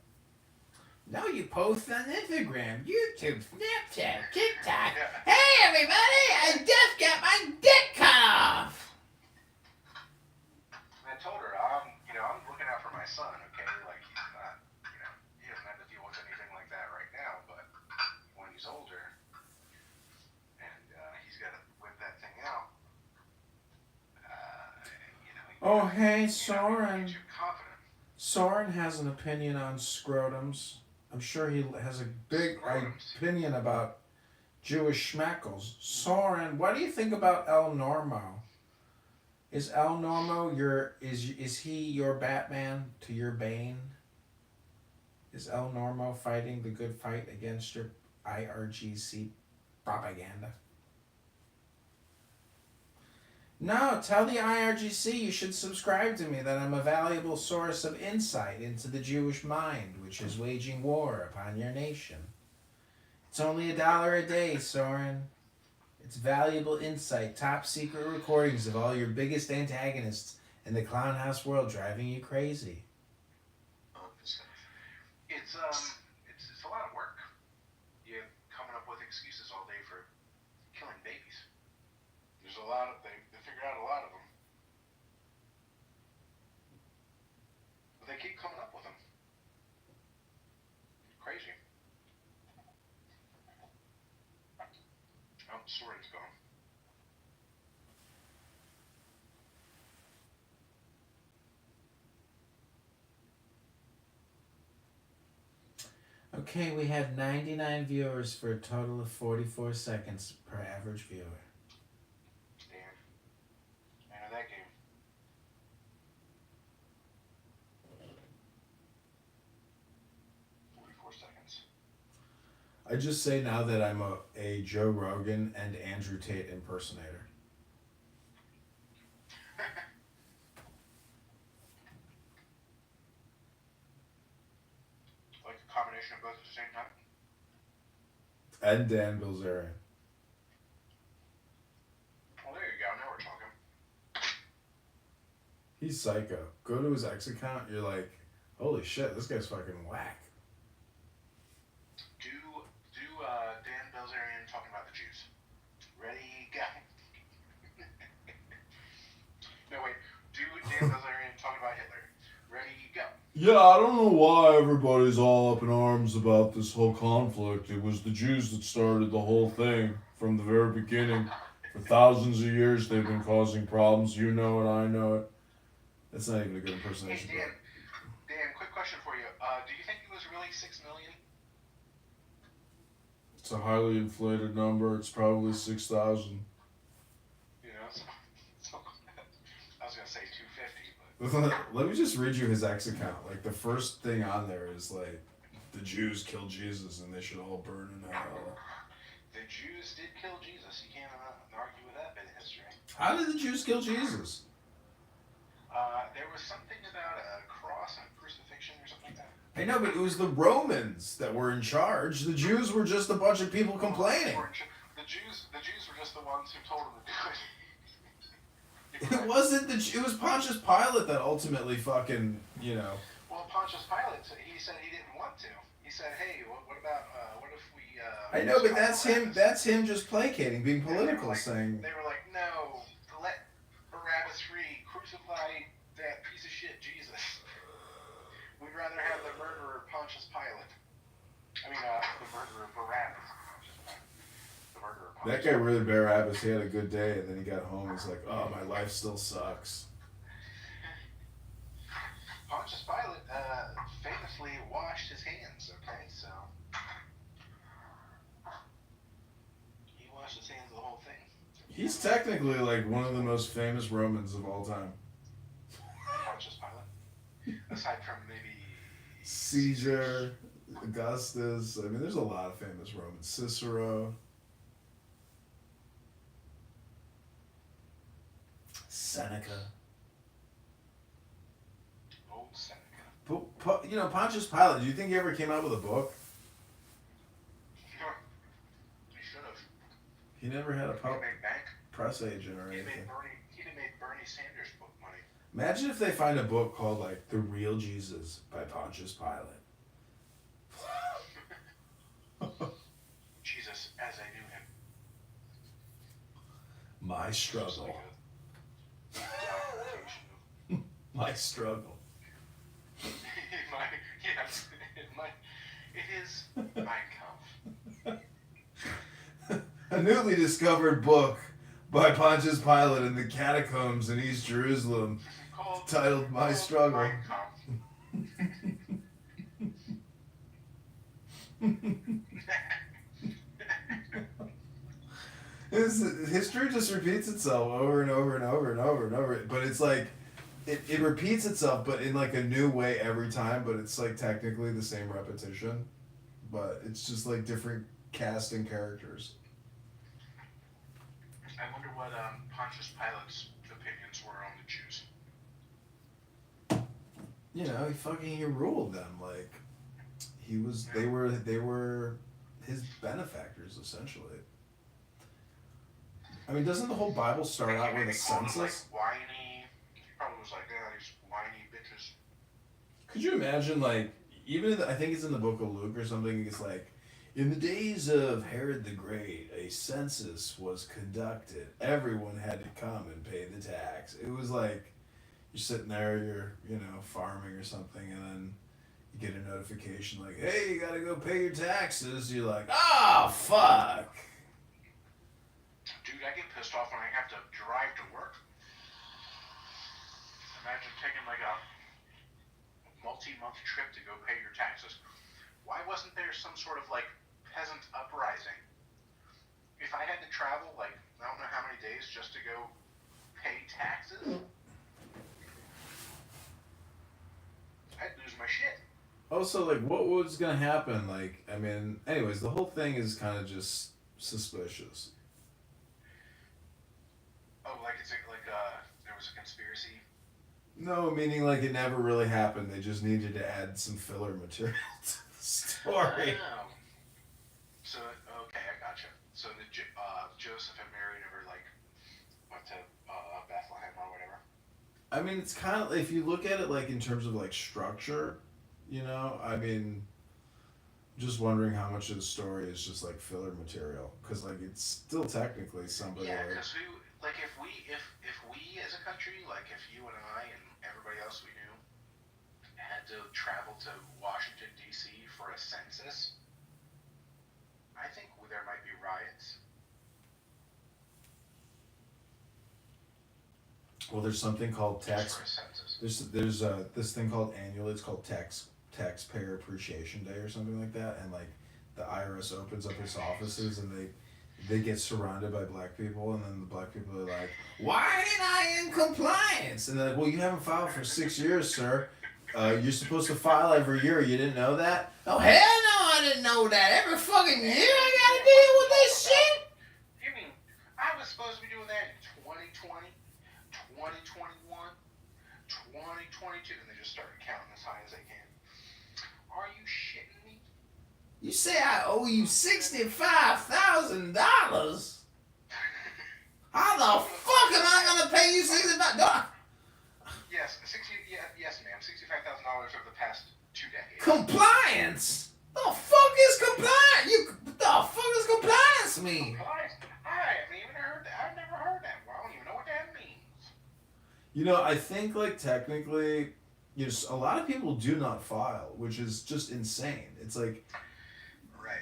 No, you post on Instagram, YouTube, Snapchat, TikTok. Hey, everybody! I just got my dick cut off! I told her, I'm looking out for my son, okay? Like, he's not, he doesn't have to deal with anything like that right now, but when he's older, and he's got to whip that thing out, Oh, hey, Soren. Too confident. Soren has an opinion on scrotums. I'm sure he has a big opinion about Jewish schmeckles. Soren, what do you think about El Normo? Is El Normo is he your Batman to your Bane? Is El Normo fighting the good fight against your IRGC propaganda? No, tell the IRGC you should subscribe to me, that I'm a valuable source of insight into the Jewish mind, which is waging war upon your nation. It's only $1 a day, Soren. It's valuable insight, top secret recordings of all your biggest antagonists in the clown house world driving you crazy. It's a lot of work. You're coming up with excuses all day for killing babies. There's a lot of they figured out a lot of them. But they keep coming up with them. Crazy. Oh, Soren's gone. Okay, we had 99 viewers for a total of 44 seconds per average viewer. Damn. Man of that game. I just say now that I'm a Joe Rogan and Andrew Tate impersonator. Like a combination of both at the same time? And Dan Bilzerian. Well, there you go. Now we're talking. He's psycho. Go to his X account, you're like, holy shit, this guy's fucking whack. Do Dan Bilzerian talking about the Jews. Ready, go. No, wait. Do Dan Bilzerian talking about Hitler. Ready, go. Yeah, I don't know why everybody's all up in arms about this whole conflict. It was the Jews that started the whole thing from the very beginning. For thousands of years, they've been causing problems. You know it, I know it. That's not even a good impersonation. Hey, Dan, quick question for you. Do you think it was really 6 million? It's a highly inflated number. It's probably 6,000. You know, so I was gonna say 250, but Let me just read you his X account. Like, the first thing on there is like, the Jews killed Jesus and they should all burn in hell. the Jews did kill Jesus. You can't argue with that bit of history. How did the Jews kill Jesus? There was something about a cross and a crucifixion or something like that. I know, but it was the Romans that were in charge. The Jews were just a bunch of people complaining. The Jews were just the ones who told them to do it. It wasn't it was Pontius Pilate that ultimately fucking, Well, Pontius Pilate, he said he didn't want to. He said, hey, what about, what if we, I know, but that's him just placating, being political, saying... They were like, no, let Barabbas free, crucify that piece of shit Jesus. We'd rather have the murderer Pontius Pilate. I mean, the murderer Barabbas. The murderer Pontius That guy really Barabbas, he had a good day, and then he got home, he's like, oh, my life still sucks. Pontius Pilate famously washed his hands, okay, so... He washed his hands of the whole thing. He's technically like one of the most famous Romans of all time. Pontius Pilate? Aside from maybe... Caesar, Augustus, I mean, there's a lot of famous Romans. Cicero. Seneca. Old Seneca. Pontius Pilate, do you think he ever came out with a book? He should have. He never had a He made bank. press agent or He anything. made Bernie Sanders book money. Imagine if they find a book called, like, The Real Jesus by Pontius Pilate. Jesus as I knew him. My struggle. My struggle. It is Mein Kampf. A newly discovered book by Pontius Pilate in the catacombs in East Jerusalem titled My Struggle. Mein Kampf. History just repeats itself over and over and over and over and over. But it's like it repeats itself, but in like a new way every time. But it's like technically the same repetition, but it's just like different casting characters. I wonder what Pontius Pilate's opinions were on the Jews. You know, he ruled them like they were his benefactors essentially. I mean, doesn't the whole Bible start out with a census? Like whiny. He probably was like, these whiny bitches. Could you imagine, like, I think it's in the book of Luke or something, it's like, in the days of Herod the Great, a census was conducted. Everyone had to come and pay the tax. It was like, you're sitting there, you're, farming or something, and then you get a notification like, hey, you gotta go pay your taxes. You're like, oh, fuck. Dude, I get pissed off when I have to drive to work. Imagine taking like a multi-month trip to go pay your taxes. Why wasn't there some sort of like peasant uprising? If I had to travel like I don't know how many days just to go pay taxes, I'd lose my shit. Also, like, what was gonna happen? Like, I mean, anyways, the whole thing is kind of just suspicious. Oh, like there was a conspiracy. No, meaning like it never really happened. They just needed to add some filler material to the story. Oh. So okay, I gotcha. So Joseph and Mary never like went to Bethlehem or whatever. I mean, it's kind of, if you look at it like in terms of like structure, I mean, just wondering how much of the story is just like filler material, because like it's still technically somebody. Yeah, because if we as a country, like if you and I and everybody else we knew had to travel to Washington D.C. for a census, I think there might be riots. Well, there's something called tax. There's this thing called annually. It's called Taxpayer Appreciation Day or something like that, and like the IRS opens up its offices and they get surrounded by black people, and then the black people are like, "Why ain't I in compliance?" And they're like, "Well, you haven't filed for 6 years, sir. You're supposed to file every year. You didn't know that?" "Oh, hell no, I didn't know that. Every fucking year I gotta deal with this shit." You mean I was supposed to be doing that in 2020, 2021, 2022, and they just started counting as high as they can. Are you shitting me? You say I owe you $65,000? How the fuck am I gonna pay you $65,000? Yes, yes, ma'am. $65,000 over the past 2 decades. Compliance? The fuck is compliance? What the fuck does compliance mean? Compliance? I haven't even heard that. I've never heard that. Well, I don't even know what that means. I think like technically, a lot of people do not file, which is just insane. It's like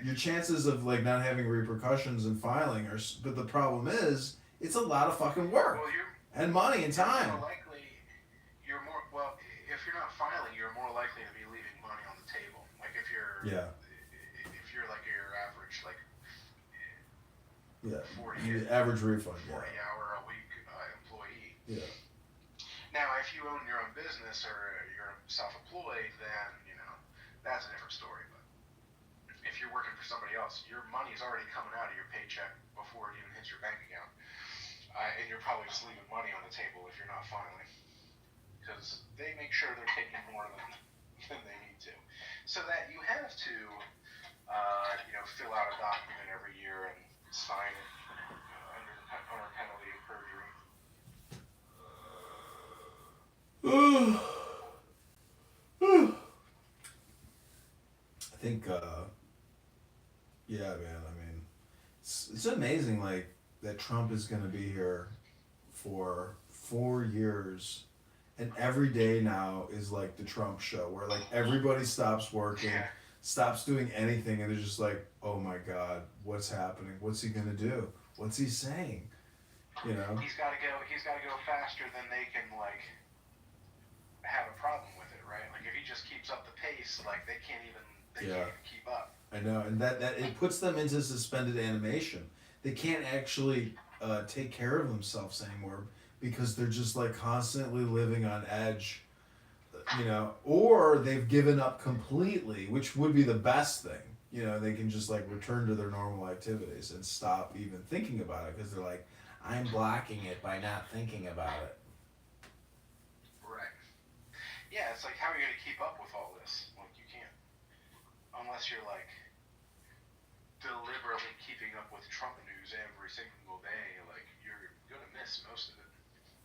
your chances of like not having repercussions in filing are, but the problem is it's a lot of fucking work and money and time. If you're not filing, you're more likely to be leaving money on the table. Like if you're like your average like 40 average refund 40-hour a week employee. Yeah. Now, if you own your own business or you're self-employed, then that's a different story. But if you're working for somebody else, your money's already coming out of your paycheck before it even hits your bank account, and you're probably just leaving money on the table if you're not filing, because they make sure they're taking more than they need to, so that you have to fill out a document every year and sign it under penalty of perjury. I think, yeah, man. I mean, it's amazing, like that Trump is gonna be here for 4 years, and every day now is like the Trump show, where like everybody stops working, stops doing anything, and they're just like, "Oh my God, what's happening? What's he gonna do? What's he saying?" He's got to go faster than they can have a problem with it, right? Like if he just keeps up the pace, like they can't even keep up. I know, and that it puts them into suspended animation. They can't actually take care of themselves anymore because they're just like constantly living on edge, you know, or they've given up completely, which would be the best thing. You know, they can just like return to their normal activities and stop even thinking about it because they're like, I'm blocking it by not thinking about it. Right. Yeah, it's like, how are you going to keep up with all this? Like, you can't. Unless you're like deliberately keeping up with Trump news every single day, like you're going to miss most of it.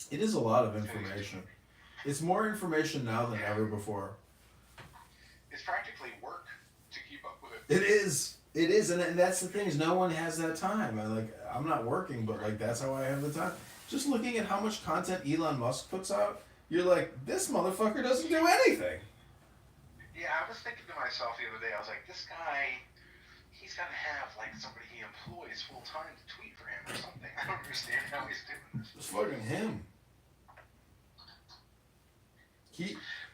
It is a lot of information. It's more information now than ever before. It's practically work to keep up with it. It is, and that's the thing is no one has that time. I'm not working, but like that's how I have the time. Just looking at how much content Elon Musk puts out, you're like, this motherfucker doesn't do anything. Yeah, I was thinking to myself the other day, I was like, this guy, he's got to have like somebody he employs full time to tweet for him or something. I don't understand how he's doing this. It's fucking him.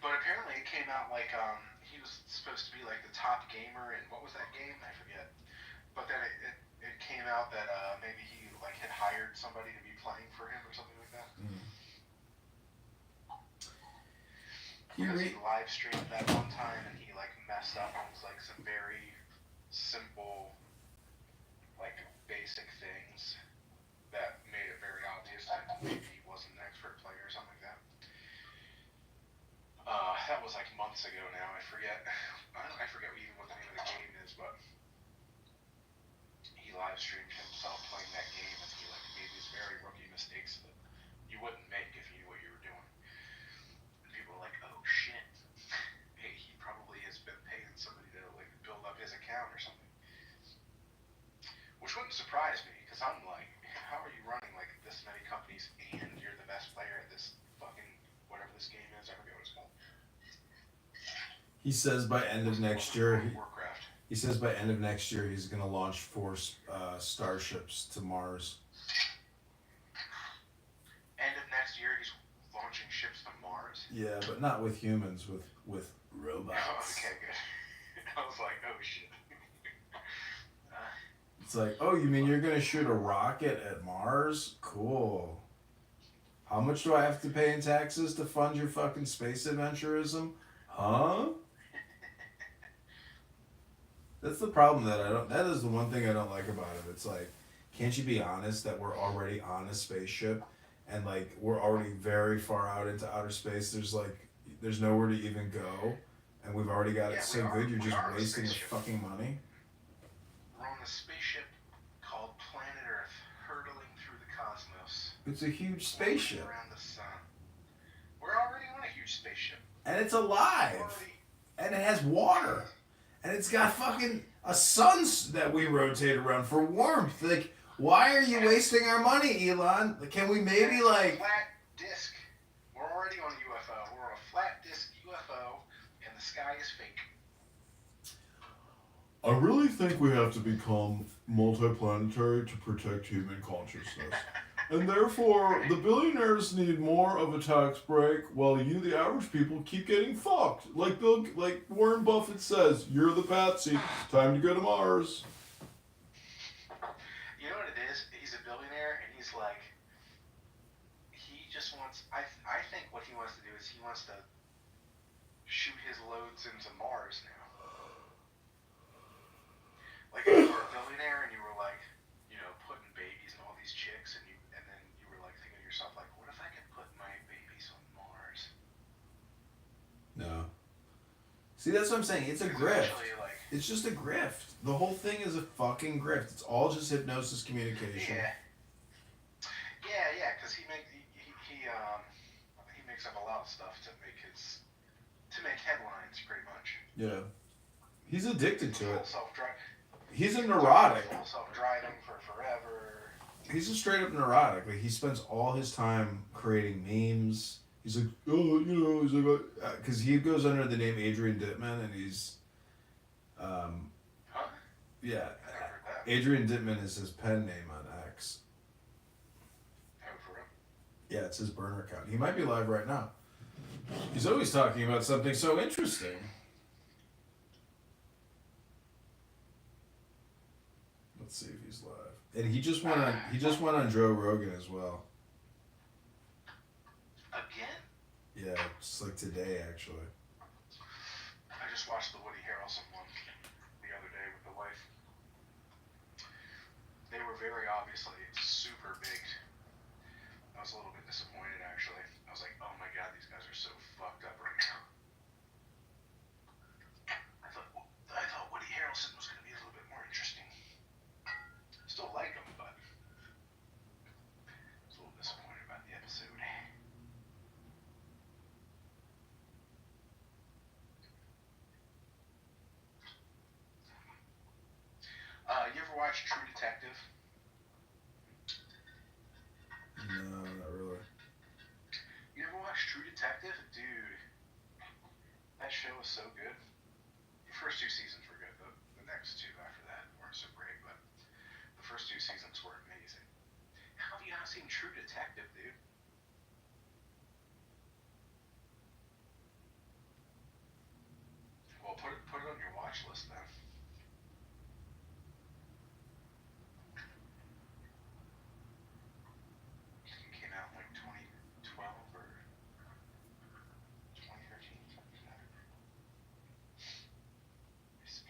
But apparently it came out like he was supposed to be like the top gamer in what was that game? I forget. But then it came out that maybe he like had hired somebody to be playing for him or something like that. Because he live streamed that one time and he like messed up on like some very simple, like basic things that made it very obvious that maybe he wasn't an expert player or something like that. That was like months ago now. I forget even what the name of the game is, but he live streamed himself playing that game and he like made these very rookie mistakes that you wouldn't make if you knew what you were doing. And people were like, "Oh shit, hey, he probably has been paying somebody to like build up his account or something," which wouldn't surprise me because I'm like, how are you running like this many companies and you're the best player at this fucking whatever this game is? I forget what it's called. He says by end of next year. He says by end of next year he's gonna launch 4 starships to Mars. End of next year he's launching ships to Mars. Yeah, but not with humans, with robots. Oh, okay, good. I was like, oh shit. It's like, oh, you mean you're gonna shoot a rocket at Mars? Cool. How much do I have to pay in taxes to fund your fucking space adventurism? Huh? That's the problem that is the one thing I don't like about it. It's like, can't you be honest that we're already on a spaceship and like we're already very far out into outer space. There's nowhere to even go and we've already got it so good you're just wasting your fucking money. We're on a spaceship called Planet Earth, hurtling through the cosmos. It's a huge spaceship. Around the sun. We're already on a huge spaceship. And it's alive. And it has water. And it's got fucking a sun that we rotate around for warmth. Like, why are you wasting our money, Elon? Can we maybe like... Flat disc. We're already on a UFO. We're on a flat disc UFO, and the sky is fake. I really think we have to become multiplanetary to protect human consciousness. And therefore, the billionaires need more of a tax break while you, the average people, keep getting fucked. Like Warren Buffett says, you're the patsy. Time to go to Mars. You know what it is? He's a billionaire, and he's like, he just wants, I think what he wants to do is he wants to shoot his loads into Mars now. Like, if you were a billionaire and you were like, you know, putting babies and all these chicks, and then you were like thinking to yourself, like, what if I could put my babies on Mars? No. See, that's what I'm saying. It's a grift. It's just a grift. The whole thing is a fucking grift. It's all just hypnosis communication. Yeah, because he makes up a lot of stuff to make headlines, pretty much. Yeah. He's addicted to it. Self-drive. He's a neurotic. Full self-driving for forever. He's a straight up neurotic. Like, he spends all his time creating memes. He's like, oh, you know, he's like, because he goes under the name Adrian Dittman, and he's, yeah, Adrian Dittman is his pen name on X. Oh, for real? Yeah, it's his burner account. He might be live right now. He's always talking about something so interesting. Let's see if he's live. And he just went on Joe Rogan as well. Again? Yeah, just like today actually. I just watched the Woody Harrelson one the other day with the wife. They were very obviously super big. I was a little bit disappointed actually. I was like, oh my god, these guys are so fucked up right now. I thought Woody Harrelson was going to be a little bit more interesting. Still like him, but I was a little disappointed about the episode. You ever watch True Detective? No, not really. You ever watch True Detective? Dude, that show is so good. The first 2 seasons were good. The next 2 after that weren't so great, but the first 2 seasons were amazing. How have you not seen True Detective, dude? Well, put it on your watch list then. It came out in like 2012 or 2013, something like that. Let me see.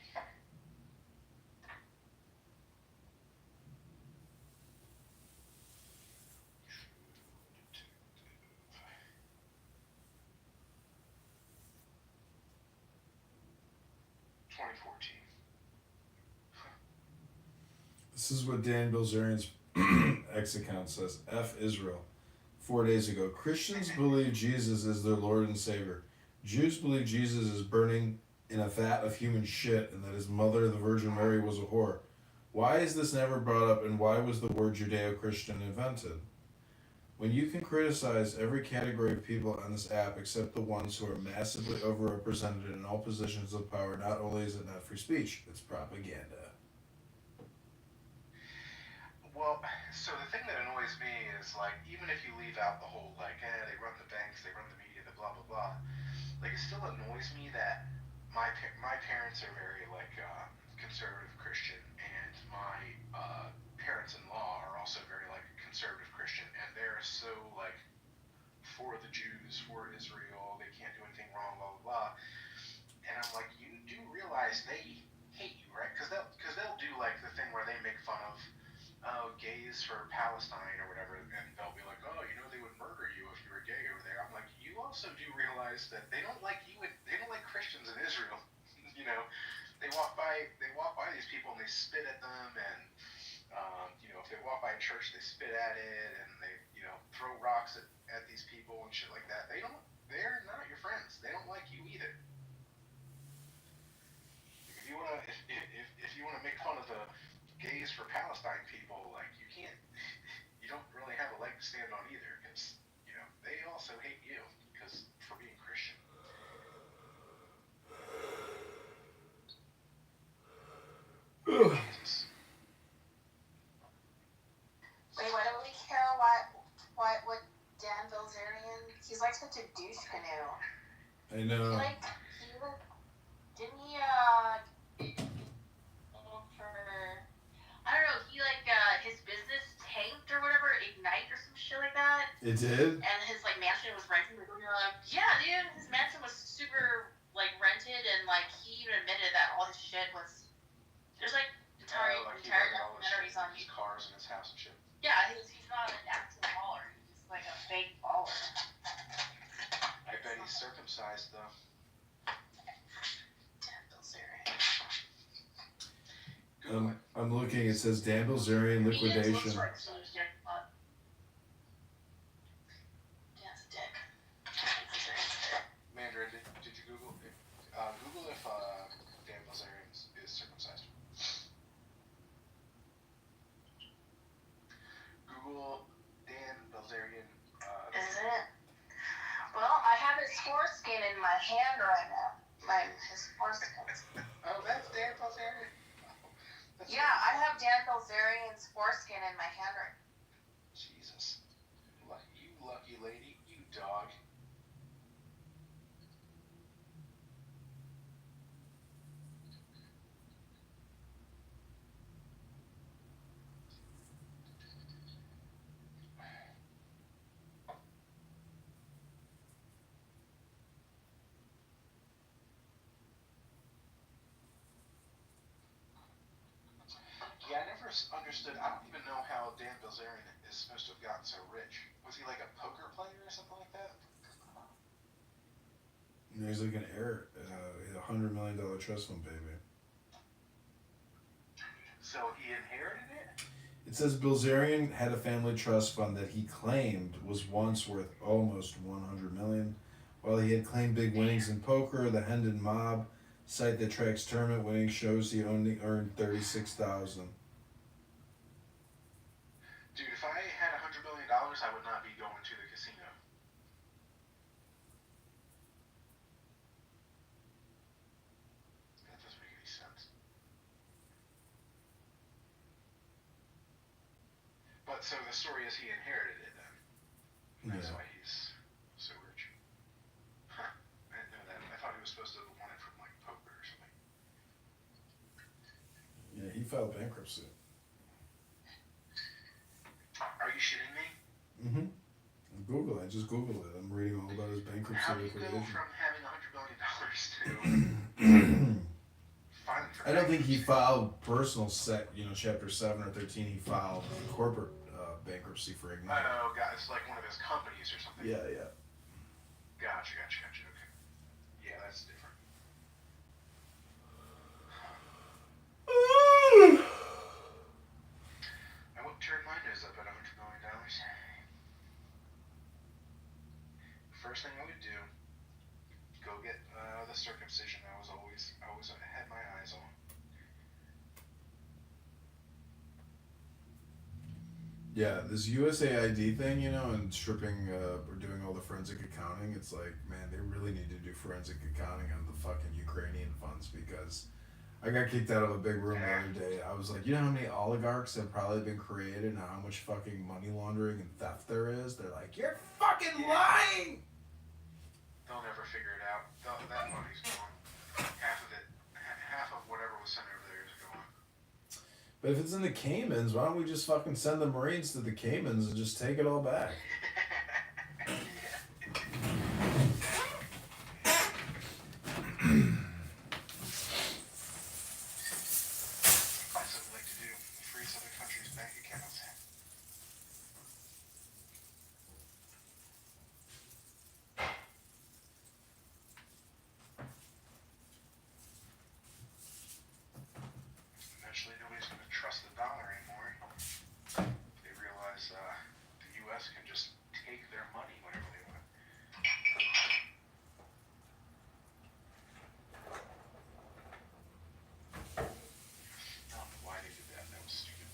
True Detective. 2014. This is what Dan Bilzerian's X account says. F Israel. 4 days ago, Christians believe Jesus is their Lord and Savior. Jews believe Jesus is burning in a vat of human shit and that his mother, the Virgin Mary, was a whore. Why is this never brought up, and why was the word Judeo-Christian invented? When you can criticize every category of people on this app except the ones who are massively overrepresented in all positions of power, not only is it not free speech, it's propaganda. Well, so the thing that annoys me is, like, even if you leave out the whole, like, they run the banks, they run the media, the blah, blah, blah, like, it still annoys me that my parents are very, like, conservative Christian, and my parents-in-law are also very, like, conservative Christian, and they're so, like, for the Jews, for Israel, they can't do anything wrong, blah, blah, blah, and I'm like, you do realize they hate you, right? Because they'll do, like, the thing where they make fun of, gays for Palestine or whatever, and they'll be like, oh, you know, they would murder you if you were gay over there. I'm like, you also do realize that they don't like you, they don't like Christians in Israel. You know, they walk by these people and they spit at them, and you know, if they walk by a church, they spit at it, and they, you know, throw rocks at these people and shit like that. They're not your friends. They don't like you either. If you wanna make fun of the gays for Palestine people, like, you don't really have a leg to stand on either, because, you know, they also hate you for being Christian. Jesus. Wait, why don't we care what Dan Bilzerian? He's like such a douche canoe. I know. Didn't he I don't know, his business tanked or whatever, Ignite or some shit like that. It did? And his, like, mansion was rented. Yeah, dude, his mansion was super, like, rented, and, like, he even admitted that all his shit was, there's, like, entire documentaries on his cars and his house and shit. Yeah, he's not an actual baller, he's just, like, a fake baller. I bet he's circumcised, though. Dan Bilzerian. I'm looking, it says Dan Bilzerian liquidation. Dan's a dick. Mandarin, did you Google? Google if Dan Bilzerian is circumcised. Google Dan Bilzerian. Is it? Well, I have his foreskin in my hand right now. His foreskin. Oh, that's Dan Bilzerian? Yeah, I have Dan Bilzerian's foreskin in my hand right now. Jesus. You lucky lady. You dog. never understood. I don't even know how Dan Bilzerian is supposed to have gotten so rich. Was he like a poker player or something like that? There's like an heir, $100 million trust fund, baby. So he inherited it? It says Bilzerian had a family trust fund that he claimed was once worth almost $100 million. While he had claimed big winnings in poker, the Hendon Mob site that tracks tournament winnings shows he only earned $36,000. Dude, if I had $100 million, I would not be going to the casino. That doesn't make any sense. But so the story is he inherited it then. That's why he's so rich. Huh. I didn't know that. I thought he was supposed to have won it from like poker or something. Yeah, he filed bankruptcy. Are you shitting me? Mm-hmm. Google it. I just Googled it. I'm reading all about his bankruptcy How do you go liquidation. from having $100 million to filing for I don't think he filed personal Chapter 7 or 13. He filed corporate bankruptcy for Ignite. Oh, God, it's like one of his companies or something. Yeah. Gotcha. Okay. Yeah, that's different. I wouldn't turn my nose up at $100 million. First thing I would do, go get the circumcision I always had my eyes on. Yeah, this USAID thing, and stripping or doing all the forensic accounting, it's like, man, they really need to do forensic accounting on the fucking Ukrainian funds, because I got kicked out of a big room the other day. I was like, you know how many oligarchs have probably been created and how much fucking money laundering and theft there is? They're like, you're fucking lying! They'll never figure it out. That money's gone. Half of whatever was sent over there is gone. But if it's in the Caymans, why don't we just fucking send the Marines to the Caymans and just take it all back? That's what I'd like to do. Freeze other countries' bank accounts. Eventually, nobody's going to trust the dollar anymore. They realize the U.S. can just take their money whenever they want. I don't know why they did that. That was stupid.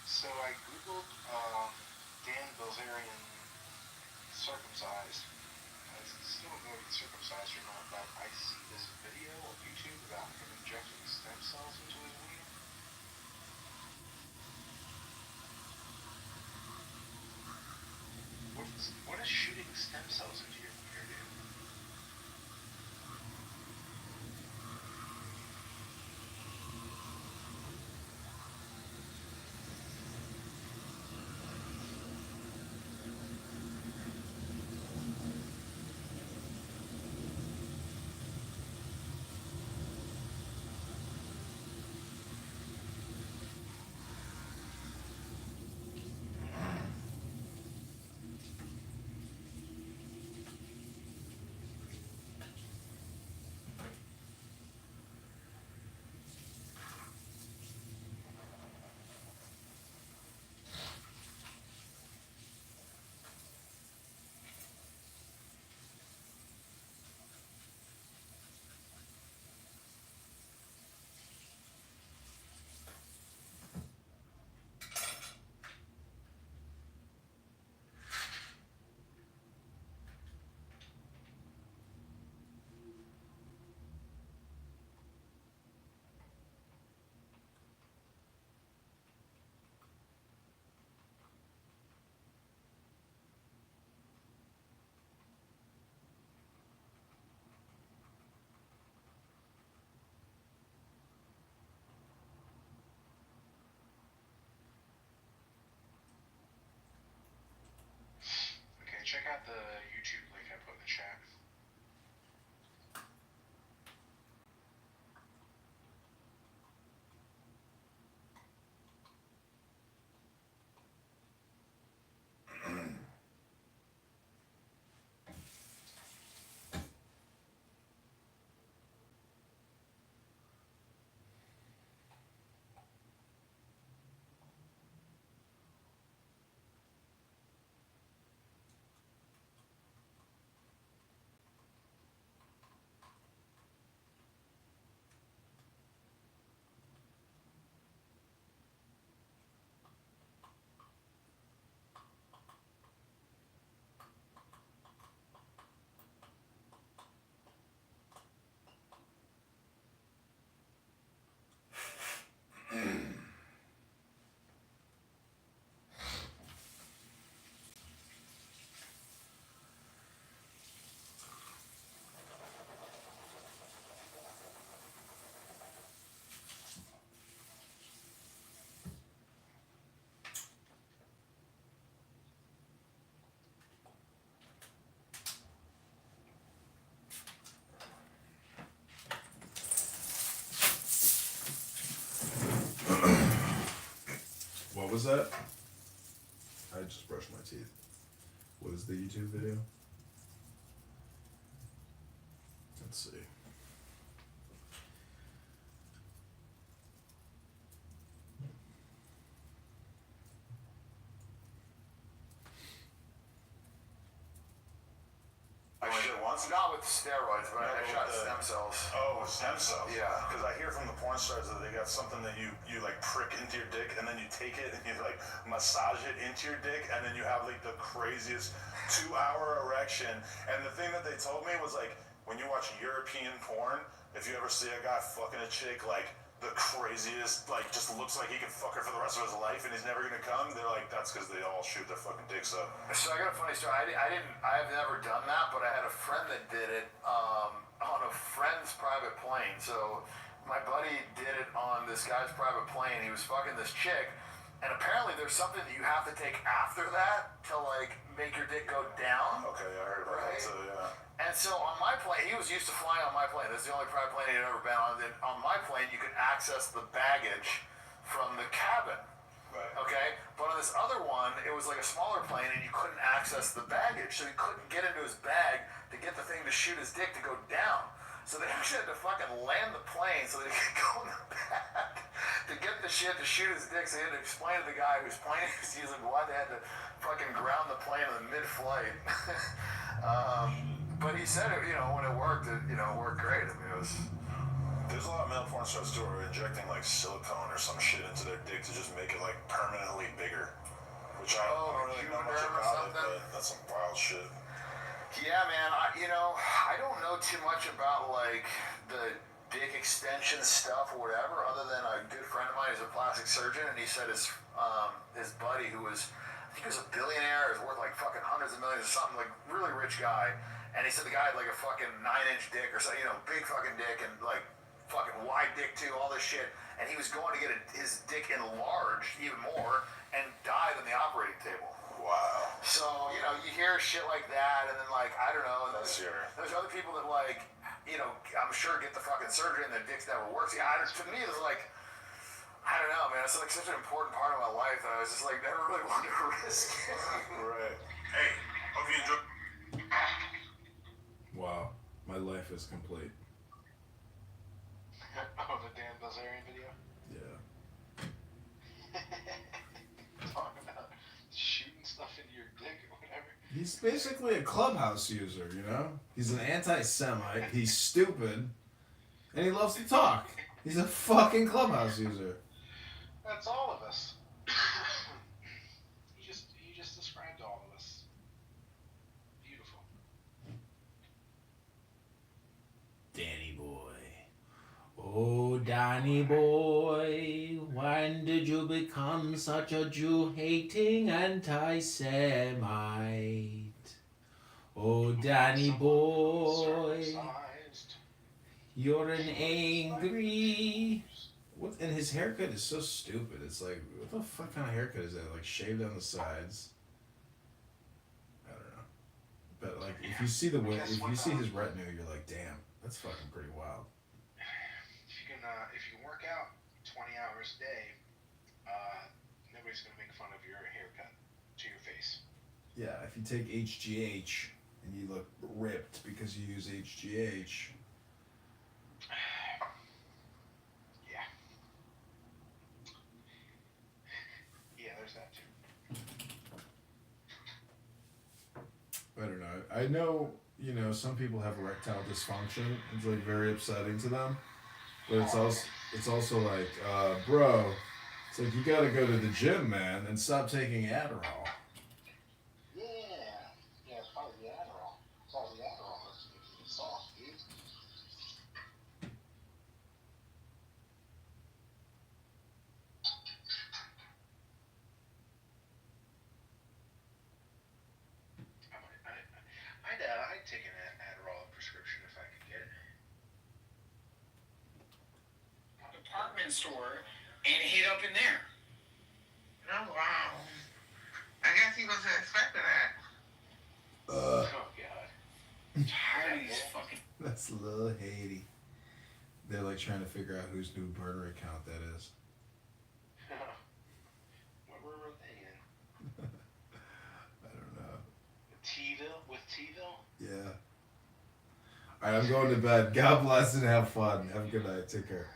So I googled Dan Bilzerian circumcised. I still don't know if he's circumcised or not, but I see this video on YouTube about him injecting stem cells into his wiener. What is shooting stem cells into your wiener do? was that? I just brushed my teeth. What is the YouTube video? Let's see. I shit once? Not with steroids, but I shot stem cells. Oh, stem cells. Yeah. Because I hear from the porn stars that they got something that you like prick into your dick, and then you take it and you like massage it into your dick, and then you have like the craziest 2-hour erection. And the thing that they told me was like, when you watch European porn, if you ever see a guy fucking a chick like the craziest, like just looks like he could fuck her for the rest of his life and he's never gonna come, they're like, that's because they all shoot their fucking dicks up. So I got a funny story. I've never done that, but I had a friend that did it on a friend's private plane. So my buddy did it on this guy's private plane. He was fucking this chick, and apparently there's something that you have to take after that to like make your dick go down. Okay, I heard about that too, yeah. And so on my plane, he was used to flying on my plane. This is the only private plane he'd ever been on. Then on my plane, you could access the baggage from the cabin. Right. Okay? But on this other one, it was like a smaller plane, and you couldn't access the baggage. So he couldn't get into his bag to get the thing to shoot his dick to go down. So they actually had to fucking land the plane so that he could go in the back to get the shit to shoot his dick. So he had to explain to the guy whose plane he was using why they had to fucking ground the plane in the mid-flight. But he said it, when it worked, it worked great. I mean, it was. There's a lot of male porn stars too who are injecting like silicone or some shit into their dick to just make it like permanently bigger. Which I don't really know much about it, but that's some wild shit. Yeah, man. I don't know too much about like the dick extension stuff or whatever, other than a good friend of mine is a plastic surgeon, and he said his buddy, who was, I think he was a billionaire, is worth like fucking hundreds of millions or something, like really rich guy. And he said the guy had like a fucking 9-inch dick or something, big fucking dick and like fucking wide dick too, all this shit. And he was going to get his dick enlarged even more and died on the operating table. Wow. So, you hear shit like that, and then like, I don't know, there's other people that like, I'm sure get the fucking surgery and their dicks never works. Yeah, to me it's like, I don't know, man, it's like such an important part of my life that I was just like never really wanted to risk it. Right. Hey, hope you enjoy. Wow, my life is complete. Oh, the Dan Bilzerian video? Yeah. Talking about shooting stuff into your dick or whatever. He's basically a Clubhouse user, He's an anti-Semite, he's stupid, and he loves to talk. He's a fucking Clubhouse user. That's all of us. You just described all of us. Beautiful. Danny boy. Oh, Danny boy, when did you become such a Jew-hating anti-Semite? Oh, Danny boy, you're an angry... What? And his haircut is so stupid. It's like, what the fuck kind of haircut is that? Like shaved on the sides. I don't know. But like, if you see his retinue, you're like, damn, that's fucking pretty wild. If you work out 20 hours a day, nobody's gonna make fun of your haircut to your face. Yeah, if you take HGH and you look ripped because you use HGH. Yeah, there's that too. I don't know. I know, some people have erectile dysfunction. It's like very upsetting to them. But it's also like, bro, it's like you gotta go to the gym, man, and stop taking Adderall. Yeah, it's probably the Adderall. It's all the Adderall that's making you soft, dude. I'd take an Adderall prescription if I could get it. Department store and hid up in there. Oh, wow. I guess he wasn't expecting that. Oh, God. Tired of these fucking... That's a little Haiti. They're like trying to figure out whose new burner account that is. What were T-ville? Yeah. All right, I'm going to bed. God bless and have fun. Have a good night. Take care.